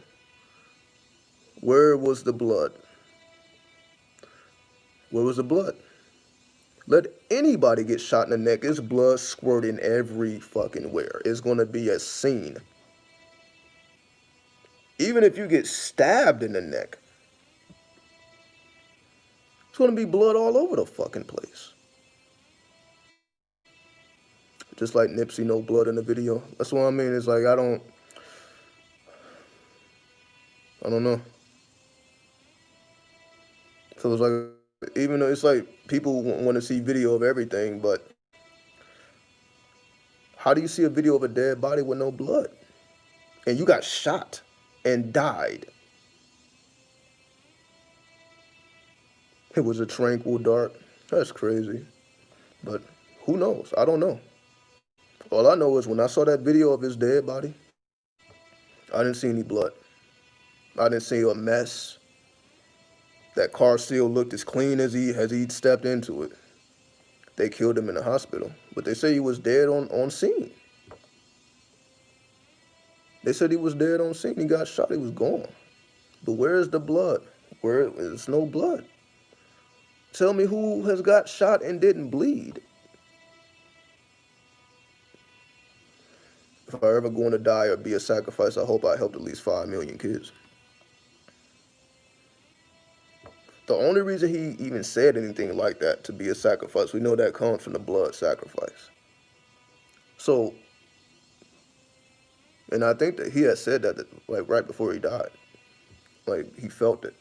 Where was the blood? Where was the blood? Let anybody get shot in the neck, it's blood squirting every fucking where. It's gonna be a scene. Even if you get stabbed in the neck, it's gonna be blood all over the fucking place. Just like Nipsey, no blood in the video. That's what I mean. It's like I don't know. So it's like, even though it's like people want to see video of everything, but how do you see a video of a dead body with no blood? And you got shot and died. It was a tranquil dart. That's crazy. But who knows? I don't know. All I know is when I saw that video of his dead body, I didn't see any blood. I didn't see a mess. That car still looked as clean as he'd stepped into it. They killed him in the hospital, but they say he was dead on scene. They said he was dead on scene. He got shot. He was gone. But where is the blood? Where is no blood? Tell me who has got shot and didn't bleed. If I ever going to die or be a sacrifice, I hope I helped at least 5 million kids. The only reason he even said anything like that, to be a sacrifice, we know that comes from the blood sacrifice. So, and I think that he had said that like right before he died. Like he felt it.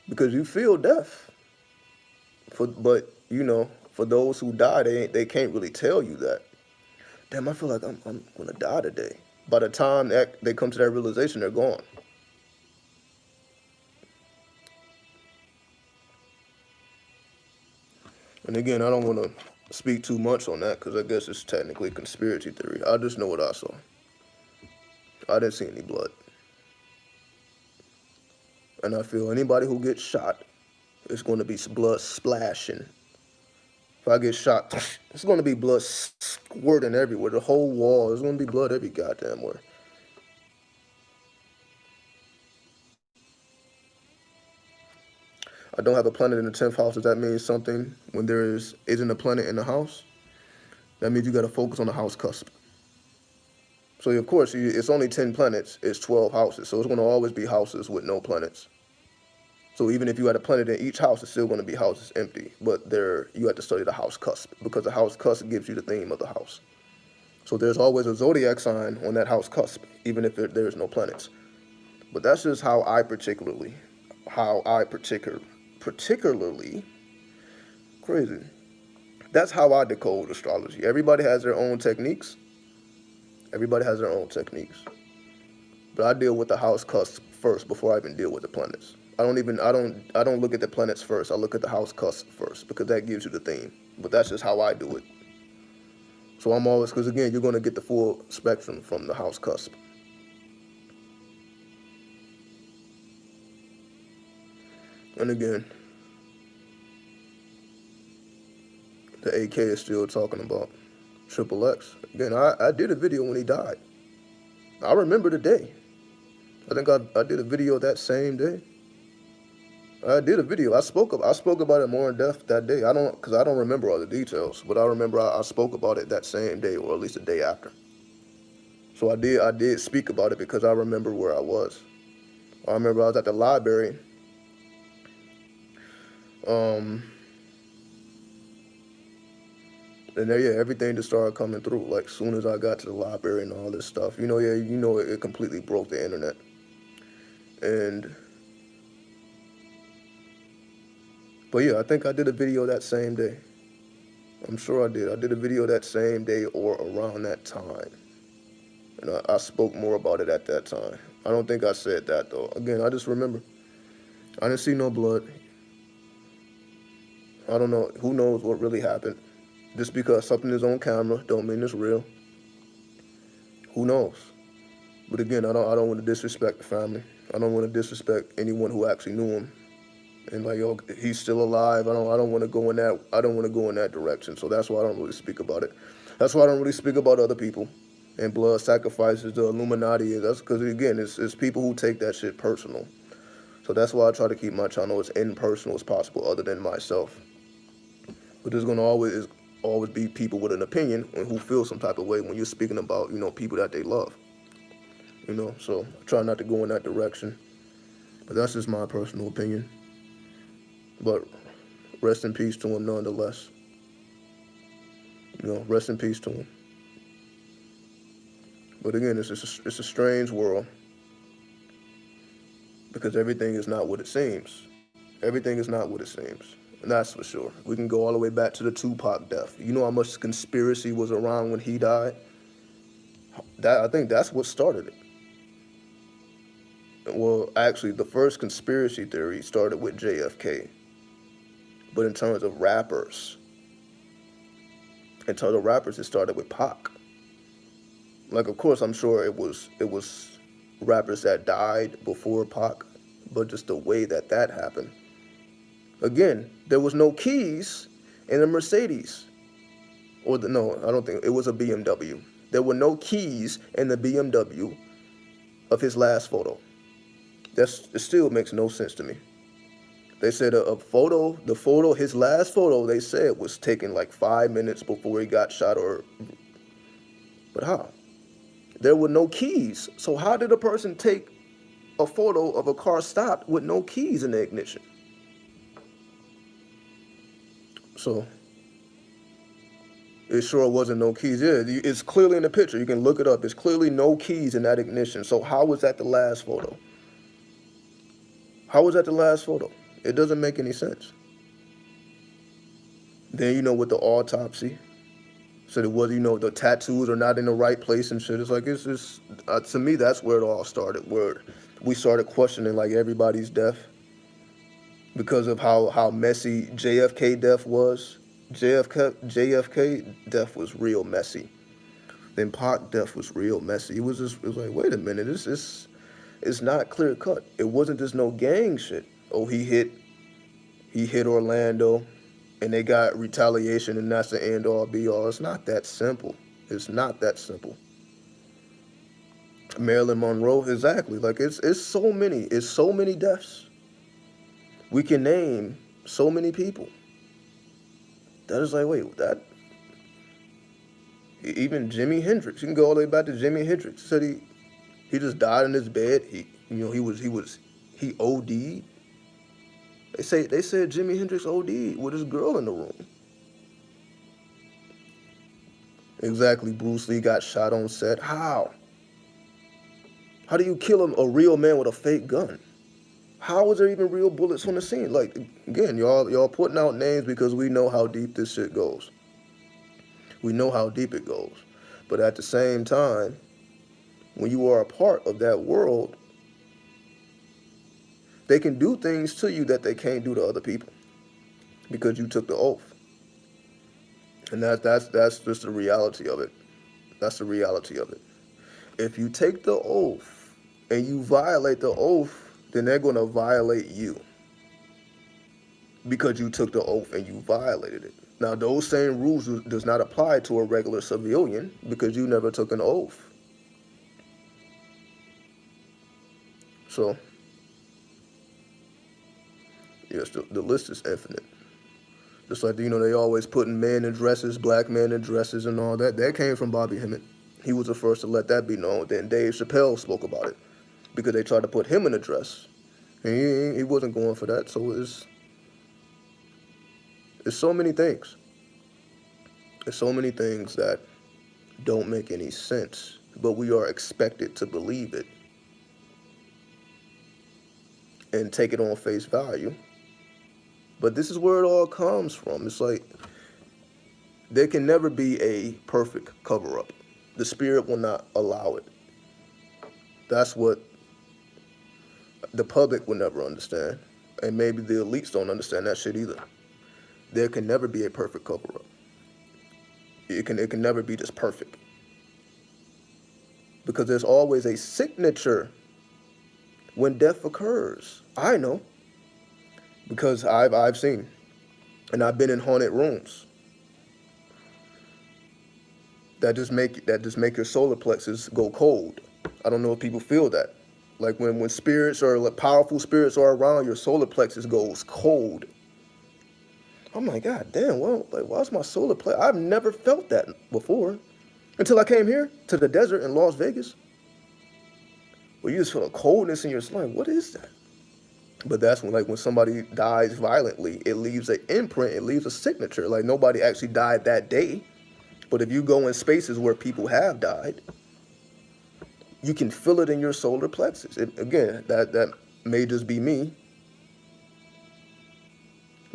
Because you feel death. But you know, for those who die, they can't really tell you that. Damn, I feel like I'm gonna die today. By the time that they come to that realization, they're gone. And again, I don't want to speak too much on that because I guess it's technically conspiracy theory. I just know what I saw. I didn't see any blood. And I feel anybody who gets shot, it's going to be blood splashing. If I get shot, it's going to be blood squirting everywhere. The whole wall, there's going to be blood every goddamn where. I don't have a planet in the 10th house. Does that mean something when there isn't a planet in the house? That means you got to focus on the house cusp. So, of course, it's only 10 planets. It's 12 houses. So it's going to always be houses with no planets. So even if you had a planet in each house, it's still going to be houses empty. But you have to study the house cusp because the house cusp gives you the theme of the house. So there's always a zodiac sign on that house cusp, even if there's no planets. But that's just how I particularly, crazy. That's how I decode astrology. Everybody has their own techniques. But I deal with the house cusp first before I even deal with the planets. I don't look at the planets first. I look at the house cusp first because that gives you the theme. But that's just how I do it. So I'm always, because again, you're going to get the full spectrum from the house cusp. And again, the AK is still talking about Triple X. Again, I did a video when he died. I remember the day. I think I did a video that same day. I did a video. I spoke about it more in depth that day. I don't remember all the details, but I remember I spoke about it that same day, or at least the day after. So I did speak about it because I remember where I was. I remember I was at the library. And there, yeah, everything just started coming through. Like, soon as I got to the library and all this stuff, it completely broke the internet. But yeah, I think I did a video that same day. I'm sure I did. I did a video that same day or around that time. And I spoke more about it at that time. I don't think I said that, though. Again, I just remember. I didn't see no blood. I don't know. Who knows what really happened? Just because something is on camera don't mean it's real. Who knows? But again, I don't want to disrespect the family. I don't want to disrespect anyone who actually knew him. And like, yo, he's still alive. I don't want to go in that direction. So that's why I don't really speak about it. That's why I don't really speak about other people and blood sacrifices, the Illuminati. That's because again, it's people who take that shit personal. So that's why I try to keep my channel as impersonal as possible, other than myself. But there's gonna always be people with an opinion and who feel some type of way when you're speaking about people that they love. So I try not to go in that direction. But that's just my personal opinion. But rest in peace to him nonetheless. Rest in peace to him. But again, it's a strange world because everything is not what it seems. Everything is not what it seems. And that's for sure. We can go all the way back to the Tupac death. You know how much conspiracy was around when he died? I think that's what started it. Well, actually, the first conspiracy theory started with JFK. But in terms of rappers, it started with Pac. Like, of course, I'm sure it was rappers that died before Pac, but just the way that happened. Again, there was no keys in a Mercedes. No, I don't think, it was a BMW. There were no keys in the BMW of his last photo. It still makes no sense to me. They said his last photo, they said was taken like 5 minutes before he got shot but how? There were no keys. So how did a person take a photo of a car stopped with no keys in the ignition? So it sure wasn't no keys. Yeah, it's clearly in the picture. You can look it up. It's clearly no keys in that ignition. So how was that the last photo? How was that the last photo? It doesn't make any sense. Then, with the autopsy, said it was, the tattoos are not in the right place and shit. It's like, it's just, to me, that's where it all started, where we started questioning, like, everybody's death because of how messy JFK death was. JFK death was real messy. Then Pac death was real messy. It was like, wait a minute, this is it's not clear cut. It wasn't just no gang shit. Oh, he hit Orlando, and they got retaliation, and that's the end all be all. It's not that simple. It's not that simple. Marilyn Monroe, exactly. Like it's so many deaths. We can name so many people. That is like, wait, that even Jimi Hendrix. You can go all the way back to Jimi Hendrix. Said he just died in his bed. He OD'd. They said Jimi Hendrix OD'd with his girl in the room. Exactly. Bruce Lee got shot on set. How? How do you kill a real man with a fake gun? How was there even real bullets on the scene? Like, again, y'all putting out names because we know how deep this shit goes. We know how deep it goes. But at the same time, when you are a part of that world, they can do things to you that they can't do to other people because you took the oath. And that's just the reality of it. That's the reality of it. If you take the oath and you violate the oath, then they're going to violate you because you took the oath and you violated it. Now, those same rules does not apply to a regular civilian because you never took an oath. So, yes, the list is infinite. Just like, they always putting men in dresses, black men in dresses and all that. That came from Bobby Hemmett. He was the first to let that be known. Then Dave Chappelle spoke about it because they tried to put him in a dress. And he wasn't going for that. So it's so many things. There's so many things that don't make any sense, but we are expected to believe it and take it on face value. But this is where it all comes from. It's like there can never be a perfect cover-up. The spirit will not allow it. That's what the public will never understand. And maybe the elites don't understand that shit either. There can never be a perfect cover-up. It can never be just perfect. Because there's always a signature when death occurs. I know. Because I've seen. And I've been in haunted rooms. That just make your solar plexus go cold. I don't know if people feel that. Like when spirits or like powerful spirits are around, your solar plexus goes cold. I'm like, God damn, well, like, why's my solar plexus? I've never felt that before. Until I came here to the desert in Las Vegas. Where you just feel a coldness in your spine. What is that? But that's when somebody dies violently, it leaves an imprint, it leaves a signature. Like nobody actually died that day. But if you go in spaces where people have died, you can feel it in your solar plexus. Again, that may just be me.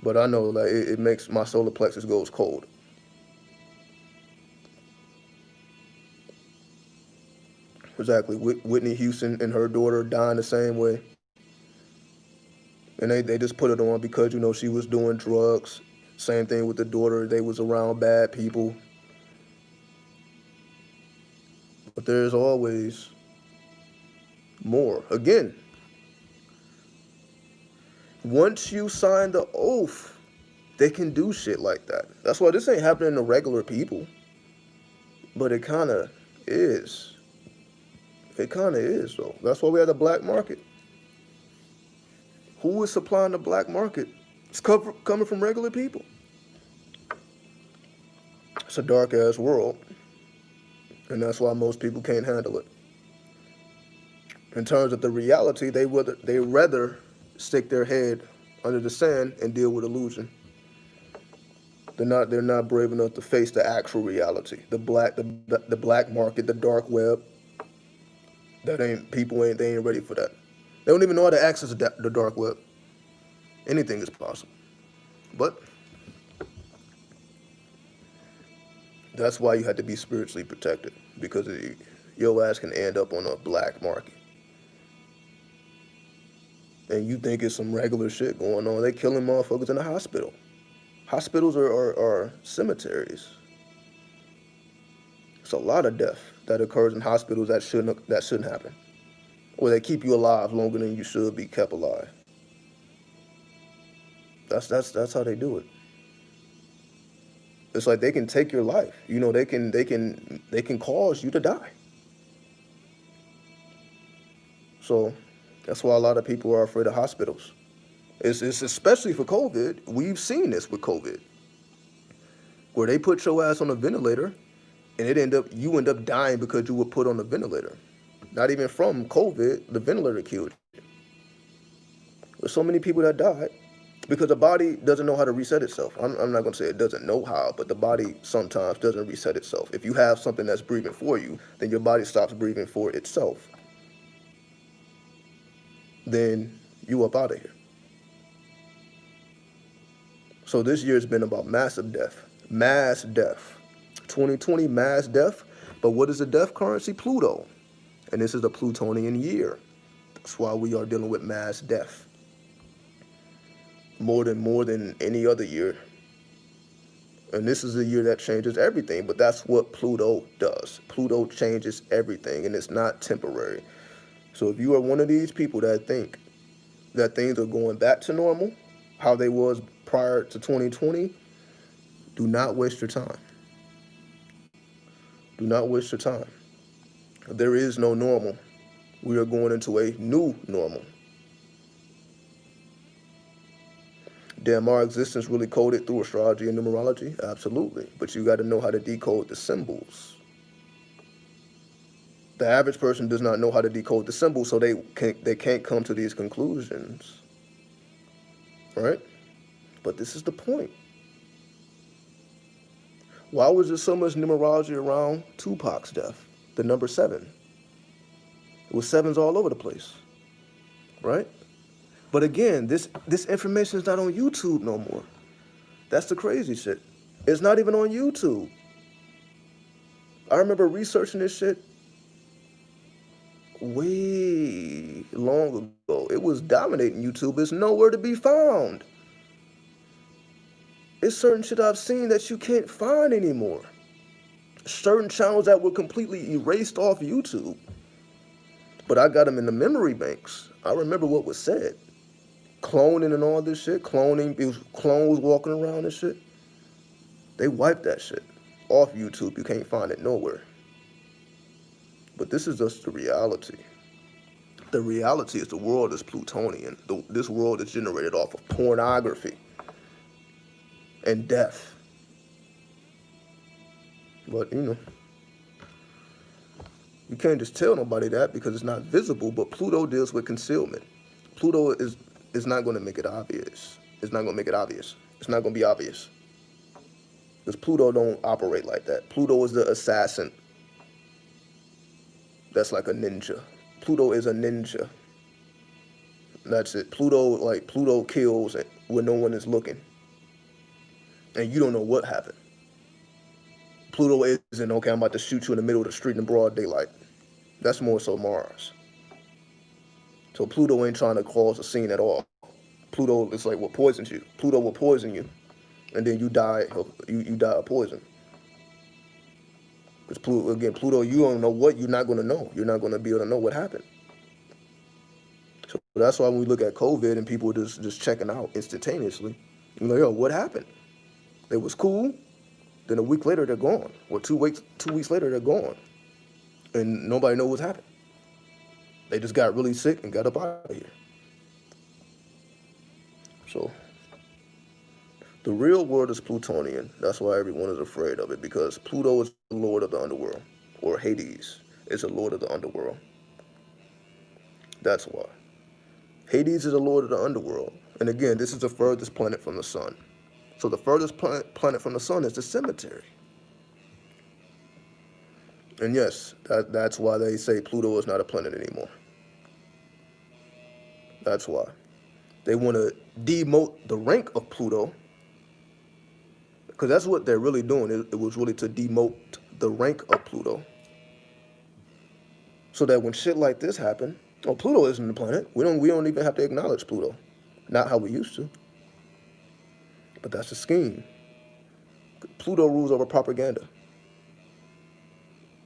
But I know like it makes my solar plexus goes cold. Exactly. Whitney Houston and her daughter dying the same way. And they just put it on because, she was doing drugs. Same thing with the daughter. They was around bad people. But there's always more. Again, once you sign the oath, they can do shit like that. That's why this ain't happening to regular people. But it kind of is. It kind of is, though. That's why we have the black market. Who is supplying the black market? It's coming from regular people. It's a dark-ass world. And that's why most people can't handle it. In terms of the reality, they rather stick their head under the sand and deal with illusion. They're not brave enough to face the actual reality. The black market, the dark web. They ain't ready for that. They don't even know how to access the dark web. Anything is possible. But that's why you have to be spiritually protected. Because your ass can end up on a black market. And you think it's some regular shit going on. They killing motherfuckers in the hospital. Hospitals are cemeteries. It's a lot of death that occurs in hospitals that shouldn't happen, or they keep you alive longer than you should be kept alive. That's how they do it. It's like they can take your life. They can cause you to die. So that's why a lot of people are afraid of hospitals. It's especially for COVID. We've seen this with COVID, where they put your ass on a ventilator, and you end up dying because you were put on a ventilator. Not even from COVID, the ventilator killed you. There's so many people that died because the body doesn't know how to reset itself. I'm not going to say it doesn't know how, but the body sometimes doesn't reset itself. If you have something that's breathing for you, then your body stops breathing for itself. Then you up out of here. So this year has been about massive death. Mass death. 2020, mass death. But what is the death currency? Pluto. And this is the Plutonian year. That's why we are dealing with mass death. More than any other year. And this is a year that changes everything, but that's what Pluto does. Pluto changes everything, and it's not temporary. So if you are one of these people that think that things are going back to normal, how they was prior to 2020, do not waste your time. Do not waste your time. There is no normal. We are going into a new normal. Damn, our existence really coded through astrology and numerology? Absolutely. But you got to know how to decode the symbols. The average person does not know how to decode the symbols, so they can't come to these conclusions. Right? But this is the point. Why was there so much numerology around Tupac's death? The number 7. It was 7s all over the place. Right? But again, this information is not on YouTube no more. That's the crazy shit. It's not even on YouTube. I remember researching this shit way long ago. It was dominating YouTube. It's nowhere to be found. It's certain shit I've seen that you can't find anymore. Certain channels that were completely erased off YouTube. But I got them in the memory banks. I remember what was said. Cloning and all this shit. Cloning, it was clones walking around and shit. They wiped that shit off YouTube. You can't find it nowhere. But this is just the reality. The reality is the world is Plutonian. This world is generated off of pornography and death. But, you can't just tell nobody that because it's not visible, but Pluto deals with concealment. Pluto is not going to make it obvious. It's not going to make it obvious. It's not going to be obvious. Because Pluto don't operate like that. Pluto is the assassin. That's like a ninja. Pluto is a ninja. That's it. Pluto kills when no one is looking. And you don't know what happened. Pluto isn't, okay, I'm about to shoot you in the middle of the street in broad daylight. That's more so Mars. So Pluto ain't trying to cause a scene at all. Pluto is like what poisons you. Pluto will poison you. And then you die. You die of poison. Because Pluto, you don't know what you're not going to know. You're not going to be able to know what happened. So that's why when we look at COVID and people just checking out instantaneously, you're like, yo, what happened? They was cool. Then a week later, they're gone. Or 2 weeks later, they're gone. And nobody knows what's happened. They just got really sick and got up out of here. So the real world is Plutonian. That's why everyone is afraid of it, because Pluto is the lord of the underworld, or Hades is the lord of the underworld. That's why. Hades is the lord of the underworld. And again, this is the furthest planet from the sun. So the furthest planet from the sun is the cemetery. And yes, that's why they say Pluto is not a planet anymore. That's why. They want to demote the rank of Pluto, because that's what they're really doing. It was really to demote the rank of Pluto. So that when shit like this happen, Pluto isn't a planet. We don't even have to acknowledge Pluto. Not how we used to. But that's a scheme. Pluto rules over propaganda.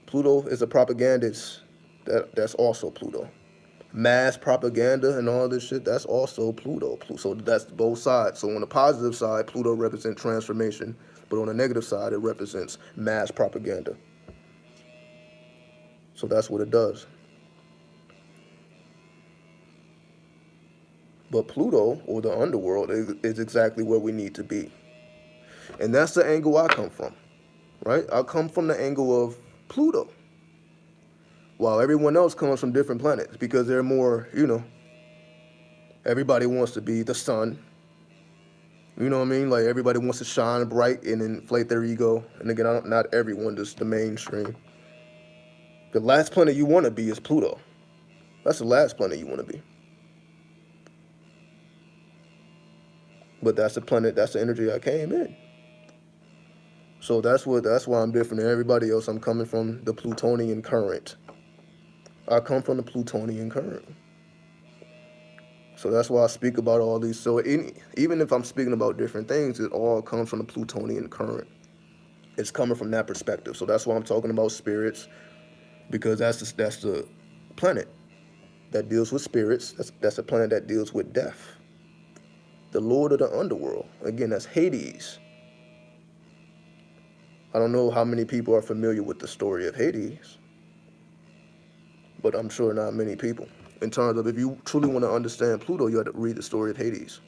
Pluto is a propagandist. That's also Pluto. Mass propaganda and all this shit, that's also Pluto. So that's both sides. So on the positive side, Pluto represents transformation, but on the negative side, it represents mass propaganda. So that's what it does. But Pluto, or the underworld, is exactly where we need to be. And that's the angle I come from, right? I come from the angle of Pluto, while everyone else comes from different planets because they're more, everybody wants to be the sun. You know what I mean? Like everybody wants to shine bright and inflate their ego. And again, not everyone, just the mainstream. The last planet you want to be is Pluto. That's the last planet you want to be. But that's the planet, that's the energy I came in. So that's why I'm different than everybody else. I'm coming from the Plutonian current. I come from the Plutonian current. So that's why I speak about all these. So even if I'm speaking about different things, it all comes from the Plutonian current. It's coming from that perspective. So that's why I'm talking about spirits, because that's the planet that deals with spirits. That's a planet that deals with death. The Lord of the Underworld. Again, that's Hades. I don't know how many people are familiar with the story of Hades, but I'm sure not many people. In terms of, if you truly want to understand Pluto, you have to read the story of Hades.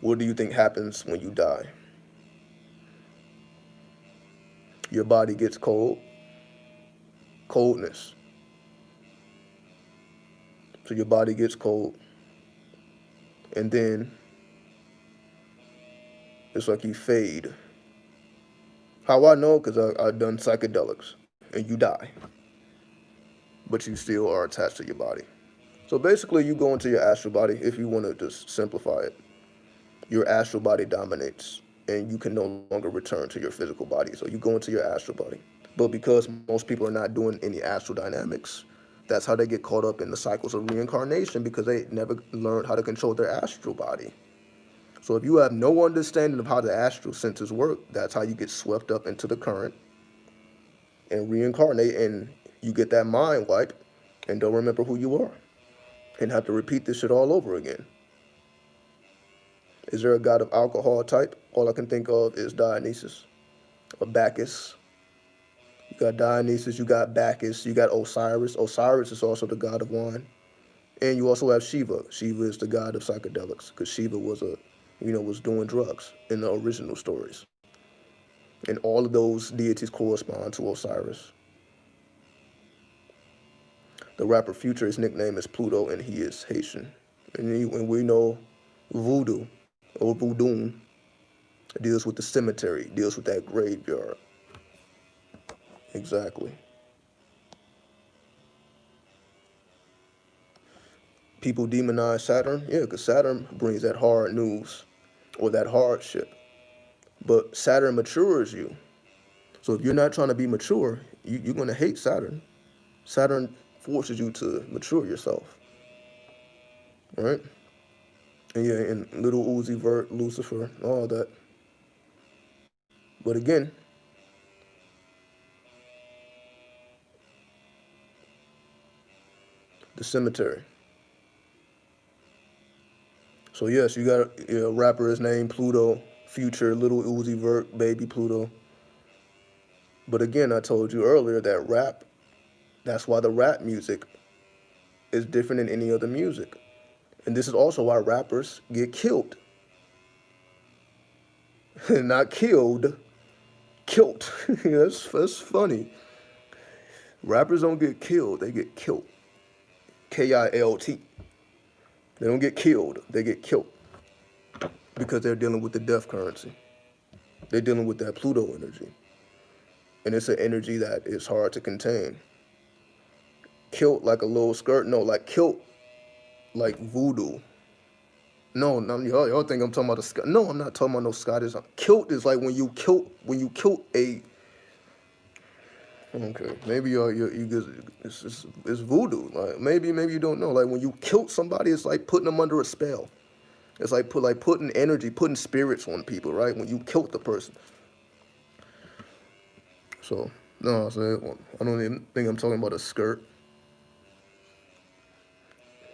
What do you think happens when you die? Your body gets cold. Coldness. So your body gets cold. And then it's like you fade. How I know? Because I've done psychedelics. And you die. But you still are attached to your body. So basically, you go into your astral body, if you want to just simplify it. Your astral body dominates, and you can no longer return to your physical body. So you go into your astral body. But because most people are not doing any astral dynamics, that's how they get caught up in the cycles of reincarnation, because they never learned how to control their astral body. So if you have no understanding of how the astral senses work, that's how you get swept up into the current and reincarnate, and you get that mind wipe and don't remember who you are and have to repeat this shit all over again. Is there a god of alcohol type? All I can think of is Dionysus or Bacchus. You got Dionysus, you got Bacchus, you got Osiris. Osiris is also the god of wine. And you also have Shiva. Shiva is the god of psychedelics, because Shiva was was doing drugs in the original stories. And all of those deities correspond to Osiris. The rapper Future, his nickname is Pluto, and he is Haitian. And we know voodoo, or voodoo, deals with the cemetery, deals with that graveyard. Exactly. People demonize Saturn, yeah, because Saturn brings that hard news or that hardship. But Saturn matures you. So if you're not trying to be mature, you're going to hate Saturn. Saturn forces you to mature yourself. Right? And yeah, and little Uzi Vert, Lucifer, all that. But again, the cemetery. So yes, you got a rapper is named Pluto, Future, Little Uzi Vert, Baby Pluto. But again, I told you earlier that rap, that's why the rap music is different than any other music. And this is also why rappers get killed. Not killed, kilt. That's funny. Rappers don't get killed, they get kilt. K-I-L-T. They don't get killed, they get killed. Because they're dealing with the death currency. They're dealing with that Pluto energy. And it's an energy that is hard to contain. Kilt like a little skirt? No, like kilt like voodoo. No, y'all think I'm talking about no, I'm not talking about no Scottish. Kilt is like when you kilt a. Okay, maybe it's voodoo. Like maybe you don't know. Like when you kilt somebody, it's like putting them under a spell. It's like putting energy, putting spirits on people, right? When you killed the person. So no, I don't even think I'm talking about a skirt.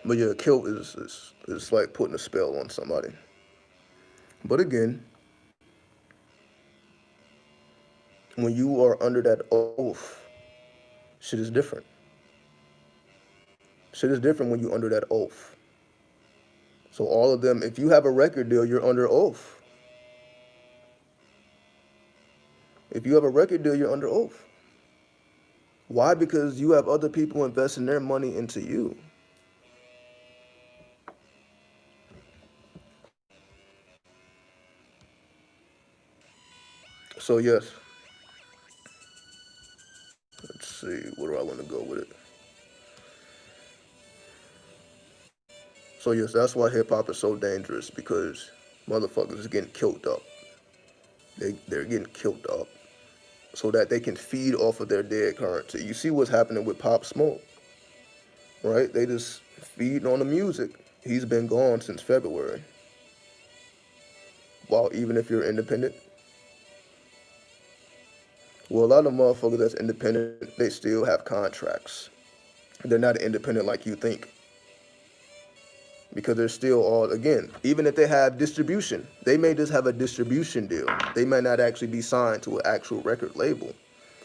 But yeah, kilt is like putting a spell on somebody. But again, when you are under that oath, shit is different. Shit is different when you under that oath. So all of them, if you have a record deal, you're under oath. If you have a record deal, you're under oath. Why? Because you have other people investing their money into you. So yes, let's see, where do I want to go with it? So yes, that's why hip hop is so dangerous, because motherfuckers is getting killed up. They're getting killed up so that they can feed off of their dead currency. You see what's happening with Pop Smoke, right? They just feeding on the music. He's been gone since February. While even if you're independent, well, a lot of motherfuckers that's independent, they still have contracts. They're not independent like you think, because they're still all, again, even if they have distribution, they may just have a distribution deal. They may not actually be signed to an actual record label.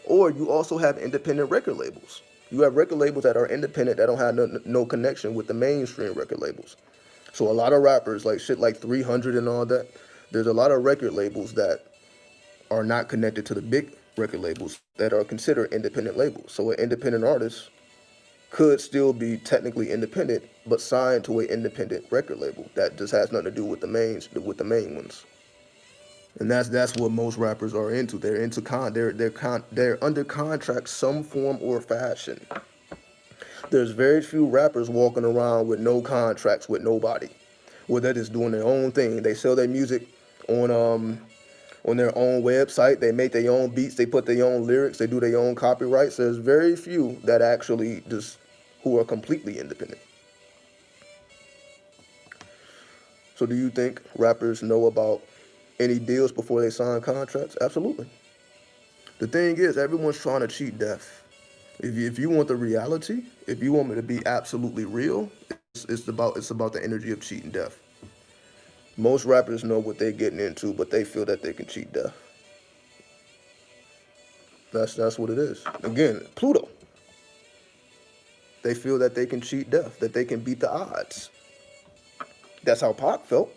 Or you also have independent record labels. You have record labels that are independent that don't have no connection with the mainstream record labels. So a lot of rappers, like shit like 300 and all that, there's a lot of record labels that are not connected to the big record labels that are considered independent labels. So an independent artist could still be technically independent, but signed to an independent record label that just has nothing to do with the main ones. And that's what most rappers are into. They're into they're under contract some form or fashion. There's very few rappers walking around with no contracts with nobody, where they're just doing their own thing. They sell their music on their own website. They make their own beats. They put their own lyrics. They do their own copyrights. There's very few that actually just who are completely independent. So do you think rappers know about any deals before they sign contracts? Absolutely. The thing is, everyone's trying to cheat death. If you want the reality, if you want me to be absolutely real, it's about the energy of cheating death. Most rappers know what they're getting into, but they feel that they can cheat death. That's what it is. Again, Pluto. They feel that they can cheat death, that they can beat the odds. That's how Pac felt.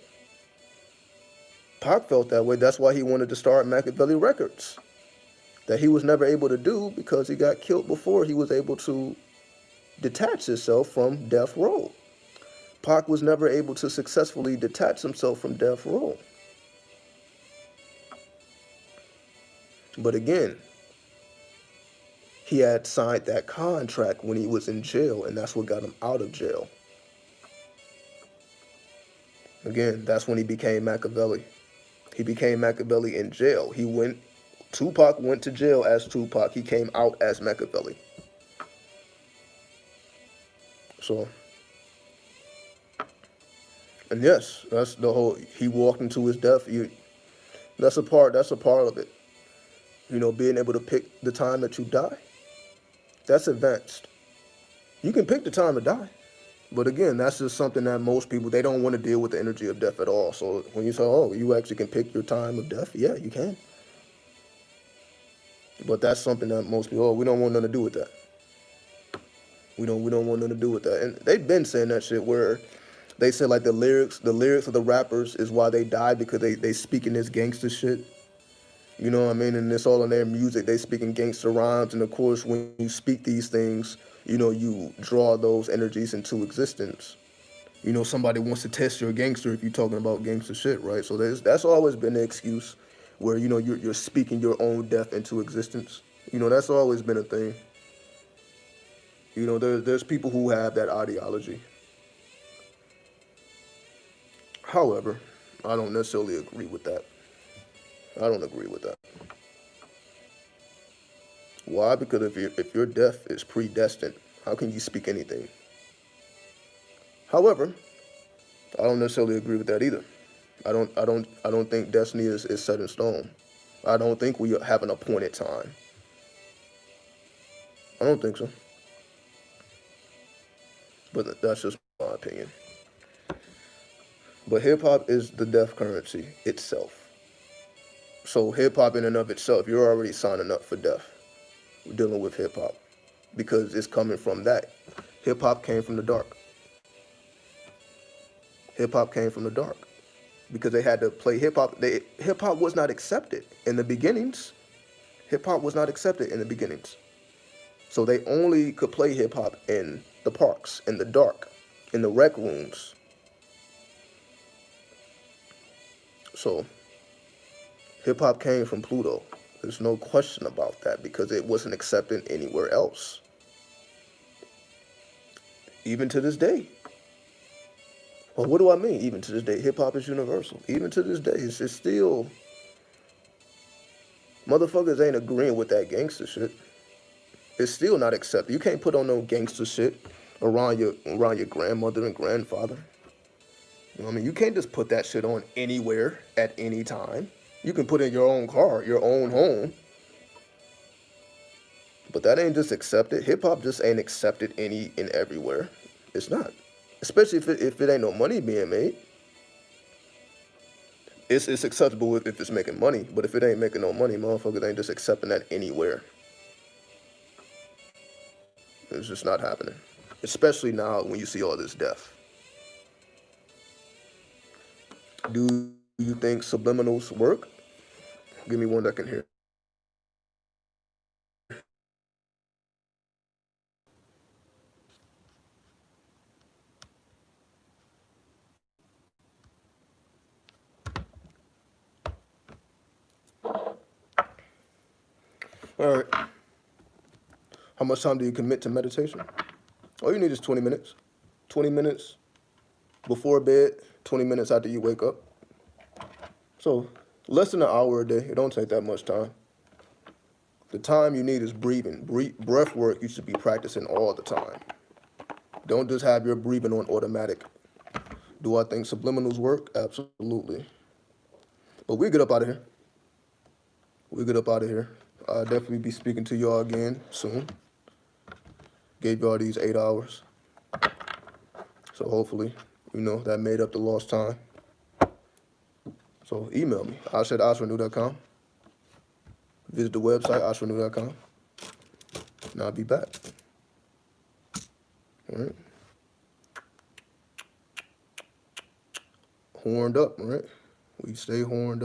Pac felt that way. That's why he wanted to start Machiavelli Records. That he was never able to do because he got killed before he was able to detach himself from death row. Pac was never able to successfully detach himself from death row. But again, he had signed that contract when he was in jail, and that's what got him out of jail. Again, that's when he became Machiavelli. He became Machiavelli in jail. Tupac went to jail as Tupac. He came out as Machiavelli. So, and yes, that's the whole, he walked into his death. That's a part of it. Being able to pick the time that you die. That's advanced. You can pick the time to die. But again, that's just something that most people, they don't want to deal with the energy of death at all. So when you say, oh, you actually can pick your time of death, yeah, you can. But that's something that most people, we don't want nothing to do with that. We don't want nothing to do with that. And they've been saying that shit where they say like the lyrics of the rappers is why they die, because they speaking this gangster shit. You know what I mean? And it's all in their music. They speaking gangster rhymes. And of course, when you speak these things, you draw those energies into existence. Somebody wants to test your gangster if you're talking about gangster shit, right? So that's always been the excuse where, you're speaking your own death into existence. That's always been a thing. There's people who have that ideology. However, I don't necessarily agree with that. I don't agree with that. Why? Because if your death is predestined, how can you speak anything? However, I don't necessarily agree with that either. I don't think destiny is set in stone. I don't think we have an appointed time. I don't think so. But that's just my opinion. But hip hop is the death currency itself. So hip hop in and of itself, you're already signing up for death. We're dealing with hip hop because it's coming from that. Hip hop came from the dark. Hip hop came from the dark because they had to play hip hop. Hip hop was not accepted in the beginnings. Hip hop was not accepted in the beginnings. So they only could play hip hop in the parks, in the dark, in the rec rooms. So hip hop came from Pluto. There's no question about that because it wasn't accepted anywhere else. Even to this day. Well, what do I mean? Even to this day, hip hop is universal. Even to this day, it's still motherfuckers ain't agreeing with that gangster shit. It's still not accepted. You can't put on no gangster shit around your grandmother and grandfather. You know what I mean? You can't just put that shit on anywhere at any time. You can put it in your own car, your own home. But that ain't just accepted. Hip hop just ain't accepted any and everywhere. It's not. Especially if it ain't no money being made. It's acceptable if it's making money, but if it ain't making no money, motherfuckers ain't just accepting that anywhere. It's just not happening. Especially now when you see all this death. Do you think subliminals work? Give me one that can hear. All right. How much time do you commit to meditation? All you need is 20 minutes. 20 minutes before bed, 20 minutes after you wake up. So less than an hour a day. It don't take that much time. The time you need is breathing. Breath work you should be practicing all the time. Don't just have your breathing on automatic. Do I think subliminals work? Absolutely. But we get up out of here. We get up out of here. I'll definitely be speaking to y'all again soon. Gave y'all these 8 hours. So hopefully, that made up the lost time. So email me, ash@ashrenew.com. Visit the website, ashrenew.com. And I'll be back. All right. Horned up, all right? We stay horned up.